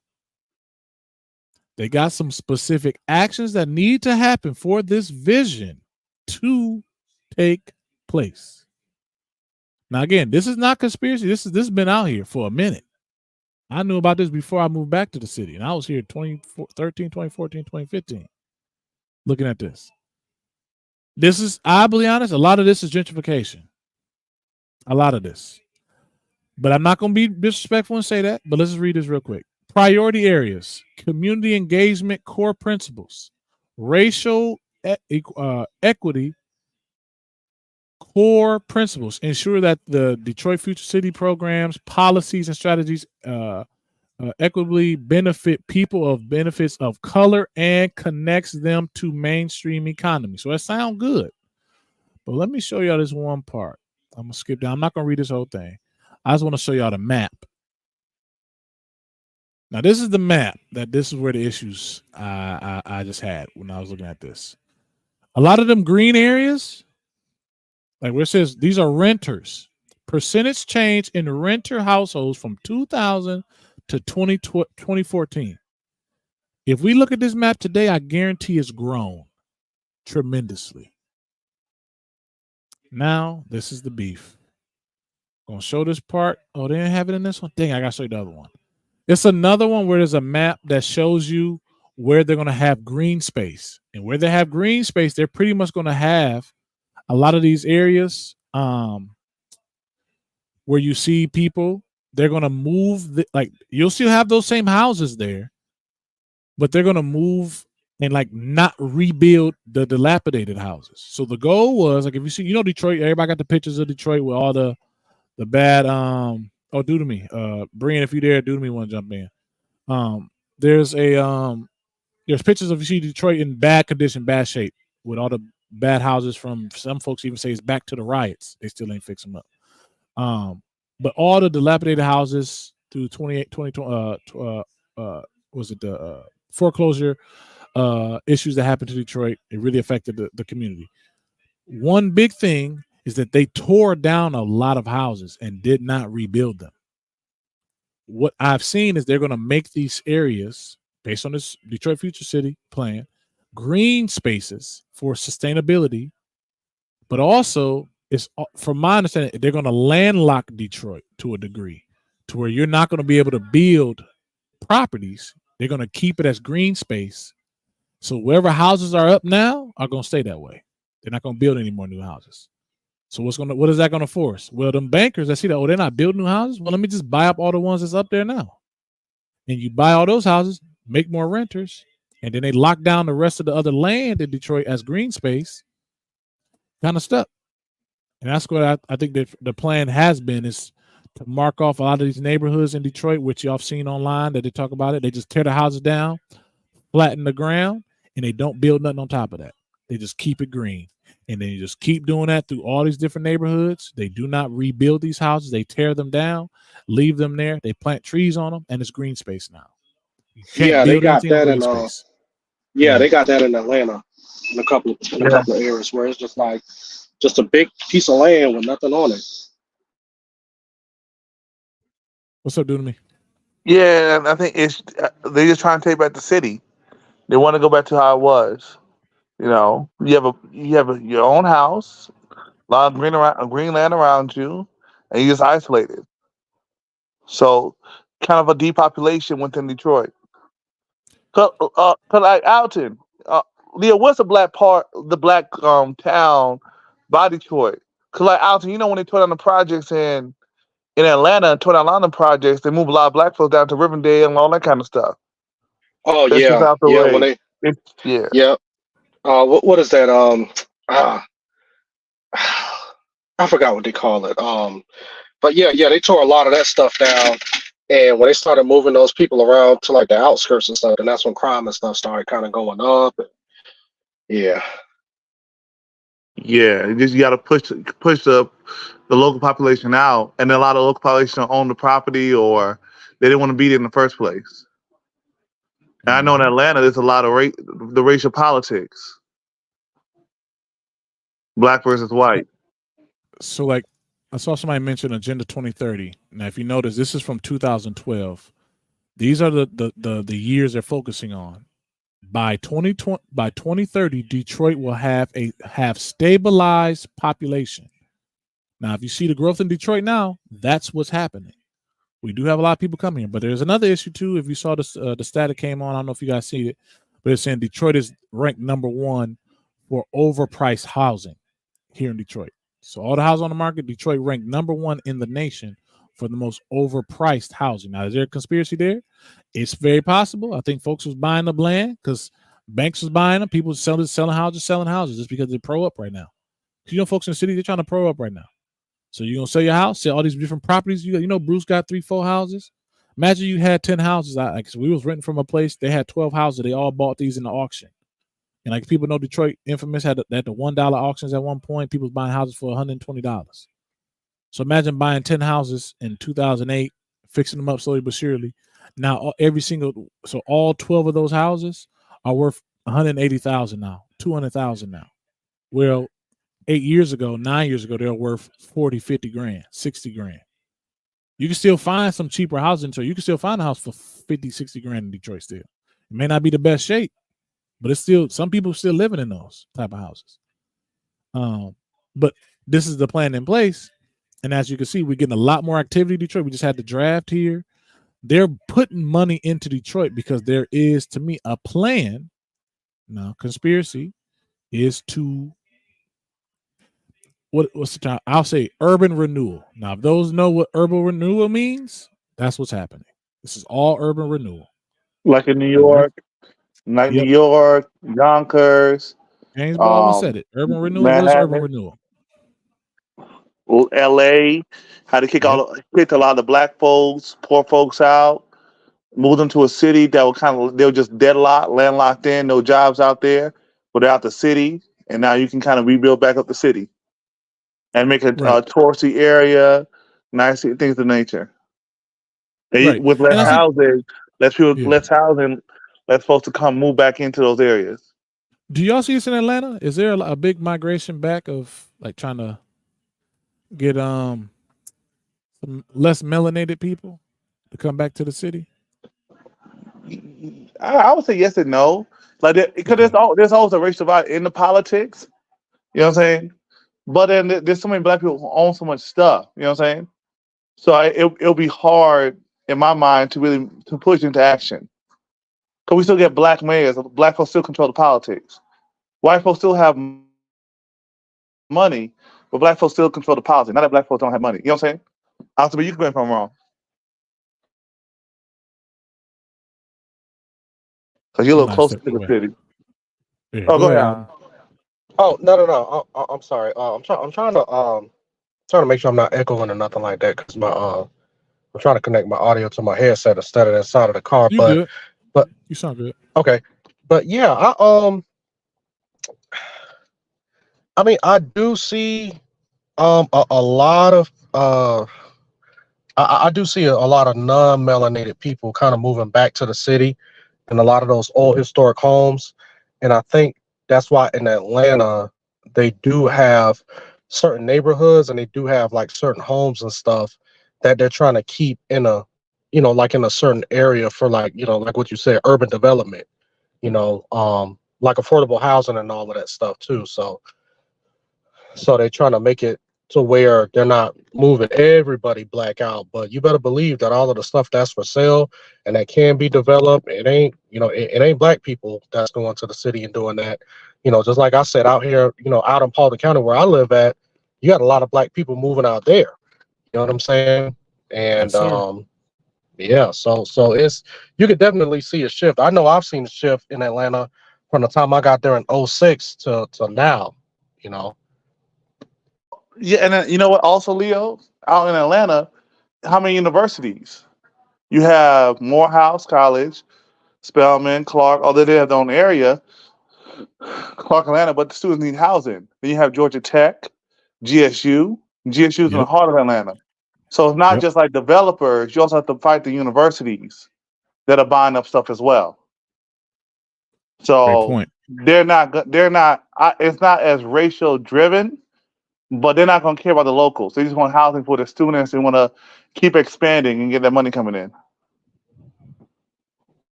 They got some specific actions that need to happen for this vision to take place. Now, again, this is not conspiracy. This has been out here for a minute. I knew about this before I moved back to the city, and I was here 2013, 2014, 2015. looking at this. This is, I'll be honest, a lot of this is gentrification. A lot of this. But I'm not going to be disrespectful and say that, but let's just read this real quick. Priority areas, community engagement, core principles, racial equity, core principles, ensure that the Detroit Future City programs, policies, and strategies equitably benefit people of benefits of color and connects them to mainstream economy. So that sounds good. But let me show y'all this one part. I'm going to skip down. I'm not going to read this whole thing. I just want to show y'all the map. Now, this is the map this is where the issues I just had when I was looking at this. A lot of them green areas, like where it says these are renters. Percentage change in renter households from 2000 to 2014. If we look at this map today, I guarantee it's grown tremendously. Now, this is the beef. Gonna show this part. Oh, they didn't have it in this one? Dang, I gotta show you the other one. It's another one where there's a map that shows you where they're gonna have green space. And where they have green space, they're pretty much gonna have a lot of these areas where you see people, they're gonna move, like you'll still have those same houses there, but they're gonna move and like not rebuild the dilapidated houses. So the goal was, like, if you see, Detroit, everybody got the pictures of Detroit with all the bad do to me. Brian, if you there, do to me, want to jump in. There's pictures of, you see Detroit in bad condition, bad shape, with all the bad houses from, some folks even say it's back to the riots. They still ain't fix them up. But all the dilapidated houses through 2020, was it the foreclosure issues that happened to Detroit? It really affected the community. One big thing is that they tore down a lot of houses and did not rebuild them. What I've seen is they're going to make these areas, based on this Detroit Future City plan, green spaces for sustainability, but also, it's, from my understanding, they're going to landlock Detroit to a degree, to where you're not going to be able to build properties. They're going to keep it as green space. So wherever houses are up now are going to stay that way. They're not going to build any more new houses. So what is that going to force? Well, them bankers that see that, they're not building new houses. Well, let me just buy up all the ones that's up there now. And you buy all those houses, make more renters, and then they lock down the rest of the other land in Detroit as green space, kind of stuff. And that's what I think that the plan has been, is to mark off a lot of these neighborhoods in Detroit, which y'all have seen online that they talk about it. They just tear the houses down, flatten the ground, and they don't build nothing on top of that. They just keep it green. And then you just keep doing that through all these different neighborhoods. They do not rebuild these houses. They tear them down, leave them there. They plant trees on them, and it's green space now. Yeah, they got that in they got that in Atlanta in a couple of areas where it's just like just a big piece of land with nothing on it. What's up, dude, to me? Yeah, I think it's they just trying to take back the city. They want to go back to how it was. You have your own house, a lot of green land around you, and you just isolated. So, kind of a depopulation within Detroit. Cause like Alton, Leo, what's the black town by Detroit? Cause like Alton, when they tore down the projects in Atlanta, tore down a lot of the projects, they moved a lot of black folks down to Rivendell and all that kind of stuff. Oh, that's yeah, out the way. when they yeah. What is that? I forgot what they call it. But yeah, they tore a lot of that stuff down. And when they started moving those people around to like the outskirts and stuff, and that's when crime and stuff started kind of going up. Yeah, you got to push the local population out, and then a lot of local population own the property, or they didn't want to be there in the first place. And I know in Atlanta, there's a lot of the racial politics, black versus white. So, like, I saw somebody mention Agenda 2030. Now, if you notice, this is from 2012. These are the years they're focusing on. By 2030, Detroit will have stabilized population. Now, if you see the growth in Detroit now, that's what's happening. We do have a lot of people coming here, but there's another issue too. If you saw the stat that came on, I don't know if you guys see it, but it's saying Detroit is ranked #1 for overpriced housing here in Detroit. So all the houses on the market, Detroit ranked #1 in the nation for the most overpriced housing. Now, is there a conspiracy there? It's very possible. I think folks was buying up land because banks was buying them. People selling houses just because they're pro up right now. You know, folks in the city, they're trying to pro up right now. So you're going to sell your house, sell all these different properties. You know, Bruce got 3-4 houses. Imagine you had 10 houses. So we was renting from a place. They had 12 houses. They all bought these in the auction. And like people know, Detroit infamous had the $1 auctions at one point. People was buying houses for $120. So imagine buying 10 houses in 2008, fixing them up slowly but surely. Now all 12 of those houses are worth $180,000 now, $200,000 now. Well, 9 years ago, they were worth 40, 50 grand, 60 grand. You can still find some cheaper houses in Detroit. You can still find a house for 50, 60 grand in Detroit still. It may not be the best shape, but it's still, some people still living in those type of houses. But this is the plan in place. And as you can see, we're getting a lot more activity in Detroit. We just had the draft here. They're putting money into Detroit because there is, to me, a plan. Now, conspiracy is to, what's the time? I'll say urban renewal. Now, if those know what urban renewal means, that's what's happening. This is all urban renewal. Like in New York, New York, Yonkers. James Baldwin said it. Urban renewal. What is urban renewal? Well, LA had to kicked a lot of the black folks, poor folks out, moved them to a city that they were just landlocked in, no jobs out there, but they're out the city, and now you can kind of rebuild back up the city and make a touristy area, nice things of nature. With less housing, less folks to come move back into those areas. Do y'all see this in Atlanta? Is there a big migration back of like trying to get some less melanated people to come back to the city? I would say yes and no. Like because there's always a racial divide in the politics. You know what I'm saying? But then there's so many black people who own so much stuff. You know what I'm saying? So it'll be hard in my mind to push into action. Because we still get black mayors. Black folks still control the politics. White folks still have money, but black folks still control the politics. Not that black folks don't have money. You know what I'm saying? But you can go if I'm wrong. So you're a little closer to the city. Yeah, go ahead. Oh no! I'm sorry. I'm trying to make sure I'm not echoing or nothing like that because I'm trying to connect my audio to my headset instead of inside of the car. But you sound good. Okay, but yeah, I do see a lot of I do see a lot of non-melanated people kind of moving back to the city and a lot of those old historic homes, and I think that's why in Atlanta they do have certain neighborhoods and they do have like certain homes and stuff that they're trying to keep in a, like in a certain area for like, like what you said, urban development, like affordable housing and all of that stuff too. So they're trying to make it to where they're not moving everybody black out, but you better believe that all of the stuff that's for sale and that can be developed, it ain't, it ain't black people that's going to the city and doing that. Just like I said, out here, out in Paulding County where I live at, you got a lot of black people moving out there. You know what I'm saying? And so it's, you could definitely see a shift. I know I've seen a shift in Atlanta from the time I got there in 2006 to now, Yeah, and then, you know what? Also, Leo, out in Atlanta, how many universities? You have Morehouse College, Spelman, Clark, although they have their own area, Clark, Atlanta, but the students need housing. Then you have Georgia Tech, GSU. GSU's in the heart of Atlanta. So it's not just like developers. You also have to fight the universities that are buying up stuff as well. So they're not. It's not as racial driven. But they're not going to care about the locals. They just want housing for the students. They want to keep expanding and get that money coming in.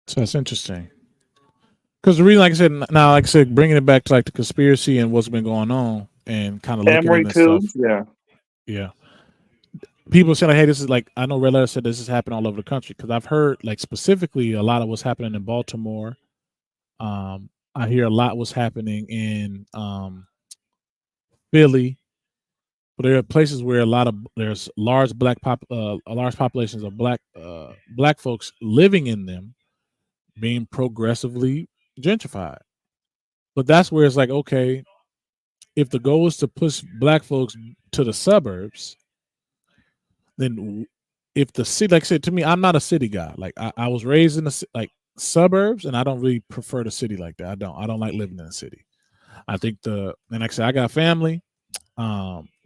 So that's interesting. Because the reason, like I said, bringing it back to like the conspiracy and what's been going on and kind of looking at this stuff. Yeah. People say like, hey, this is like, I know Red Letter said this is happening all over the country because I've heard like specifically a lot of what's happening in Baltimore I hear a lot was happening in Philly, but there are places where there's large large populations of black folks living in them, being progressively gentrified. But that's where it's like, okay, if the goal is to push black folks to the suburbs, then if the city, like I said, to me, I'm not a city guy. Like I was raised in the suburbs, and I don't really prefer the city like that. I don't like living in the city. I think and like I said, I got family.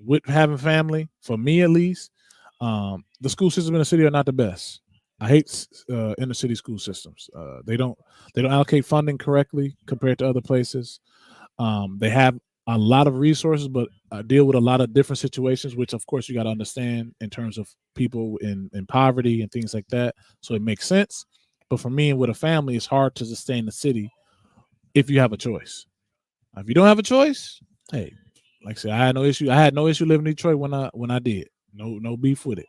With having family, for me at least, the school system in the city are not the best. I hate inner city school systems. They don't allocate funding correctly compared to other places. They have a lot of resources, but deal with a lot of different situations, which of course you got to understand in terms of people in poverty and things like that. So it makes sense. But for me and with a family, it's hard to sustain the city if you have a choice. If you don't have a choice, hey, like I said, I had no issue living in Detroit when I did. No beef with it.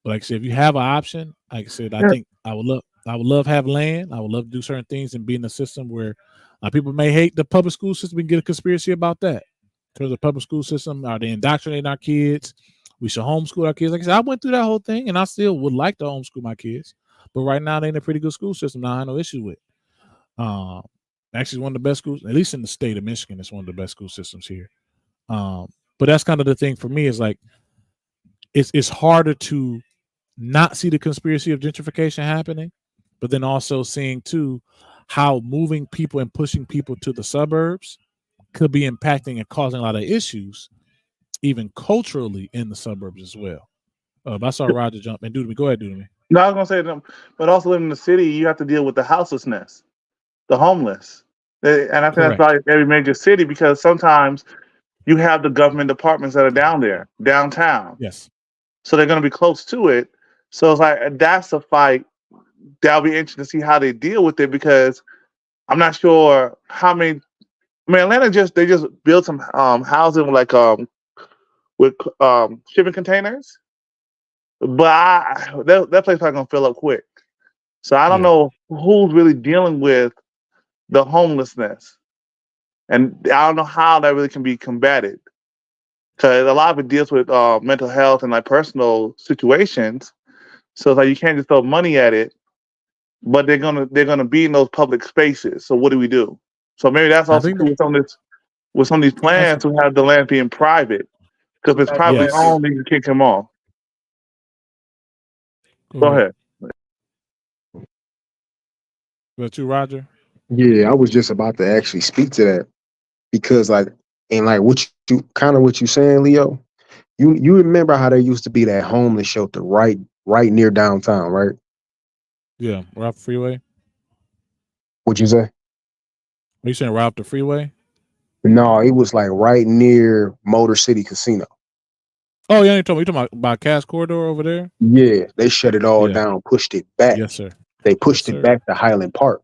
But like I said, if you have an option, like I said, I think I would love have land. I would love to do certain things and be in a system where people may hate the public school system. We can get a conspiracy about that. In terms of the public school system, are they indoctrinating our kids? We should homeschool our kids. Like I said, I went through that whole thing, and I still would like to homeschool my kids. But right now, they're in a pretty good school system. Now I have no issue with. Actually, one of the best schools, at least in the state of Michigan, it's one of the best school systems here. But that's kind of the thing for me is like, it's harder to not see the conspiracy of gentrification happening, but then also seeing too how moving people and pushing people to the suburbs could be impacting and causing a lot of issues, even culturally in the suburbs as well. But I saw Roger jump and go ahead, Dudemy. No, I was gonna say, but also living in the city, you have to deal with the houselessness, the homeless, and I think that's probably every major city because sometimes you have the government departments that are downtown. Yes. So they're going to be close to it. So it's like, that's a fight. That'll be interesting to see how they deal with it because I'm not sure how many. I mean, Atlanta they just built some housing with shipping containers, but that place is probably going to fill up quick. So I don't know who's really dealing with the homelessness. And I don't know how that really can be combated because a lot of it deals with mental health and like personal situations. So it's like you can't just throw money at it, but they're gonna be in those public spaces. So what do we do? So maybe that's also with some of these plans to have the land being private because if it's privately owned, then you can't come on. Go ahead. But you, Roger? Yeah, I was just about to actually speak to that. Because what you saying, Leo, you remember how there used to be that homeless shelter right near downtown, right? Yeah, right off the freeway. What'd you say? Are you saying right off the freeway? No, it was like right near Motor City Casino. Oh yeah, you talking about Cass Corridor over there? Yeah, they shut it all down, pushed it back. Yes, sir. They pushed it back to Highland Park.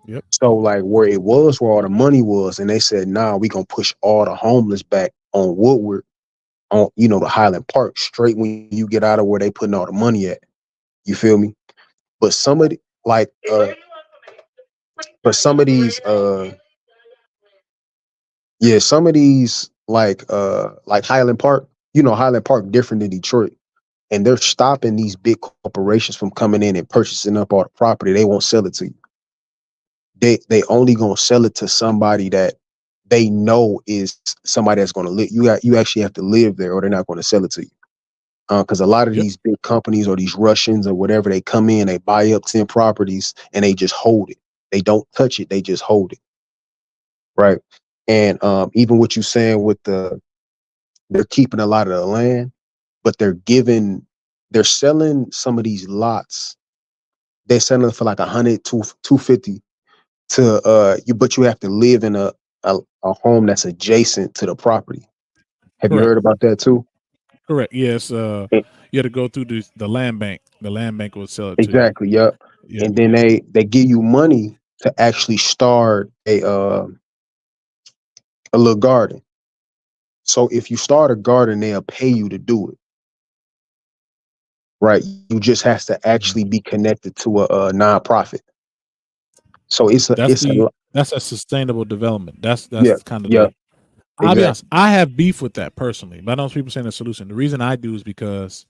Yep. So like where all the money was, and they said, nah, we gonna push all the homeless back on Woodward, on the Highland Park, straight when you get out of where they putting all the money at. You feel me? But some of these like Highland Park, Highland Park different than Detroit. And they're stopping these big corporations from coming in and purchasing up all the property. They won't sell it to you. They only gonna sell it to somebody that they know is somebody that's gonna live. You actually have to live there, or they're not gonna sell it to you. Because a lot of these big companies or these Russians or whatever, they come in, they buy up 10 properties and they just hold it. They don't touch it. They just hold it. Right. And even what you're saying with they're keeping a lot of the land, but they're selling some of these lots. They're selling for like $100 to $250 but you have to live in a home that's adjacent to the property. Have you heard about that too? Correct. Yes. You had to go through the land bank. The land bank will sell it exactly. to you. Yep. And then they give you money to actually start a little garden. So if you start a garden, they'll pay you to do it. Right. You just have to actually be connected to a nonprofit. So it's that's a sustainable development. That's kind of yeah. I'll Exactly. be honest. I have beef with that personally, but I know people saying the solution. The reason I do is because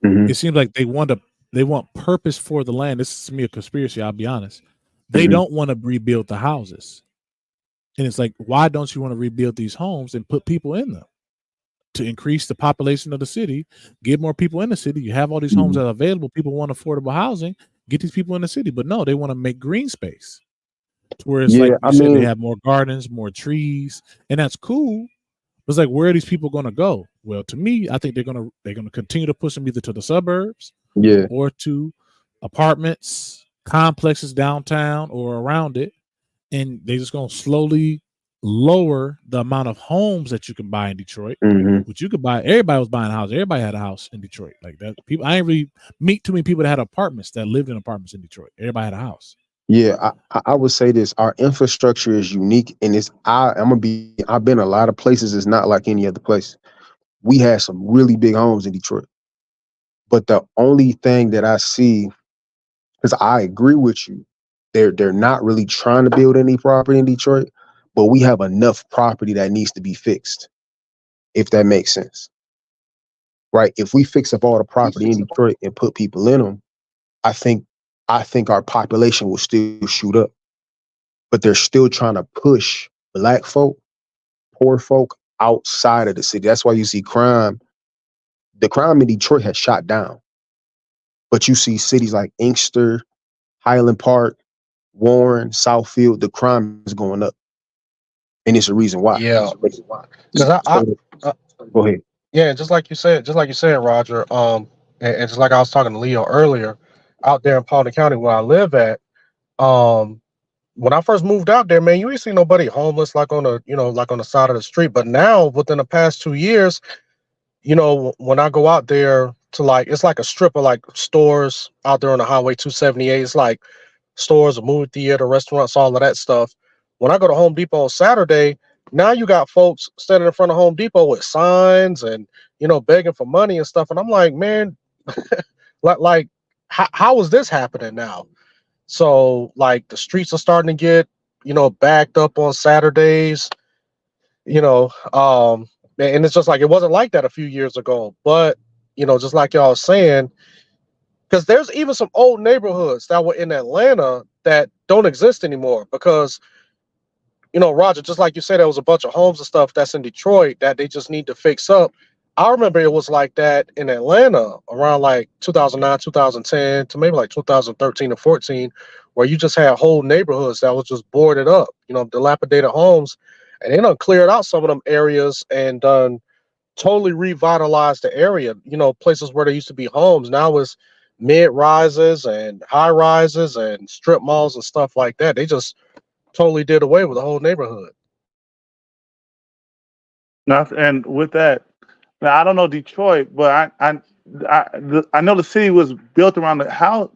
Mhm. it seems like they want purpose for the land. This is to me a conspiracy. I'll be honest. They Mhm. don't want to rebuild the houses, and it's like, why don't you want to rebuild these homes and put people in them to increase the population of the city, get more people in the city? You have all these homes that are available. People want affordable housing. Get these people in the city, but no, they want to make green space. Where it's like you said, they have more gardens, more trees, and that's cool. It's like, where are these people going to go? Well, to me, I think they're going to continue to push them either to the suburbs, or to apartments, complexes downtown or around it, and they're just going to slowly lower the amount of homes that you can buy in Detroit. Which you could buy. Everybody was buying a house. Everybody had a house in Detroit. Like that. People, I ain't really meet too many people that had apartments, that lived in apartments in Detroit. Everybody had a house. Yeah, I would say this. Our infrastructure is unique, and I've been a lot of places. It's not like any other place. We had some really big homes in Detroit, but the only thing that I see, because I agree with you, they're not really trying to build any property in Detroit, but we have enough property that needs to be fixed, if that makes sense. Right? If we fix up all the property in Detroit and put people in them, I think our population will still shoot up. But they're still trying to push Black folk, poor folk outside of the city. That's why you see crime. The crime in Detroit has shot down. But you see cities like Inkster, Highland Park, Warren, Southfield, the crime is going up. And it's a reason why. Yeah. Because go ahead. Yeah, just like you said, Roger. And just like I was talking to Leo earlier, out there in Paulding County where I live at, when I first moved out there, man, you ain't see nobody homeless like on the side of the street. But now, within the past 2 years, when I go out there to it's like a strip of like stores out there on the Highway 278. It's like stores, a movie theater, restaurants, all of that stuff. When I go to Home Depot on Saturday, now you got folks standing in front of Home Depot with signs and begging for money and stuff. And I'm like, man, how is this happening now? So like the streets are starting to get backed up on Saturdays, and it's just like it wasn't like that a few years ago. But just like y'all was saying, because there's even some old neighborhoods that were in Atlanta that don't exist anymore because Roger, just like you said, there was a bunch of homes and stuff that's in Detroit that they just need to fix up. I remember it was like that in Atlanta around like 2009, 2010 to maybe like 2013 or 14, where you just had whole neighborhoods that was just boarded up, dilapidated homes, and they done cleared out some of them areas and done totally revitalized the area. Places where there used to be homes now is mid-rises and high-rises and strip malls and stuff like that. They just totally did away with the whole neighborhood. And with that, now I don't know Detroit, but I know the city was built around the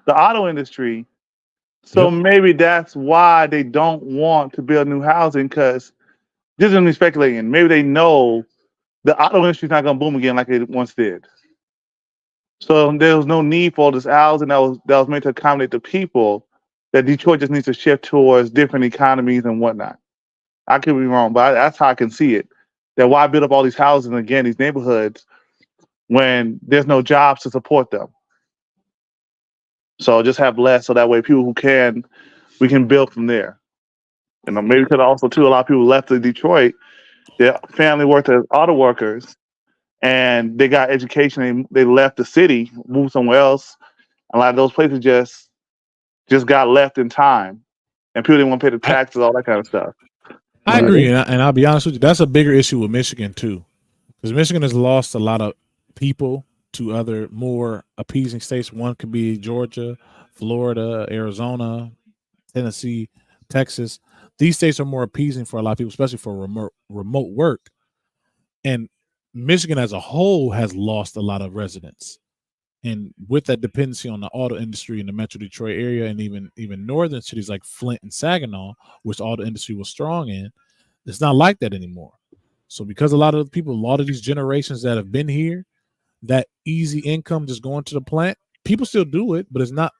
auto industry. So maybe that's why they don't want to build new housing, because this is me speculating. Maybe they know the auto industry is not going to boom again like it once did. So there was no need for all this housing that was meant to accommodate the people, that Detroit just needs to shift towards different economies and whatnot. I could be wrong, but that's how I can see it. That why build up all these houses again, these neighborhoods, when there's no jobs to support them. So just have less, so that way people who can, we can build from there. Maybe because also too, a lot of people left to Detroit, their family worked as auto workers, and they got education. They left the city, moved somewhere else. A lot of those places just got left in time, and people didn't want to pay the taxes, all that kind of stuff. I agree, and I'll be honest with you, that's a bigger issue with Michigan too, because Michigan has lost a lot of people to other more appeasing states. One could be Georgia, Florida, Arizona, Tennessee, Texas. These states are more appeasing for a lot of people, especially for remote work. And Michigan as a whole has lost a lot of residents. And with that dependency on the auto industry in the Metro Detroit area, and even northern cities like Flint and Saginaw, which auto industry was strong in, it's not like that anymore. So because a lot of these generations that have been here, that easy income just going to the plant, people still do it, but it's not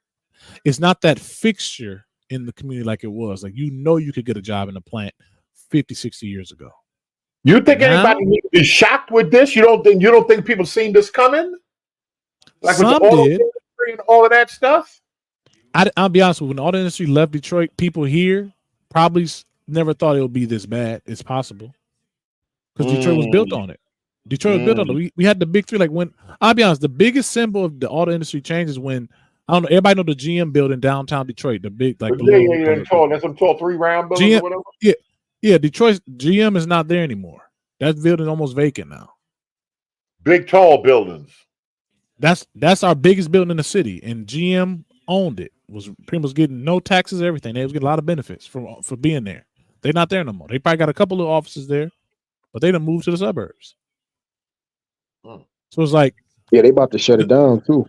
that fixture in the community like it was. Like, you know, you could get a job in a plant 50, 60 years ago. You think Now, anybody would be shocked with this? You don't think people seen this coming? Like with the some auto did. industry and all of that stuff? I'll be honest with you, when the auto industry left Detroit, people here probably never thought it would be this bad. It's possible. Because Detroit was built on it. Detroit was built on it. We had the big three. Like, when, I'll be honest, the biggest symbol of the auto industry change is when, I don't know, everybody know the GM building downtown Detroit, the big, like, That's some tall 3-round buildings GM, or whatever. Yeah, Detroit GM is not there anymore. That building almost vacant now. Big tall buildings. That's our biggest building in the city, and GM owned it. Was pretty much getting no taxes, everything. They was getting a lot of benefits for being there. They're not there no more. They probably got a couple of offices there, but they done moved to the suburbs. So it's like, yeah, they about to shut it down too.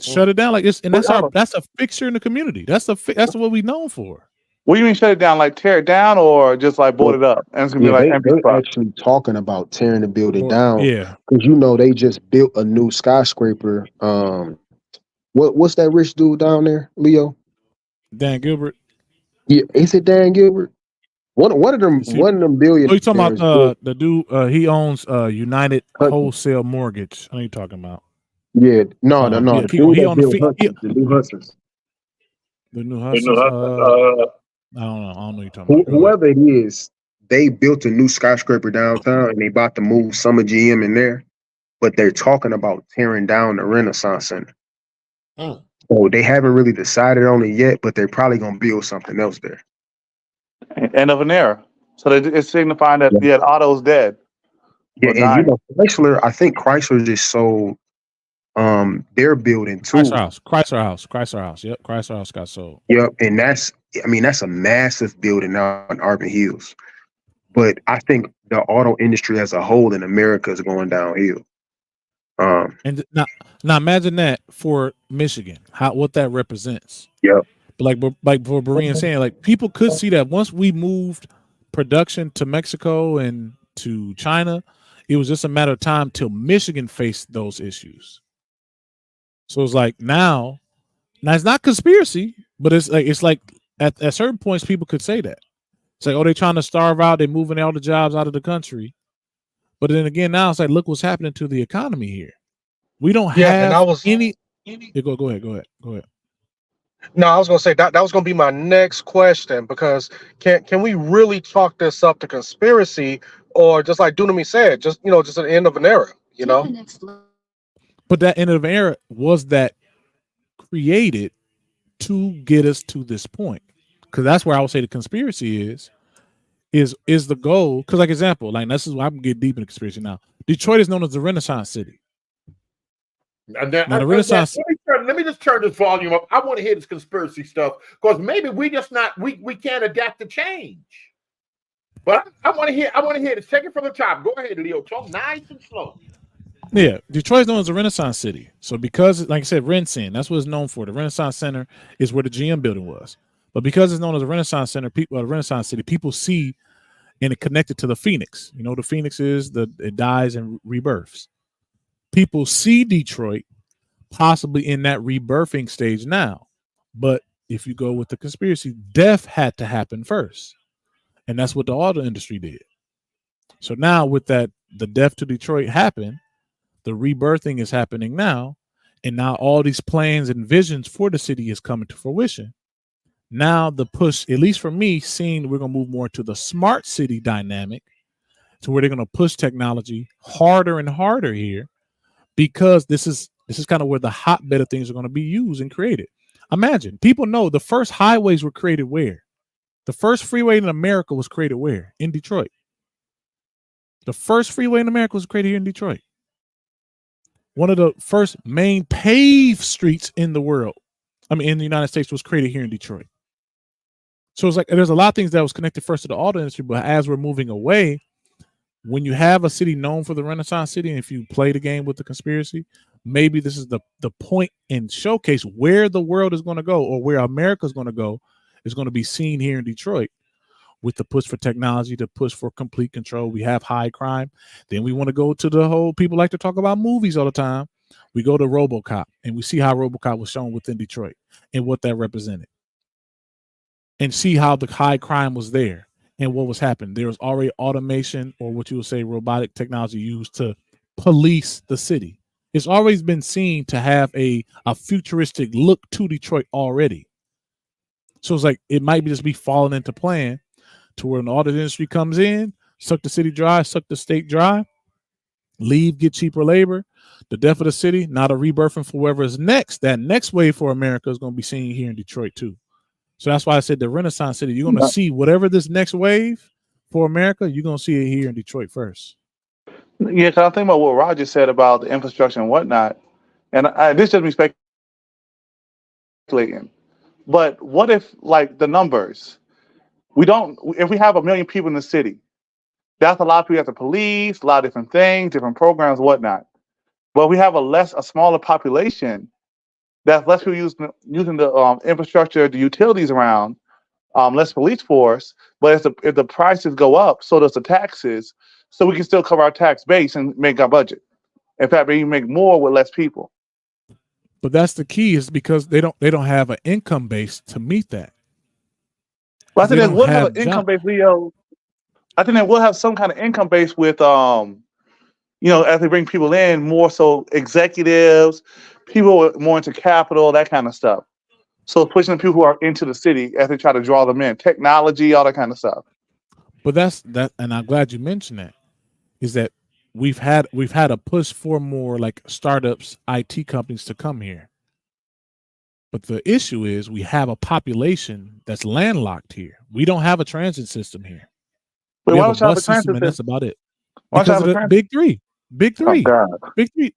Shut it down, like it's, and that's a fixture in the community. That's what we known for. What do you mean shut it down? Like tear it down, or just like board it up? And it's gonna be like empty they're spot. actually talking about tearing the building down. Yeah, because you know they just built a new skyscraper. What's that rich dude down there, Leo? Dan Gilbert. Yeah, is it Dan Gilbert? One of them billionaires. Oh, you talking about the dude? He owns United Wholesale Mortgage. I know you talking about. Yeah, no. Yeah, The he on the new Hudsons. The new Hudsons. I don't know. I don't know what you're talking about. Whoever it is, they built a new skyscraper downtown, and they about to move some of GM in there, but they're talking about tearing down the Renaissance Center. So they haven't really decided on it yet, but they're probably gonna build something else there. End of an era. So it's signifying that auto's dead. Yeah, and you know, Chrysler. I think Chrysler just sold their building too. Chrysler House. Yep, Chrysler House got sold. Yep, and that's a massive building out in Auburn Hills. But I think the auto industry as a whole in America is going downhill. And now imagine that for Michigan, what that represents. Yep. But like for Berean saying, like, people could see that once we moved production to Mexico and to China, it was just a matter of time till Michigan faced those issues. So it's like now it's not conspiracy, but it's like at certain points people could say that. It's like, oh, they're trying to starve out, they're moving all the jobs out of the country. But then again, now it's like, look what's happening to the economy here. We don't have any. Go ahead. No, I was gonna say that was gonna be my next question, because can we really chalk this up to conspiracy, or just like Dunami said, just an end of an era, But that end of an era was that created to get us to this point, because that's where I would say the conspiracy is the goal. Because, like, example, like, this is why I'm getting deep in the conspiracy now. Detroit is known as the Renaissance City. And then, now the Renaissance. Let me just turn this volume up. I want to hear this conspiracy stuff, because maybe we can't adapt to change. But I want to hear this. Take it from the top. Go ahead, Leo. Talk nice and slow. Yeah, Detroit is known as the Renaissance City. So because, like I said, Renaissance, that's what it's known for. The Renaissance Center is where the GM building was. But because it's known as a Renaissance Center, the Renaissance City, people see and it connected to the Phoenix. You know, the Phoenix is it dies and rebirths. People see Detroit possibly in that rebirthing stage now. But if you go with the conspiracy, death had to happen first. And that's what the auto industry did. So now with that, the death to Detroit happened, the rebirthing is happening now. And now all these plans and visions for the city is coming to fruition. Now the push, at least for me, seeing we're going to move more to the smart city dynamic, to where they're going to push technology harder and harder here, because this is kind of where the hotbed of things are going to be used and created. Imagine, people know the first highways were created where? The first freeway in America was created where? In Detroit. The first freeway in America was created here in Detroit. One of the first main paved streets in the world, in the United States, was created here in Detroit. So it's like there's a lot of things that was connected first to the auto industry, but as we're moving away, when you have a city known for the Renaissance City, and if you play the game with the conspiracy, maybe this is the point and showcase where the world is going to go, or where America is going to go, is going to be seen here in Detroit, with the push for technology, the push for complete control. We have high crime. Then we want to go to the whole, people like to talk about movies all the time. We go to RoboCop, and we see how RoboCop was shown within Detroit and what that represented. and see how the high crime was there and what was happening. There was already automation, or what you would say robotic technology, used to police the city. It's always been seen to have a futuristic look to Detroit already. So it's like it might just be falling into plan to where an audit industry comes in, suck the city dry, suck the state dry, leave, get cheaper labor, the death of the city, not a rebirthing for whoever is next. That next wave for America is going to be seen here in Detroit too. So that's why I said the Renaissance city, you're going to see whatever this next wave for America, you're going to see it here in Detroit first. Yeah, because I'm thinking about what Roger said about the infrastructure and whatnot. And this just me speculating. But what if, like, the numbers? If we have 1 million people in the city, that's a lot of people at the police, a lot of different things, different programs, whatnot. But we have a smaller population. That's less people using the infrastructure, the utilities around, less police force. But if the prices go up, so does the taxes. So we can still cover our tax base and make our budget. In fact, we can make more with less people. But that's the key, is because they don't have an income base to meet that. But I think they will have an income base, Leo. I think they will have some kind of income base with, as they bring people in, more so executives, people more into capital, that kind of stuff. So pushing the people who are into the city as they try to draw them in, technology, all that kind of stuff. But that's that, and I'm glad you mentioned that. Is that we've had a push for more like startups, IT companies to come here. But the issue is we have a population that's landlocked here. We don't have a transit system here. But we why have don't a you have bus a transit system, and that's system? about it. Why Because don't of you have the a big three. Oh, God. Big three.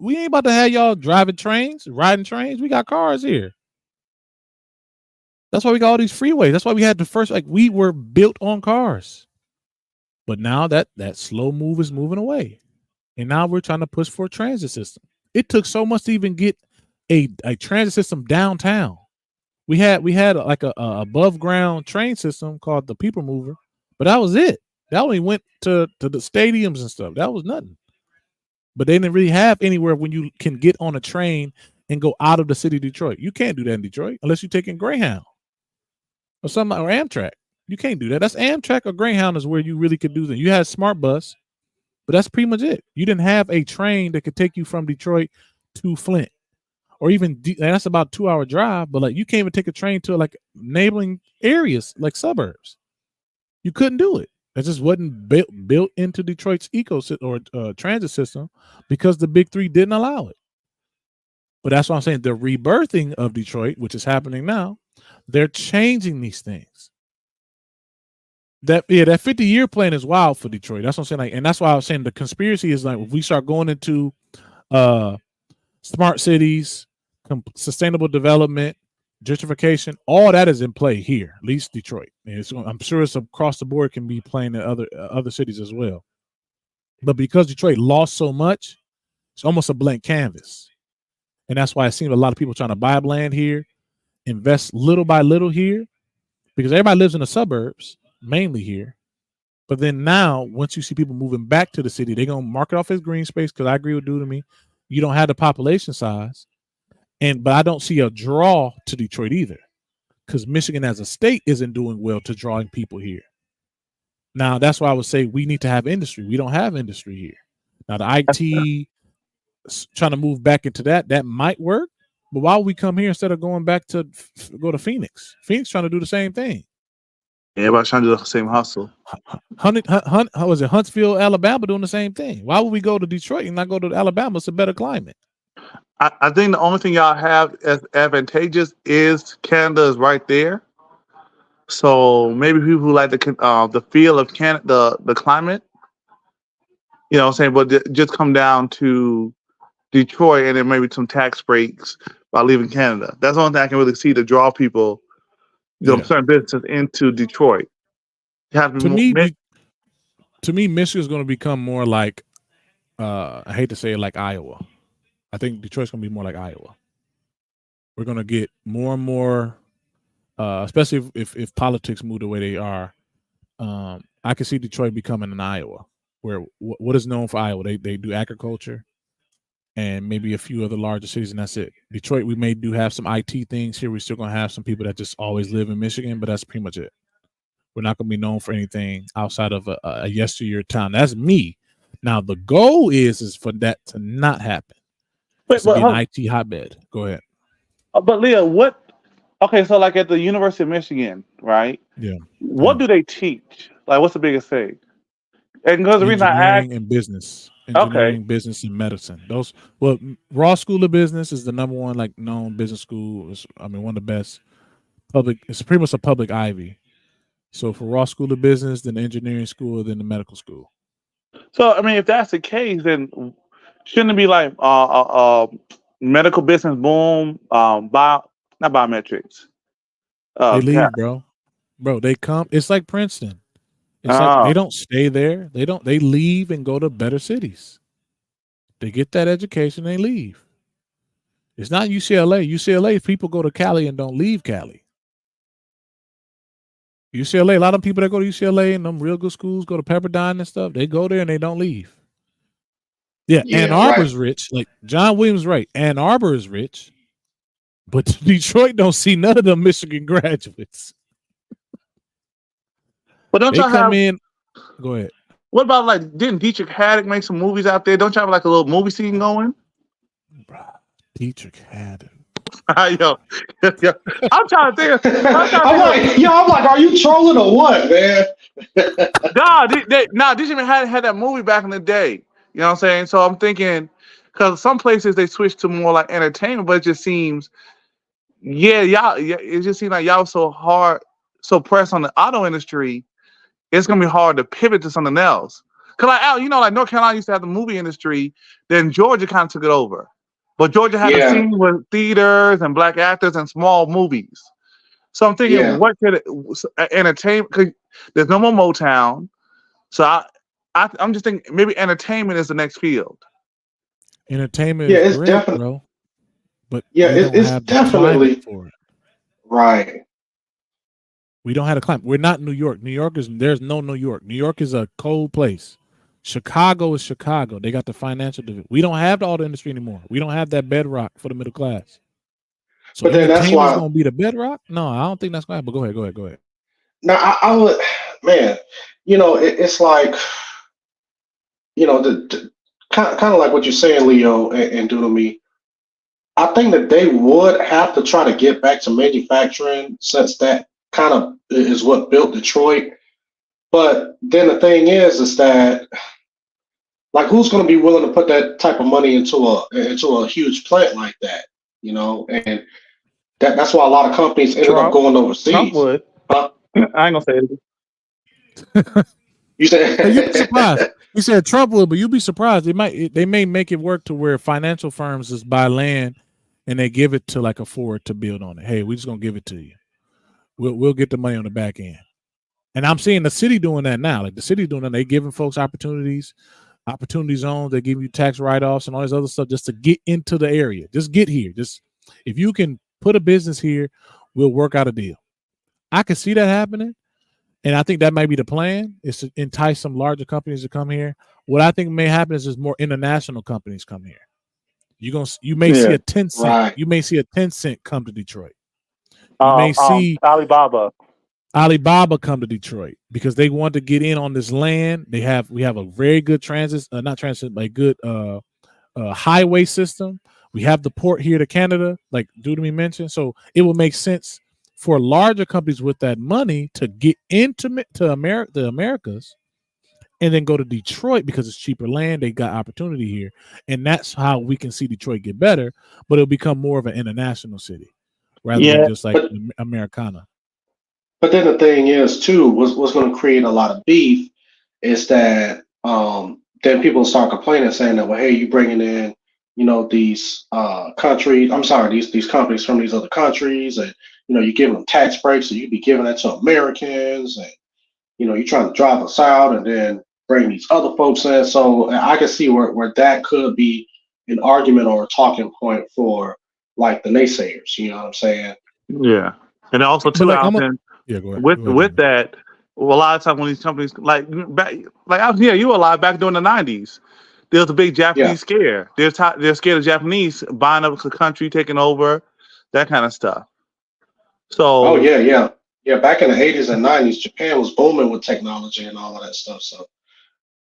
We ain't about to have y'all driving trains, riding trains. We got cars here. That's why we got all these freeways. That's why we had the first, like, we were built on cars. But now that slow move is moving away. And now we're trying to push for a transit system. It took so much to even get a transit system downtown. We had like a above ground train system called the People Mover, but that was it. That only went to the stadiums and stuff. That was nothing. But they didn't really have anywhere when you can get on a train and go out of the city of Detroit. You can't do that in Detroit unless you're taking Greyhound or something, or Amtrak. You can't do that. That's Amtrak or Greyhound is where you really could do that. You had Smart Bus, but that's pretty much it. You didn't have a train that could take you from Detroit to Flint, or even and that's about a 2-hour drive. But like, you can't even take a train to like neighboring areas like suburbs. You couldn't do it. It just wasn't built into Detroit's ecosystem or transit system because the big three didn't allow it. But that's what I'm saying. The rebirthing of Detroit, which is happening now, they're changing these things. That 50-year plan is wild for Detroit. That's what I'm saying. Like, and that's why I was saying the conspiracy is like, if we start going into smart cities, sustainable development, gentrification, all that is in play here, at least Detroit. And I'm sure it's across the board, can be playing in other cities as well. But because Detroit lost so much, it's almost a blank canvas. And that's why I see a lot of people trying to buy land here, invest little by little here, because everybody lives in the suburbs, mainly here. But then now, once you see people moving back to the city, they're going to mark it off as green space, because I agree with Dude to me. You don't have the population size. But I don't see a draw to Detroit either, because Michigan as a state isn't doing well to drawing people here. Now, that's why I would say we need to have industry. We don't have industry here. Now, the IT trying to move back into that might work. But why would we come here instead of going back to go to Phoenix? Phoenix trying to do the same thing. Everybody's trying to do the same hustle. How was it? Huntsville, Alabama doing the same thing. Why would we go to Detroit and not go to Alabama? It's a better climate. I think the only thing y'all have as advantageous is Canada is right there. So maybe people who like the feel of Canada, the climate, you know what I'm saying, but just come down to Detroit and then maybe some tax breaks by leaving Canada. That's the only thing I can really see to draw people, certain businesses into Detroit. To me, Michigan is going to become more like, I hate to say it, like Iowa. I think Detroit's going to be more like Iowa. We're going to get more and more, especially if politics move the way they are. I can see Detroit becoming an Iowa, where what is known for Iowa, they do agriculture, and maybe a few other larger cities, and that's it. Detroit, we may do have some IT things here. We're still gonna have some people that just always live in Michigan, but that's pretty much it. We're not gonna be known for anything outside of a yesteryear town. That's me. Now the goal is for that to not happen. It's to be an IT hotbed. Go ahead. But Leah, what? Okay, so like at the University of Michigan, right? Yeah. What do they teach? Like, what's the biggest thing? And because the reason I asked, and business, engineering, business, and medicine. Those, well, Ross School of Business is the number one like known business school. I mean, one of the best public. It's pretty much a public Ivy. So for Ross School of Business, then the engineering school, then the medical school. So I mean, if that's the case, then shouldn't it be like medical business boom, not biometrics? They leave, bro. They come. It's like Princeton. It's like they don't stay there. They leave and go to better cities. They get that education, they leave. It's not UCLA. UCLA, people go to Cali and don't leave Cali. UCLA, a lot of people that go to UCLA and them real good schools go to Pepperdine and stuff. They go there and they don't leave. Yeah, Ann Arbor's rich. Like John Williams, right? Ann Arbor is rich, but Detroit don't see none of them Michigan graduates. But don't y'all come in? Go ahead. What about like? Didn't Dietrich Haddon make some movies out there? Don't y'all have like a little movie scene going? Dietrich Haddon. yo, I'm trying to think. I'm like, are you trolling or what, man? Dietrich Haddon had that movie back in the day. You know what I'm saying? So I'm thinking, because some places they switched to more like entertainment, but it just seems, it just seems like y'all so pressed on the auto industry. It's gonna be hard to pivot to something else. Cause like North Carolina used to have the movie industry, then Georgia kind of took it over. But Georgia had a scene with theaters and black actors and small movies. So I'm thinking, what could entertainment? Cause there's no more Motown, so I'm just thinking maybe entertainment is the next field. Entertainment, is great, definitely, bro. But it's definitely for it. Right. We don't have a climate. We're not New York. There's no New York. New York is a cold place. Chicago is Chicago. They got the financial division. We don't have the auto industry anymore. We don't have that bedrock for the middle class. So but then that's why going to be the bedrock. No, I don't think that's going to happen. But go ahead. Now I would, man. It's like, the kind of like what you're saying, Leo and Doodle. I think that they would have to try to get back to manufacturing, since that kind of is what built Detroit. But then the thing is that, like, who's going to be willing to put that type of money into a huge plant like that? And that's why a lot of companies ended up going overseas. Trump would. I ain't gonna say it. You said you'd be surprised. You said Trump would, but you'd be surprised. They may make it work to where financial firms just buy land and they give it to like a Ford to build on it. Hey, we're just gonna give it to you. We'll get the money on the back end. And I'm seeing the city doing that now. Like the city's doing that. They giving folks opportunity zones. They give you tax write-offs and all this other stuff just to get into the area. Just get here. Just if you can put a business here, we'll work out a deal. I can see that happening. And I think that might be the plan, is to entice some larger companies to come here. What I think may happen is more international companies come here. You may see a 10 cent. Right. You may see a 10 cent come to Detroit. You may see Alibaba come to Detroit because they want to get in on this land. We have a very good highway system. We have the port here to Canada, like Doodle mentioned. So it will make sense for larger companies with that money to get into the Americas and then go to Detroit because it's cheaper land. They got opportunity here. And that's how we can see Detroit get better, but it'll become more of an international city rather than just like Americana. But then the thing is, too, what's going to create a lot of beef is that then people start complaining, saying that, well, hey, you bringing in, these countries. I'm sorry, these companies from these other countries, and you give them tax breaks, so you be giving that to Americans, and you're trying to drive us out, and then bring these other folks in. So I can see where that could be an argument or a talking point for like the naysayers. You know what I'm saying? Yeah, and also too, with that, well, a lot of times when these companies you were alive back during the 90s, there was a big Japanese scare. They're scared of Japanese buying up the country, taking over, that kind of stuff. So, yeah. Back in the 80s and 90s, Japan was booming with technology and all of that stuff. So,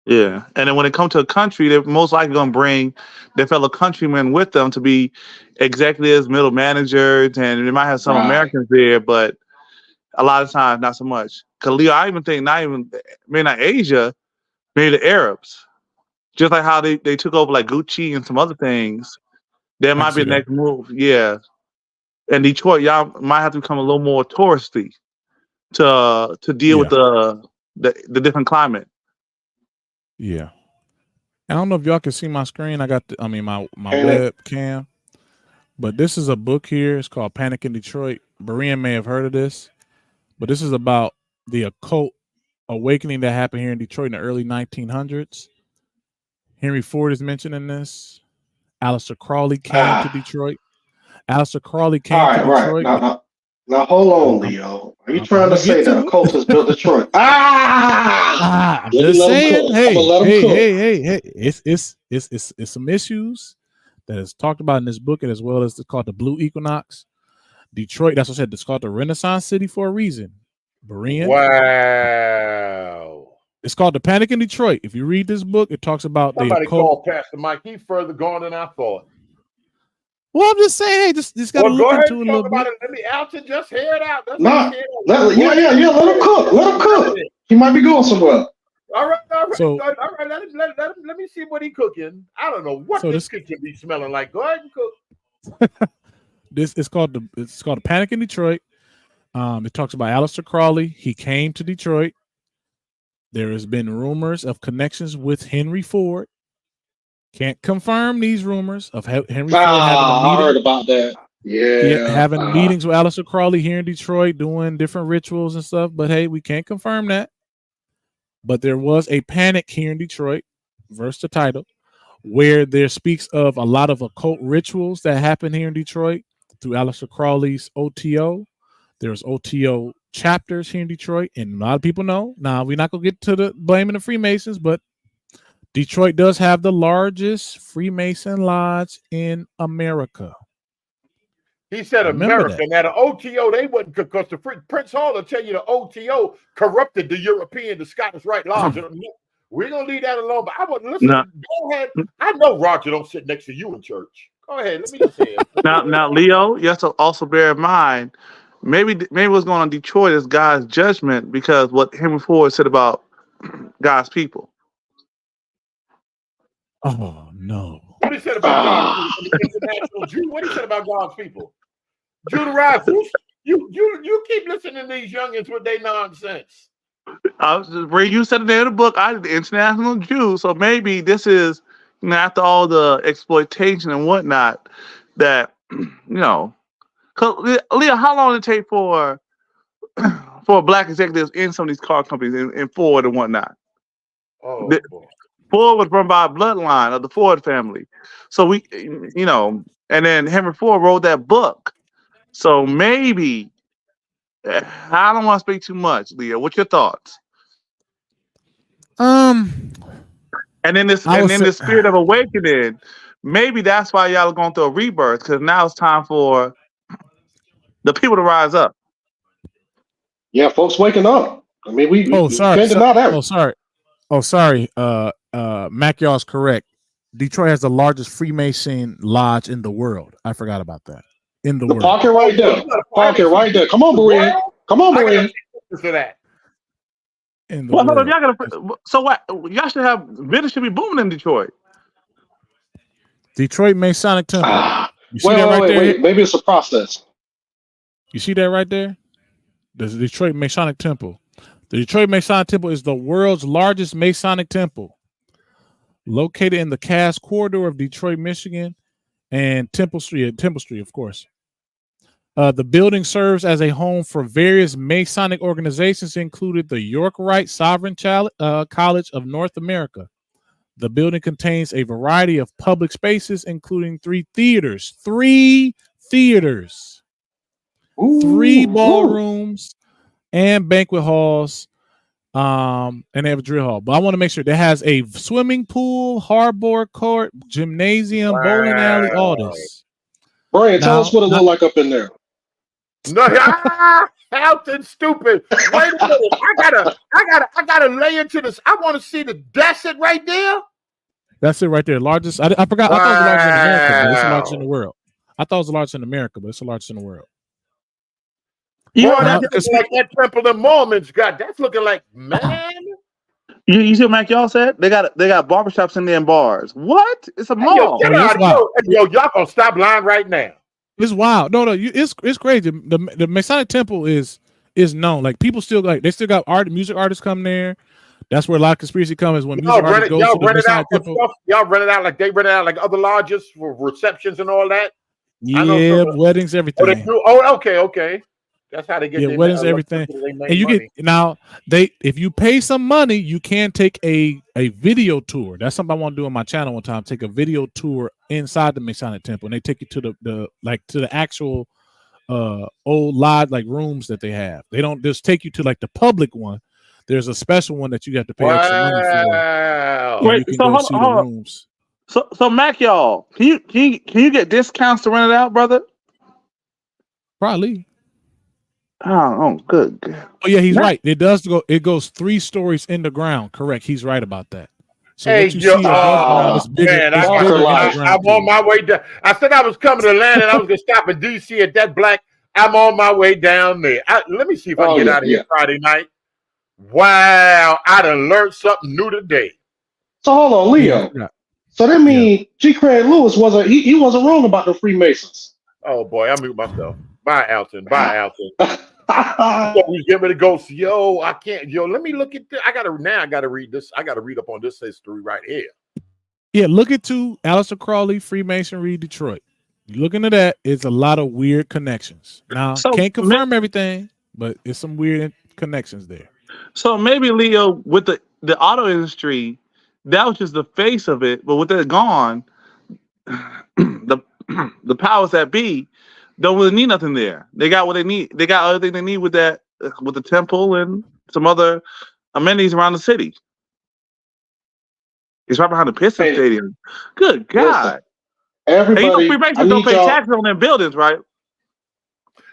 yeah. And then when it comes to a country, they're most likely going to bring their fellow countrymen with them to be executives, middle managers, and they might have some Americans there, but a lot of times not so much. Because Leo, I even think maybe not Asia, maybe the Arabs. Just like how they took over like Gucci and some other things. That might be the next move. Yeah. And Detroit, y'all might have to become a little more touristy to deal with the different climate. Yeah. I don't know if y'all can see my screen. I got my webcam. But this is a book here. It's called Panic in Detroit. Berean may have heard of this. But this is about the occult awakening that happened here in Detroit in the early 1900s. Henry Ford is mentioned in this. Aleister Crowley came to Detroit. Aleister Crowley came to Detroit. Now hold on, Leo. Are you trying to say that occultists built Detroit? I'm just saying. Hey. It's some issues that is talked about in this book, and as well as it's called the Blue Equinox. Detroit, that's what I said. It's called the Renaissance City for a reason. Berean. Wow. It's called The Panic in Detroit. If you read this book, it talks about somebody called Pastor Mike. He's further gone than I thought. Well, I'm just saying, hey, just gotta look into it a little bit. Let me out and just hear it out. Let him cook. Let him cook. He might be going somewhere. All right. So, let me see what he's cooking. I don't know what this kitchen be smelling like. Go ahead and cook. It's called the Panic in Detroit. It talks about Aleister Crowley. He came to Detroit. There has been rumors of connections with Henry Ford. Can't confirm these rumors of Henry Ford having a meeting. I heard about that. Yeah, having meetings with Aleister Crowley here in Detroit, doing different rituals and stuff. But hey, we can't confirm that. But there was a panic here in Detroit, verse the title, where there speaks of a lot of occult rituals that happen here in Detroit through Aleister Crowley's OTO. There's OTO chapters here in Detroit, and a lot of people know. Now, we're not going to get to the blaming the Freemasons, but Detroit does have the largest Freemason lodge in America. He said America. Now, the OTO, they wouldn't, because the Prince Hall will tell you the OTO corrupted the Scottish Rite Lodge. We're going to leave that alone, but I wouldn't listen. No. Go ahead. I know Roger don't sit next to you in church. Go ahead. Let me just say it. Now, Leo, you have to also bear in mind, maybe what's going on in Detroit is God's judgment, because what Henry Ford said about God's people. Oh, no. What he said about God's people? International Jew. What he said about God's people? Judaizers. You keep listening to these youngins with their nonsense. You said it there in the book. I did the international Jew, so maybe this is, after all the exploitation and whatnot, that Leo, how long did it take for black executives in some of these car companies in Ford and whatnot? Oh, Ford was run by a bloodline of the Ford family. So and then Henry Ford wrote that book. So maybe, I don't want to speak too much, Leo. What's your thoughts? And then the spirit of awakening, maybe that's why y'all are going through a rebirth, because now it's time for the people to rise up. Yeah, folks waking up. I mean, we sorry. Mac, y'all's correct. Detroit has the largest Freemason lodge in the world. I forgot about that. In the world. Park it right there. Park it right there. Come on, Berean. Come on, Berean. For that. So what? Y'all should have business should be booming in Detroit. Detroit Masonic Temple. You see that right there? Wait. Maybe it's a process. You see that right there? The Detroit Masonic Temple. The Detroit Masonic Temple is the world's largest Masonic temple, located in the Cass corridor of Detroit, Michigan, and Temple Street, of course. The building serves as a home for various Masonic organizations, including the York Rite Sovereign College of North America. The building contains a variety of public spaces, including 3 theaters, 3 ballrooms, and banquet halls, And they have a drill hall. But I want to make sure that has a swimming pool, hardball court, gymnasium, bowling alley, all this. Brian, tell us what it look like up in there. No, Alton, stupid. Wait a minute. I gotta lay into this. I want to see that's it right there. That's it right there. Largest. I forgot. I thought it was the largest in America, but it's the largest in the world. I thought it was the largest in America, but it's the largest in the world. Boy, that's like that temple the Mormons got. That's looking like, man. You see what Mac y'all said? They got barbershops in there and bars. What? It's a mall. Yo, y'all gonna stop lying right now. It's wild. No, it's crazy. The Masonic Temple is known. Like people still they still got music artists come there. That's where a lot of conspiracy comes when music artists go to the Masonic Temple. Y'all rent it out like they rent it out like other lodges for receptions and all that. Yeah, weddings, everything. Okay. That's how they get their weddings, everything. And you get now if you pay some money, you can take a video tour. That's something I want to do on my channel one time. Take a video tour inside the Masonic Temple, and they take you to the actual old lodge rooms that they have. They don't just take you to the public one. There's a special one that you have to pay extra money for. Wait, so hold on. So Mac, y'all, can you get discounts to rent it out, brother? Probably. Oh, good. Oh yeah, he's right. It does go. It goes 3 stories in the ground. Correct. He's right about that. So hey, I'm on my way down. I said I was coming to Atlanta and I was gonna stop in DC at that black. I'm on my way down there. Let me see if I can get out of here Friday night. Wow, I done learned something new today. So hold on, Leo. Yeah. So that means G. Craig Lewis wasn't he wasn't wrong about the Freemasons. Oh boy, I mute myself. Bye, Alton. So we get ready to go. Yo, I can't. Yo, let me look at this. I gotta read this. I gotta read up on this history right here. Yeah, look into Aleister Crowley, Freemasonry, Detroit. You look into that. It's a lot of weird connections. Now, can't confirm everything, but it's some weird connections there. So maybe Leo, with the auto industry, that was just the face of it. But with that gone, the powers that be don't really need nothing there. They got what they need. They got everything they need with that, with the temple and some other amenities around the city. It's right behind the Pistons Stadium. Good God! Everybody, Freemasons don't pay taxes on their buildings, right?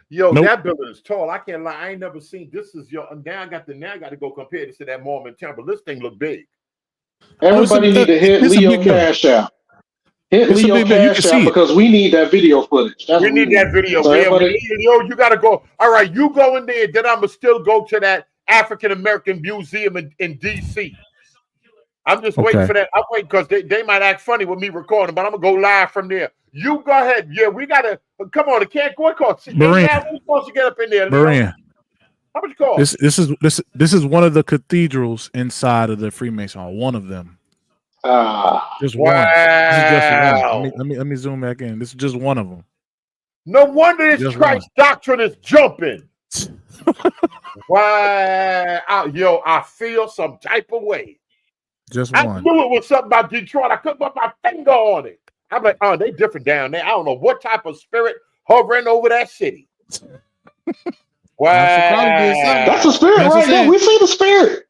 Yo, that building is tall. I can't lie. I ain't never seen this. Is your now I got to go compare this to that Mormon temple. This thing look big. Everybody need to hit Leo Cash out. Hit Leo Cash out because we need that video footage. We need that video. So Yo, you gotta go. All right, you go in there. Then I'ma still go to that African American Museum in DC. I'm just waiting for that. I'm waiting because they might act funny with me recording, but I'm gonna go live from there. You go ahead. Yeah, we gotta come on. It can't go. Who's supposed to get up in there? Maria. How much cost? This is one of the cathedrals inside of the Freemason Hall. One of them. Just one. This is just one. Let me zoom back in. This is just one of them. No wonder this Christ doctrine is jumping. Wow. Yo, I feel some type of way. Just one. I knew it was something about Detroit. I couldn't put my finger on it. I'm like, oh, they different down there. I don't know what type of spirit hovering over that city. Wow. That's a spirit right there. We see the spirit.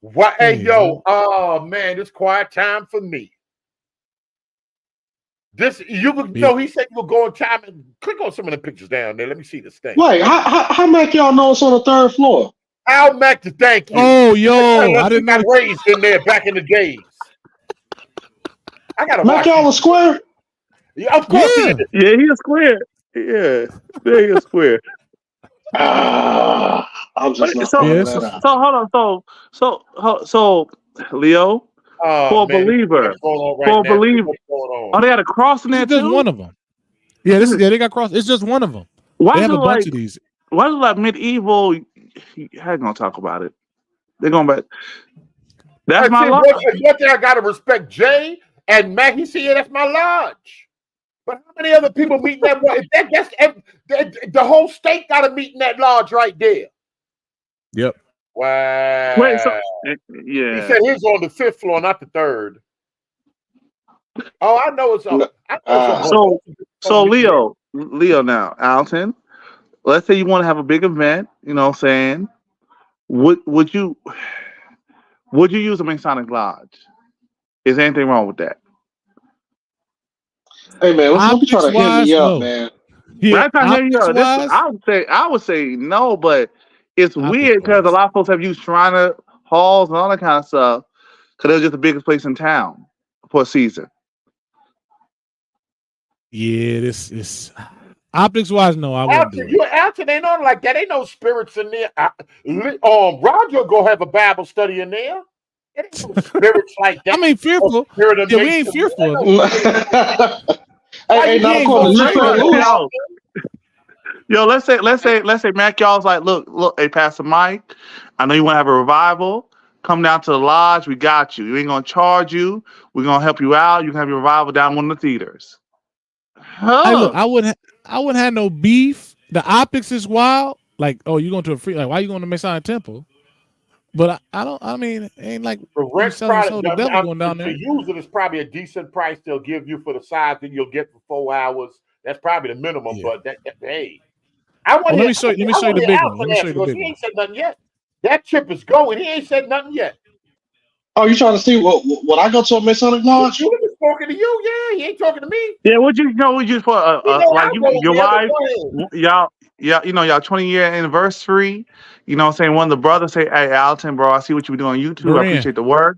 What? Hey, yo, oh man, it's quiet time for me. This you could know. He said you would go and time and click on some of the pictures down there. Let me see this thing. Wait, how Mac y'all know it's on the 3rd floor? Al Mac, thank you. Oh, yo, I didn't got raised in there back in the days. I got Mac y'all a square. Yeah, of course. Yeah, he a square. Yeah, he a square. I'm just so hold on. So Leo, for a believer. Oh, they got a cross in there too. Just one of them. Yeah, they got cross. It's just one of them. Why they have a bunch of these. Why is it like medieval? How you gonna talk about it? They're going back. That's my lodge. One thing I gotta respect Jay and Mac. He said, that's my lodge. But how many other people meet in that? The whole state got to meet in that lodge right there. Yep. Wow. Wait, yeah. He said he's on the 5th floor, not the 3rd. Oh, I know it's on. So Leo now, Alton. Let's say you want to have a big event. You know what I'm saying? Would you use a Masonic lodge? Is there anything wrong with that? Hey man, let's be trying to hear me up, man. Yeah, I would say no, but it's weird because a lot of folks have used Shriner halls and all that kind of stuff because they're just the biggest place in town for a season. Yeah, this is optics wise. No, I wouldn't do it. Alton ain't on like that. Ain't no spirits in there. Roger go have a Bible study in there. It ain't no spirits like that. I mean, fearful. Yeah, we ain't fearful. Yo, let's say Mac y'all's like, look, hey, Pastor Mike, I know you want to have a revival. Come down to the lodge. We got you. We ain't gonna charge you. We're gonna help you out. You can have your revival down in one of the theaters. Hey, look, I wouldn't have no beef. The optics is wild. Like, oh, you going to a free? Like, why you going to Masonic Temple? But I mean, it ain't like the rent the devil going down there. To use it is probably a decent price they'll give you for the size that you'll get for 4 hours. That's probably the minimum. Yeah. But hey, let me show you the big one. Let me show you the big one. He ain't said nothing yet. That chip is going. He ain't said nothing yet. Oh, you trying to see what I go to a Masonic lodge? He was talking to you. Yeah, he ain't talking to me. Yeah, what you for like your wife, y'all, y'all 20-year anniversary. You know what I'm saying? One of the brothers say, hey, Alton, bro, I see what you be doing on YouTube. I appreciate the work.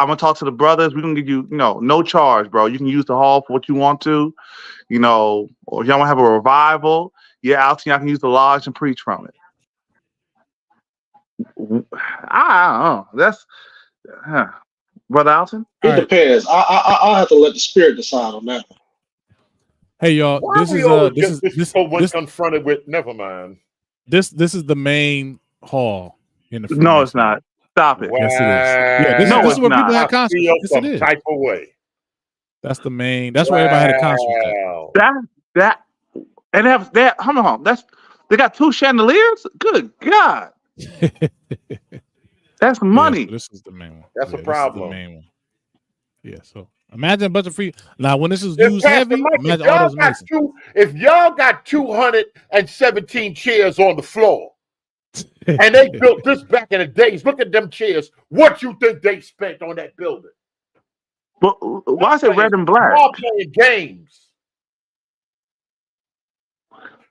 I'm gonna talk to the brothers. We're gonna give you, no charge, bro. You can use the hall for what you want to, or if y'all wanna have a revival, Alton, y'all can use the lodge and preach from it. I don't know. That's Brother Alton? It depends. I'll have to let the spirit decide on that one. Hey y'all, this is confronted with. Never mind. This is the main hall in the. No, it's not. Stop it. Wow. Yes, it is. Yeah, this is where people had concerts. Yes, it is. Type of way. That's the main. That's where everybody had a concert. That and that. Hold on. They got 2 chandeliers. Good God. That's money. Yeah, so this is the main one. That's a problem. The main one. Yeah. So imagine a bunch of free. Now, when this is used heavy, imagine all those Masons. If y'all got 217 chairs on the floor, and they built this back in the days, look at them chairs. What you think they spent on that building? But why is it red and black? Y'all playing games.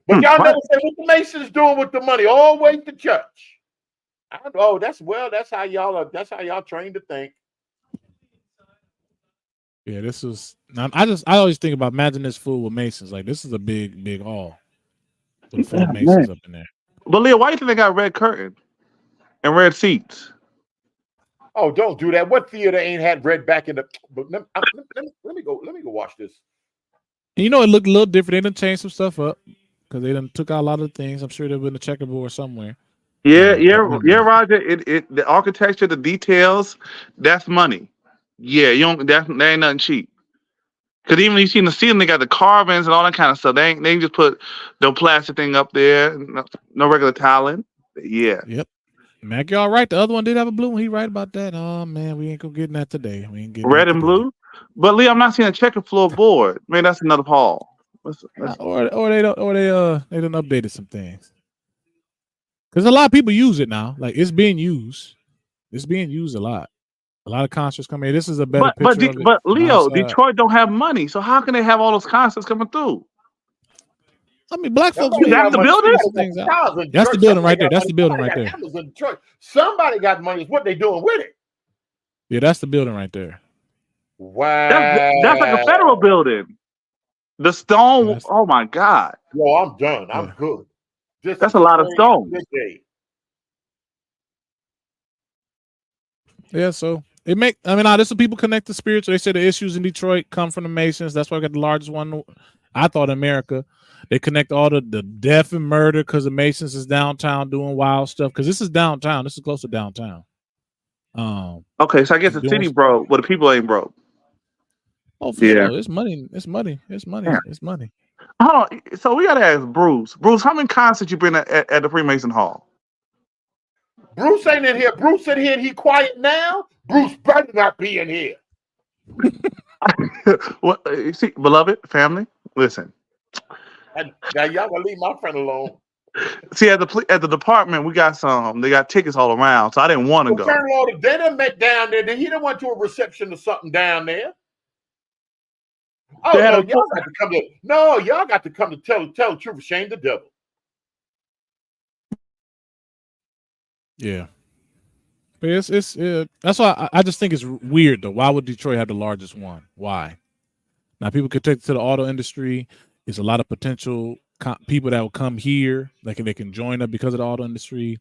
But y'all never say what the Masons doing with the money. Always the church. That's how y'all are. That's how y'all trained to think. Yeah, this is. I always think about imagine this full with Masons. Like this is a big hall with full Masons up in there. But Leo, why do you think they got red curtain and red seats? Oh, don't do that. What theater ain't had red back in the? But let me go watch this. And it looked a little different. They done changed some stuff up because they done took out a lot of things. I'm sure they've been a checkerboard somewhere. Yeah, Roger. The architecture, the details, that's money. Yeah, that ain't nothing cheap. Cause even you see in the ceiling, they got the carvings and all that kind of stuff. They ain't just put no plastic thing up there, no regular tiling. Yeah. Yep. Mac, y'all right. The other one did have a blue one. He right about that. Oh man, we ain't gonna get that today. We ain't getting red and blue. But Lee, I'm not seeing a checker floor board. Maybe that's another hall. Or they done updated some things. Because a lot of people use it now. Like it's being used. It's being used a lot. A lot of concerts come in. This is a better picture. But Leo, Detroit don't have money, so how can they have all those concerts coming through? I mean, black folks. That's the building. That's the building right there. That's the building right there. Somebody got money. What they doing with it? Yeah, that's the building right there. Wow, that's like a federal building. The stone. Oh my God. Yo, I'm done. I'm good. That's a lot of stone. Yeah, so this is what people connect to spiritual. They say the issues in Detroit come from the Masons. That's why I got the largest one. I thought in America. They connect all the death and murder because the Masons is downtown doing wild stuff. Because this is downtown. This is close to downtown. Okay, so I guess the city broke, but the people ain't broke. Oh, for sure. It's money. It's money. It's money. Yeah. It's money. Hold on. So we gotta ask Bruce. Bruce, how many concerts you been at the Freemason Hall? Bruce ain't in here. Bruce in here and he quiet now. Bruce better not be in here. Well, see, beloved family, listen. Now y'all gonna leave my friend alone. See, at the department, we got they got tickets all around, so I didn't want to go. Colonel Order, they done met down there. He done went to a reception or something down there. Oh no, y'all got to come to y'all got to come to tell the truth, shame the devil. Yeah. But it's that's why I just think it's weird though. Why would Detroit have the largest one? Why? Now people could take it to the auto industry. There's a lot of potential people that will come here. They can join up because of the auto industry.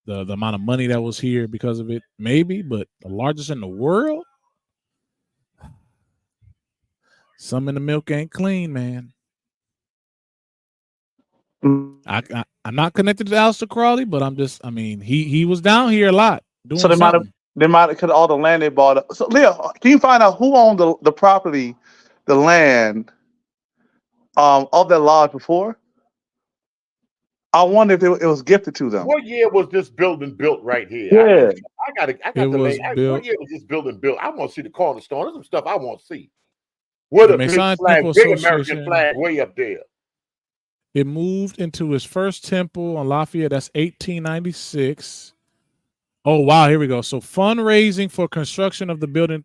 The amount of money that was here because of it, maybe, but the largest in the world. Some in the milk ain't clean, man. I'm not connected to Aleister Crowley, but he was down here a lot. So they might have cut all the land they bought up. So Leo, can you find out who owned the property, the land of that lodge before? I wonder if it was gifted to them. What year was this building built right here? Yeah. What year was this building built? I want to see the cornerstone. There's some stuff I want to see. What a big flag, big American flag way up there. It moved into its first temple on Lafayette. That's 1896. Oh, wow. Here we go. So fundraising for construction of the building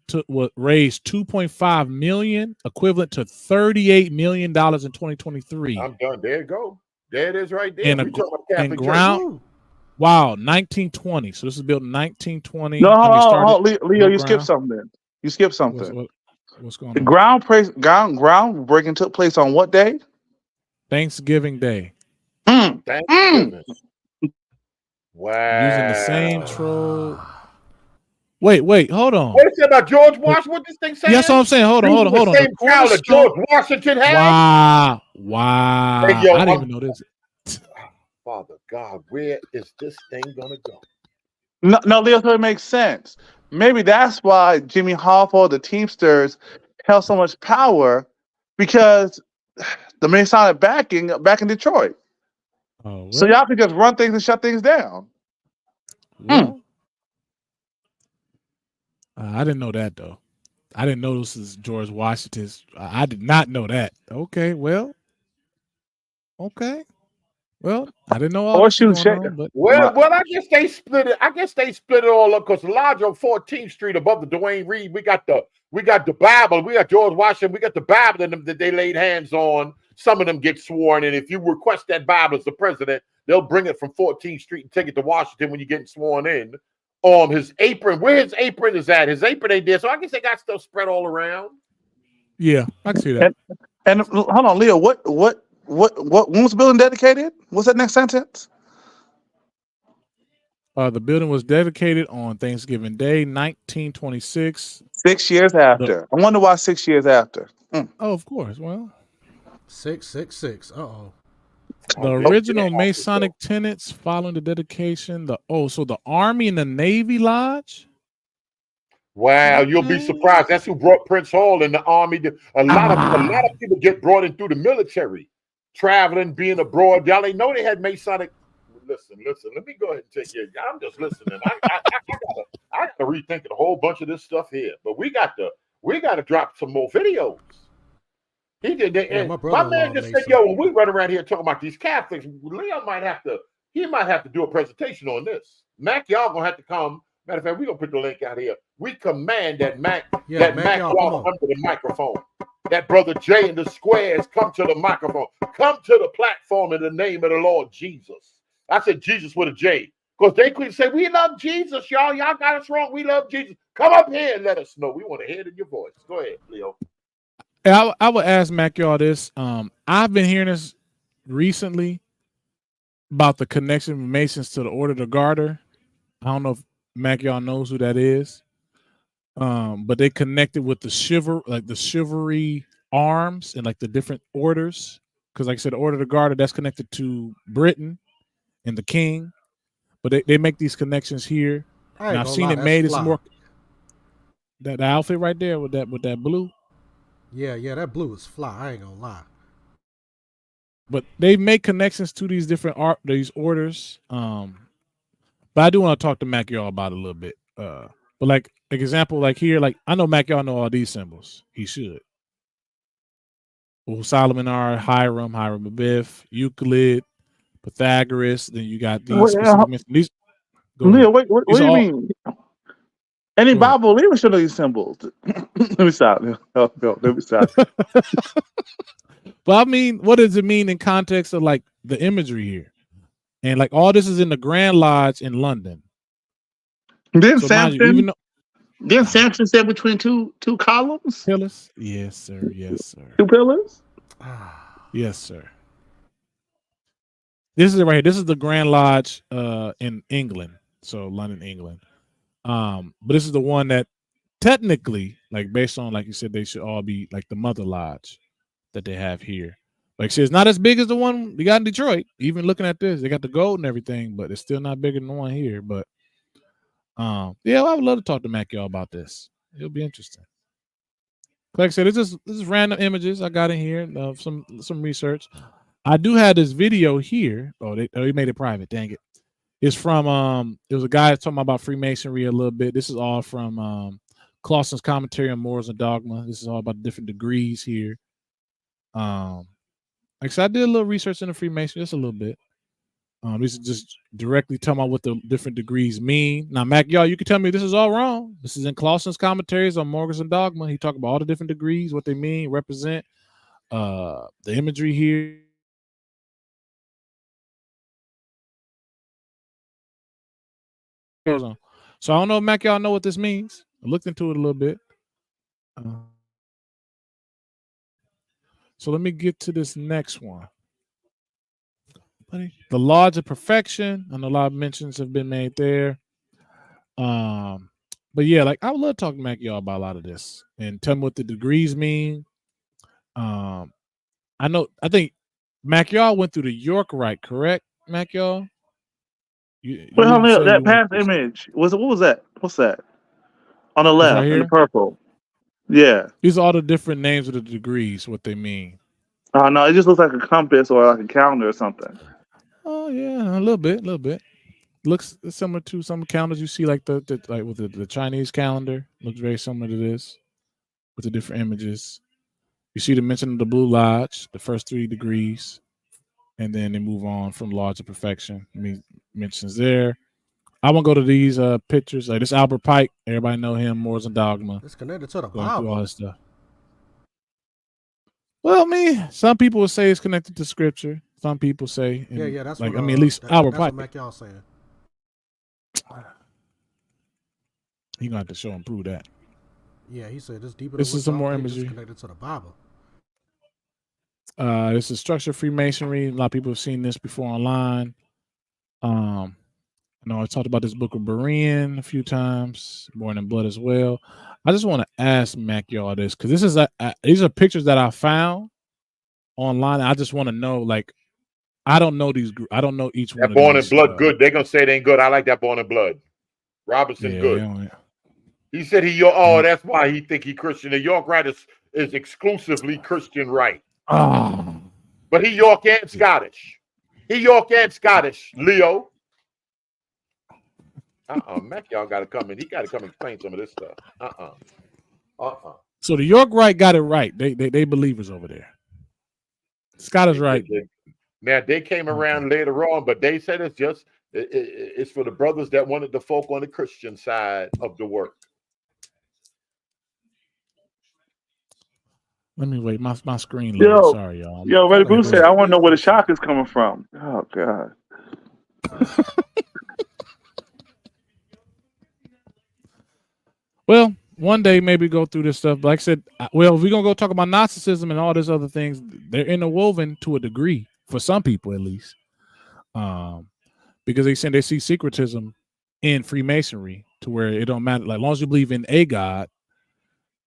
raised $2.5 million, equivalent to $38 million in 2023. I'm done. There you go. There it is right there. And ground. Wow, 1920. So this is built in 1920. No, Leo, you skipped something. You skipped something. What's going on? The groundbreaking took place on what day? Thanksgiving Day. Thanksgiving. Wow. Using the same troll. Wait, hold on. What is it about George Washington? What this thing saying? Yes, what I'm saying. Hold on. The same style that George Washington had? Wow. Hey, yo, I didn't even know this. Father God, where is this thing gonna go? No, Leo, so it makes sense. Maybe that's why Jimmy Hoffa, the Teamsters, held so much power, because the Masonic backing back in Detroit. Oh, really? So y'all could just run things and shut things down. Well, I didn't know that though. I didn't know this is George Washington's. I did not know that. Okay. Well, I didn't know all this was going on, but well, I guess they split it. I guess they split it all up because the lodge on 14th Street above the Duane Reade, we got the Bible, we got George Washington, we got the Bible that they laid hands on. Some of them get sworn, and if you request that Bible as the president, they'll bring it from 14th Street and take it to Washington when you're getting sworn in. His apron, where his apron is at, his apron ain't there, so I guess they got stuff spread all around. Yeah, I can see that. And hold on, Leo, when was the building dedicated? What's that next sentence? The building was dedicated on Thanksgiving Day, 1926. 6 years after. I wonder why 6 years after. Oh, of course. Well, 666. Uh-oh. The original Masonic tenets following the dedication. So the Army and the Navy Lodge. Wow, you'll be surprised. That's who brought Prince Hall in the Army. A lot of people get brought in through the military, traveling, being abroad. Y'all ain't know they had Masonic. Listen. Let me go ahead and take you. I'm just listening. I gotta rethink a whole bunch of this stuff here. But we got to drop some more videos. He did that. Yeah, my man just said, "Yo, when we run around here talking about these Catholics, Leo might have to do a presentation on this. Mac, y'all gonna have to come. Matter of fact, we're gonna put the link out here. We command that Mac walk under the microphone. That brother Jay in the squares come to the microphone. Come to the platform in the name of the Lord Jesus. I said Jesus with a J. Because they could say, we love Jesus, y'all. Y'all got us wrong. We love Jesus. Come up here and let us know. We want to hear it in your voice. Go ahead, Leo. I would ask Mac y'all this. I've been hearing this recently about the connection of Masons to the Order of the Garter. I don't know if Mac y'all knows who that is. But they connected with the chivalry arms and like the different orders. Because like I said, the Order of the Garter, that's connected to Britain and the king. But they make these connections here. And I've seen it made. It's more that outfit right there with that blue. Yeah, that blue is fly. I ain't gonna lie. But they make connections to these different these orders. But I do want to talk to Mac y'all about it a little bit. But like example, like here, like I know Mac y'all know all these symbols. He should. Well, Solomon R, Hiram Abiff, Euclid, Pythagoras. Then you got these Wait, specific. These. Go Leo, ahead. wait, what These do are you all, mean? Any go ahead. Bible will even show these symbols. Let me stop. No, let me stop. But I mean, what does it mean in context of like the imagery here? And like all this is in the Grand Lodge in London. Then So mind you, Samson, even though then Samson said between two columns, pillars, yes, sir, yes, sir, 2 pillars. yes, sir. This is it right here. This is the Grand Lodge in England, so London, England. But this is the one that technically, like based on like you said, they should all be like the Mother Lodge that they have here. Like I said, it's not as big as the one we got in Detroit. Even looking at this, they got the gold and everything, but it's still not bigger than the one here. But yeah, I would love to talk to Mac y'all about this. It'll be interesting. Like I said, this is random images I got in here of some research. I do have this video here. Oh, they made it private. Dang it! It's from it was a guy talking about Freemasonry a little bit. This is all from Clausen's commentary on morals and dogma. This is all about different degrees here. Like I said, I did a little research into Freemasonry, just a little bit. This is just directly talking about what the different degrees mean. Now, Mac, y'all, you can tell me this is all wrong. This is in Clausen's commentaries on morals and dogma. He talked about all the different degrees, what they mean, represent, the imagery here. So I don't know if Mac, y'all know what this means. I looked into it a little bit. So let me get to this next one. The Lodge of Perfection. I know a lot of mentions have been made there. But yeah, like I would love to talk to Mac y'all about a lot of this and tell me what the degrees mean. I think Mac y'all went through the York Rite, correct, Mac y'all? Wait, hold on, that past image what was that? What's that on the This left right in here? the purple? Yeah. These are all the different names of the degrees, what they mean. Oh no, it just looks like a compass or like a calendar or something. Oh yeah, a little bit. Looks similar to some calendars you see, like the like with the Chinese calendar. Looks very similar to this with the different images. You see the mention of the Blue Lodge, the first 3 degrees, and then they move on from Lodge of Perfection. Mentions there. I won't go to these pictures. Like this Albert Pike, everybody know him, Morals and Dogma. It's connected to the Going through all Bible. this stuff. Well, some people would say it's connected to Scripture. Some people say, Yeah, that's like what, at least Albert that's Pike. what Mac y'all saying. He gonna have to show and prove that. Yeah, he said it's deeper. This than is some more imagery. imagery. Connected to the Bible. This is structured Freemasonry. A lot of people have seen this before online. I know I talked about this book of Berean a few times, Born in Blood as well. I just want to ask Mac y'all this because this is these are pictures that I found online. I just want to know, like, I don't know these. I don't know each one. That of Born in these, Blood good. They're gonna say it ain't good. I like that Born in Blood. Robinson yeah, good. Yeah. He said that's why he think he Christian. The York Rite is exclusively Christian right. Oh. But he York and Scottish. Leo. Mac y'all gotta come in. He gotta come explain some of this stuff. So the York Rite got it right. They believers over there. Scottish Rite. Now they came around later on, but they said it's for the brothers that wanted the folk on the Christian side of the work. Let me wait. My screen loaded. Sorry, y'all. Yo, Reddy Bruce said, I want to know where the shock is coming from. Oh God. Well, one day maybe go through this stuff. But like I said, well, if we're gonna go talk about Gnosticism and all these other things, they're interwoven to a degree for some people at least, because they see secretism in Freemasonry to where it don't matter. Like, as long as you believe in a God,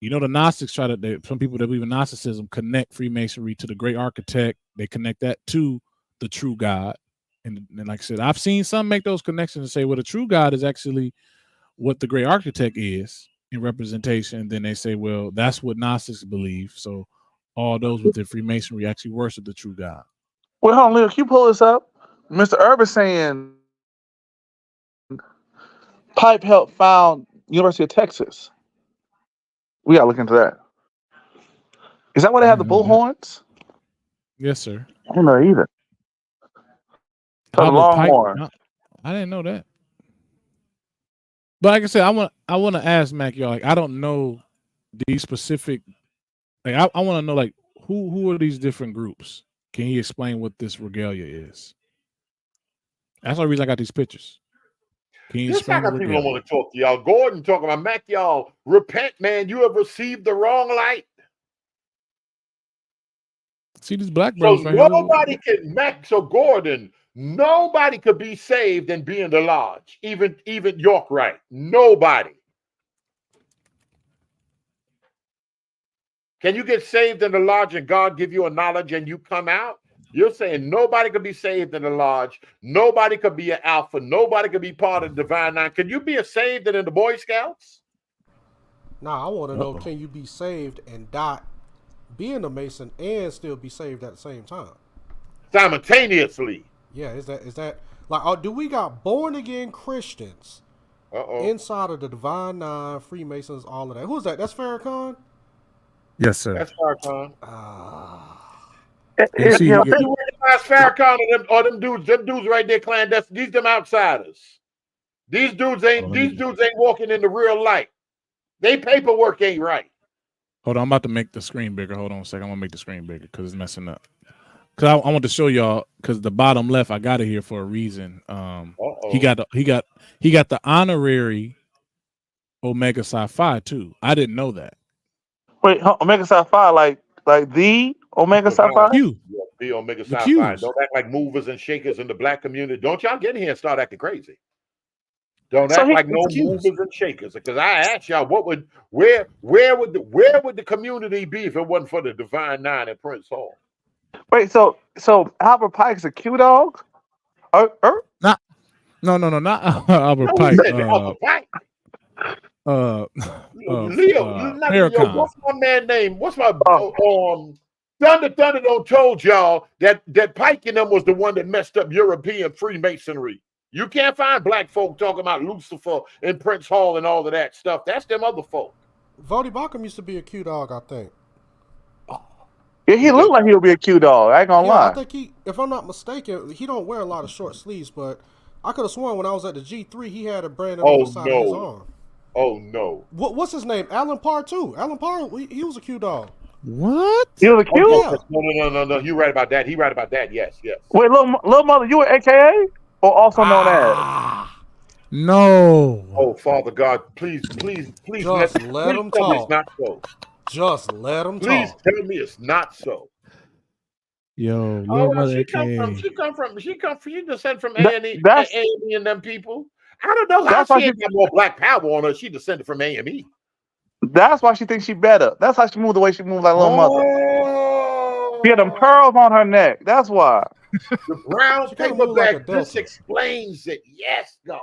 you know, the Gnostics some people that believe in Gnosticism connect Freemasonry to the great architect. They connect that to the true God, and like I said, I've seen some make those connections and say, well, the true God is actually what the great architect is in representation. Then they say, well, that's what Gnostics believe. So all those within Freemasonry actually worship the true God. Well, hold on, Leo, can you pull this up? Mr. Urban saying Pipe helped found University of Texas. We gotta look into that. Is that why they have the bullhorns? Yes, sir. I don't know either. So the Albert Pike. Longhorn. No, I didn't know that. But like I said, I want to ask Mac, y'all. Like, I don't know these specific. Like, I want to know, like, who are these different groups? Can you explain what this regalia is? That's the only reason I got these pictures. Can you This explain how the people regalia? don't want to talk to y'all. Gordon talking about Mac, y'all. Repent, man. You have received the wrong light. See these black So brothers right here. nobody can Mac. So Gordon, nobody could be saved and be in the lodge. Even York, right? Nobody. Can you get saved in the lodge and God give you a knowledge and you come out? You're saying nobody could be saved in the lodge. Nobody could be an alpha. Nobody could be part of the divine nine. Can you be a saved and in the Boy Scouts? Nah, I want to know, can you be saved and die being a Mason and still be saved at the same time? Simultaneously. Yeah, is that like, do we got born again Christians inside of the Divine Nine, Freemasons, all of that? Who's that? That's Farrakhan? Yes, sir. That's Farrakhan. You see, You recognize Farrakhan or them dudes right there, clandestine. These them outsiders. These dudes ain't walking in the real light. They paperwork ain't right. hold on, I'm about to make the screen bigger. Hold on a second. I'm gonna make the screen bigger because it's messing up. Because I want to show y'all, because the bottom left, I got it here for a reason. He got the honorary Omega Psi Phi too. I didn't know that. Wait, Omega Psi Phi, like the Omega Psi Phi? Yeah, the Omega Psi Phi. Don't act like movers and shakers in the black community. Don't y'all get in here and start acting crazy. Don't act like no movers and shakers. Because I asked y'all, where would the community be if it wasn't for the Divine Nine at Prince Hall? Wait, so Albert Pike's a Q dog? No, not Albert Pike. Albert Pike. Farrakhan. What's my man name? What's my Thunder don't told y'all that Pike and them was the one that messed up European Freemasonry. You can't find black folk talking about Lucifer and Prince Hall and all of that stuff. That's them other folk. Vody Bakum used to be a Q dog, I think. Yeah, he looked like he would be a Q dog. I ain't gonna lie. I think if I'm not mistaken, he don't wear a lot of short sleeves, but I could have sworn when I was at the G3, he had a brand on the side of his arm. Oh no! What's his name? Alan Parr too. Alan Parr, he was a Q dog. What? He was a Q? Oh, no. You right about that. He right about that. Yes. Wait, little mother, you were AKA or also known as? No. Oh, Father God, please Just let him talk. It's not so. Just let him talk. Please tell me it's not so. Yo, She descended from A&E and them people. I don't know how she ain't got more black power on her. She descended from A&E. That's why she thinks she better. That's how she moved the way she moved like little mother. She had them pearls on her neck. That's why. The brown paperback. This explains it. Yes, God.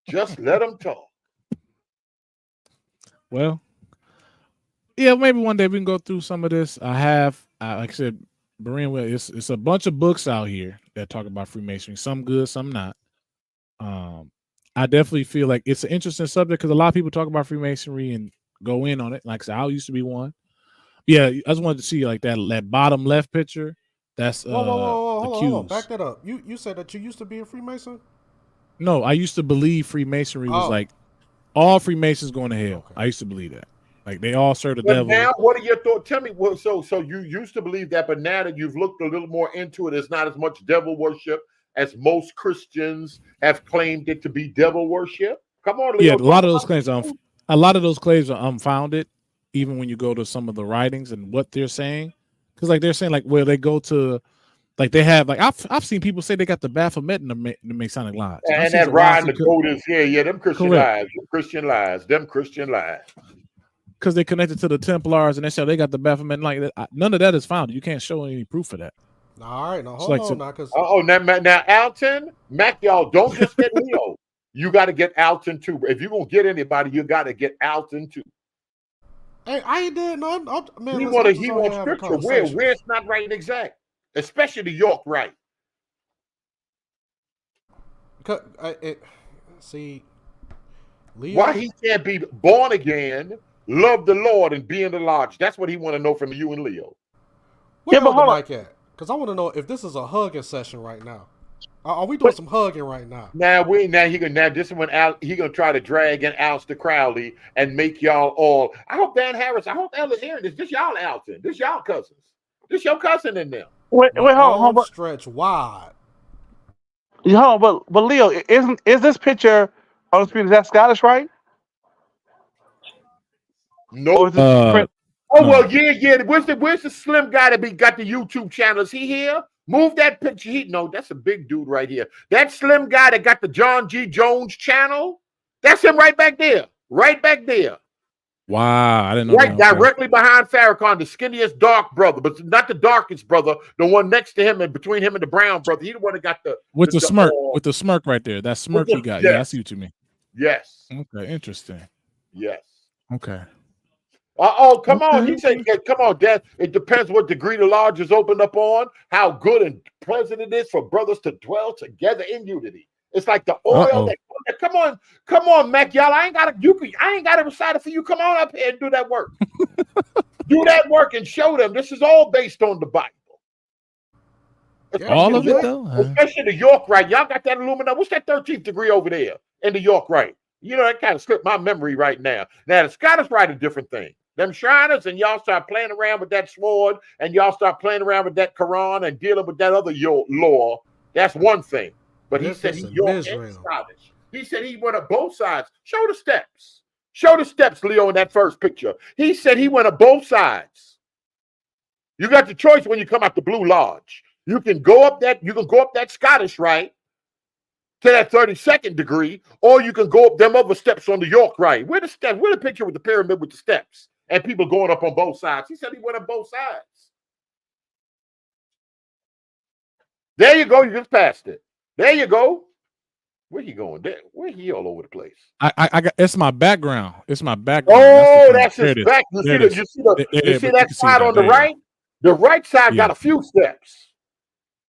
Just let them talk. Well, yeah, maybe one day we can go through some of this. Like I said, Berean, it's a bunch of books out here that talk about Freemasonry. Some good, some not. I definitely feel like it's an interesting subject because a lot of people talk about Freemasonry and go in on it. Like I said, I used to be one. Yeah, I just wanted to see like that bottom left picture. That's hold on. Back that up. You said that you used to be a Freemason? No, I used to believe Freemasonry was like all Freemasons going to hell. Okay. I used to believe that. Like they all serve the devil. Now, what are your thoughts? Tell me. So you used to believe that, but now that you've looked a little more into it, it's not as much devil worship as most Christians have claimed it to be devil worship. Come on, Leo. Yeah, a lot of those claims are unfounded, even when you go to some of the writings and what they're saying. Because like they're saying, like where they go to, like they have, like I've seen people say they got the Baphomet in the Masonic Lodge. And that riding the goat is them Christian lies. Them Christian lies. Because they connected to the Templars and they say they got the Baphomet. Like none of that is founded. You can't show any proof of that. All right, now hold on now, because now Alton, Mac, y'all don't just get Leo. You got to get Alton too. If you're gonna get anybody, you got to get Alton too. Hey, I ain't did nothing. Man, he wants scripture where it's not right and exact, especially the York right. See, Leo, why he can't be born again, love the Lord, and be in the lodge? That's what he want to know from you and Leo. Where the mic at? Because I want to know if this is a hugging session right now. Are we doing some hugging right now? Now this is when he gonna try to drag in Aleister Crowley and make y'all all. I hope Dan Harris. I hope Ellis hearing this. This y'all Alton. This y'all cousins. This your cousin in there. Wait, hold on. Stretch wide. Yeah, but Leo, is this picture on the screen? Is that Scottish, right? No. Nope. Well, yeah. Where's the slim guy that got the YouTube channel? Is he here? Move that picture. No, that's a big dude right here. That slim guy that got the John G. Jones channel. That's him right back there. Right back there. Wow, I didn't know. Right, directly behind Farrakhan, the skinniest dark brother, but not the darkest brother. The one next to him and between him and the brown brother. He the one that got the smirk. With the smirk right there. That smirk you got. Yes. Yeah, I see what you mean. Yes. Okay, interesting. Yes. Okay. Come on. He said, come on, Dad. It depends what degree the lodge is opened up on, how good and pleasant it is for brothers to dwell together in unity. It's like the oil come on, Mac, y'all. I ain't got to recite it for you. Come on up here and do that work. Do that work and show them this is all based on the Bible. All of it, though? Especially the York Rite. Y'all got that aluminum. What's that 13th degree over there in the York Rite? You know, that kind of slipped my memory right now. Now, the Scottish Rite is a different thing. Them Shriners, and y'all start playing around with that sword, and y'all start playing around with that Quran and dealing with that other law. That's one thing. But he said he's York and Scottish. He said he went up both sides. Show the steps. Show the steps, Leo, in that first picture. He said he went up both sides. You got the choice when you come out the Blue Lodge. You can go up that Scottish Rite to that 32nd degree, or you can go up them other steps on the York Rite. Where the picture with the pyramid with the steps and people going up on both sides? He said he went up both sides. There you go. You just passed it. There you go. Where he going? Where he all over the place? I got. It's my background. It's my background. Oh, that's his back. You see that side on the right? The right side got a few steps.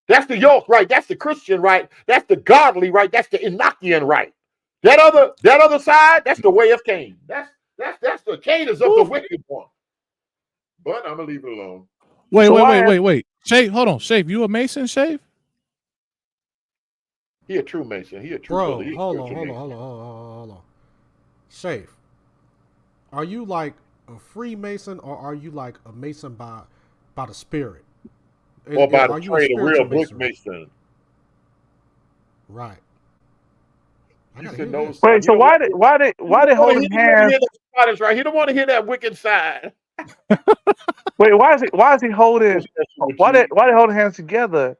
That's the York Rite. That's the Christian Rite. That's the godly Rite. That's the Enochian Rite. That other side, that's the way of Cain. That's the Cain is of the wicked one. But I'm gonna leave it alone. Wait. Shave, hold on. Shave, you a Mason, Shave? He a true Mason. He a true bro. brother. Hold on. Shave, are you like a Freemason or are you like a Mason by the Spirit? Or by the trade, a real book Mason. Right. Wait, so why they holding hands? Right. He don't want to hear that wicked side. Wait, why is he holding? Why they holding hands together?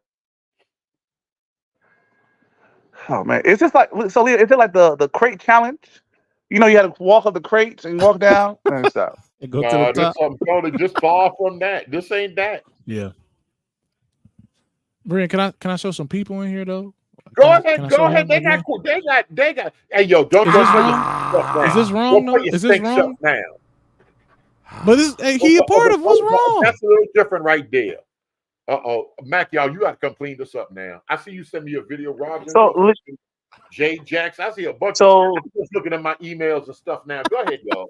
Oh man, is this like so? Is it like the crate challenge? You know, you had to walk up the crates and walk down and stuff. Go to the top. I'm totally just far from that. This ain't that. Yeah. Brian, can I show some people in here though? Go ahead. They got. Hey, yo, don't. Is this wrong? No, is this wrong now? But he a part of what's wrong. That's a little different right there. Mac, y'all, you got to come clean this up now. I see you send me a video, Roger. So, Jay Jacks, I see a bunch. I'm just looking at my emails and stuff now. Go ahead, y'all.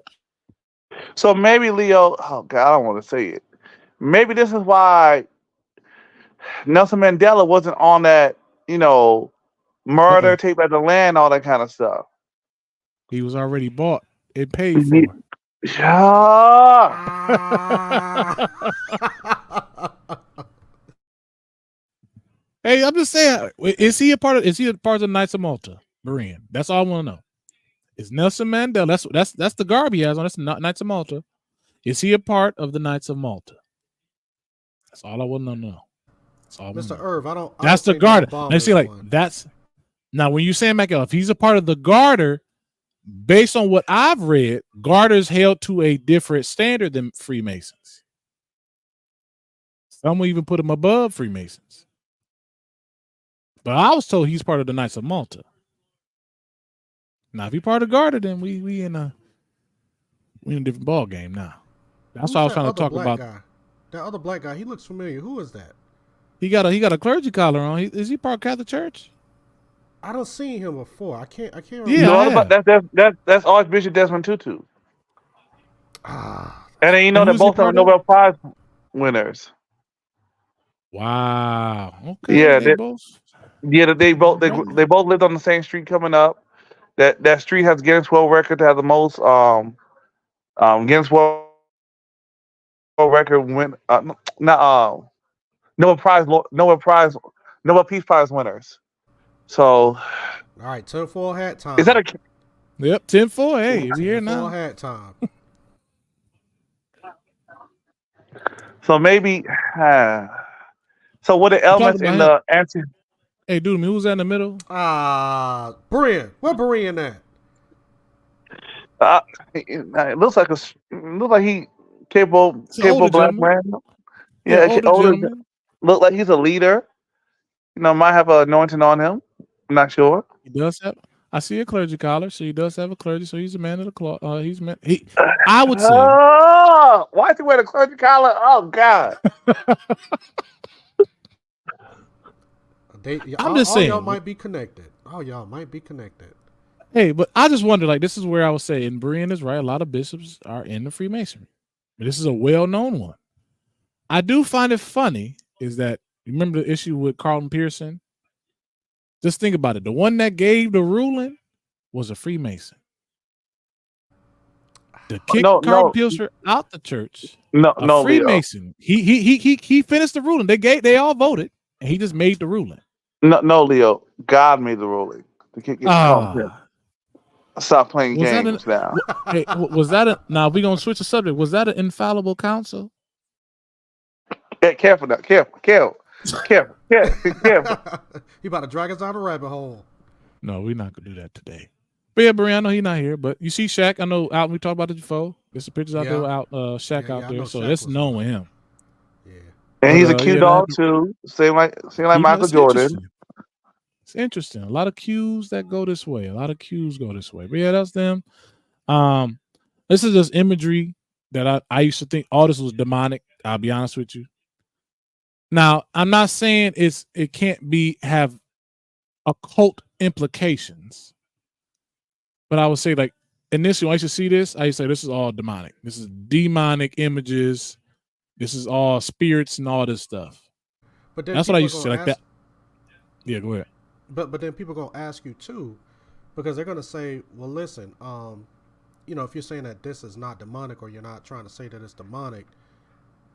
So maybe Leo. Oh God, I don't want to say it. Maybe this is why Nelson Mandela wasn't on that, murder, take back the land, all that kind of stuff. He was already bought. It paid for it. Yeah. Hey, I'm just saying, is he a part of the Knights of Malta, Berean? That's all I want to know. Is Nelson Mandela? That's the garb he has on. That's not Knights of Malta. Is he a part of the Knights of Malta? That's all I want to know. Mr. Irv, I don't. That's the Garter. Let's see, that's now when you say Michael, if he's a part of the Garter, based on what I've read, Garter's held to a different standard than Freemasons. Some will even put him above Freemasons. But I was told he's part of the Knights of Malta. Now, if he's part of Garter, then we in a different ball game now. That's what I was trying to talk about. That other black guy, he looks familiar. Who is that? He got a clergy collar on. Is he part of Catholic Church? I don't seen him before. I can't remember. Yeah, that's Archbishop Desmond Tutu. And then that both are Nobel Prize winners. Wow. Okay. Yeah, They both. they both lived on the same street coming up. That street has Guinness World Record to have the most Guinness World Record win Nobel Peace Prize winners. So All right, 10-4 hat time. is that a Yep, 10-4. Hey, we here now. 10-4 hat time. so maybe so what the elements in the anti Hey, dude, who was that in the middle? Brian. Where Brian at? it looks like he capable black man. Yeah, older older. gentleman. Look like he's a leader. Might have an anointing on him. I'm not sure. He does have. I see a clergy collar, so he does have a clergy. So he's a man of the cloth. I would say. Oh, why is he wearing a clergy collar? Oh God. I'm just saying. Y'all might be connected. Oh, y'all might be connected. Hey, but I just wonder, like, this is where I would say, and Brian is right, a lot of bishops are in the Freemasonry. But this is a well-known one. I do find it funny is that, remember the issue with Carlton Pearson? Just think about it. The one that gave the ruling was a Freemason. To kick Carlton Pearson out the church, a Freemason. He finished the ruling. They all voted, and he just made the ruling. No, Leo. God made the ruling. To kick Stop playing games now. Hey, was that now we're gonna switch the subject. Was that an infallible council? Careful now. Careful. He about to drag us down a rabbit hole. No, we're not gonna do that today. But yeah, Brian, I know he's not here, but you see Shaq. I know out we talked about it before. There's some pictures out there out Shaq out there. So that's known with him. Yeah. And he's a cute dog too. Same like Michael Jordan. It's interesting. A lot of cues that go this way. But yeah, that's them. This is just imagery that I used to think all this was demonic. I'll be honest with you. Now, I'm not saying it can't have occult implications. But I would say, like, initially, when I used to see this, I used to say this is all demonic. This is demonic images. This is all spirits and all this stuff. But then that's what I used to say like that. Yeah, go ahead. But then people gonna ask you too, because they're gonna say, well, listen, if you're saying that this is not demonic, or you're not trying to say that it's demonic,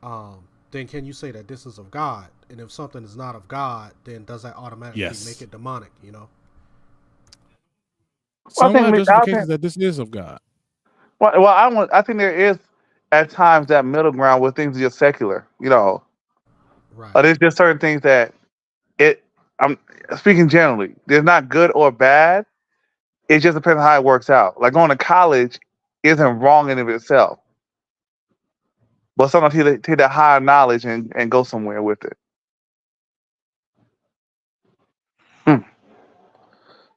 then can you say that this is of God? And if something is not of God, then does that automatically make it demonic? Some have justifications that this is of God. Well, I think there is at times that middle ground where things are just secular, Right. There's just certain things that I'm speaking generally. There's not good or bad. It just depends on how it works out. Like going to college isn't wrong in of itself. But sometimes you take that higher knowledge and go somewhere with it.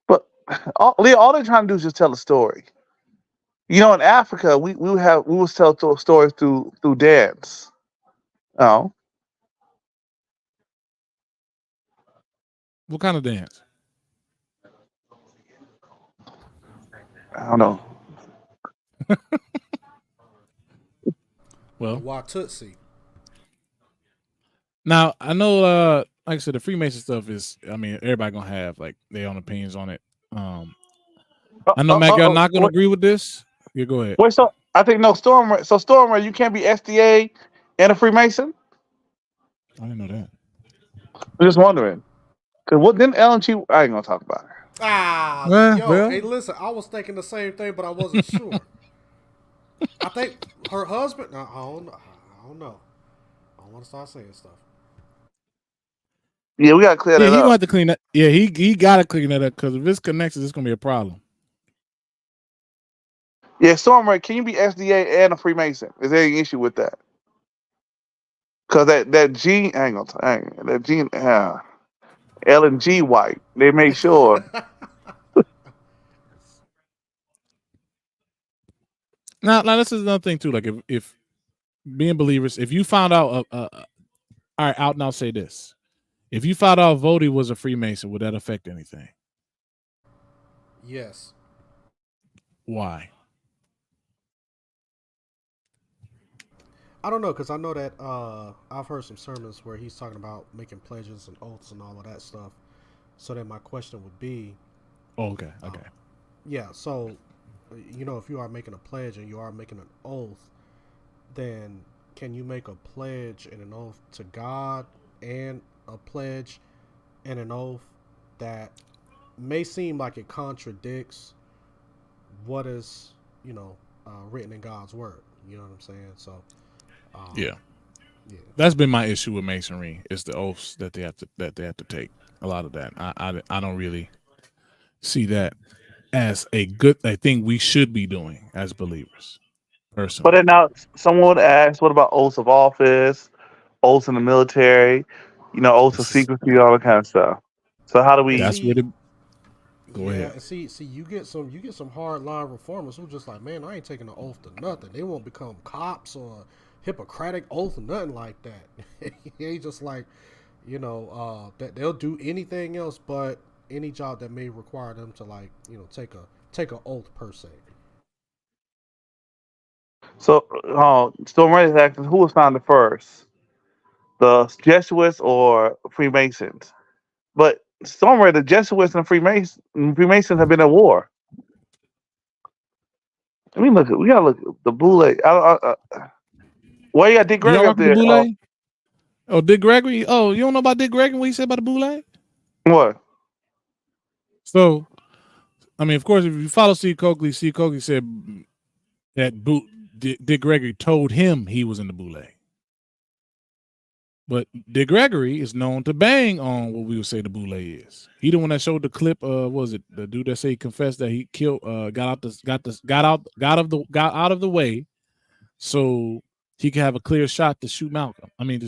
But Leo, all they're trying to do is just tell a story. In Africa, we will tell stories through dance. Oh. What kind of dance? I don't know. Well, Watusi. Now I know, like I said, the Freemason stuff is. I mean, everybody gonna have like their own opinions on it. I know Mac, y'all not gonna agree with this. Yeah, go ahead. Wait, so I think Stormer. So Stormer, you can't be SDA and a Freemason. I didn't know that. I'm just wondering, because what didn't LNG? I ain't gonna talk about her. Hey, listen, I was thinking the same thing, but I wasn't sure. I think her husband. I don't know. I don't want to start saying stuff. Yeah, we gotta clear that up. He gonna have to clean that. Yeah, he gotta clean that up because if it's connected, it's gonna be a problem. Yeah, Stormer, can you be SDA and a Freemason? Is there any issue with that? Because that G, that G, L and G white, they make sure. Now this is another thing too. Like if being believers, if you found out, all right, out now say this: if you found out Vody was a Freemason, would that affect anything? Yes. Why? I don't know, because I know that I've heard some sermons where he's talking about making pledges and oaths and all of that stuff. So then my question would be, Oh, okay. Okay. yeah, so if you are making a pledge and you are making an oath, then can you make a pledge and an oath to God and a pledge and an oath that may seem like it contradicts what is written in God's word? You know what I'm saying? So Yeah. That's been my issue with Masonry, is the oaths that they have to take. A lot of that. I don't really see that as a thing we should be doing as believers, personally. But then now someone would ask, what about oaths of office, oaths in the military, oaths of secrecy, all that kind of stuff. So how do we? That's where the Go ahead. See, you get some hard line reformers who just like, man, I ain't taking an oath to nothing. They won't become cops or Hippocratic oath or nothing like that. They just like, that they'll do anything else but any job that may require them to take a oath per se. So, Storm Ray is asking, who was founded first, the Jesuits or Freemasons? But Storm Ray, the Jesuits and Freemasons have been at war. I mean, we gotta look at the Boule. Why you got Dick Gregory up there? Oh, Dick Gregory. Oh, you don't know about Dick Gregory? What he said about the Boule? What? So, I mean, of course, if you follow Steve Coakley said that Dick Gregory told him he was in the Boule. But Dick Gregory is known to bang on what we would say the Boule is. He the one that showed the clip. Was it the dude that said he confessed that he killed? Got out of the way, so he could have a clear shot to shoot to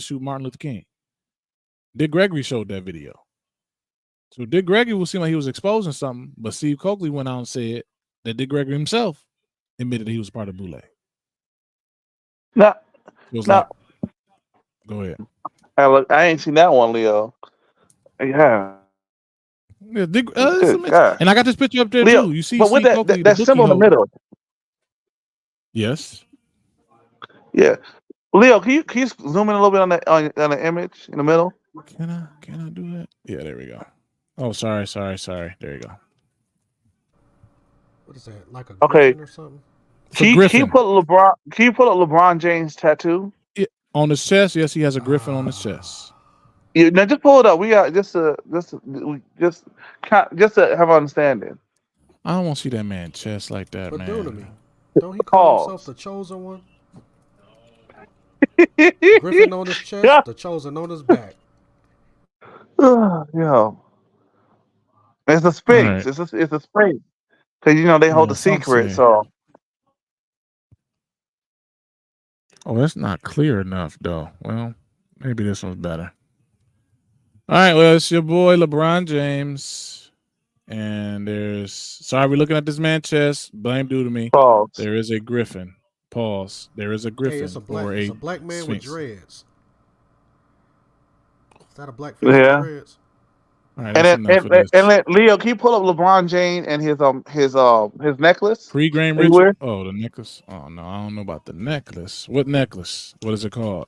shoot Martin Luther King. Dick Gregory showed that video. So Dick Gregory would seem like he was exposing something, but Steve Coakley went out and said that Dick Gregory himself admitted that he was part of Boule. No. Go ahead. I ain't seen that one, Leo. Yeah. And I got this picture up there Leo, too. You see, but with that symbol in the middle. Yes. Yeah. Leo, can you zoom in a little bit on the image in the middle? Can I do that? Yeah, there we go. Oh, sorry. There you go. What is that? Like a griffin or something? Can you put LeBron James tattoo? Yeah, on his chest? Yes, he has a griffin on his chest. Yeah, now just pull it up. We got just to have understanding. I don't want to see that man chest like that, but man. Do to me. Don't he call himself the chosen one? Griffin on his chest, the chosen on his back. Yeah. It's a Sphinx. Right. It's a Sphinx. Because they hold the secret. So. Oh, that's not clear enough, though. Well, maybe this one's better. All right. Well, it's your boy LeBron James, and we're looking at this man's chest. Blame due to me. Pause. There is a griffin. Pause. There is a griffin. Hey, it's a black man Sphinx. with dreads. Is that a black face with dreads? All right, and Leo, can you pull up LeBron James and his necklace? Pre-game ritual. Oh, the necklace. Oh no, I don't know about the necklace. What necklace? What is it called?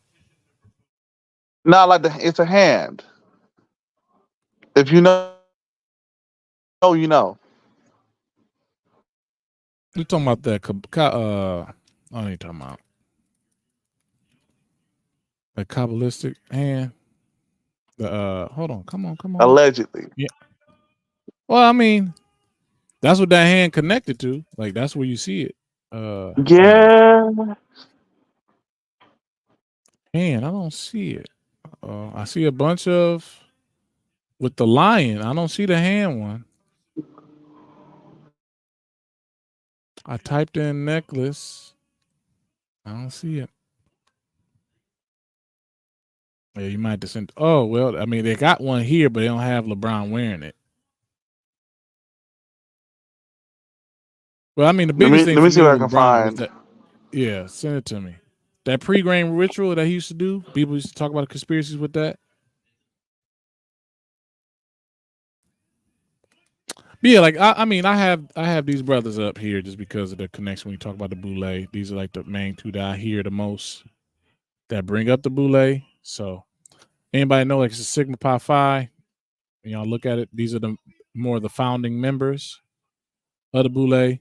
No, it's a hand. If you know, you know. You're talking about that. I ain't talking about a Kabbalistic hand. Hold on, come on. Allegedly. Yeah. Well, I mean, that's what that hand connected to. Like that's where you see it. Yeah. Hand, I don't see it. I see a bunch of with the lion. I don't see the hand one. I typed in necklace. I don't see it. Yeah, you might have sent. Oh well, I mean they got one here, but they don't have LeBron wearing it. Well, I mean the biggest thing. Let me see what I can find. That, yeah, send it to me. That pre-game ritual that he used to do. People used to talk about conspiracies with that. But yeah, like I mean, I have these brothers up here just because of the connection when you talk about the Boule. These are like the main two that I hear the most. that bring up the Boule. So anybody know like it's a Sigma Pi Phi? Y'all look at it. These are the more of the founding members of the Boule.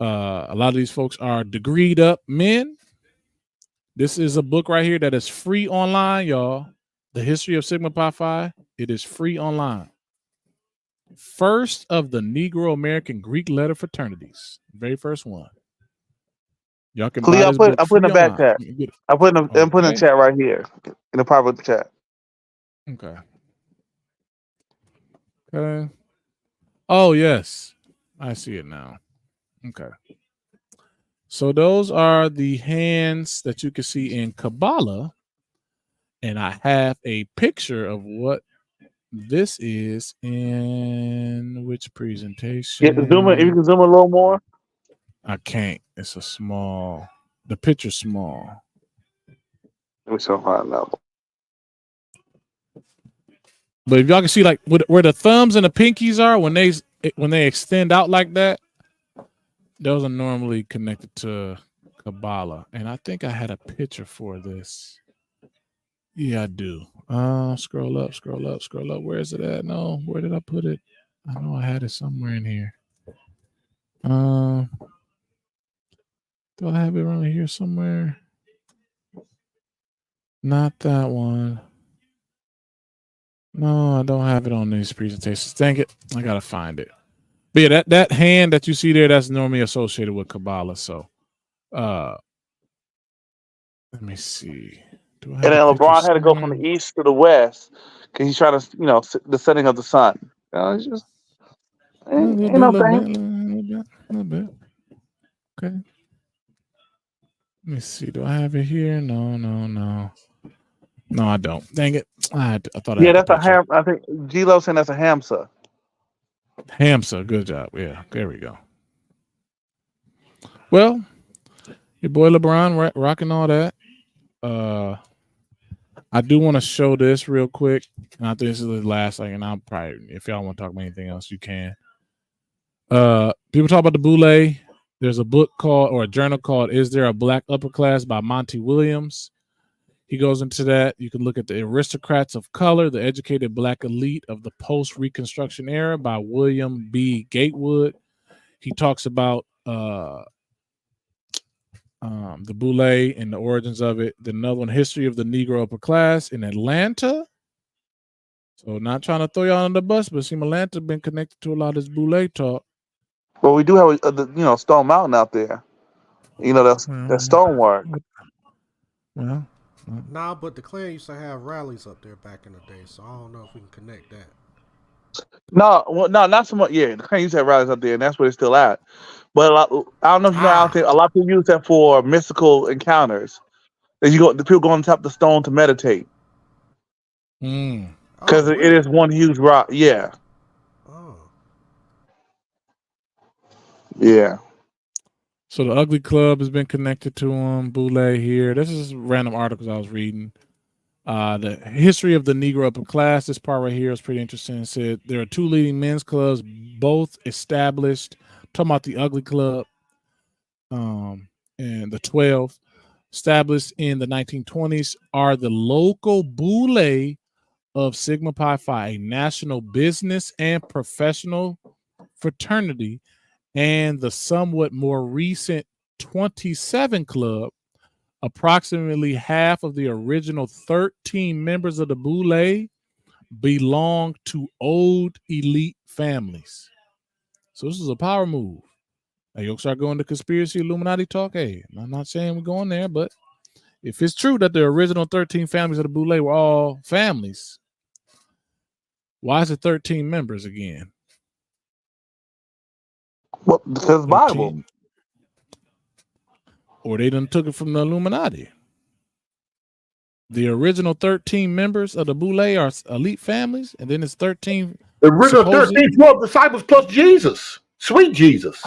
A lot of these folks are degreed up men. This is a book right here that is free online, y'all. The History of Sigma Pi Phi. It is free online. First of the Negro American Greek letter fraternities. Very first one. Y'all can buy this book I put in the free back online. chat. I put in the chat right here in the private chat. Okay. Okay. Oh yes, I see it now. Okay. So those are the hands that you can see in Kabbalah, and I have a picture of what this is in which presentation. Yeah, zoom in. If you can zoom a little more. I can't. It's a small. The picture's small. Let me show find out. But if y'all can see like where the thumbs and the pinkies are when they extend out like that, those are normally connected to Kabbalah. And I think I had a picture for this. Yeah, I do. Scroll up. Where is it at? No, where did I put it? I know I had it somewhere in here. Do I have it around here somewhere? Not that one. No, I don't have it on these presentations. Dang it. I gotta find it. But yeah, that hand that you see there, that's normally associated with Kabbalah. So let me see. And then LeBron had to go from the east to the west because he's trying to, the setting of the sun. It's just a little bit. Okay. Let me see. Do I have it here? No, I don't. Dang it. I thought I had that's a ham. I think G-Lo saying that's a Hamsa. Hamsa. Good job. Yeah, there we go. Well, your boy LeBron rocking all that. I do want to show this real quick. And I think this is the last thing, and I'll probably, if y'all want to talk about anything else, you can. People talk about the Boule. There's a book called, or a journal called, Is There a Black Upper Class by Monty Williams. He goes into that. You can look at The Aristocrats of Color, The Educated Black Elite of the Post-Reconstruction Era by William B. Gatewood. He talks about the Boule and the origins of it. Then another one, History of the Negro Upper Class in Atlanta. So not trying to throw y'all on the bus, but see, Atlanta been connected to a lot of this Boule talk. Well, we do have Stone Mountain out there. That's stonework. Well, nah, but the Klan used to have rallies up there back in the day, so I don't know if we can connect that. No, not so much. Yeah, the Klan used to have rallies up there, and that's where it's still at. But I don't know if you know out there, a lot of people use that for mystical encounters. The people go on top of the stone to meditate. Because it is one huge rock. Yeah. Oh. Yeah. So the Ugly Club has been connected to him. Boule here. This is random articles I was reading. The history of the Negro upper class. This part right here is pretty interesting. It said there are two leading men's clubs, both established. Talking about the Ugly Club, and the 12, established in the 1920s, are the local Boule of Sigma Pi Phi, a national business and professional fraternity, and the somewhat more recent 27 Club. Approximately half of the original 13 members of the Boule belong to old elite families. So this is a power move. Now, you'll start going to conspiracy Illuminati talk. Hey, I'm not saying we're going there, but if it's true that the original 13 families of the Boule were all families, why is it 13 members again? Well, because Bible. Or they done took it from the Illuminati. The original 13 members of the Boule are elite families, and then it's 13. The original 13, 12 disciples plus Jesus. Sweet Jesus.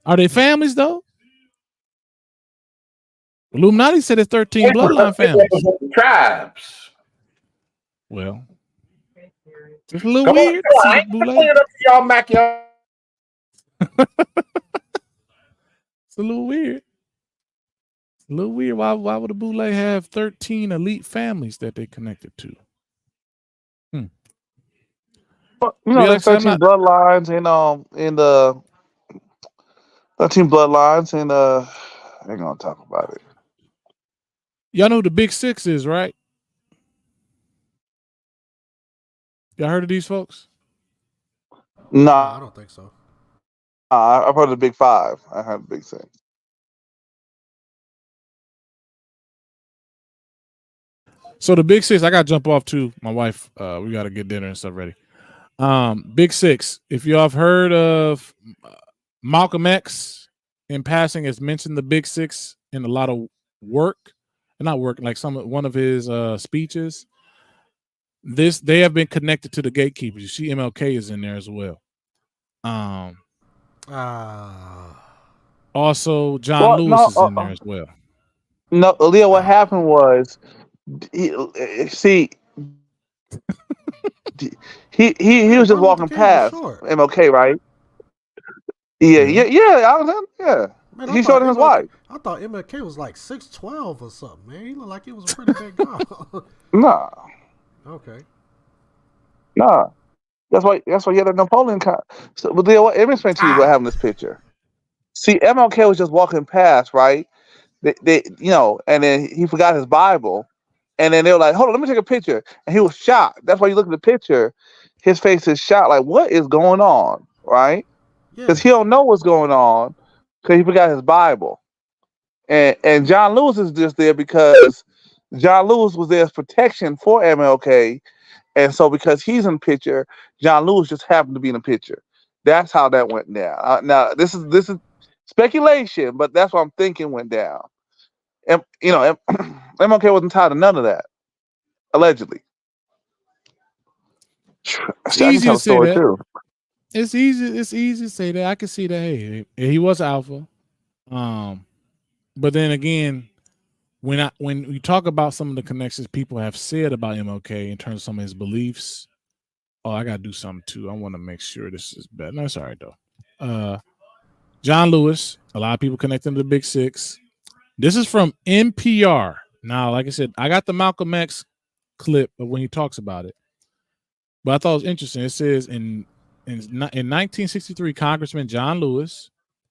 Are they families, though? Illuminati said it's 13 bloodline families. Tribes. Well, it's a little weird. Y'all, Mac, y'all. It's a little weird. A little weird. Why would a Boule have 13 elite families that they connected to? Well, Yeah, like I there's said, I'm 13 not. bloodlines in the 13 bloodlines and I ain't gonna talk about it. Y'all know who the Big Six is, right? Y'all heard of these folks? No, I don't think so. I've heard of the Big Five. I heard the Big Six. So the Big Six, I gotta jump off too. My wife, we gotta get dinner and stuff ready. Big Six. If y'all have heard of Malcolm X in passing, has mentioned the Big Six in a lot of work, and not work, like one of his speeches. They have been connected to the gatekeepers. You see, MLK is in there as well. Also, John Lewis is in there as well. No, Leo, what happened was, he was just walking past MLK, right? Yeah. Man, He showed him his wife. I thought MLK was like 6'12" or something, man. He looked like he was a pretty big guy. Nah. Okay. Nah. That's why he had a Napoleon card. So, but Leo, let me explain to you what happened in this picture. See, MLK was just walking past, right? They and then he forgot his Bible. And then they were like, hold on, let me take a picture. And he was shocked. That's why you look at the picture, his face is shocked, like, what is going on, right? Because he don't know what's going on because he forgot his Bible. And John Lewis is just there because John Lewis was there as protection for MLK. And so because he's in the picture, John Lewis just happened to be in the picture. That's how that went down. Now, this is speculation, but that's what I'm thinking went down. And, MLK wasn't tied to none of that, allegedly. It's easy to say that. Too. It's easy to say that. I can see that. Hey, he was alpha. But then again, when we talk about some of the connections people have said about MLK in terms of some of his beliefs, I gotta do something too. I want to make sure this is better. No, it's all right though. John Lewis, a lot of people connecting to the Big Six. This is from NPR. Now, like I said, I got the Malcolm X clip of when he talks about it, but I thought it was interesting. It says in 1963, Congressman John Lewis,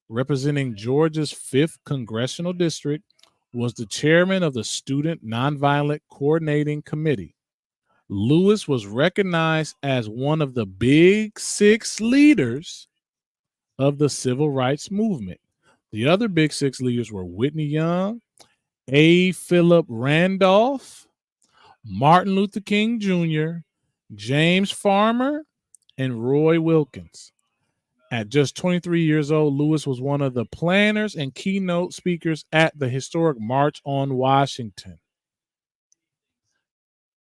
representing Georgia's 5th congressional district, was the chairman of the Student Nonviolent Coordinating Committee. Lewis was recognized as one of the Big Six leaders of the civil rights movement. The other Big Six leaders were Whitney Young, A. Philip Randolph, Martin Luther King Jr., James Farmer, and Roy Wilkins. At just 23 years old, Lewis was one of the planners and keynote speakers at the historic March on Washington.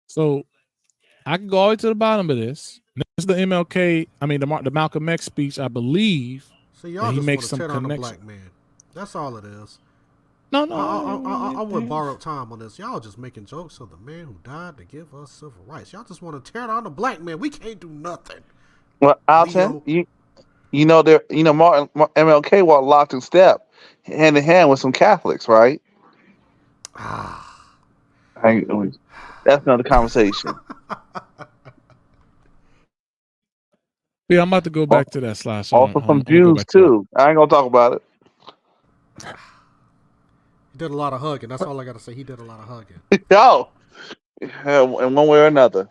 So I can go all the way to the bottom of this. This is the MLK, the Malcolm X speech, I believe. So y'all he just makes want to some tear down a connection. black man. That's all it is. No. I would borrow time on this. Y'all just making jokes of the man who died to give us civil rights. Y'all just want to tear down a black man. We can't do nothing. Well, Alton, Martin MLK walked locked in step, hand in hand with some Catholics, right? That's another conversation. Yeah, I'm about to go back to that slide. Also some Jews too. I ain't gonna talk about it. He did a lot of hugging. That's all I gotta say. He did a lot of hugging. Yo, in one way or another.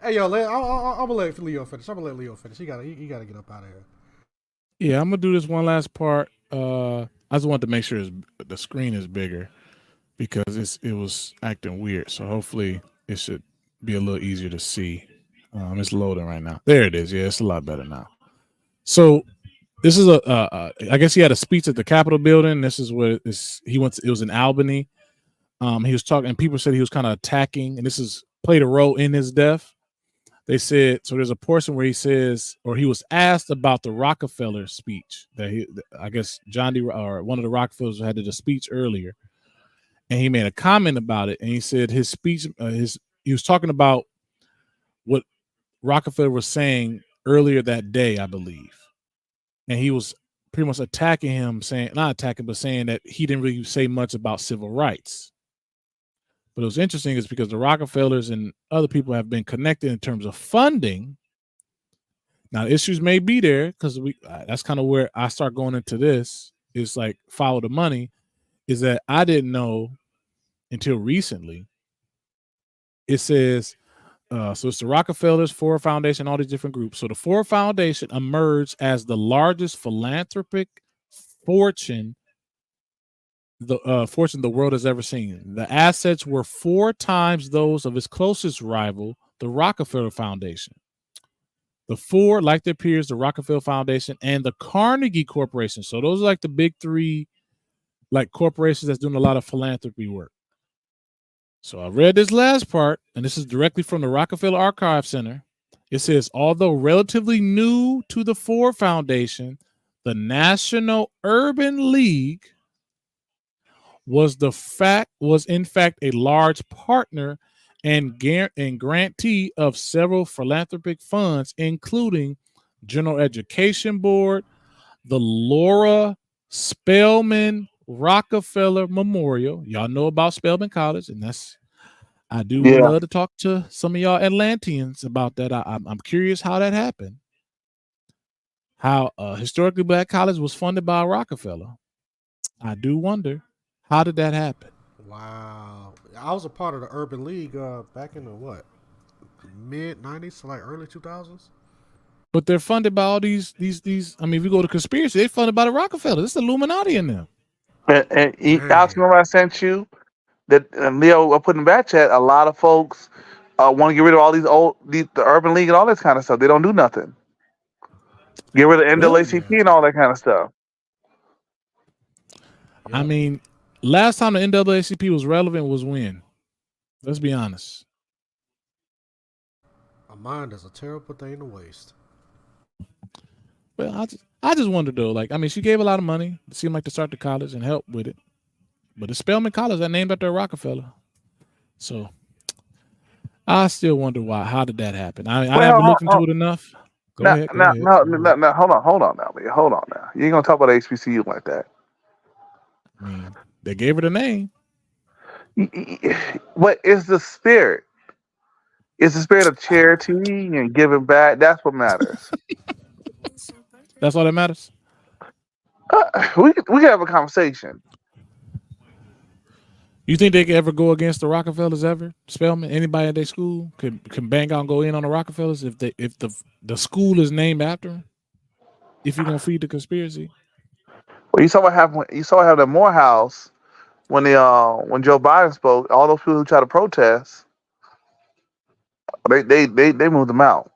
Hey, yo, I'm gonna let Leo finish. He gotta get up out of here. Yeah, I'm gonna do this one last part. I just want to make sure the screen is bigger because it was acting weird. So hopefully it should be a little easier to see. It's loading right now. There it is. Yeah, it's a lot better now. So this is I guess he had a speech at the Capitol building. This is where he went. It was in Albany. He was talking, and people said he was kind of attacking, and this played a role in his death. They said, so there's a portion where he says, or he was asked about the Rockefeller speech that I guess John D. or one of the Rockefellers had did a speech earlier, and he made a comment about it, and he said his speech, he was talking about what Rockefeller was saying earlier that day, I believe. and he was pretty much attacking him, saying that he didn't really say much about civil rights. But it was interesting is because the Rockefellers and other people have been connected in terms of funding. Now, issues may be there because that's kind of where I start going into this. Is like follow the money. Is that I didn't know until recently. It says, so it's the Rockefellers, Ford Foundation, all these different groups. So the Ford Foundation emerged as the largest philanthropic fortune the world has ever seen. The assets were 4 times those of its closest rival, the Rockefeller Foundation. The 4, like their peers, the Rockefeller Foundation and the Carnegie Corporation. So those are like the big 3, like corporations that's doing a lot of philanthropy work. So I read this last part, and this is directly from the Rockefeller Archive Center. It says, although relatively new to the Ford Foundation, the National Urban League was in fact a large partner and grantee of several philanthropic funds, including General Education Board, the Laura Spelman Rockefeller Memorial. Y'all know about Spelman College, and I do love to talk to some of y'all Atlanteans about that. I'm curious how that happened. How historically black college was funded by Rockefeller. I do wonder, how did that happen? Wow. I was a part of the Urban League back in the mid 90s to like early 2000s. But they're funded by all these. I mean, if you go to conspiracy, they're funded by the Rockefeller. It's the Illuminati in them. And Alex, remember I sent you that Leo I put in the back chat. A lot of folks want to get rid of all the Urban League and all this kind of stuff. They don't do nothing. Get rid of NAACP and all that kind of stuff. I mean, last time the NAACP was relevant was when? Let's be honest. A mind is a terrible thing to waste. Well, I just wonder though. Like, I mean, she gave a lot of money. It seemed like to start the college and help with it. But it's Spelman College that named after Rockefeller. So I still wonder why. How did that happen? I haven't looked into it enough. Go ahead. No, hold on now, Leah. Hold on now. You ain't gonna talk about HBCU like that. I mean, they gave her the name. What is the spirit? It's the spirit of charity and giving back. That's what matters. That's all that matters. We can have a conversation. You think they could ever go against the Rockefellers ever? Spelman, anybody at their school can bang out and go in on the Rockefellers if the school is named after them? If you're gonna feed the conspiracy. Well, you saw what happened. You saw what happened at Morehouse when Joe Biden spoke. All those people who tried to protest, they moved them out.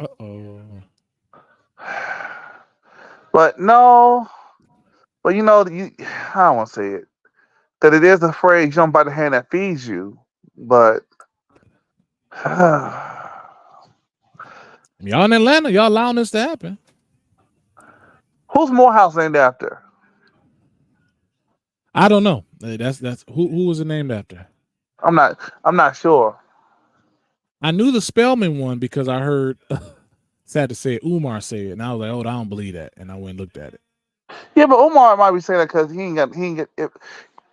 Uh-oh. But you know, I don't want to say it. That it is a phrase, you don't bite the hand that feeds you. But y'all in Atlanta, y'all allowing this to happen. Who's Morehouse named after? I don't know. That's who was it named after? I'm not sure. I knew the Spelman one because I heard sad to say it, Umar say it, and I was like, oh, I don't believe that. And I went and looked at it. Yeah, but Umar might be saying that because he ain't get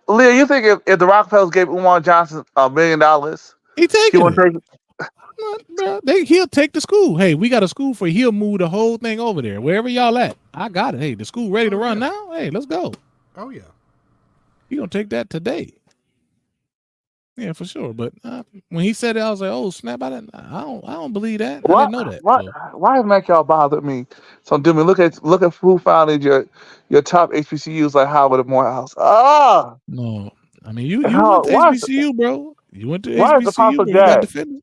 Leah, you think if the Rockefellers gave Umar Johnson $1 million, he taking it? He'll take the school. Hey, we got a school for you. He'll move the whole thing over there. Wherever y'all at, I got it. Hey, the school ready to run now? Hey, let's go. Oh, yeah. He gonna take that today. Yeah, for sure. But when he said it, I was like, "Oh snap! I don't believe that. I didn't know that." Why has Mac y'all bothered me? So do me look at who founded your top HBCUs like Howard and Morehouse. No, I mean you went to HBCU, bro. You went to HBCU, but you got to defend them.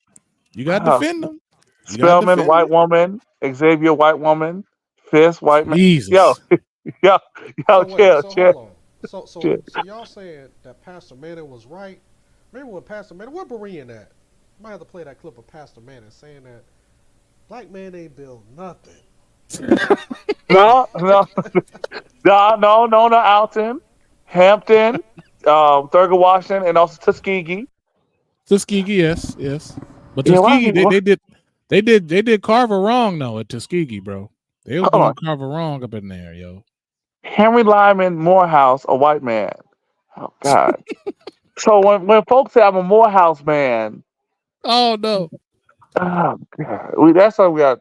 You got to defend them. Spelman, white woman. Xavier, white woman. Fisk, white man. Jesus. Yo, chill. So y'all saying that Pastor Manning was right? Remember when Pastor Manning, where Berean at? Might have to play that clip of Pastor Manning saying that black man ain't built nothing. No, Alton, Hampton, Thurgood Washington, and also Tuskegee. Tuskegee, yes. But Tuskegee, they did Carver wrong though at Tuskegee, bro. They was doing Carver wrong up in there, yo. Henry Lyman Morehouse, a white man. Oh God. So when folks say I'm a Morehouse man, oh no, oh God, that's what we got.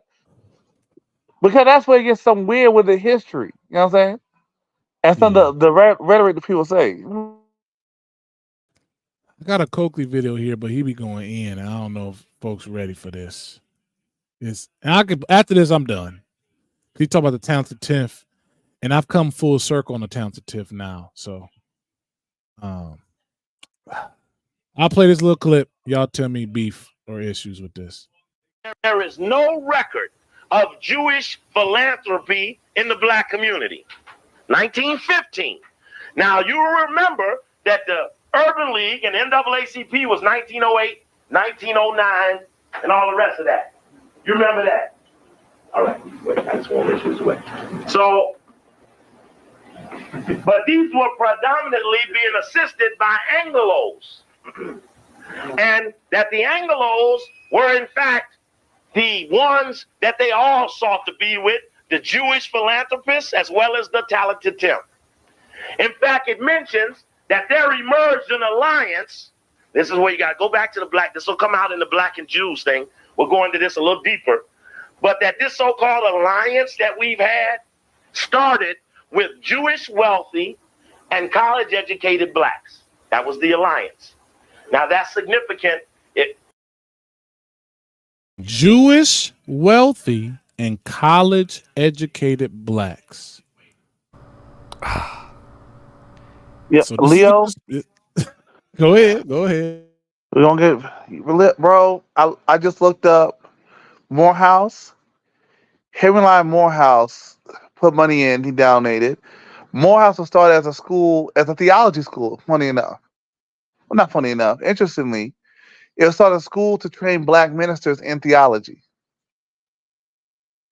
Because that's where it gets some weird with the history. You know what I'm saying? And some of the rhetoric that people say. I got a Coakley video here, but he be going in. I don't know if folks ready for this. After this, I'm done. He talk about the talented 10th, and I've come full circle on the talented 10th now. So, I'll play this little clip. Y'all tell me beef or issues with this. There is no record of Jewish philanthropy in the black community. 1915. Now, you remember that the Urban League and NAACP was 1908, 1909, and all the rest of that. You remember that? All right. Wait, I just want to issues away. So, but these were predominantly being assisted by Anglos. And that the Anglos were, in fact, the ones that they all sought to be with, the Jewish philanthropists as well as the talented 10th. In fact, it mentions that there emerged an alliance. This is where you got to go back to the black. This will come out in the black and Jews thing. We'll go into this a little deeper. But that this so-called alliance that we've had started with Jewish wealthy and college-educated blacks. That was the alliance. Now, that's significant. Jewish, wealthy, and college-educated blacks. Yeah, so Leo. Go ahead. We don't get, bro. I just looked up Morehouse. Henry Lyman Morehouse put money in. He donated. Morehouse was started as a school, as a theology school. Funny enough, well, not funny enough. Interestingly, it was started a school to train black ministers in theology.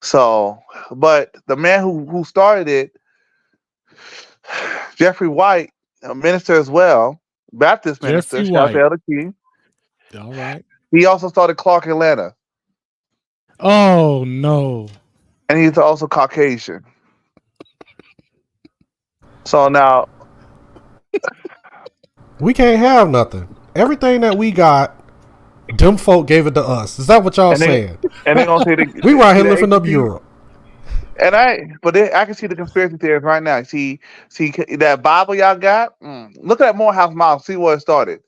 So, but the man who started it, Jeffrey White, a minister as well, Baptist minister, shout out to Elder King. All right. He also started Clark Atlanta. Oh no. And he's also Caucasian. So now we can't have nothing. Everything that we got, them folk gave it to us. Is that what y'all saying? And they're gonna say we right here lifting up Europe. And I can see the conspiracy theories right now. See that Bible y'all got? Look at that Morehouse Model. See where it started.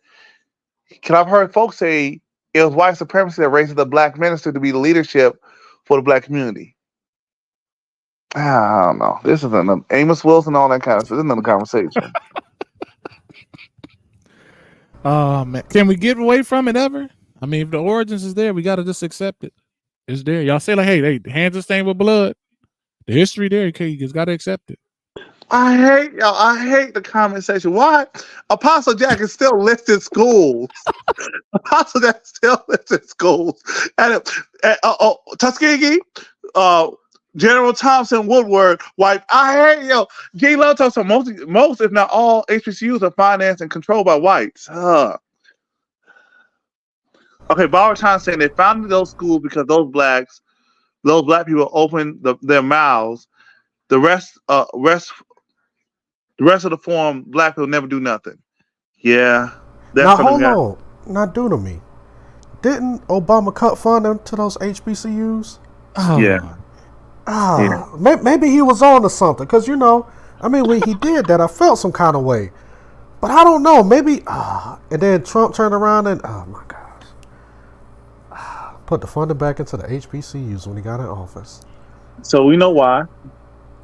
Because I've heard folks say it was white supremacy that raised the black minister to be the leadership for the black community. I don't know. This is another Amos Wilson, all that kind of stuff. This is another conversation. Man, can we get away from it ever? I mean, if the origins is there, we gotta just accept it. It's there. Y'all say like, hey, hands are stained with blood. The history there, okay, you just gotta accept it. I hate y'all. I hate the comment section. Why? Apostle Jack is still listed schools. Apostle Jack is still listed schools. And Tuskegee, General Thompson, Woodward, White. I hate yo. G. Love talks about most, if not all, HBCUs are financed and controlled by whites. Okay, Barbara Time saying they founded those schools because those black people opened their mouths. The rest of the forum, black people never do nothing. Yeah. Now hold on. Not do to me. Didn't Obama cut funding to those HBCUs? Yeah. Maybe he was on to something. Because, when he did that, I felt some kind of way. But I don't know. Maybe, and then Trump turned around and, oh my gosh. Put the funding back into the HBCUs when he got in office. So we know why.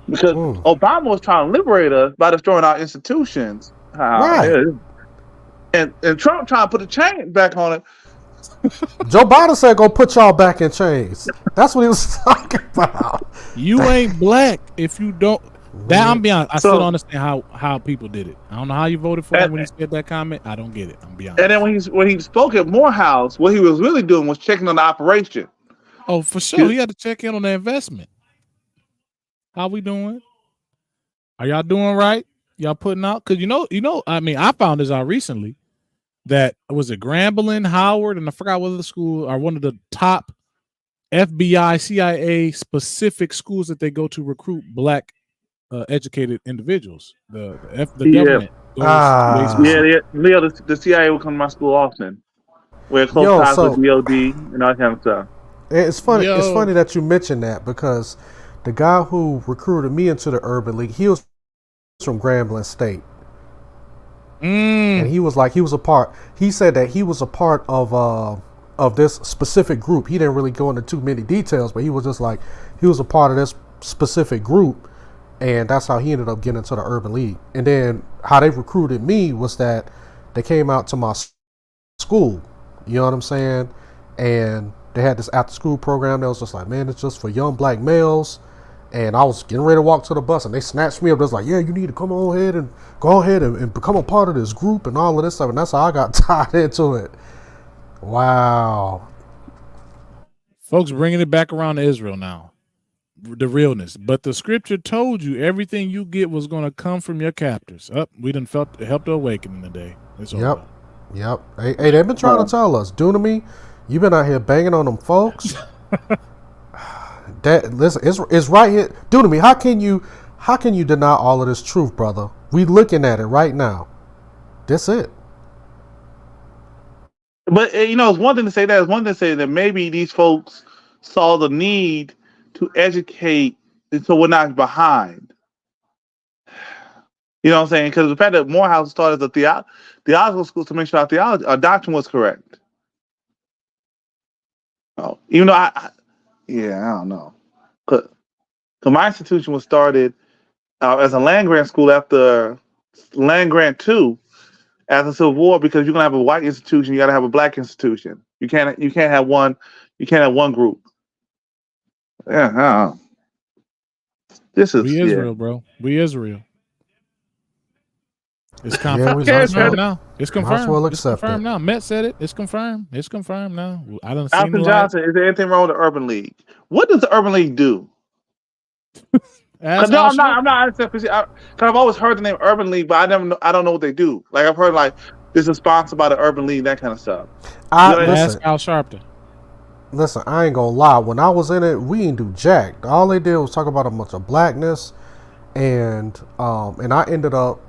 Because Obama was trying to liberate us by destroying our institutions. Right. And Trump trying to put a chain back on it. Joe Biden said go put y'all back in chains. That's what he was talking about. You ain't black if you don't. That I'm being honest. I still don't understand how people did it. I don't know how you voted for him when he said that comment. I don't get it. I'm being honest. And then when he spoke at Morehouse, what he was really doing was checking on the operation. Oh, for sure. He had to check in on the investment. How we doing? Are y'all doing right? Y'all putting out? Because I found this out recently that was it Grambling, Howard, and I forgot what the school are one of the top FBI, CIA specific schools that they go to recruit black educated individuals. The government goes Leo, the CIA will come to my school often. We're close ties with DOD and all that kind of stuff. It's funny. It's funny that you mentioned that because the guy who recruited me into the Urban League, he was from Grambling State, and he said that he was a part of this specific group. He didn't really go into too many details, but he was just like he was a part of this specific group, and that's how he ended up getting into the Urban League. And then how they recruited me was that they came out to my school. You know what I'm saying? And they had this after school program that was just like, man, it's just for young black males. And I was getting ready to walk to the bus and they snatched me up. They was like, yeah, you need to come on ahead and go ahead and become a part of this group and all of this stuff. And that's how I got tied into it. Wow. Folks bringing it back around to Israel now. The realness. But the scripture told you everything you get was going to come from your captors. We done helped the awakening today. Yep. Hey, they've been trying to tell us, Dunami, you've been out here banging on them folks. Listen, it's right here. Dunami, how can you deny all of this truth, brother? We looking at it right now. That's it. But it's one thing to say that. It's one thing to say that maybe these folks saw the need to educate so we're not behind. You know what I'm saying? Because the fact that Morehouse started the theological schools to make sure our doctrine was correct. Oh, even though I don't know. Because my institution was started as a land grant school after land grant 2 after the Civil War, because you're gonna have a white institution, you gotta have a black institution. You can't have one group. Yeah, we Israel, bro. We Israel. It's confirmed now. It's confirmed. It's confirmed now. Met said it. It's confirmed. It's confirmed now. I don't see Alton Johnson, is there anything wrong with the Urban League? What does the Urban League do? I'm not because I've always heard the name Urban League, but I don't know what they do. Like I've heard this is sponsored by the Urban League, that kind of stuff. Ask Al Sharpton. Listen, I ain't gonna lie. When I was in it, we didn't do jack. All they did was talk about a bunch of blackness, and I ended up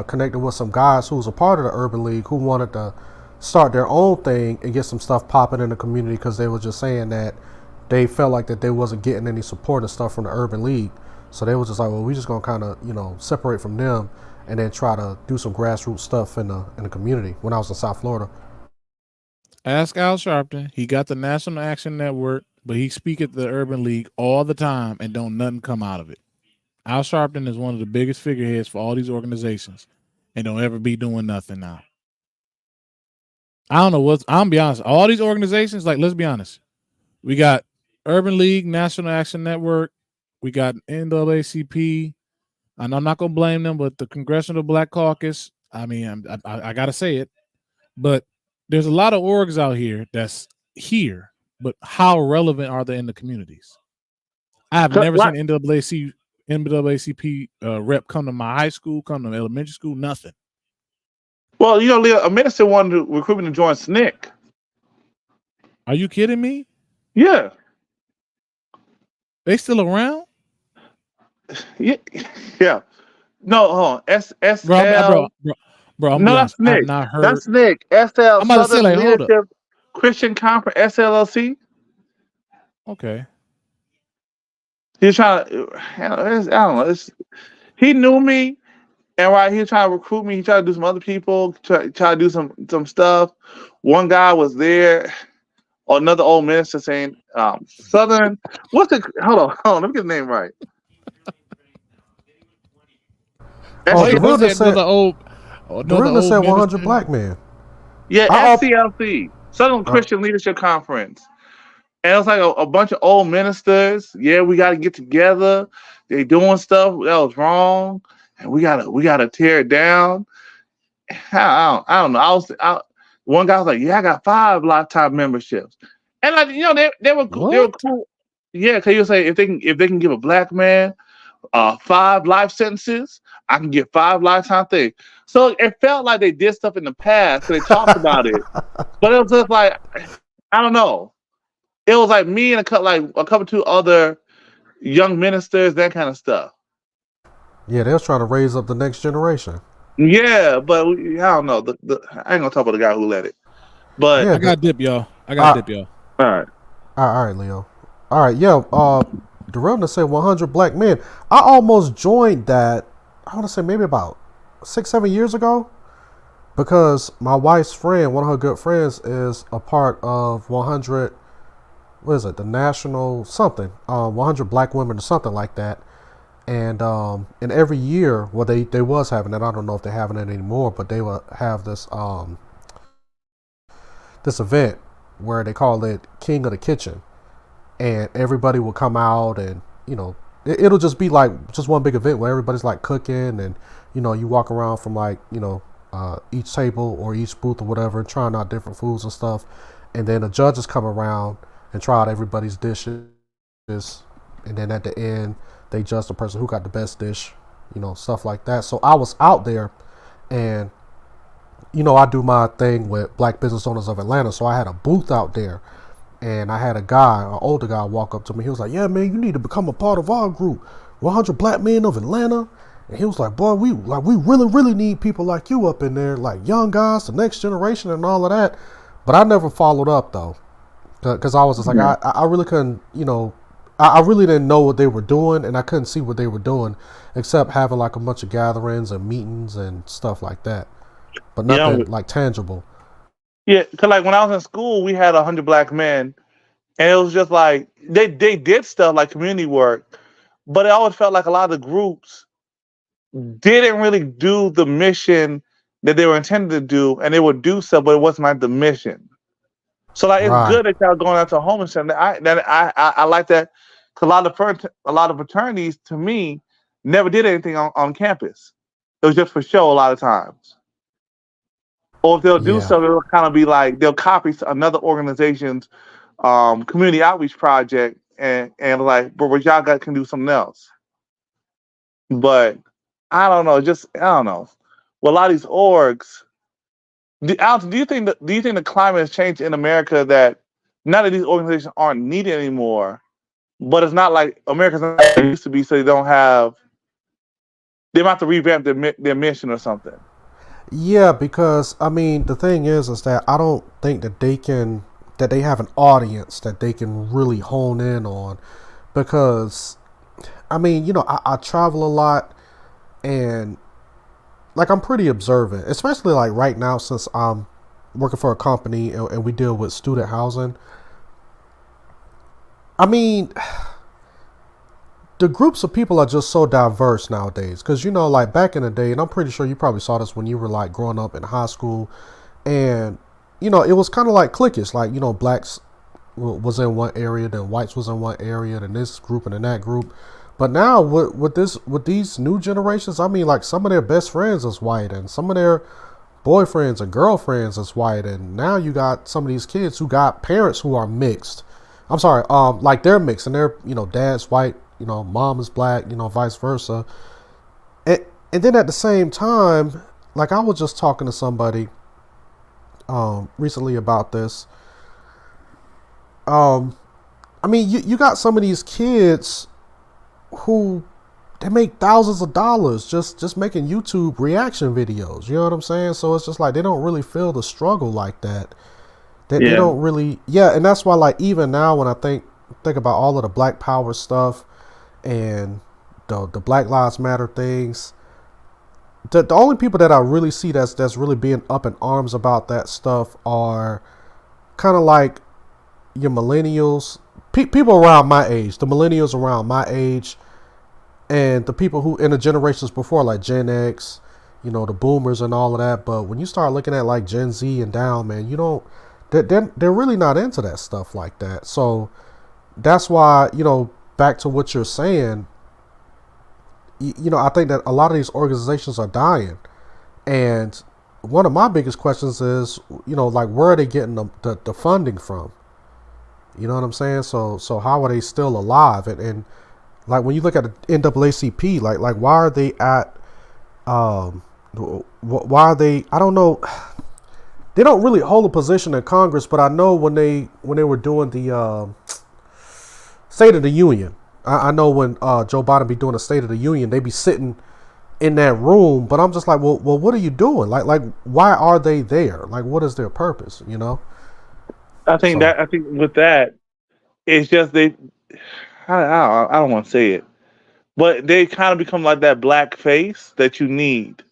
connected with some guys who was a part of the Urban League who wanted to start their own thing and get some stuff popping in the community because they were just saying that they felt like that they wasn't getting any support and stuff from the Urban League. So they was just like, well, we just gonna kind of separate from them and then try to do some grassroots stuff in the community. When I was in South Florida. Ask Al Sharpton. He got the National Action Network, but he speak at the Urban League all the time and don't nothing come out of it. Al Sharpton is one of the biggest figureheads for all these organizations and don't ever be doing nothing now. I don't know I'm be honest. All these organizations, like, let's be honest. We got Urban League, National Action Network. We got NAACP. And I'm not going to blame them, but the Congressional Black Caucus, I mean, I got to say it, but there's a lot of orgs out here that's here, but how relevant are they in the communities? I have never seen NAACP rep come to my high school, come to elementary school, nothing. Well, Leo, a minister wanted to recruit me to join SNCC. Are you kidding me? Yeah. They still around? Yeah. No, hold on. SL. Bro, no, that's SNCC. I've not heard. That's SNCC. SL. I'm about to say, like, hold up. Christian Conference, SLLC. Okay. He's trying to, I don't know. He knew me, and he was trying to recruit me. He tried to do some other people, try to do some stuff. One guy was there, or another old minister saying, Southern, hold on, let me get the name right. The realtor said 100 black men. Yeah, SCLC, Southern Christian Leadership Conference. And it was like a bunch of old ministers. Yeah, we got to get together. They doing stuff that was wrong, and we gotta tear it down. I don't know. One guy was like, "Yeah, I got 5 lifetime memberships," and they were cool. Yeah, because you say if they can give a black man 5 life sentences, I can get 5 lifetime things. So it felt like they did stuff in the past. So they talked about it, but it was just like, I don't know. It was like me and a couple two other young ministers, that kind of stuff. Yeah, they was trying to raise up the next generation. Yeah, but I don't know. I ain't gonna talk about the guy who led it. But Yeah, I got dip, y'all. I got dip, y'all. all right. All right, Leo. All right, yeah. The Reverend said 100 black men. I almost joined that. I want to say maybe about 6-7 years ago, because my wife's friend, one of her good friends, is a part of 100. What is it? The national something. 100 black women or something like that. And every year, well, they was having it. I don't know if they're having it anymore, but they will have this this event where they call it King of the Kitchen, and everybody will come out, and it'll just be like just one big event where everybody's like cooking, and you walk around from like each table or each booth or whatever, trying out different foods and stuff, and then the judges come around and try out everybody's dishes, and then at the end they judge the person who got the best dish, stuff like that. So I was out there, and I do my thing with Black Business Owners of Atlanta, so I had a booth out there, and I had an older guy walk up to me. He was like, "Yeah, man, you need to become a part of our group, 100 Black Men of Atlanta." And he was like, "Boy, we really, really need people like you up in there, like young guys, the next generation and all of that." But I never followed up though, because I was just like, I really couldn't, I really didn't know what they were doing, and I couldn't see what they were doing, except having like a bunch of gatherings and meetings and stuff like that, but nothing like tangible. Yeah, because like when I was in school, we had 100 black men, and it was just like they did stuff like community work, but it always felt like a lot of the groups didn't really do the mission that they were intended to do, and they would do stuff, but it wasn't like the mission. So like it's good that y'all going out to homeless center. I like that, because a lot of fraternities to me never did anything on campus. It was just for show a lot of times. Or if they'll do something, it'll kind of be like they'll copy another organization's community outreach project, and like, but y'all guys can do something else. But I don't know. I don't know. Well, a lot of these orgs. Alex, do you think the climate has changed in America, that now that these organizations aren't needed anymore, but it's not like America's not like it used to be, so they have to revamp their mission or something? Yeah, because I mean, the thing is that I don't think that they have an audience that they can really hone in on, because I mean, I travel a lot, and like I'm pretty observant, especially like right now, since I'm working for a company and we deal with student housing. I mean, the groups of people are just so diverse nowadays, because like back in the day, and I'm pretty sure you probably saw this when you were like growing up in high school, and it was kind of like cliquish, like blacks was in one area, then whites was in one area, then this group and then that group. But now with these new generations, I mean, like some of their best friends is white, and some of their boyfriends and girlfriends is white, and now you got some of these kids who got parents who are mixed. I'm sorry, like they're mixed, and they're dad's white, mom is black, vice versa. And then at the same time, like I was just talking to somebody recently about this. I mean, you got some of these kids who they make thousands of dollars just making YouTube reaction videos. You know what I'm saying? So it's just like they don't really feel the struggle like that. They don't really, and that's why, like, even now when I think about all of the Black Power stuff and the Black Lives Matter things, the only people that I really see that's really being up in arms about that stuff are kind of like your millennials, people around my age, the millennials around my age, and the people who in the generations before, like Gen X, the boomers and all of that. But when you start looking at like Gen Z and down, man, they're really not into that stuff like that. So that's why, back to what you're saying, I think that a lot of these organizations are dying. And one of my biggest questions is, like, where are they getting the funding from? You know what I'm saying? So how are they still alive? And like when you look at the NAACP, like why are they at, why are they, I don't know. They don't really hold a position in Congress, but I know when they were doing the State of the Union. I know when Joe Biden be doing a State of the Union, they be sitting in that room, but I'm just like, well, what are you doing? Like, why are they there? Like, what is their purpose? You know? I think with that, it's just I don't want to say it, but they kind of become like that black face that you need.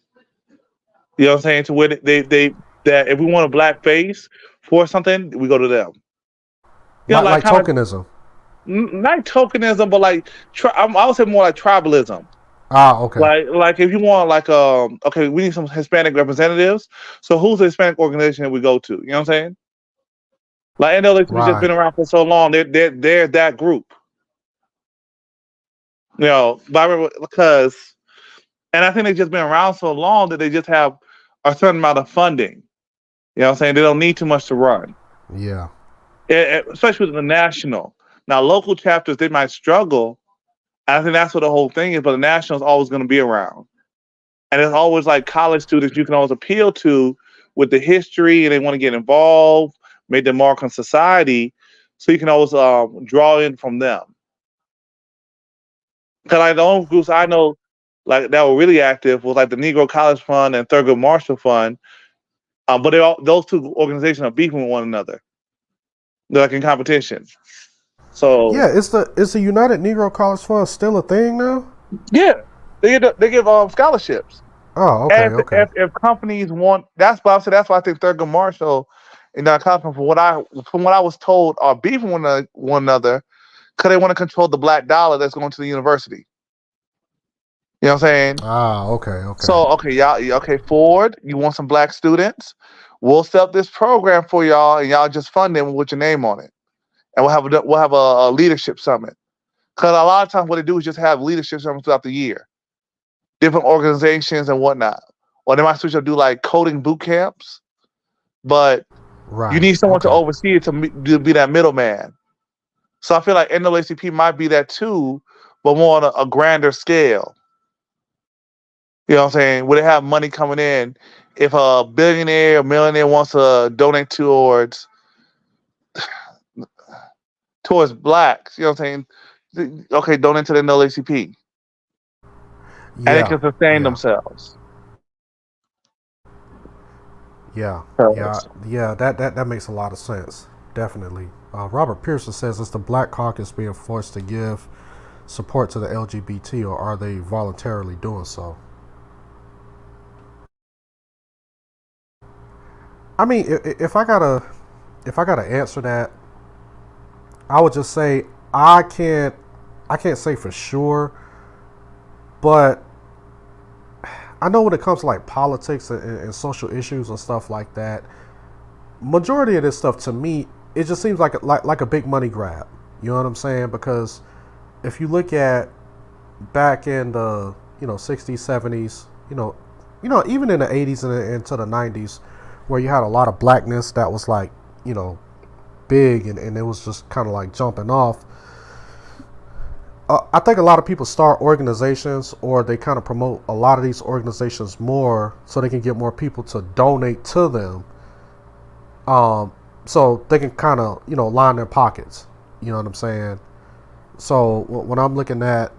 You know what I'm saying? To where that if we want a black face for something, we go to them. You know, like tokenism. Not tokenism, but like I would say more like tribalism. Ah, okay. Like if you want okay, we need some Hispanic representatives. So who's the Hispanic organization that we go to? You know what I'm saying? Like NLH's just been around for so long. They're that group. You know, and I think they've just been around so long that they just have a certain amount of funding. You know what I'm saying? They don't need too much to run. Yeah. Especially with the national. Now, local chapters, they might struggle. I think that's what the whole thing is, but the national is always going to be around. And it's always like college students you can always appeal to with the history, and they want to get involved, make their mark on society, so you can always draw in from them. Because like the only groups I know like that were really active was like the Negro College Fund and Thurgood Marshall Fund, but those two organizations are beefing with one another. They're like in competition. So yeah, is the United Negro College Fund still a thing now? Yeah, they give scholarships. Oh, okay, and okay. If companies want, that's why I think Thurgood Marshall and that company, from what I was told, are beefing with one another because they want to control the black dollar that's going to the university. You know what I'm saying? Ah, okay. So okay, Ford, you want some black students? We'll set up this program for y'all, and y'all just fund them with your name on it. And we'll have a leadership summit. Because a lot of times what they do is just have leadership summits throughout the year. Different organizations and whatnot. Or they might switch up do like coding boot camps. But you need someone to oversee it to be that middleman. So I feel like NAACP might be that too, but more on a grander scale. You know what I'm saying? Where they have money coming in. If a billionaire or millionaire wants to donate towards blacks, you know what I'm saying? Okay, donate to the NAACP. And they can sustain themselves. Yeah, that makes a lot of sense. Definitely. Robert Pearson says, is the Black Caucus being forced to give support to the LGBT, or are they voluntarily doing so? I mean, if I gotta answer that, I would just say I can't say for sure, but I know when it comes to like politics and social issues and stuff like that, majority of this stuff to me, it just seems like a big money grab. You know what I'm saying? Because if you look at back in the 60s, 70s, even in the 80s and into the 90s, where you had a lot of blackness that was like big and it was just kind of like jumping off. I think a lot of people start organizations, or they kind of promote a lot of these organizations more so they can get more people to donate to them. So they can kind of, line their pockets. You know what I'm saying? So when I'm looking at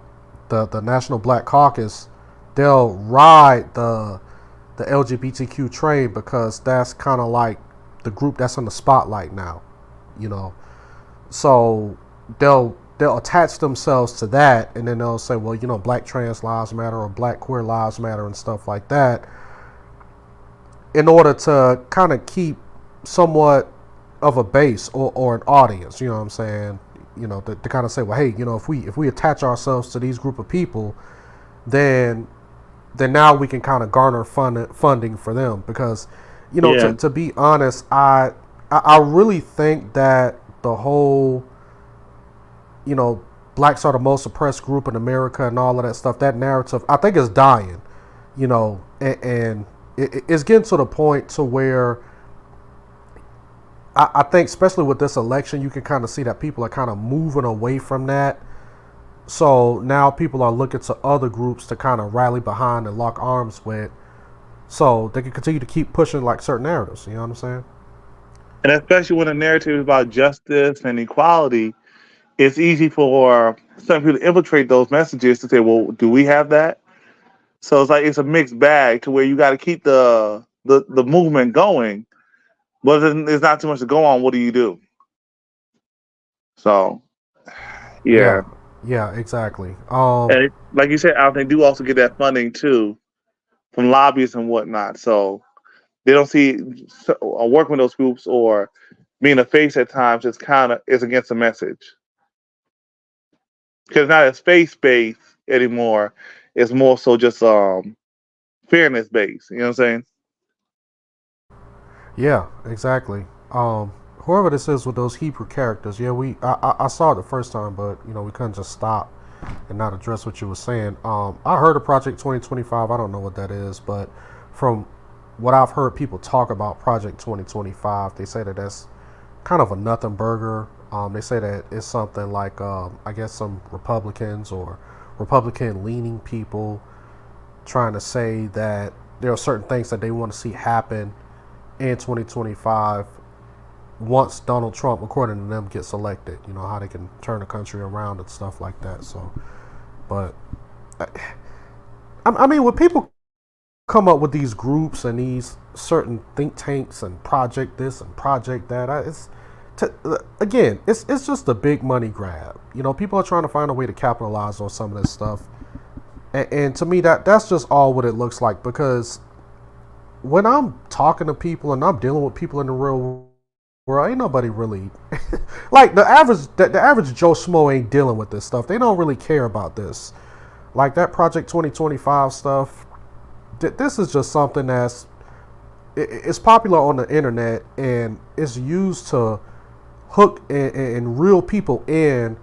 the National Black Caucus, they'll ride the LGBTQ train because that's kind of like the group that's in the spotlight now, So they'll attach themselves to that, and then they'll say, well, Black trans lives matter, or Black queer lives matter, and stuff like that, in order to kind of keep somewhat of a base or an audience. You know what I'm saying? To kind of say, well, hey, if we attach ourselves to these group of people, then now we can kind of garner funding for them. Because to be honest, I really think that the whole blacks are the most oppressed group in America and all of that stuff, that narrative, I think is dying, and it's getting to the point to where I think, especially with this election, you can kind of see that people are kind of moving away from that. So now people are looking to other groups to kind of rally behind and lock arms with, so they can continue to keep pushing like certain narratives. You know what I'm saying? And especially when the narrative is about justice and equality, it's easy for some people to infiltrate those messages to say, well, do we have that? So it's like it's a mixed bag to where you got to keep the movement going, but then there's not too much to go on. What do you do? So, yeah. Yeah, exactly. And like you said, they do also get that funding too from lobbyists and whatnot. So they don't see working with those groups or being a face at times is against the message. Because not as faith-based anymore. It's more so just fairness-based. You know what I'm saying? Yeah, exactly. Whoever this is with those Hebrew characters, yeah, I saw it the first time, but we couldn't just stop and not address what you were saying. I heard of Project 2025. I don't know what that is, but from what I've heard people talk about Project 2025, they say that that's kind of a nothing burger. They say that it's something like, I guess some Republicans or Republican-leaning people trying to say that there are certain things that they want to see happen in 2025 once Donald Trump, according to them, gets elected. How they can turn the country around and stuff like that. So, but I mean, when people come up with these groups and these certain think tanks and project this and project that, it's just a big money grab. People are trying to find a way to capitalize on some of this stuff, and to me that's just all what it looks like. Because when I'm talking to people and I'm dealing with people in the real world, ain't nobody really like the average Joe Schmo ain't dealing with this stuff. They don't really care about this. Like that Project 2025 stuff. This is just something it's popular on the internet and it's used to hook and reel people in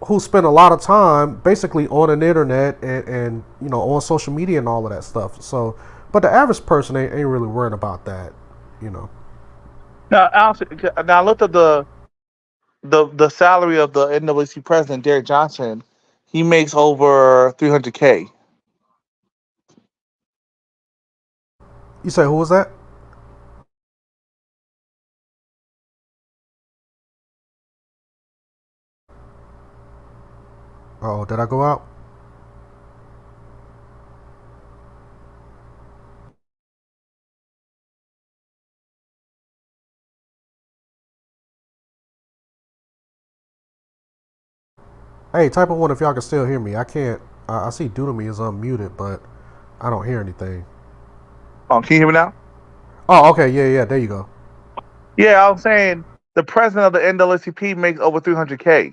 who spend a lot of time basically on an internet and on social media and all of that stuff. So, but the average person ain't really worried about that. Now, I looked at the salary of the NAACP president, Derek Johnson. He makes over $300K. You say who was that? Oh, did I go out? Hey, type of one if y'all can still hear me. I can't. I see Dudemy is unmuted, but I don't hear anything. Can you hear me now? Oh, okay. Yeah. There you go. Yeah, I was saying the president of the NAACP makes over $300K.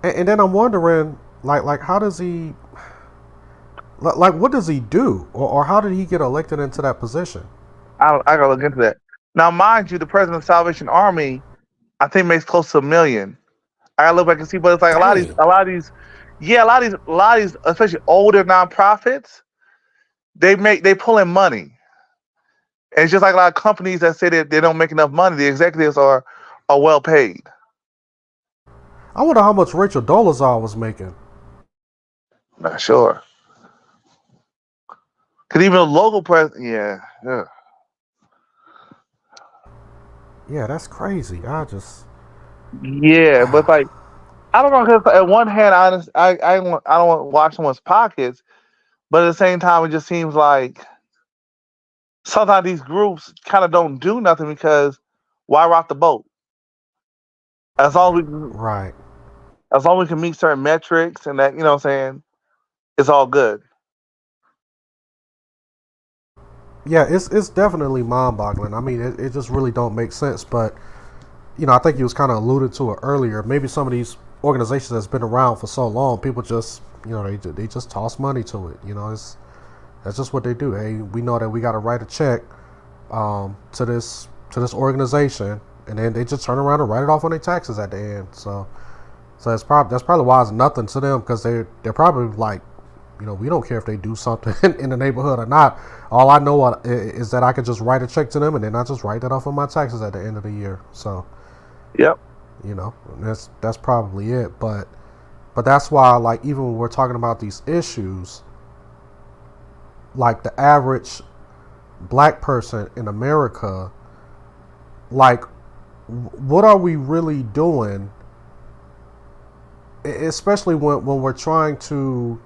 And then I'm wondering, like, how does he, like, what does he do, or how did he get elected into that position? I gotta look into that. Now, mind you, the president of Salvation Army, I think makes close to $1 million. I gotta look back and see, but it's like a lot of these, especially older nonprofits, they pull in money. And it's just like a lot of companies that say that they don't make enough money. The executives are well paid. I wonder how much Rachel Dolezal was making. Not sure. Cause even a local president, yeah. Yeah, that's crazy. But like, I don't know. Cause at one hand, I don't want to watch someone's pockets, but at the same time, it just seems like sometimes these groups kind of don't do nothing because why rock the boat? As long as we can meet certain metrics and that, what I'm saying, it's all good. Yeah, it's definitely mind-boggling. I mean, it just really don't make sense. But I think you was kind of alluded to it earlier. Maybe some of these organizations that's been around for so long, people just they just toss money to it. That's just what they do. Hey, we know that we got to write a check to this organization, and then they just turn around and write it off on their taxes at the end. So that's probably why it's nothing to them, because they're probably like, we don't care if they do something in the neighborhood or not. All I know is that I can just write a check to them, and then I just write that off on my taxes at the end of the year. So, yep. That's probably it. But that's why, like, even when we're talking about these issues, like the average black person in America, like, what are we really doing? Especially when we're trying to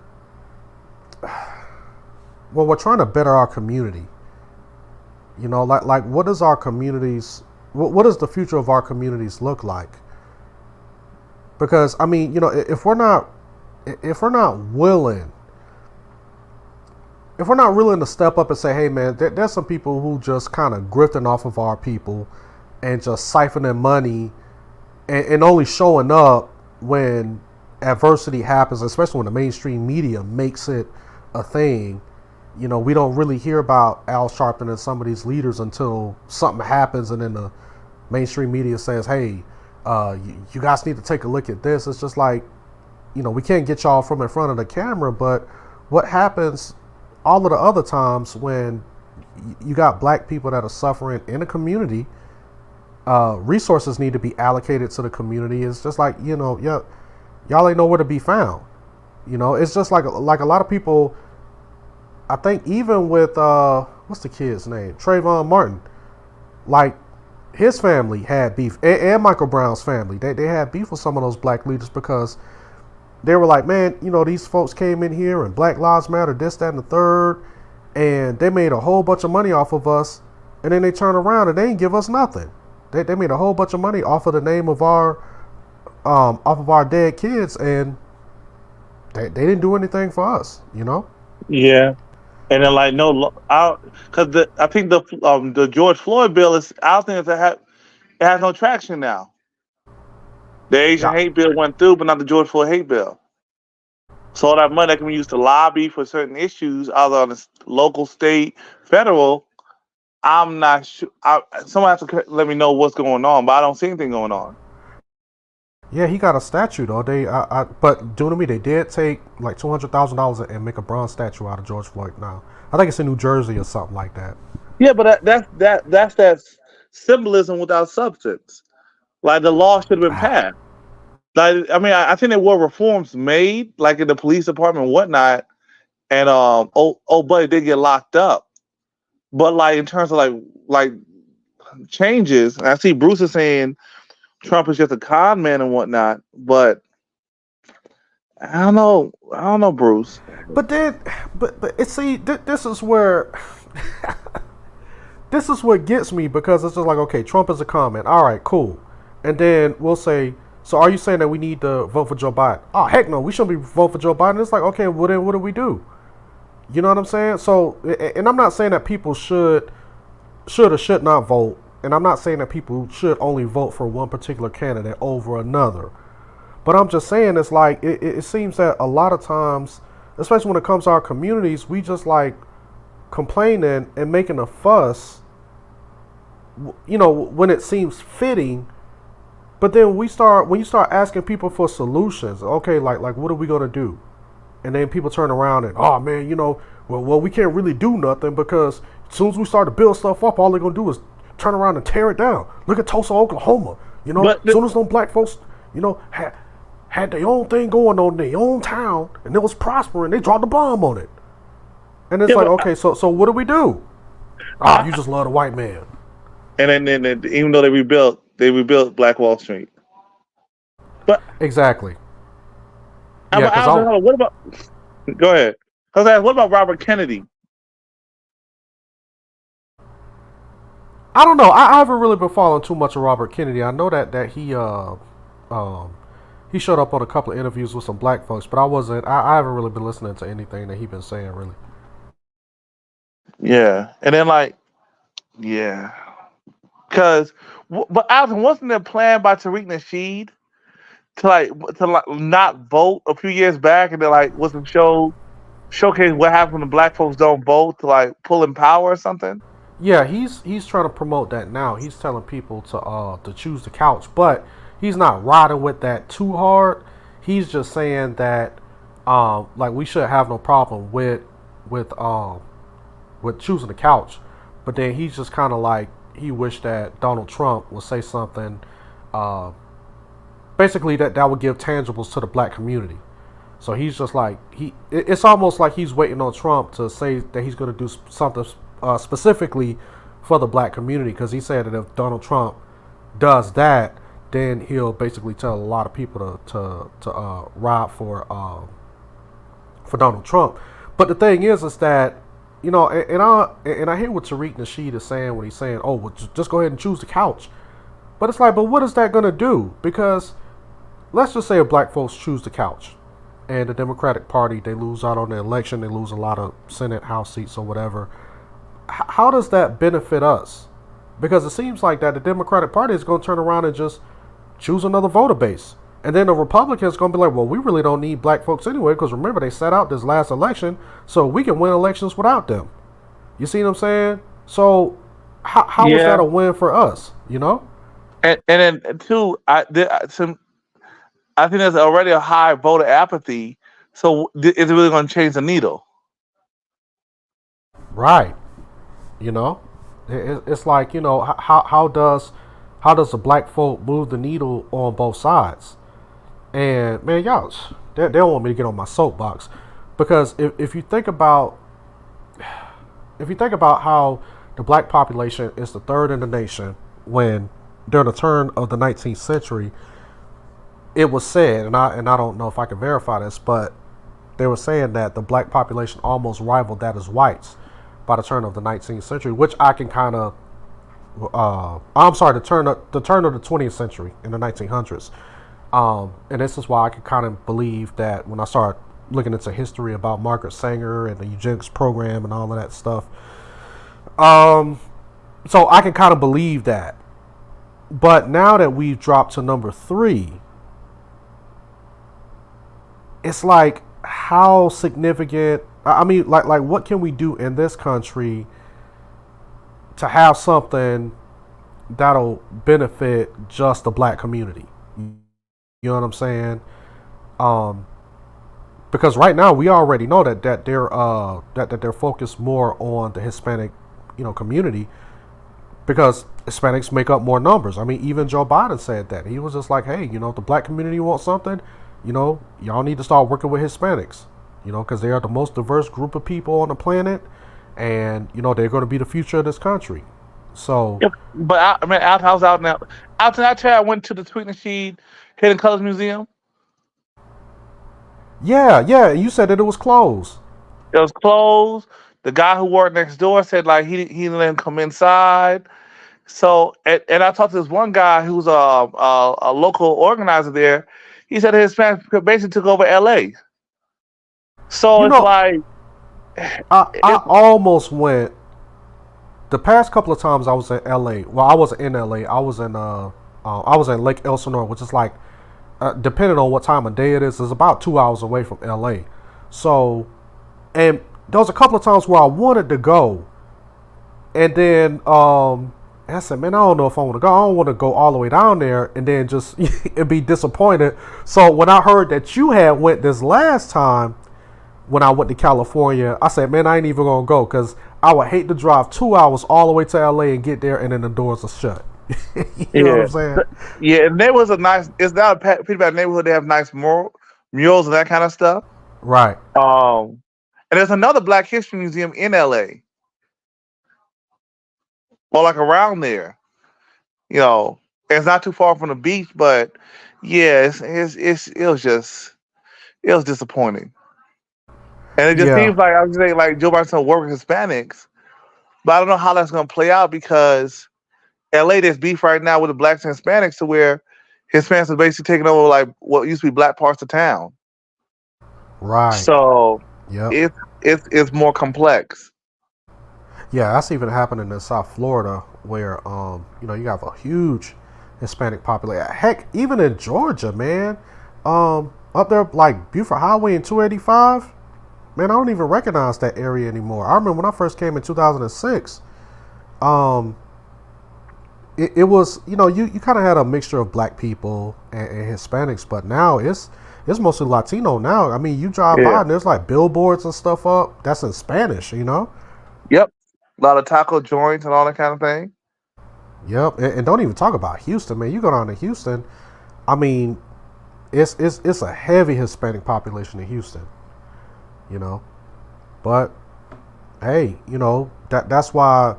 better our community. You know, like what does our communities, what does the future of our communities look like? Because I mean, you know, if we're not willing to step up and say, hey man, there's some people who just kind of grifting off of our people and just siphoning money and only showing up when adversity happens, especially when the mainstream media makes it a thing. You know, we don't really hear about Al Sharpton and some of these leaders until something happens, and then the mainstream media says, hey, you guys need to take a look at this. It's just like, you know, we can't get y'all from in front of the camera, but what happens all of the other times when you got black people that are suffering in a community, resources need to be allocated to the community. It's just like, you know, y'all ain't nowhere to be found. You know, it's just like a lot of people, I think even with, what's the kid's name? Trayvon Martin. Like, his family had beef, and Michael Brown's family. They had beef with some of those black leaders because they were like, man, you know, these folks came in here and Black Lives Matter, this, that, and the third, and they made a whole bunch of money off of us, and then they turn around and they didn't give us nothing. They made a whole bunch of money off of the name of our dead kids, and they didn't do anything for us, you know? Yeah. And then like because I think the George Floyd bill is, I don't think it has no traction now. The Asian hate bill went through, but not the George Floyd hate bill. So all that money that can be used to lobby for certain issues, either on the local, state, federal, I'm not sure. Someone has to let me know what's going on, but I don't see anything going on. Yeah, he got a statue though. But doing to me, they did take like $200,000 and make a bronze statue out of George Floyd. Now, I think it's in New Jersey or something like that. Yeah, but that's symbolism without substance. Like, the law should have been passed. Like, I mean, I think there were reforms made, like in the police department and whatnot, and old buddy did get locked up. But like in terms of like changes, and I see Bruce is saying Trump is just a con man and whatnot, but I don't know, Bruce. But then, but see, this is where this is what gets me, because it's just like, okay, Trump is a con man. All right, cool. And then we'll say, so are you saying that we need to vote for Joe Biden? Oh, heck no, we shouldn't be voting for Joe Biden. It's like, okay, well then what do we do? You know what I'm saying? So, and I'm not saying that people should or should not vote. And I'm not saying that people should only vote for one particular candidate over another. But I'm just saying, it's like, it seems that a lot of times, especially when it comes to our communities, we just like complaining and making a fuss, you know, when it seems fitting. But then when you start asking people for solutions, okay, like what are we going to do? And then people turn around and, oh man, you know, well, we can't really do nothing, because as soon as we start to build stuff up, all they're going to do is turn around and tear it down. Look at Tulsa, Oklahoma. You know, as soon as those black folks, you know, had their own thing going on in their own town, and it was prospering, they dropped the bomb on it. And it's like, okay, so what do we do? You just love the white man. And then even though they rebuilt Black Wall Street. But exactly. Yeah, what about? Go ahead. What about Robert Kennedy? I don't know. I haven't really been following too much of Robert Kennedy. I know that he showed up on a couple of interviews with some black folks, but I haven't really been listening to anything that he's been saying, really. Yeah, and then but Alvin, wasn't there a plan by Tariq Nasheed to not vote a few years back, and then wasn't showcase what happens when the black folks don't vote, to pull in power or something? Yeah, he's trying to promote that now. He's telling people to choose the couch, but he's not riding with that too hard. He's just saying that we should have no problem with choosing the couch, but then he's just kind of he wished that Donald Trump would say something, basically that would give tangibles to the black community. So he's just it's almost like he's waiting on Trump to say that he's going to do something specifically for the black community, because he said that if Donald Trump does that, then he'll basically tell a lot of people to ride for Donald Trump. But the thing is that, you know, and I hear what Tariq Nasheed is saying when he's saying, oh, well, just go ahead and choose the couch. But it's like, but what is that going to do? Because let's just say if black folks choose the couch and the Democratic Party, they lose out on the election, they lose a lot of Senate, House seats or whatever. How does that benefit us? Because it seems like that the Democratic Party is going to turn around and just choose another voter base. And then the Republicans going to be like, well, we really don't need black folks anyway, because remember, they sat out this last election, so we can win elections without them. You see what I'm saying? So how is that a win for us, you know? And then, too, I think there's already a high voter apathy, so is it really going to change the needle? Right. You know? It's like, you know, how does the black folk move the needle on both sides? And man, y'all, they don't want me to get on my soapbox, because if you think about how the black population is the third in the nation, when during the turn of the 19th century, it was said, and I don't know if I can verify this, but they were saying that the black population almost rivaled that as whites by the turn of the 19th century, which I can kind of, I'm sorry, the turn of the 20th century in the 1900s. And this is why I can kind of believe that when I start looking into history about Margaret Sanger and the eugenics program and all of that stuff. So I can kind of believe that. But now that we've dropped to number 3, it's like, how significant, I mean, like what can we do in this country to have something that'll benefit just the black community? You know what I'm saying? Because right now we already know that they're focused more on the Hispanic, you know, community, because Hispanics make up more numbers. I mean, even Joe Biden said that. He was just like, hey, you know, if the black community wants something, you know, y'all need to start working with Hispanics, you know, because they are the most diverse group of people on the planet, and you know, they're going to be the future of this country. So, Yeah, but I mean, I was out now. After that, I went to the Tweet and Sheed Hidden Colors Museum. Yeah, you said that it was closed. It was closed. The guy who worked next door said like he didn't let him come inside. So and I talked to this one guy who's a local organizer there. He said his fans basically took over LA. So You it's know, like I almost went. The past couple of times I was in LA. Well, I wasn't in LA. I was in Lake Elsinore, which is like, depending on what time of day it is about 2 hours away from LA. So, and there was a couple of times where I wanted to go, and then I said, man, I don't know if I want to go. I don't want to go all the way down there and then just and be disappointed. So when I heard that you had went this last time, when I went to California, I said, man, I ain't even gonna go, because I would hate to drive 2 hours all the way to LA and get there and then the doors are shut. You know what I'm saying? Yeah, and there was a nice. It's not a pretty bad neighborhood. They have nice murals and that kind of stuff. Right. And there's another Black History Museum in LA, or like around there. You know, it's not too far from the beach, but yeah, it was disappointing. And it just Yeah. seems like I was saying, like Joe Biden's gonna work with Hispanics, but I don't know how that's gonna play out, because LA, there's beef right now with the blacks and Hispanics, to where Hispanics are basically taking over like what used to be black parts of town. Right. So Yep. it's more complex. Yeah, that's even happening in South Florida, where you know, you have a huge Hispanic population. Heck, even in Georgia, man, up there like Buford Highway and 285, man, I don't even recognize that area anymore. I remember when I first came in 2006, it was, you know, you kind of had a mixture of black people and Hispanics, but now it's mostly Latino now. I mean, you drive by and there's like billboards and stuff up that's in Spanish, you know. Yep, a lot of taco joints and all that kind of thing. Yep, and don't even talk about Houston, man. You go down to Houston, I mean, it's a heavy Hispanic population in Houston, you know. But hey, you know, that's why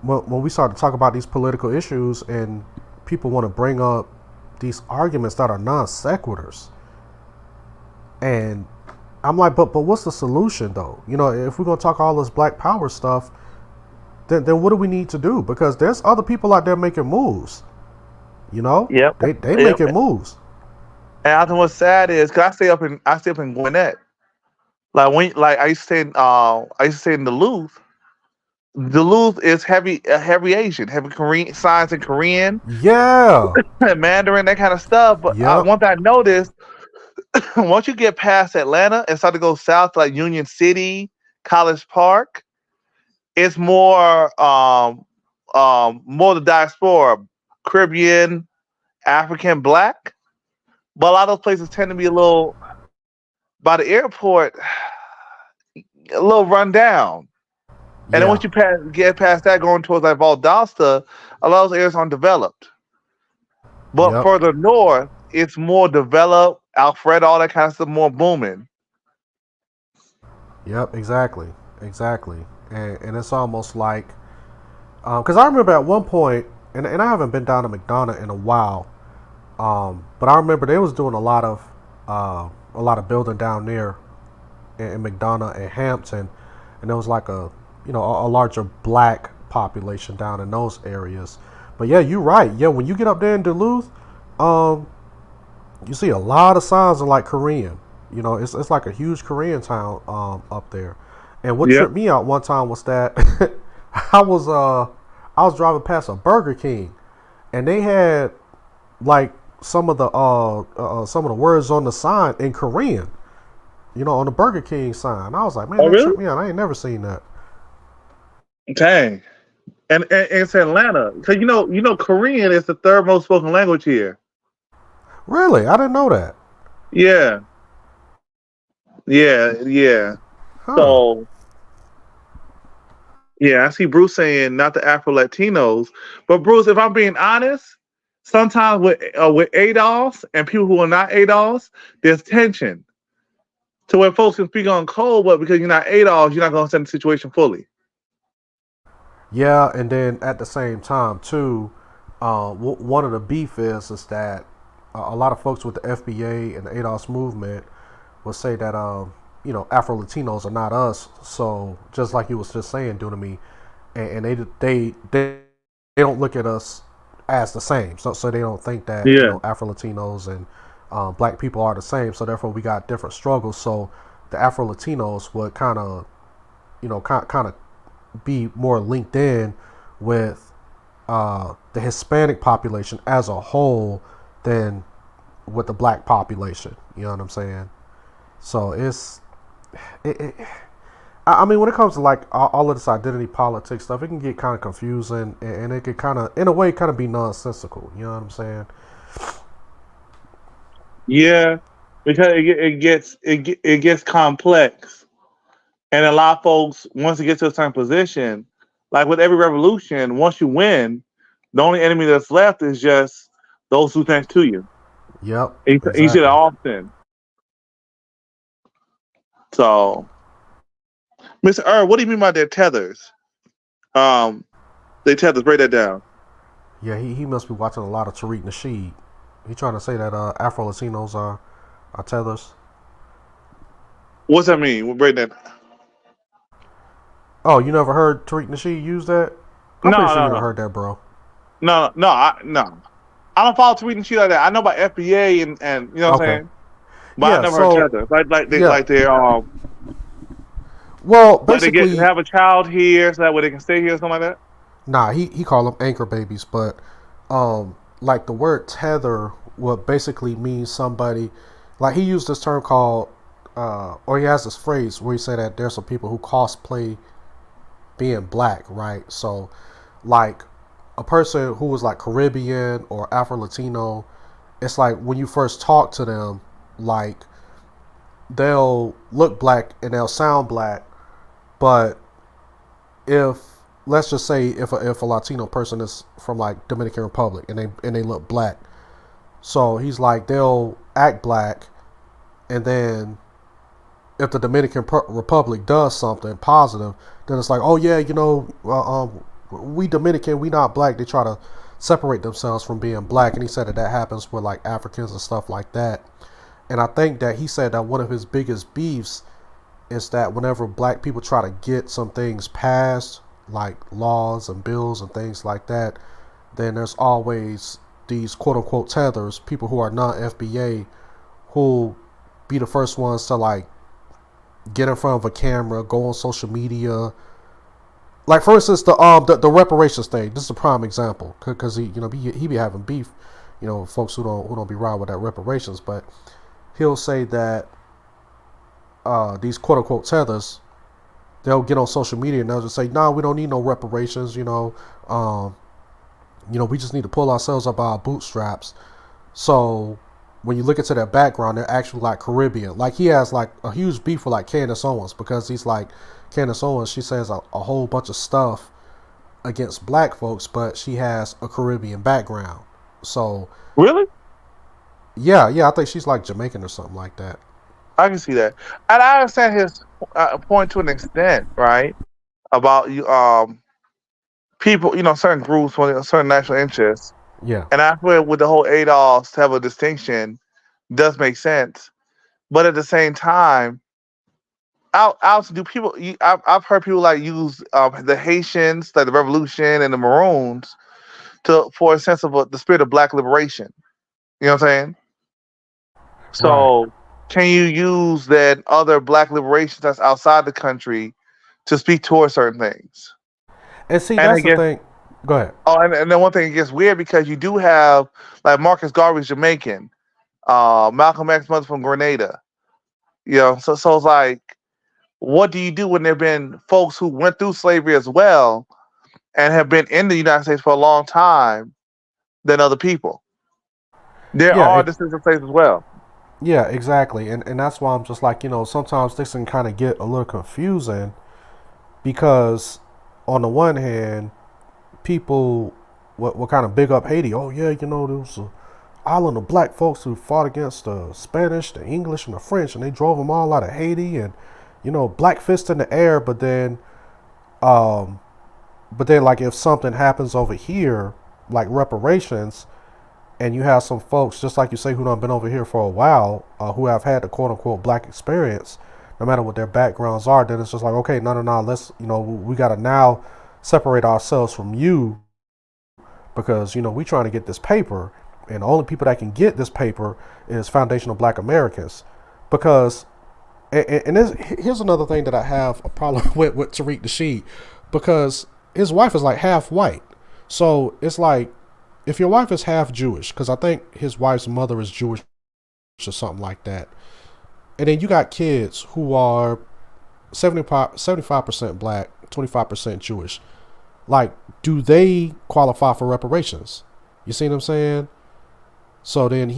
when we start to talk about these political issues and people want to bring up these arguments that are non sequiturs, and I'm like, but what's the solution though? You know, if we're gonna talk all this Black Power stuff, then what do we need to do? Because there's other people out there making moves. You know, they making moves. And I think what's sad is, cause I stay up in Gwinnett. I used to stay in Duluth. Duluth is heavy Asian, heavy Korean signs in Korean. Yeah. Mandarin, that kind of stuff. But one thing I noticed, once you get past Atlanta and start to go south to like Union City, College Park, it's more the diaspora, Caribbean, African, Black. But a lot of those places tend to be a little, by the airport, a little run down. And then once you get past that, going towards like Valdosta, a lot of those areas aren't developed. But further north, it's more developed. Alfred, all that kind of stuff, more booming. Yep, exactly. And it's almost like, because I remember at one point, and I haven't been down to McDonough in a while, but I remember they was doing a lot of building down there in McDonough and Hampton, and there was like a larger Black population down in those areas. But yeah, you're right. Yeah, when you get up there in Duluth, you see a lot of signs of like Korean. You know, it's like a huge Korean town up there. And what tripped me out one time was that I was driving past a Burger King, and they had like some of the words on the sign in Korean. You know, on the Burger King sign. I was like, man, that tripped me out. I ain't never seen that. Dang. And it's Atlanta, because you know Korean is the third most spoken language here. Really, I didn't know that. Yeah. Huh. So, yeah, I see Bruce saying not the Afro Latinos, but Bruce, if I'm being honest, sometimes with ADOS and people who are not ADOS, there's tension. To where folks can speak on code, but because you're not ADOS, you're not going to understand the situation fully. Yeah, and then at the same time too, one of the beef is that a lot of folks with the FBA and the ADOS movement will say that Afro Latinos are not us. So just like you was just saying, Dunami, and they don't look at us as the same. So they don't think that Afro Latinos and Black people are the same. So therefore we got different struggles. So the Afro Latinos would kind of be more linked in with the Hispanic population as a whole than with the Black population. You know what I'm saying? So I mean, when it comes to like all of this identity politics stuff, it can get kind of confusing, and it could kind of, in a way, kind of be nonsensical. You know what I'm saying? Yeah, because it gets complex. And a lot of folks, once it gets to a certain position, like with every revolution, once you win, the only enemy that's left is just those who thanks to you. Yep. Exactly. You see that often. So, Mr. What do you mean by their tethers? They tethers, break that down. Yeah, he must be watching a lot of Tariq Nasheed. He trying to say that Afro Latinos are tethers. What's that mean? We'll break that. Oh, you never heard Tariq Nasheed use that? I'm pretty sure you never heard that, bro. No. I don't follow Tariq Nasheed like that. I know about FBA and you know what I'm saying? But I never heard tethers. Like they're well, basically, they have a child here so that way they can stay here or something like that? Nah, he call them anchor babies, but like the word tether would basically mean somebody, like he used this term called or he has this phrase where he said that there's some people who cosplay being Black, right? So like a person who was like Caribbean or Afro-Latino, it's like when you first talk to them, like they'll look Black and they'll sound Black, but if, let's just say if a Latino person is from like Dominican Republic and they look Black, so he's like they'll act Black, and then if the Dominican Republic does something positive, then it's like, oh yeah, we Dominican, we not Black. They try to separate themselves from being black. And he said that that happens with like Africans and stuff like that. And I think that he said that one of his biggest beefs is that whenever black people try to get some things passed, like laws and bills and things like that, then there's always these quote unquote tethers, people who are not FBA, who be the first ones to like get in front of a camera, go on social media. Like for instance, the reparations thing. This is a prime example because he be having beef, folks who don't be right with that reparations. But he'll say that these quote unquote tethers, they'll get on social media and they'll just say, "Nah, we don't need no reparations. We just need to pull ourselves up our bootstraps." So when you look into their background, they're actually like Caribbean. Like he has like a huge beef with like Candace Owens because he's like Candace Owens. She says a whole bunch of stuff against black folks, but she has a Caribbean background. So Really? yeah, I think she's like Jamaican or something like that. I can see that, and I understand his point to an extent, right? About you, people, certain groups with certain national interests, Yeah. and I feel with the whole ADOS to have a distinction does make sense, but at the same time, out do people? I've heard people like use the Haitians, like the Revolution and the Maroons, for a sense of the spirit of Black liberation. You know what I'm saying? So. Right. Can you use that other Black liberations that's outside the country to speak towards certain things? And see, that's the thing. Go ahead. Oh, and then one thing, it gets weird because you do have like Marcus Garvey's Jamaican, Malcolm X mother from Grenada. So it's like, what do you do when there have been folks who went through slavery as well and have been in the United States for a long time than other people? There are distinctive places as well. Yeah, exactly. And that's why I'm just like, sometimes this can kind of get a little confusing because on the one hand, people will kind of big up Haiti. Oh, yeah, there was an island of black folks who fought against the Spanish, the English, and the French, and they drove them all out of Haiti and, black fist in the air. But then like if something happens over here, like reparations, and you have some folks, just like you say, who done been over here for a while, who have had the quote-unquote black experience, no matter what their backgrounds are, then it's just like, okay, no, let's, we got to now separate ourselves from you because, we trying to get this paper, and the only people that can get this paper is foundational Black Americans. Because, and here's another thing that I have a problem with Tariq Nasheed, because his wife is like half white. So it's like, if your wife is half Jewish, because I think his wife's mother is Jewish or something like that, and then you got kids who are 75% Black, 25% Jewish, like, do they qualify for reparations? You see what I'm saying? So then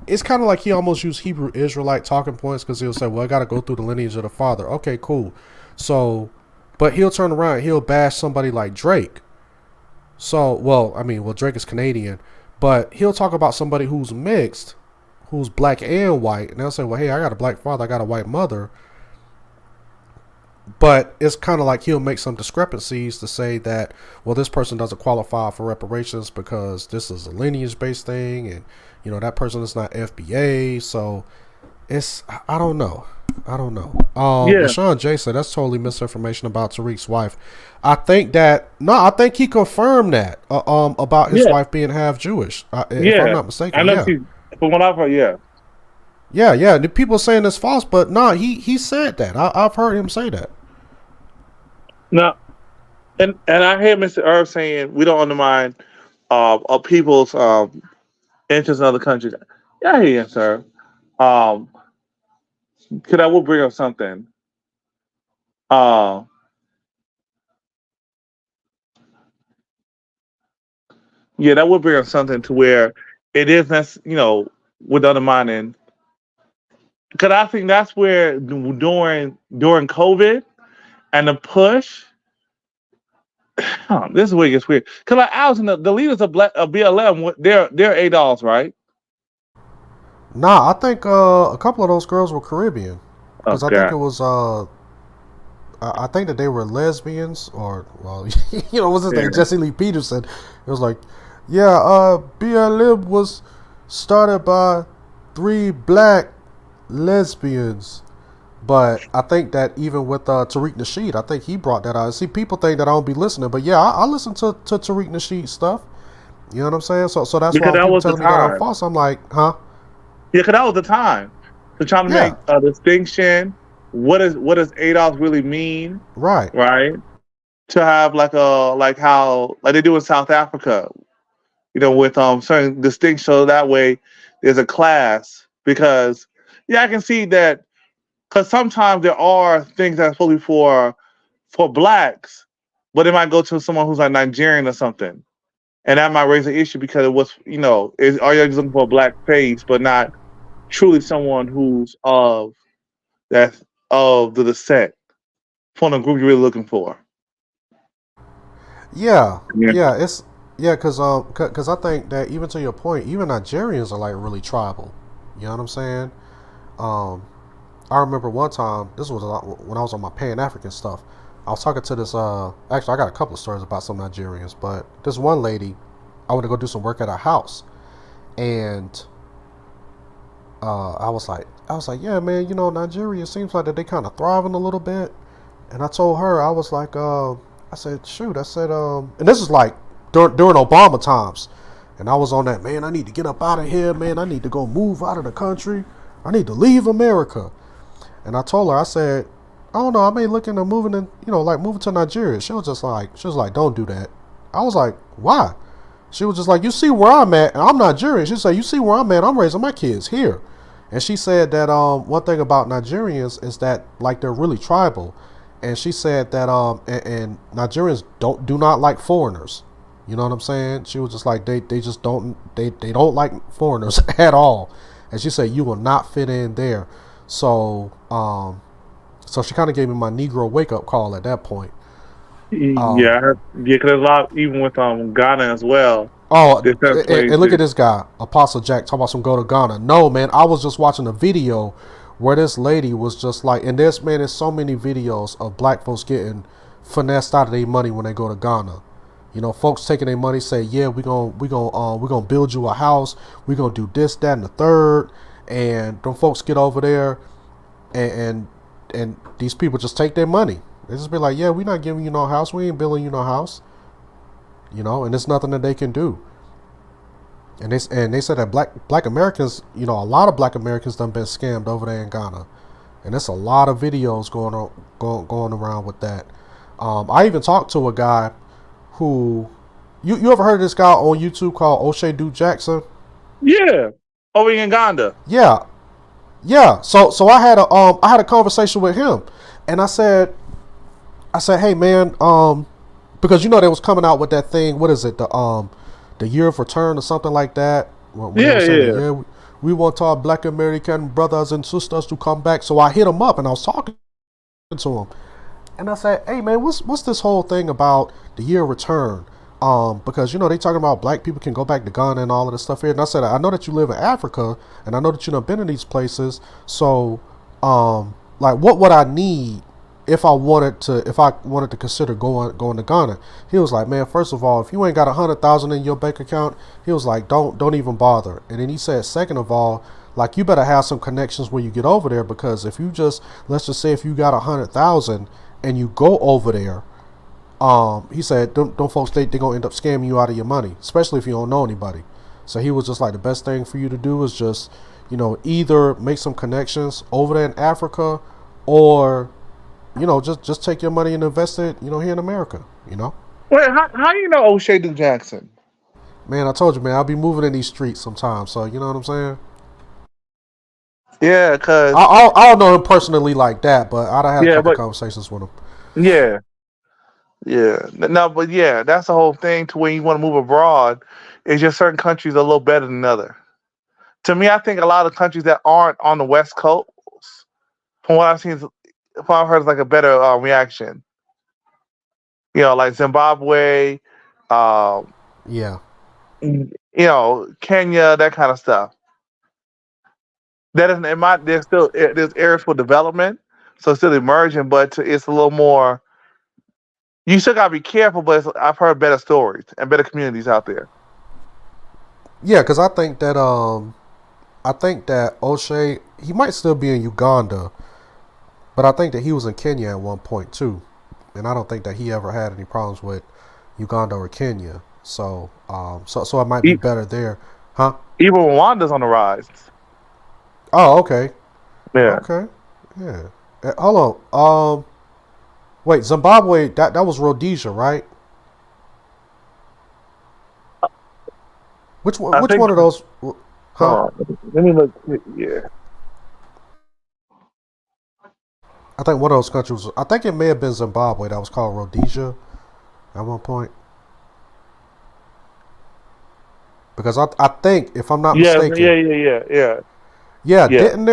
it's kind of like he almost used Hebrew Israelite talking points because he'll say, well, I got to go through the lineage of the father. Okay, cool. So, but he'll turn around and he'll bash somebody like Drake. So, Drake is Canadian, but he'll talk about somebody who's mixed, who's black and white, and they'll say, well, hey, I got a black father, I got a white mother. But it's kind of like he'll make some discrepancies to say that, well, this person doesn't qualify for reparations because this is a lineage-based thing, and, that person is not FBA, so I don't know. Rashawn J said that's totally misinformation about Tariq's wife. I think he confirmed that about his wife being half Jewish. If I'm not mistaken. I know from what I've heard, Yeah. The people saying it's false, but he said that. I've heard him say that. No, and I hear Mr. Irv saying we don't undermine of people's interests in other countries. Yeah, I hear you, sir. Could I will bring up something? Yeah, that would bring up something to where it is, with undermining. Because I think that's where during COVID and the push, this is where it gets weird. Because like I was in the leaders of BLM, they're ADOS, right? Nah, I think a couple of those girls were Caribbean. Because I think it was I think that they were lesbians, or well, what's his name, Yeah. Jesse Lee Peterson. It was like, yeah, BLM was started by 3 black lesbians. But I think that even with Tariq Nasheed, I think he brought that out. See, people think that I don't be listening, but yeah, I listen to Tariq Nasheed stuff. You know what I'm saying? So that's Because why when that people was the telling me that I'm time. false, I'm like, huh? Yeah, because that was the time. To try to Yeah. make a distinction. What does ADOS really mean? Right. Right. To have like how they do in South Africa, with certain distinctions. So that way, there's a class. Because I can see that, because sometimes there are things that are supposed to be for blacks, but it might go to someone who's like Nigerian or something, and that might raise an issue because it was are you just looking for a black face, but not truly someone who's of the descent from the group you're really looking for. Yeah. Yeah. Yeah. Because I think that, even to your point, even Nigerians are like really tribal. You know what I'm saying? I remember one time, this was when I was on my Pan-African stuff. I was talking to this, actually I got a couple of stories about some Nigerians, but this one lady, I went to go do some work at her house, and I was like, yeah, man, Nigeria seems like that they kind of thriving a little bit. And I told her, I was like, I said, shoot, and this is like during Obama times, and I was on that, man, I need to get up out of here, man, I need to go move out of the country, I need to leave America. And I told her, I said, I don't know, I may look into moving to Nigeria. She was like, don't do that. I was like, why? She was just like, you see where I'm at, and I'm Nigerian. She said, you see where I'm at, I'm raising my kids here. And she said that one thing about Nigerians is that, like, they're really tribal. And she said that and Nigerians do not like foreigners. You know what I'm saying? She was just like, they just don't like foreigners at all. And she said, you will not fit in there. So she kind of gave me my Negro wake up call at that point. Because there's a lot, even with Ghana as well. Oh, and look at this guy, Apostle Jack, talking about some go to Ghana. No, man, I was just watching a video where this lady was just like, and there's so many videos of black folks getting finessed out of their money when they go to Ghana. Folks taking their money, say, yeah, we're gonna build you a house, we're gonna do this, that, and the third, and them folks get over there, and these people just take their money. They just be like, yeah, we're not giving you no house, we ain't building you no house. And there's nothing that they can do. And they said that black Americans, a lot of black Americans done been scammed over there in Ghana, and there's a lot of videos going around with that. I even talked to a guy who, you ever heard of this guy on YouTube called O'Shea Duke Jackson? Yeah, over in Uganda. Yeah. So I had a conversation with him, and I said, hey man, because they was coming out with that thing. What is it? The year of return or something like that. We want our black American brothers and sisters to come back. So I hit him up and I was talking to him, and I said, hey man, what's this whole thing about the year of return? Because they talking about black people can go back to Ghana and all of this stuff here. And I said, I know that you live in Africa, and I know that you've been in these places. So, like, what would I need if I wanted to consider going to Ghana? He was like, man, first of all, if you ain't got 100,000 in your bank account, he was like, don't even bother. And then he said, second of all, like, you better have some connections when you get over there, because if you let's just say if you got 100,000 and you go over there, he said, them folks, they gonna end up scamming you out of your money, especially if you don't know anybody. So he was just like, the best thing for you to do is just, either make some connections over there in Africa, or, just take your money and invest it, here in America, Wait, how you know O'Shea Duke Jackson? Man, I told you, man, I'll be moving in these streets sometimes, so you know what I'm saying? Yeah, because I don't know him personally like that, but I'd have had a couple conversations with him. Yeah. No, but yeah, that's the whole thing. To when you want to move abroad, is just certain countries are a little better than other. To me, I think a lot of countries that aren't on the West Coast, from what I've seen, from what I've heard, is like a better reaction. Like Zimbabwe, yeah, Kenya, that kind of stuff. That isn't. There's areas for development. So it's still emerging, but it's a little more. You still gotta be careful, but I've heard better stories and better communities out there. Yeah, because I think that O'Shea, he might still be in Uganda, but I think that he was in Kenya at one point too, and I don't think that he ever had any problems with Uganda or Kenya. So it might be better there, huh? Even Rwanda's on the rise. Oh, okay. Yeah. Okay. Yeah. Hold on. Wait, Zimbabwe. That was Rhodesia, right? Which one? Which one of those? Huh? Let me look. Yeah. I think one of those countries. I think it may have been Zimbabwe that was called Rhodesia at one point. Because I think, if I'm not mistaken, yeah. Didn't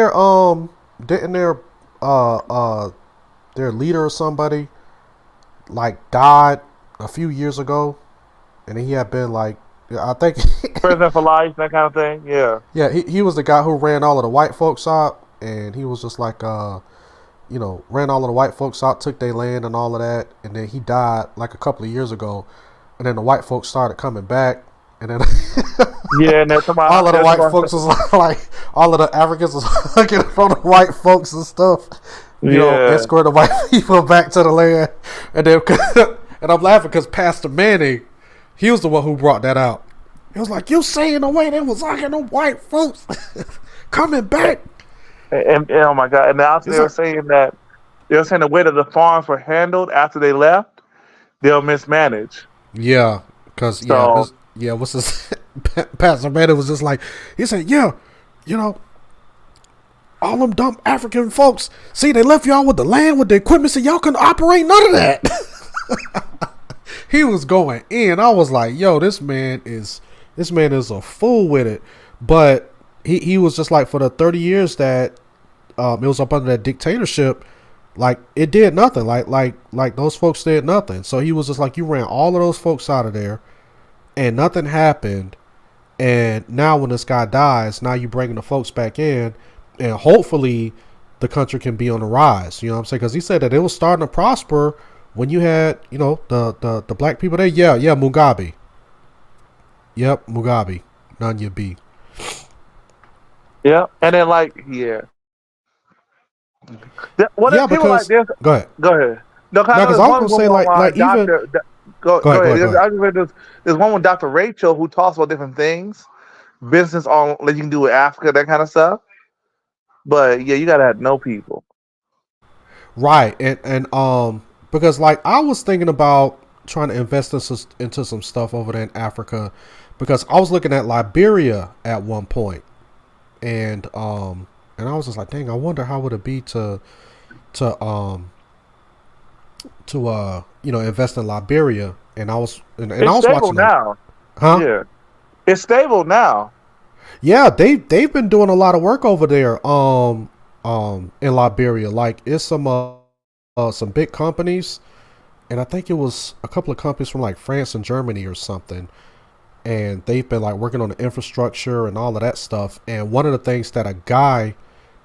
their leader or somebody like died a few years ago, and he had been like, I think president for life, that kind of thing. Yeah. Yeah, he was the guy who ran all of the white folks out, and he was just like ran all of the white folks out, took their land and all of that, and then he died like a couple of years ago, and then the white folks started coming back. And then and then all of the white folks was like all of the Africans was looking for the white folks and stuff. You know, escort the white people back to the land. And then and I'm laughing because Pastor Manning, he was the one who brought that out. He was like, "You saying the way they was looking the white folks coming back." And oh my God! And now they're saying that the way that the farms were handled after they left, they'll mismanage. Yeah, because what's this? Pastor Manning was just like, he said, "Yeah, all them dumb African folks. See, they left y'all with the land, with the equipment, so y'all couldn't operate none of that." He was going in. I was like, "Yo, this man is a fool with it." But he was just like, for the 30 years that it was up under that dictatorship, like it did nothing. Like those folks did nothing. So he was just like, you ran all of those folks out of there, and nothing happened. And now when this guy dies, now you bringing the folks back in, and hopefully the country can be on the rise. You know what I'm saying? Because he said that it was starting to prosper when you had, the black people there. Yeah, Mugabe. Yep, Mugabe. Nanya B. Yeah, and then people like this? Go ahead. No, because I was gonna say Go ahead. There's one with Dr. Rachel who talks about different things, business on like you can do with Africa, that kind of stuff. But yeah, you gotta have no people. Right, and because like I was thinking about trying to invest into some stuff over there in Africa, because I was looking at Liberia at one point, and I was just like, dang, I wonder how would it be to invest in Liberia. And I was and I was watching now. Huh? Yeah. It's stable now. Yeah, they've been doing a lot of work over there in Liberia. Like it's some big companies, and I think it was a couple of companies from like France and Germany or something. And they've been like working on the infrastructure and all of that stuff. And one of the things that a guy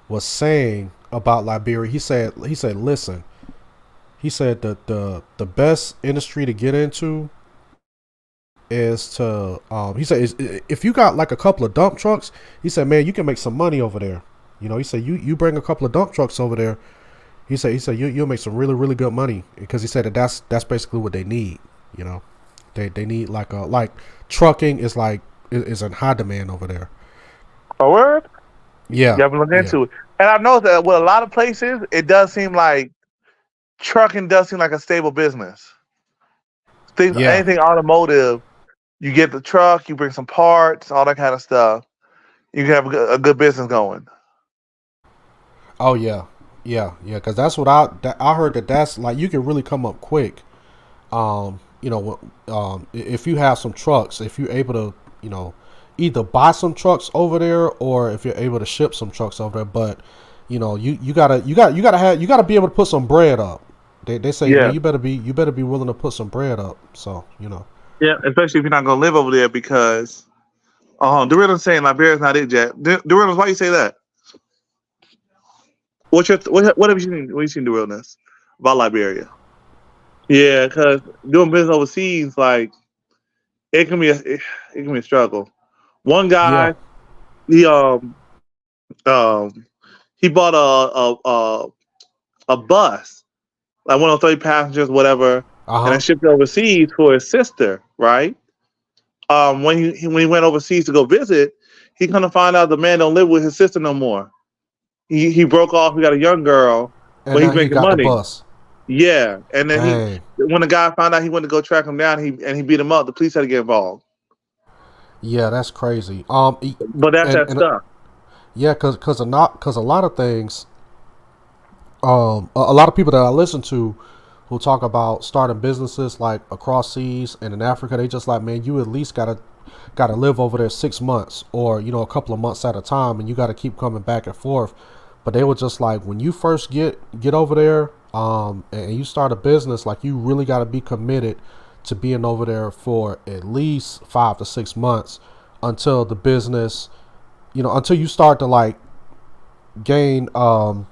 was saying about Liberia, he said, listen, he said that the best industry to get into is to he said if you got like a couple of dump trucks, he said, man, you can make some money over there. He said you bring a couple of dump trucks over there. He said you'll make some really, really good money, because he said that that's basically what they need. They need like trucking is in high demand over there. A word? Yeah. You have to look into it. And I know that with a lot of places, it does seem like trucking does seem like a stable business. Anything automotive, you get the truck, you bring some parts, all that kind of stuff. You can have a good business going. Oh yeah. Because that's what I heard that's like you can really come up quick. If you have some trucks, if you're able to, either buy some trucks over there, or if you're able to ship some trucks over there. But you gotta be able to put some bread up. They say you better be willing to put some bread up. So Yeah, especially if you're not gonna live over there, because Dorilla's saying Liberia's not it yet. Dorilla's, why you say that? what have you seen? What have you seen the realness about Liberia? Yeah, because doing business overseas, like it can be a struggle. One guy, he bought a bus, like one of 30 passengers, whatever, and then shipped it overseas for his sister, right? When he went overseas to go visit, he kind of find out the man don't live with his sister no more. He broke off. He got a young girl, And but now he's making he got money. the bus. Yeah, and then Dang. when the guy found out, he went to go track him down. He beat him up. The police had to get involved. Yeah, that's crazy. But that's that stuff. Yeah, because a lot of things. A lot of people that I listen to who talk about starting businesses like across seas and in Africa, they just like, man, you at least gotta live over there 6 months or a couple of months at a time, and you got to keep coming back and forth. But they were just like, when you first get over there, and you start a business, like you really got to be committed to being over there for at least 5 to 6 months until the business, until you start to like gain some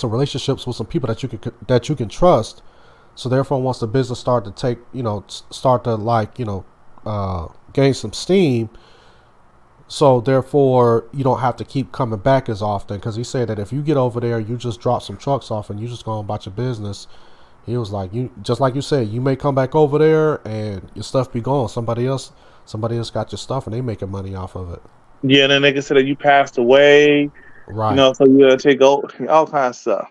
relationships with some people that you can trust. So therefore, once the business start to gain some steam, so therefore you don't have to keep coming back as often. Because he said that if you get over there, you just drop some trucks off and you just go about your business. He was like, just like you said, you may come back over there and your stuff be gone. Somebody else got your stuff and they making money off of it. Yeah, and then they can say that you passed away. Right. So you gotta take all kinds of stuff.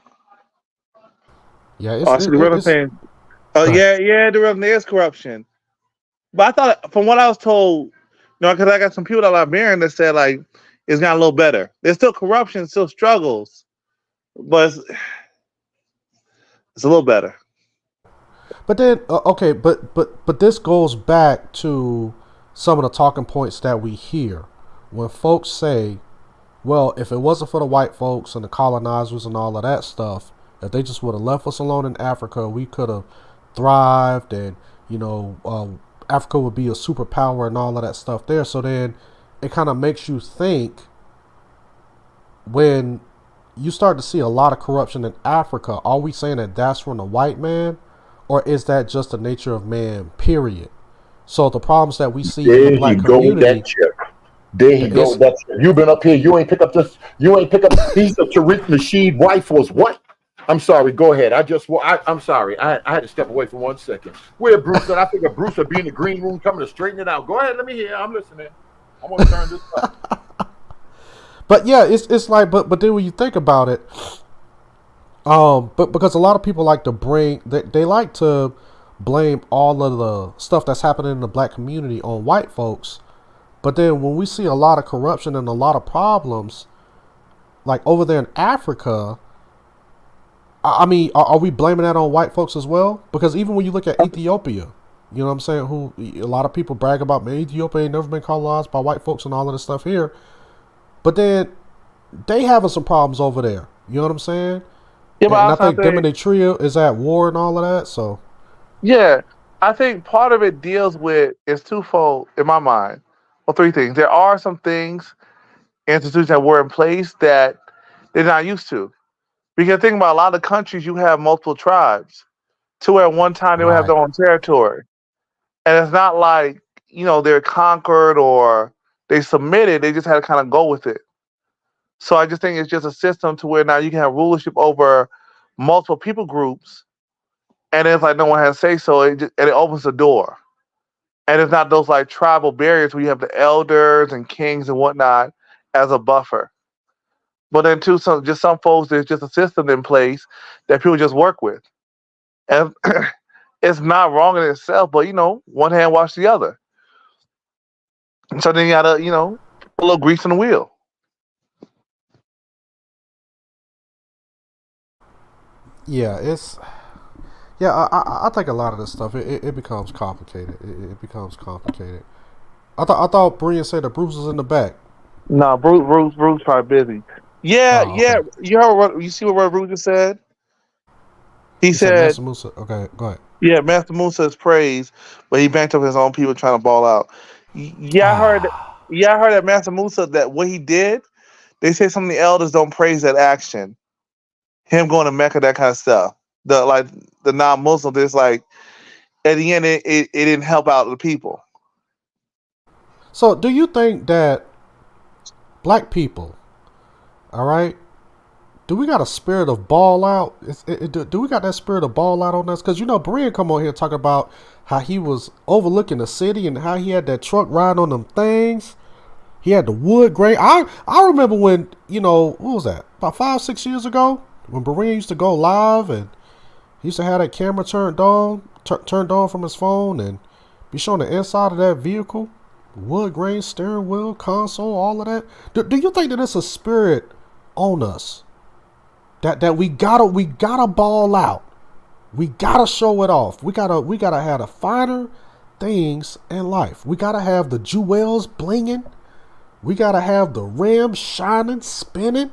Yeah, the real is corruption. But I thought, from what I was told, because I got some people that are Liberian that said like it's got a little better. There's still corruption, still struggles, but it's a little better. But then, but this goes back to some of the talking points that we hear when folks say, well, if it wasn't for the white folks and the colonizers and all of that stuff, if they just would have left us alone in Africa, we could have thrived, and Africa would be a superpower and all of that stuff there. So then it kind of makes you think, when you start to see a lot of corruption in Africa, are we saying that that's from the white man, or is that just the nature of man, period? So the problems that we see in the black community. There he go. You've been up here. You ain't pick up. He's a Tariq Nasheed wife was what? I'm sorry. Go ahead. I'm sorry. I had to step away for 1 second. Where Bruce? I figure Bruce would be in the green room coming to straighten it out. Go ahead. Let me hear. I'm listening. I'm gonna turn this up. But yeah, it's like, but then when you think about it, but because a lot of people like to they like to blame all of the stuff that's happening in the black community on white folks. But then when we see a lot of corruption and a lot of problems, like over there in Africa, I mean, are we blaming that on white folks as well? Because even when you look at Ethiopia, you know what I'm saying, who a lot of people brag about, man, Ethiopia ain't never been colonized by white folks and all of this stuff here. But then they having some problems over there. You know what I'm saying? Yeah, but I think them and their trio is at war and all of that. So yeah, I think part of it deals with, is twofold in my mind. Well, three things. There are some things, institutions that were in place that they're not used to. Because think about a lot of countries, you have multiple tribes. Two at one time, they would have their own territory. And it's not like, they're conquered or they submitted. They just had to kind of go with it. So I just think it's just a system to where now you can have rulership over multiple people groups. And it's like no one has say so. And it opens the door. And it's not those like tribal barriers where you have the elders and kings and whatnot as a buffer. But then too, some folks, there's just a system in place that people just work with. And it's not wrong in itself, but one hand wash the other. So then you gotta, put a little grease in the wheel. Yeah, I think a lot of this stuff it becomes complicated. It becomes complicated. I thought Brian said that Bruce was in the back. No, Bruce probably busy. Yeah, okay. You heard you see what Bruce just said? He said Master Musa. Okay, go ahead. Yeah, Master Musa is praised, but he banked up his own people trying to ball out. Yeah, I heard that Master Musa, that what he did, They say some of the elders don't praise that action. Him going to Mecca, that kind of stuff. The non-Muslim, it's like at the end it didn't help out the people. So do you think that black people, all right, do we got a spirit of ball out? Do we got that spirit of ball out on us? Because, Berean come on here talking about how he was overlooking the city and how he had that truck riding on them things. He had the wood grain. I remember when, what was that? About 5-6 years ago, when Berean used to go live and he used to have that camera turned on from his phone and be showing the inside of that vehicle, wood grain, steering wheel, console, all of that. Do you think that it's a spirit on us? That we gotta ball out. We gotta show it off. We gotta have the finer things in life. We gotta have the jewels blinging. We gotta have the rims shining, spinning.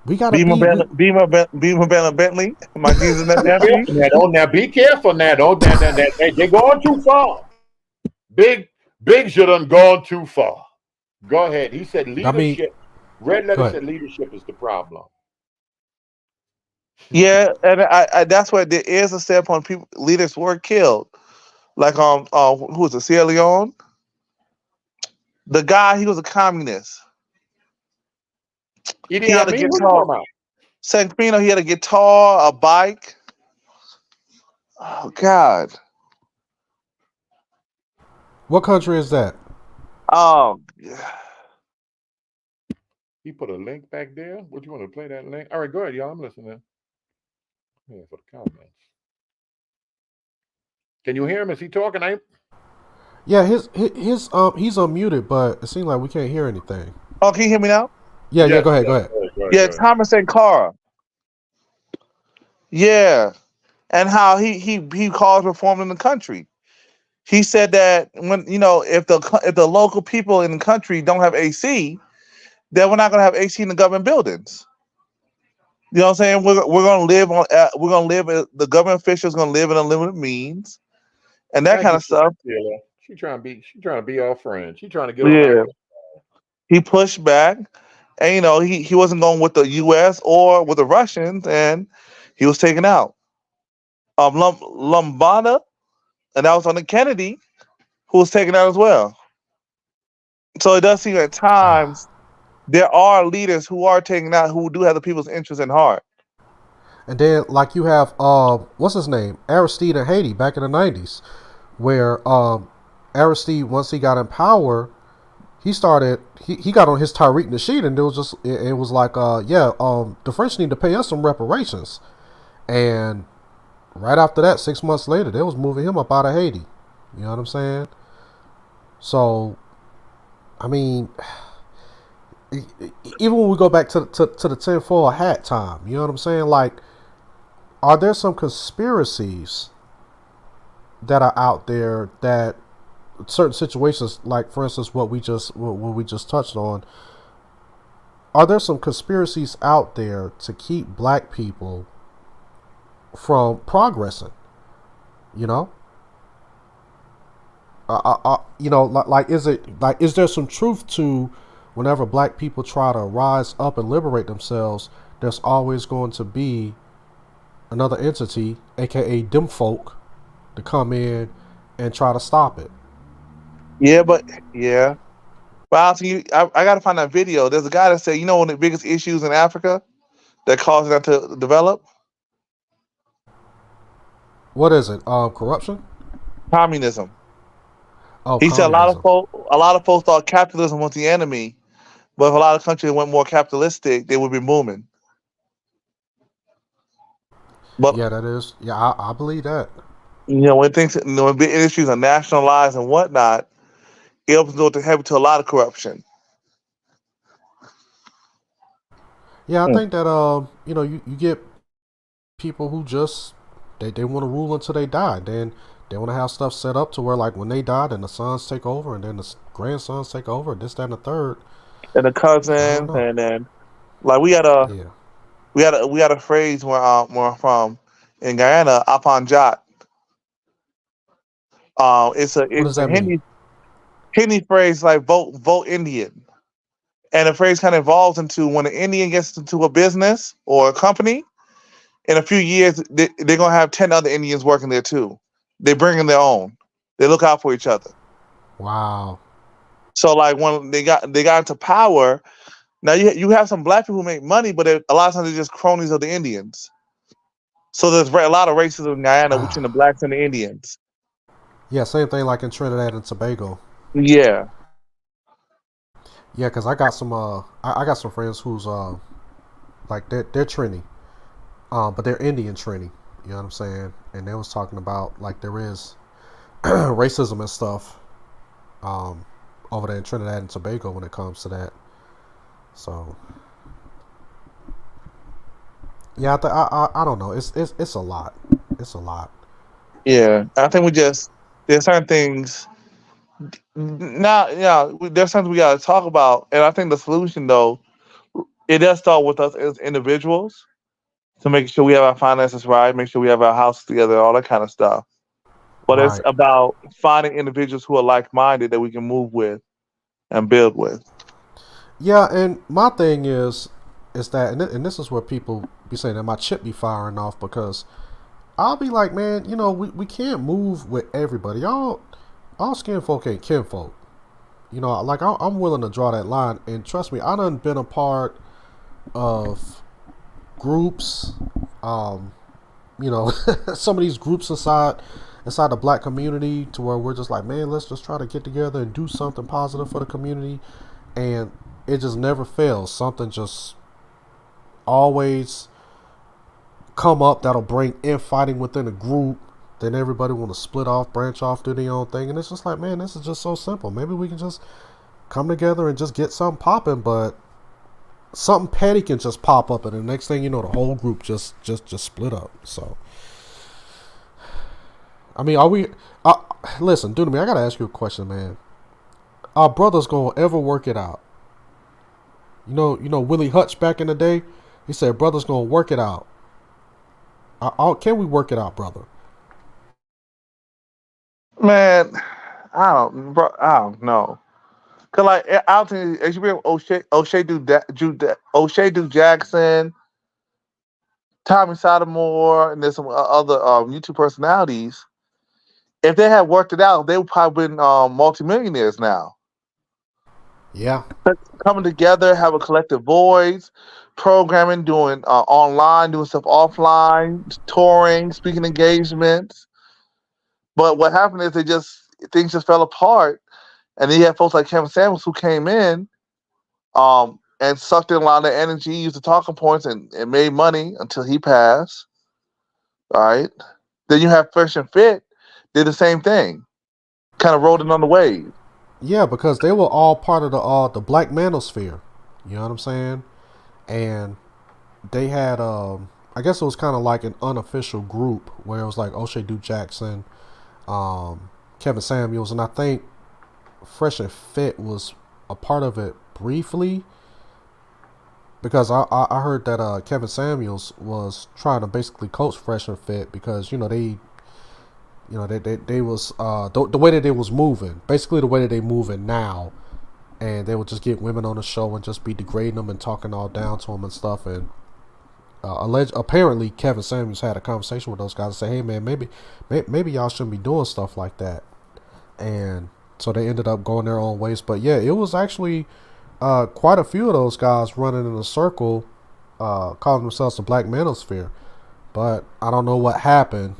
We gotta Beamer Bentley. My Jesus, now be careful now. They're going too far. Big should have gone too far. Go ahead. He said leadership. Red letter said leadership is the problem. Yeah, and I that's why there is a standpoint. Leaders were killed, like who was it? Sierra Leone. The guy, he was a communist. He had a guitar. San Marino, he had a guitar, a bike. Oh God! What country is that? He put a link back there. Would you want to play that link? All right, go ahead, y'all. I'm listening. Yeah, for the comments. Can you hear him? Is he talking? Yeah, his he's unmuted, but it seems like we can't hear anything. Oh, can you hear me now? Yeah, go ahead. Yeah, Thomas Sankara. Yeah, and how he caused reform in the country. He said that when if the local people in the country don't have AC, then we're not going to have AC in the government buildings. You know what I'm saying? We're going to live on. We're going to live. The government officials going to live in unlimited means, and that kind of stuff. Yeah, she's trying to be our friend. She's trying to get on. He pushed back, and he wasn't going with the U.S. or with the Russians, and he was taken out. Lombana, and that was on the Kennedy, who was taken out as well. So it does seem at times there are leaders who are taken out who do have the people's interests in heart. And then, like, you have what's his name, Aristide in Haiti back in the 90s, where Aristide, once he got in power, he got on his Tariq Nasheed, and it was like the French need to pay us some reparations. And right after that, 6 months later, they was moving him up out of Haiti. You know what I'm saying? So, I mean, even when we go back to the tinfoil hat time, you know what I'm saying? Like, are there some conspiracies that are out there that certain situations, like for instance, what we just touched on, are there some conspiracies out there to keep black people from progressing? Is there some truth to whenever black people try to rise up and liberate themselves, there's always going to be another entity, aka them folk, to come in and try to stop it? But I'll see you. I got to find that video. There's a guy that said, one of the biggest issues in Africa that caused that to develop. What is it? Corruption? Communism. Oh, he said a lot of folks thought capitalism was the enemy, but if a lot of countries went more capitalistic, they would be booming. But yeah, that is. Yeah, I believe that. When things, when big industries are nationalized and whatnot, it opens the door to a lot of corruption. Yeah, I think that you get people who just they want to rule until they die. Then they want to have stuff set up to where, like, when they die, then the sons take over, and then the grandsons take over, this, that, and the third, and the cousins, and then like we had a phrase where I'm from in Guyana, Apanjat. It's a Hindi phrase like vote Indian, And the phrase kind of evolves into when an Indian gets into a business or a company, in a few years, they're going to have 10 other Indians working there too. They bring in their own. They look out for each other. Wow. So like when they got into power, now you have some black people who make money, but a lot of times they're just cronies of the Indians. So there's a lot of racism in Guyana between the blacks and the Indians. Yeah, same thing like in Trinidad and Tobago. Yeah. Yeah, because I got some I got some friends who's like they're Trini, but they're Indian Trini. You know what I'm saying? And they was talking about like there is racism and stuff over there in Trinidad and Tobago when it comes to that. So yeah, I don't know. It's a lot. It's a lot. Yeah, I think there's certain things. Now, yeah, there's something we got to talk about, and I think the solution, though, it does start with us as individuals to make sure we have our finances right, make sure we have our house together, all that kind of stuff. But Right. it's about finding individuals who are like-minded that we can move with and build with. Yeah, and my thing is that, and this is where people be saying that my chip be firing off, because I'll be like, man, you know, we can't move with everybody. All skin folk ain't kinfolk. You know, like I'm willing to draw that line, and trust me, I done been a part of groups, you know, some of these groups inside the black community to where we're just like, man, let's just try to get together and do something positive for the community, and it just never fails. Something just always come up that'll bring infighting within a group. Then everybody want to split off, branch off, do their own thing, and it's just like, man, this is just so simple. Maybe we can just come together and just get something popping, but something petty can just pop up, and the next thing you know, the whole group just split up. So, I mean, are we? Listen, dude, I gotta ask you a question, man. Our brothers gonna ever work it out? You know, Willie Hutch back in the day, he said, brothers gonna work it out. Can we work it out, brother? Man, I don't know. Cause like I don't think O'Shea Jackson, Tommy Sotomayor, and there's some other YouTube personalities. If they had worked it out, they would probably been multimillionaires now. Yeah. Coming together, have a collective voice, programming, doing online, doing stuff offline, touring, speaking engagements. But what happened is things just fell apart. And then you had folks like Kevin Samuels who came in and sucked in a lot of the energy, used the talking points, and made money until he passed. All right. Then you have Fresh and Fit, did the same thing. Kind of rode it on the wave. Yeah, because they were all part of the Black Manosphere. You know what I'm saying? And they had, I guess it was kind of like an unofficial group where it was like O'Shea Jackson, Kevin Samuels, and I think Fresh and Fit was a part of it briefly, because I heard that Kevin Samuels was trying to basically coach Fresh and Fit because they was the way that they was moving, basically the way that they moving now, and they would just get women on the show and just be degrading them and talking all down to them and stuff. And apparently Kevin Samuels had a conversation with those guys and say, hey man, maybe y'all shouldn't be doing stuff like that. And so they ended up going their own ways. But yeah, it was actually quite a few of those guys running in a circle, calling themselves the Black Manosphere. But I don't know what happened.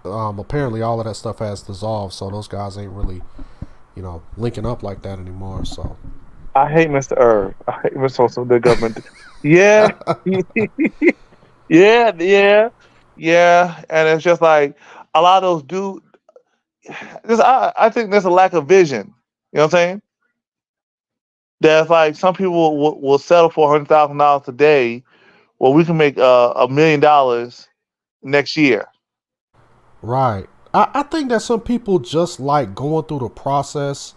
Apparently all of that stuff has dissolved, so those guys ain't really, linking up like that anymore. So I hate Mr. Irv. I hate Mr. the government. Yeah. yeah. And it's just like a lot of those dudes. I think there's a lack of vision. You know what I'm saying? There's like some people will settle for $100,000 a day, well, we can make $1 million next year. Right. I think that some people just like going through the process,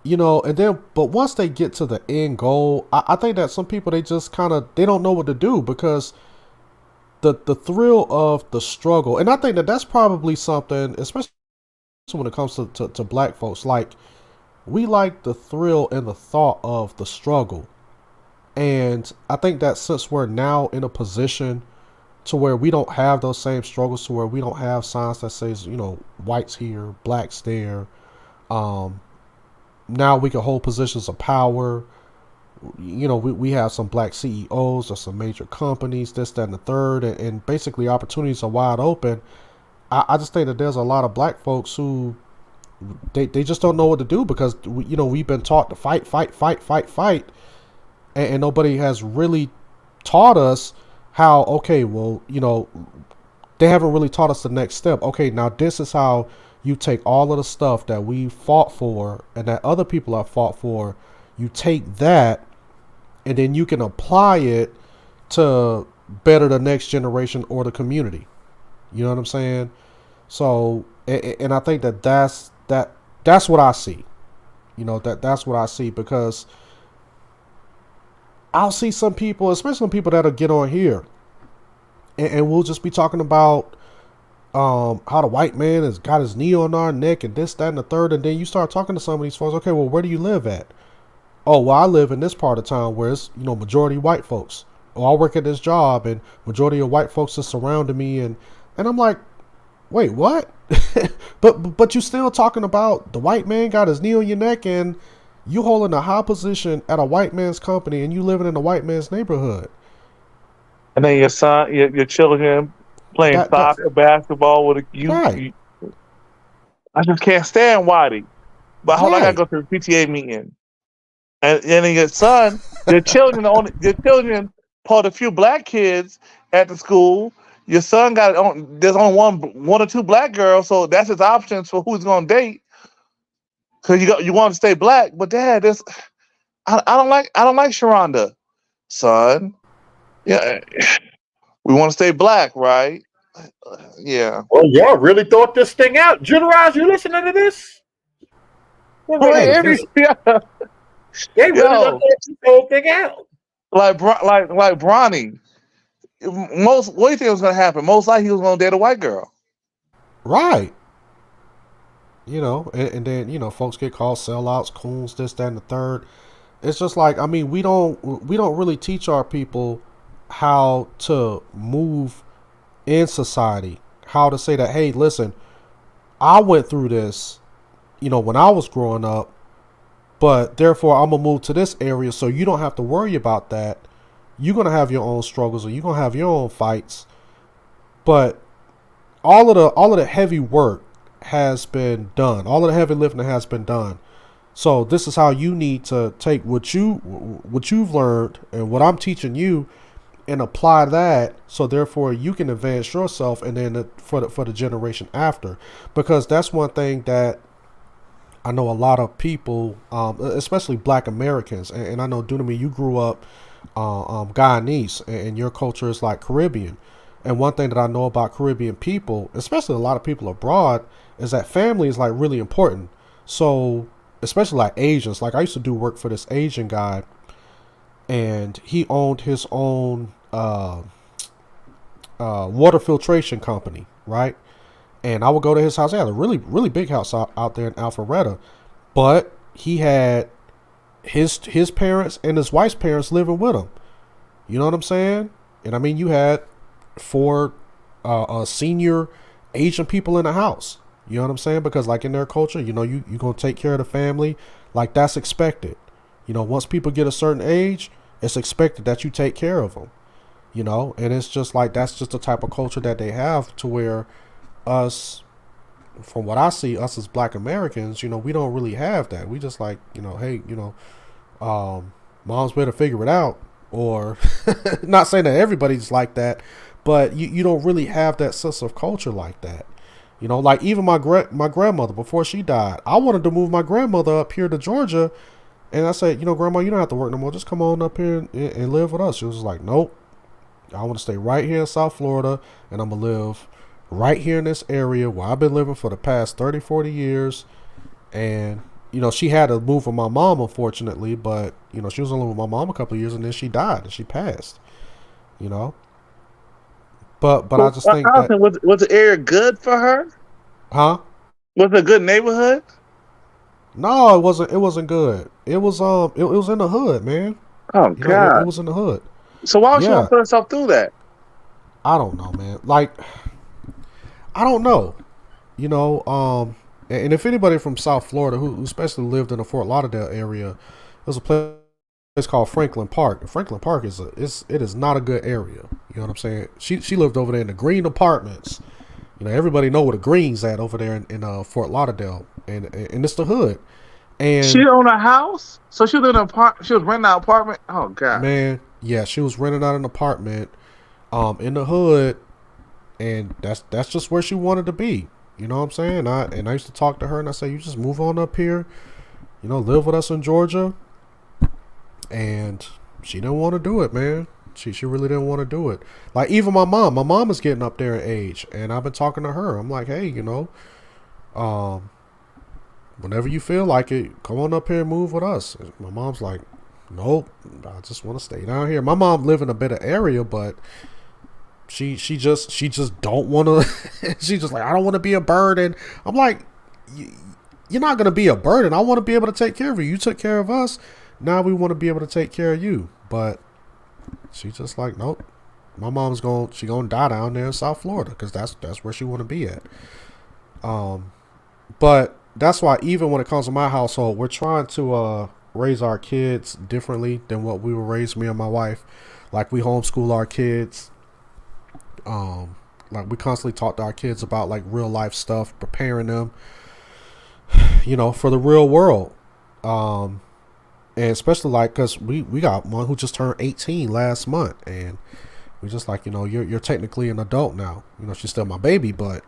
and then, but once they get to the end goal, I think that some people, they just they don't know what to do, because the thrill of the struggle, and I think that that's probably something, especially when it comes to black folks, like we like the thrill and the thought of the struggle. And I think that since we're now in a position to where we don't have those same struggles, to where we don't have signs that says, you know, whites here, blacks there. Now we can hold positions of power. You know, we have some black CEOs of some major companies, this, that, and the third, and basically opportunities are wide open. I just think that there's a lot of black folks who they just don't know what to do because, you know, we've been taught to fight, and nobody has really taught us how, okay, well, you know, they haven't really taught us the next step. Okay, now this is how you take all of the stuff that we fought for and that other people have fought for. You take that and then you can apply it to better the next generation or the community. You know what I'm saying? So, and I think that's what I see. You know, that's what I see, because I'll see some people, especially some people that'll get on here and we'll just be talking about how the white man has got his knee on our neck and this, that, and the third. And then you start talking to some of these folks. Okay, well, where do you live at? Oh, well, I live in this part of town where it's, you know, majority white folks. Oh, I work at this job and majority of white folks are surrounding me. And I'm like, wait, what? but you still talking about the white man got his knee on your neck and you holding a high position at a white man's company and you living in a white man's neighborhood. And then your son, your children playing soccer, basketball with you. Right. I just can't stand Whitey. But hold on, I gotta go to the PTA meeting. And then your son, your children pulled a few black kids at the school. Your son there's only one or two black girls, so that's his options for who he's gonna date. Cause you want to stay black, but Dad, I don't like Sharonda, son. Yeah, we want to stay black, right? Yeah. Well, y'all really thought this thing out. Generalize, you listening to this? Well, they really thought this whole thing out. Like Bronny. What do you think was going to happen? Most likely he was going to date a white girl. Right. You know, and then, you know, folks get called sellouts, coons, this, that, and the third. It's just like, I mean, we don't really teach our people how to move in society, how to say that, hey, listen, I went through this, you know, when I was growing up, but therefore I'm gonna move to this area so you don't have to worry about that. You're gonna have your own struggles or you're gonna have your own fights. But all of the heavy work has been done. All of the heavy lifting has been done. So this is how you need to take what you've learned and what I'm teaching you and apply that, so therefore you can advance yourself and then for the generation after. Because that's one thing that I know a lot of people, especially Black Americans, and I know, Dunami, you grew up Guyanese, and your culture is like Caribbean. And one thing that I know about Caribbean people, especially a lot of people abroad, is that family is like really important. So especially like Asians, like I used to do work for this Asian guy, and he owned his own water filtration company, right? And I would go to his house. He had a really, really big house out there in Alpharetta, but he had his parents and his wife's parents living with him. You know what I'm saying? And I mean, you had 4 senior Asian people in the house. You know what I'm saying? Because like in their culture, you know, you're going to take care of the family. Like that's expected. You know, once people get a certain age, it's expected that you take care of them. You know, and it's just like, that's just the type of culture that they have, to where us, from what I see, us as Black Americans, you know, we don't really have that. We just like, you know, hey, you know, moms better figure it out. Or not saying that everybody's like that, but you don't really have that sense of culture like that. You know, like even my grandmother, before she died, I wanted to move my grandmother up here to Georgia. And I said, you know, Grandma, you don't have to work no more. Just come on up here and live with us. She was like, nope, I want to stay right here in South Florida, and I'm going to live right here in this area where I've been living for the past 30, 40 years. And, you know, she had to move with my mom, unfortunately, but, you know, she was only with my mom a couple of years, and then she died and she passed, you know. But I just think that... Was the area good for her? Huh? Was it a good neighborhood? No, it wasn't. It wasn't good. It was it was in the hood, man. Oh You know, it God. was in the hood. So why would she Yeah, want to put herself through that? I don't know, man. Like, I don't know. You know, and if anybody from South Florida who especially lived in the Fort Lauderdale area, there's a place called Franklin Park. Franklin Park it is not a good area. You know what I'm saying? She lived over there in the Green Apartments. You know, everybody know where the Green's at over there in Fort Lauderdale, and it's the hood. And She owned a house, so she lived in an apartment. She was renting an apartment. Oh God. man, yeah, she was renting out an apartment, in the hood, and that's just where she wanted to be. You know what I'm saying? I used to talk to her, and I say, you just move on up here, you know, live with us in Georgia. And she didn't want to do it, man. She really didn't want to do it. Like, even my mom is getting up there in age, and I've been talking to her. I'm like, hey, you know, whenever you feel like it, come on up here and move with us. And my mom's like, nope, I just want to stay down here. My mom live in a better area, but she just don't want to. She's just like, I don't want to be a burden. I'm like, you're not gonna be a burden. I want to be able to take care of you. You took care of us. Now we want to be able to take care of you. But she's just like, nope. My mom's she gonna die down there in South Florida because that's where she want to be at. But that's why even when it comes to my household, we're trying to raise our kids differently than what we were raised, me and my wife. Like, we homeschool our kids. Like, we constantly talk to our kids about like real life stuff, preparing them, you know, for the real world. And especially like, cause we got one who just turned 18 last month, and we just like, you know, you're technically an adult now. You know, she's still my baby, but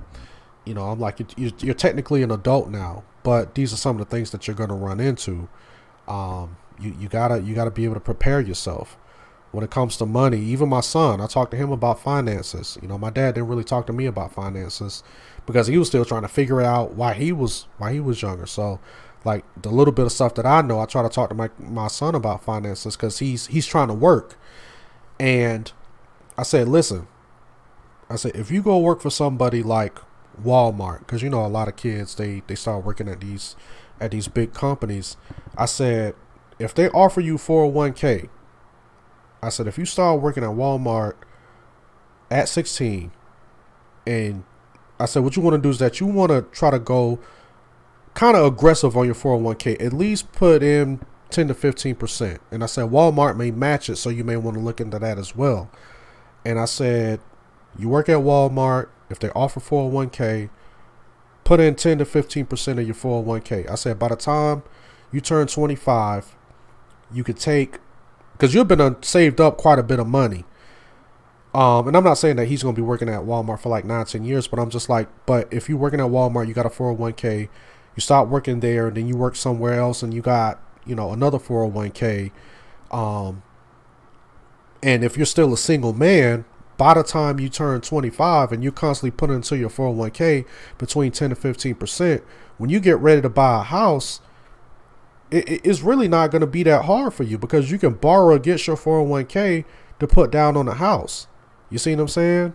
you know, I'm like, you're technically an adult now, but these are some of the things that you're going to run into. You gotta be able to prepare yourself when it comes to money. Even my son, I talked to him about finances. You know, my dad didn't really talk to me about finances because he was still trying to figure it out why he was younger. So like, the little bit of stuff that I know, I try to talk to my son about finances because he's trying to work. And I said, listen, I said, if you go work for somebody like Walmart, because you know a lot of kids they start working at these big companies. I said, if they offer you 401k, I said, if you start working at Walmart at 16, and I said, what you want to do is that you want to try to go kind of aggressive on your 401k, at least put in 10 to 15%. And I said, Walmart may match it, so you may want to look into that as well. And I said, you work at Walmart, if they offer 401k, put in 10 to 15% of your 401k. I said, by the time you turn 25, you could take, because you've been saved up quite a bit of money. And I'm not saying that he's going to be working at Walmart for like 9-10 years, but I'm just like, but if you're working at Walmart, you got a 401k, you start working there, and then you work somewhere else, and you got, you know, another 401k. And if you're still a single man, by the time you turn 25 and you constantly put into your 401k between 10 to 15%, when you get ready to buy a house, it's really not going to be that hard for you because you can borrow against your 401k to put down on a house. You see what I'm saying?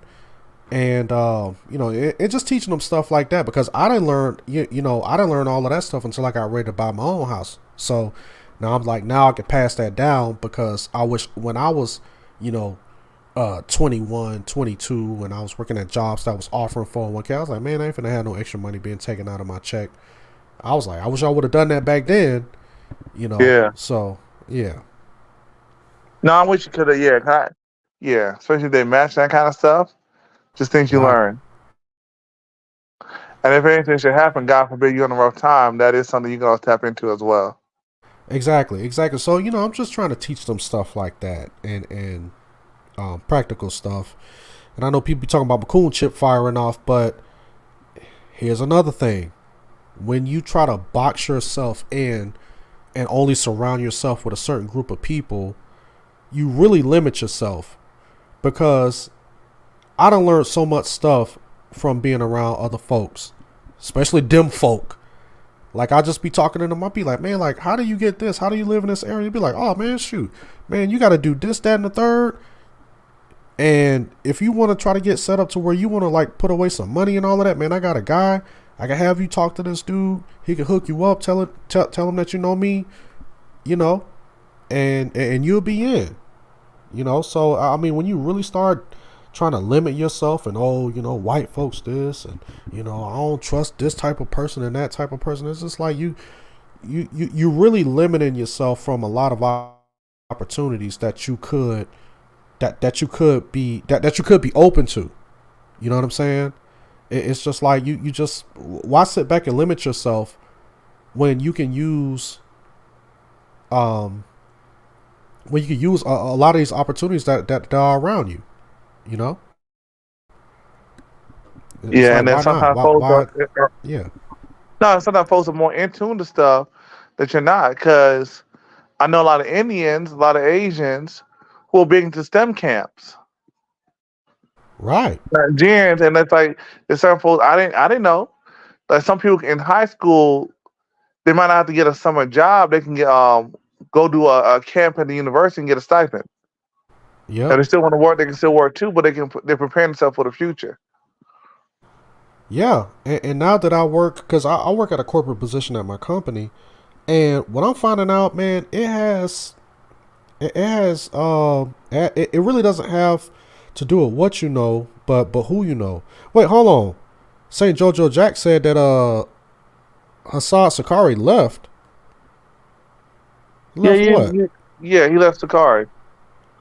And, you know, it just teaching them stuff like that because I didn't learn, I didn't learn all of that stuff until I got ready to buy my own house. So now I'm like, now I can pass that down because I wish when I was, 21, 22, when I was working at jobs that was offering 401k, I was like, man, I ain't finna have no extra money being taken out of my check. I was like, I wish I would have done that back then, Yeah. So, yeah. No, I wish you could have. Yeah, especially if they match that kind of stuff. Just things you learn. And if anything should happen, God forbid you're on a rough time, that is something you're going to tap into as well. Exactly. So, I'm just trying to teach them stuff like that and practical stuff. And I know people be talking about Bakun chip firing off, but here's another thing. When you try to box yourself in and only surround yourself with a certain group of people, you really limit yourself because I done learned so much stuff from being around other folks, especially them folk. Like, I just be talking to them. I'll be like, man, like, how do you get this? How do you live in this area? You'd be like, oh, man, shoot. Man, you got to do this, that, and the third. And if you want to try to get set up to where you want to, like, put away some money and all of that, man, I got a guy. I can have you talk to this dude. He can hook you up. Tell him that you know me, and you'll be in. So I mean, when you really start trying to limit yourself and white folks this and I don't trust this type of person and that type of person, it's just like you really limiting yourself from a lot of opportunities that you could be open to. You know what I'm saying? It's just like you just, why sit back and limit yourself when you can use a lot of these opportunities that are around you. Yeah, and then sometimes folks yeah. No, sometimes folks are more in tune to stuff that you're not, because I know a lot of Indians, a lot of Asians who are big into STEM camps. Right. Nigerians, and it's like there's certain folks I didn't know. Like some people in high school, they might not have to get a summer job. They can get go do a camp at the university and get a stipend. Yeah. And they still want to work. They can still work too, but they're preparing themselves for the future. Yeah, and now that I work, because I work at a corporate position at my company, and what I'm finding out, man, it really doesn't have to do with what you know, but who you know. Wait, hold on. St. Jojo Jack said that Hassad Sakari left. What? Yeah, he left Sakari.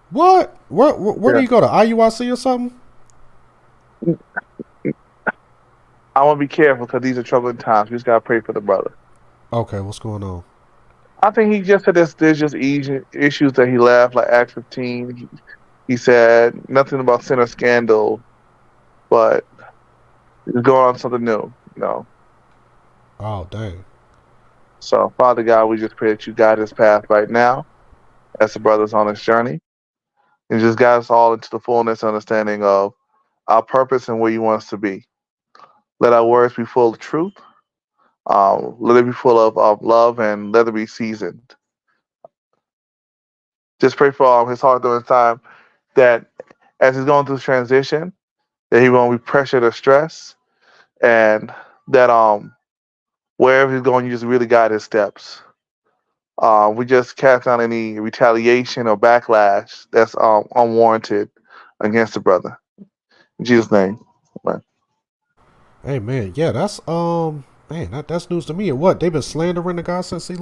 What? Where did he go to IUIC or something? I want to be careful because these are troubling times. We just gotta pray for the brother. Okay, what's going on? I think he just said there's just issues that he left, like Act 15. He said nothing about sinner scandal, but he's going on something new. Oh, dang. So, Father God, we just pray that you guide his path right now as the brother's on this journey, and just guide us all into the fullness and understanding of our purpose and where you want us to be. Let our words be full of truth. Let it be full of love, and let it be seasoned. Just pray for his heart during this time, that as he's going through this transition, that he won't be pressured or stressed, and that wherever he's going, you just really guide his steps. We just cast down any retaliation or backlash that's unwarranted against the brother. In Jesus' name, amen. Hey man, yeah, that's man, that's news to me. And what, they've been slandering the guy since he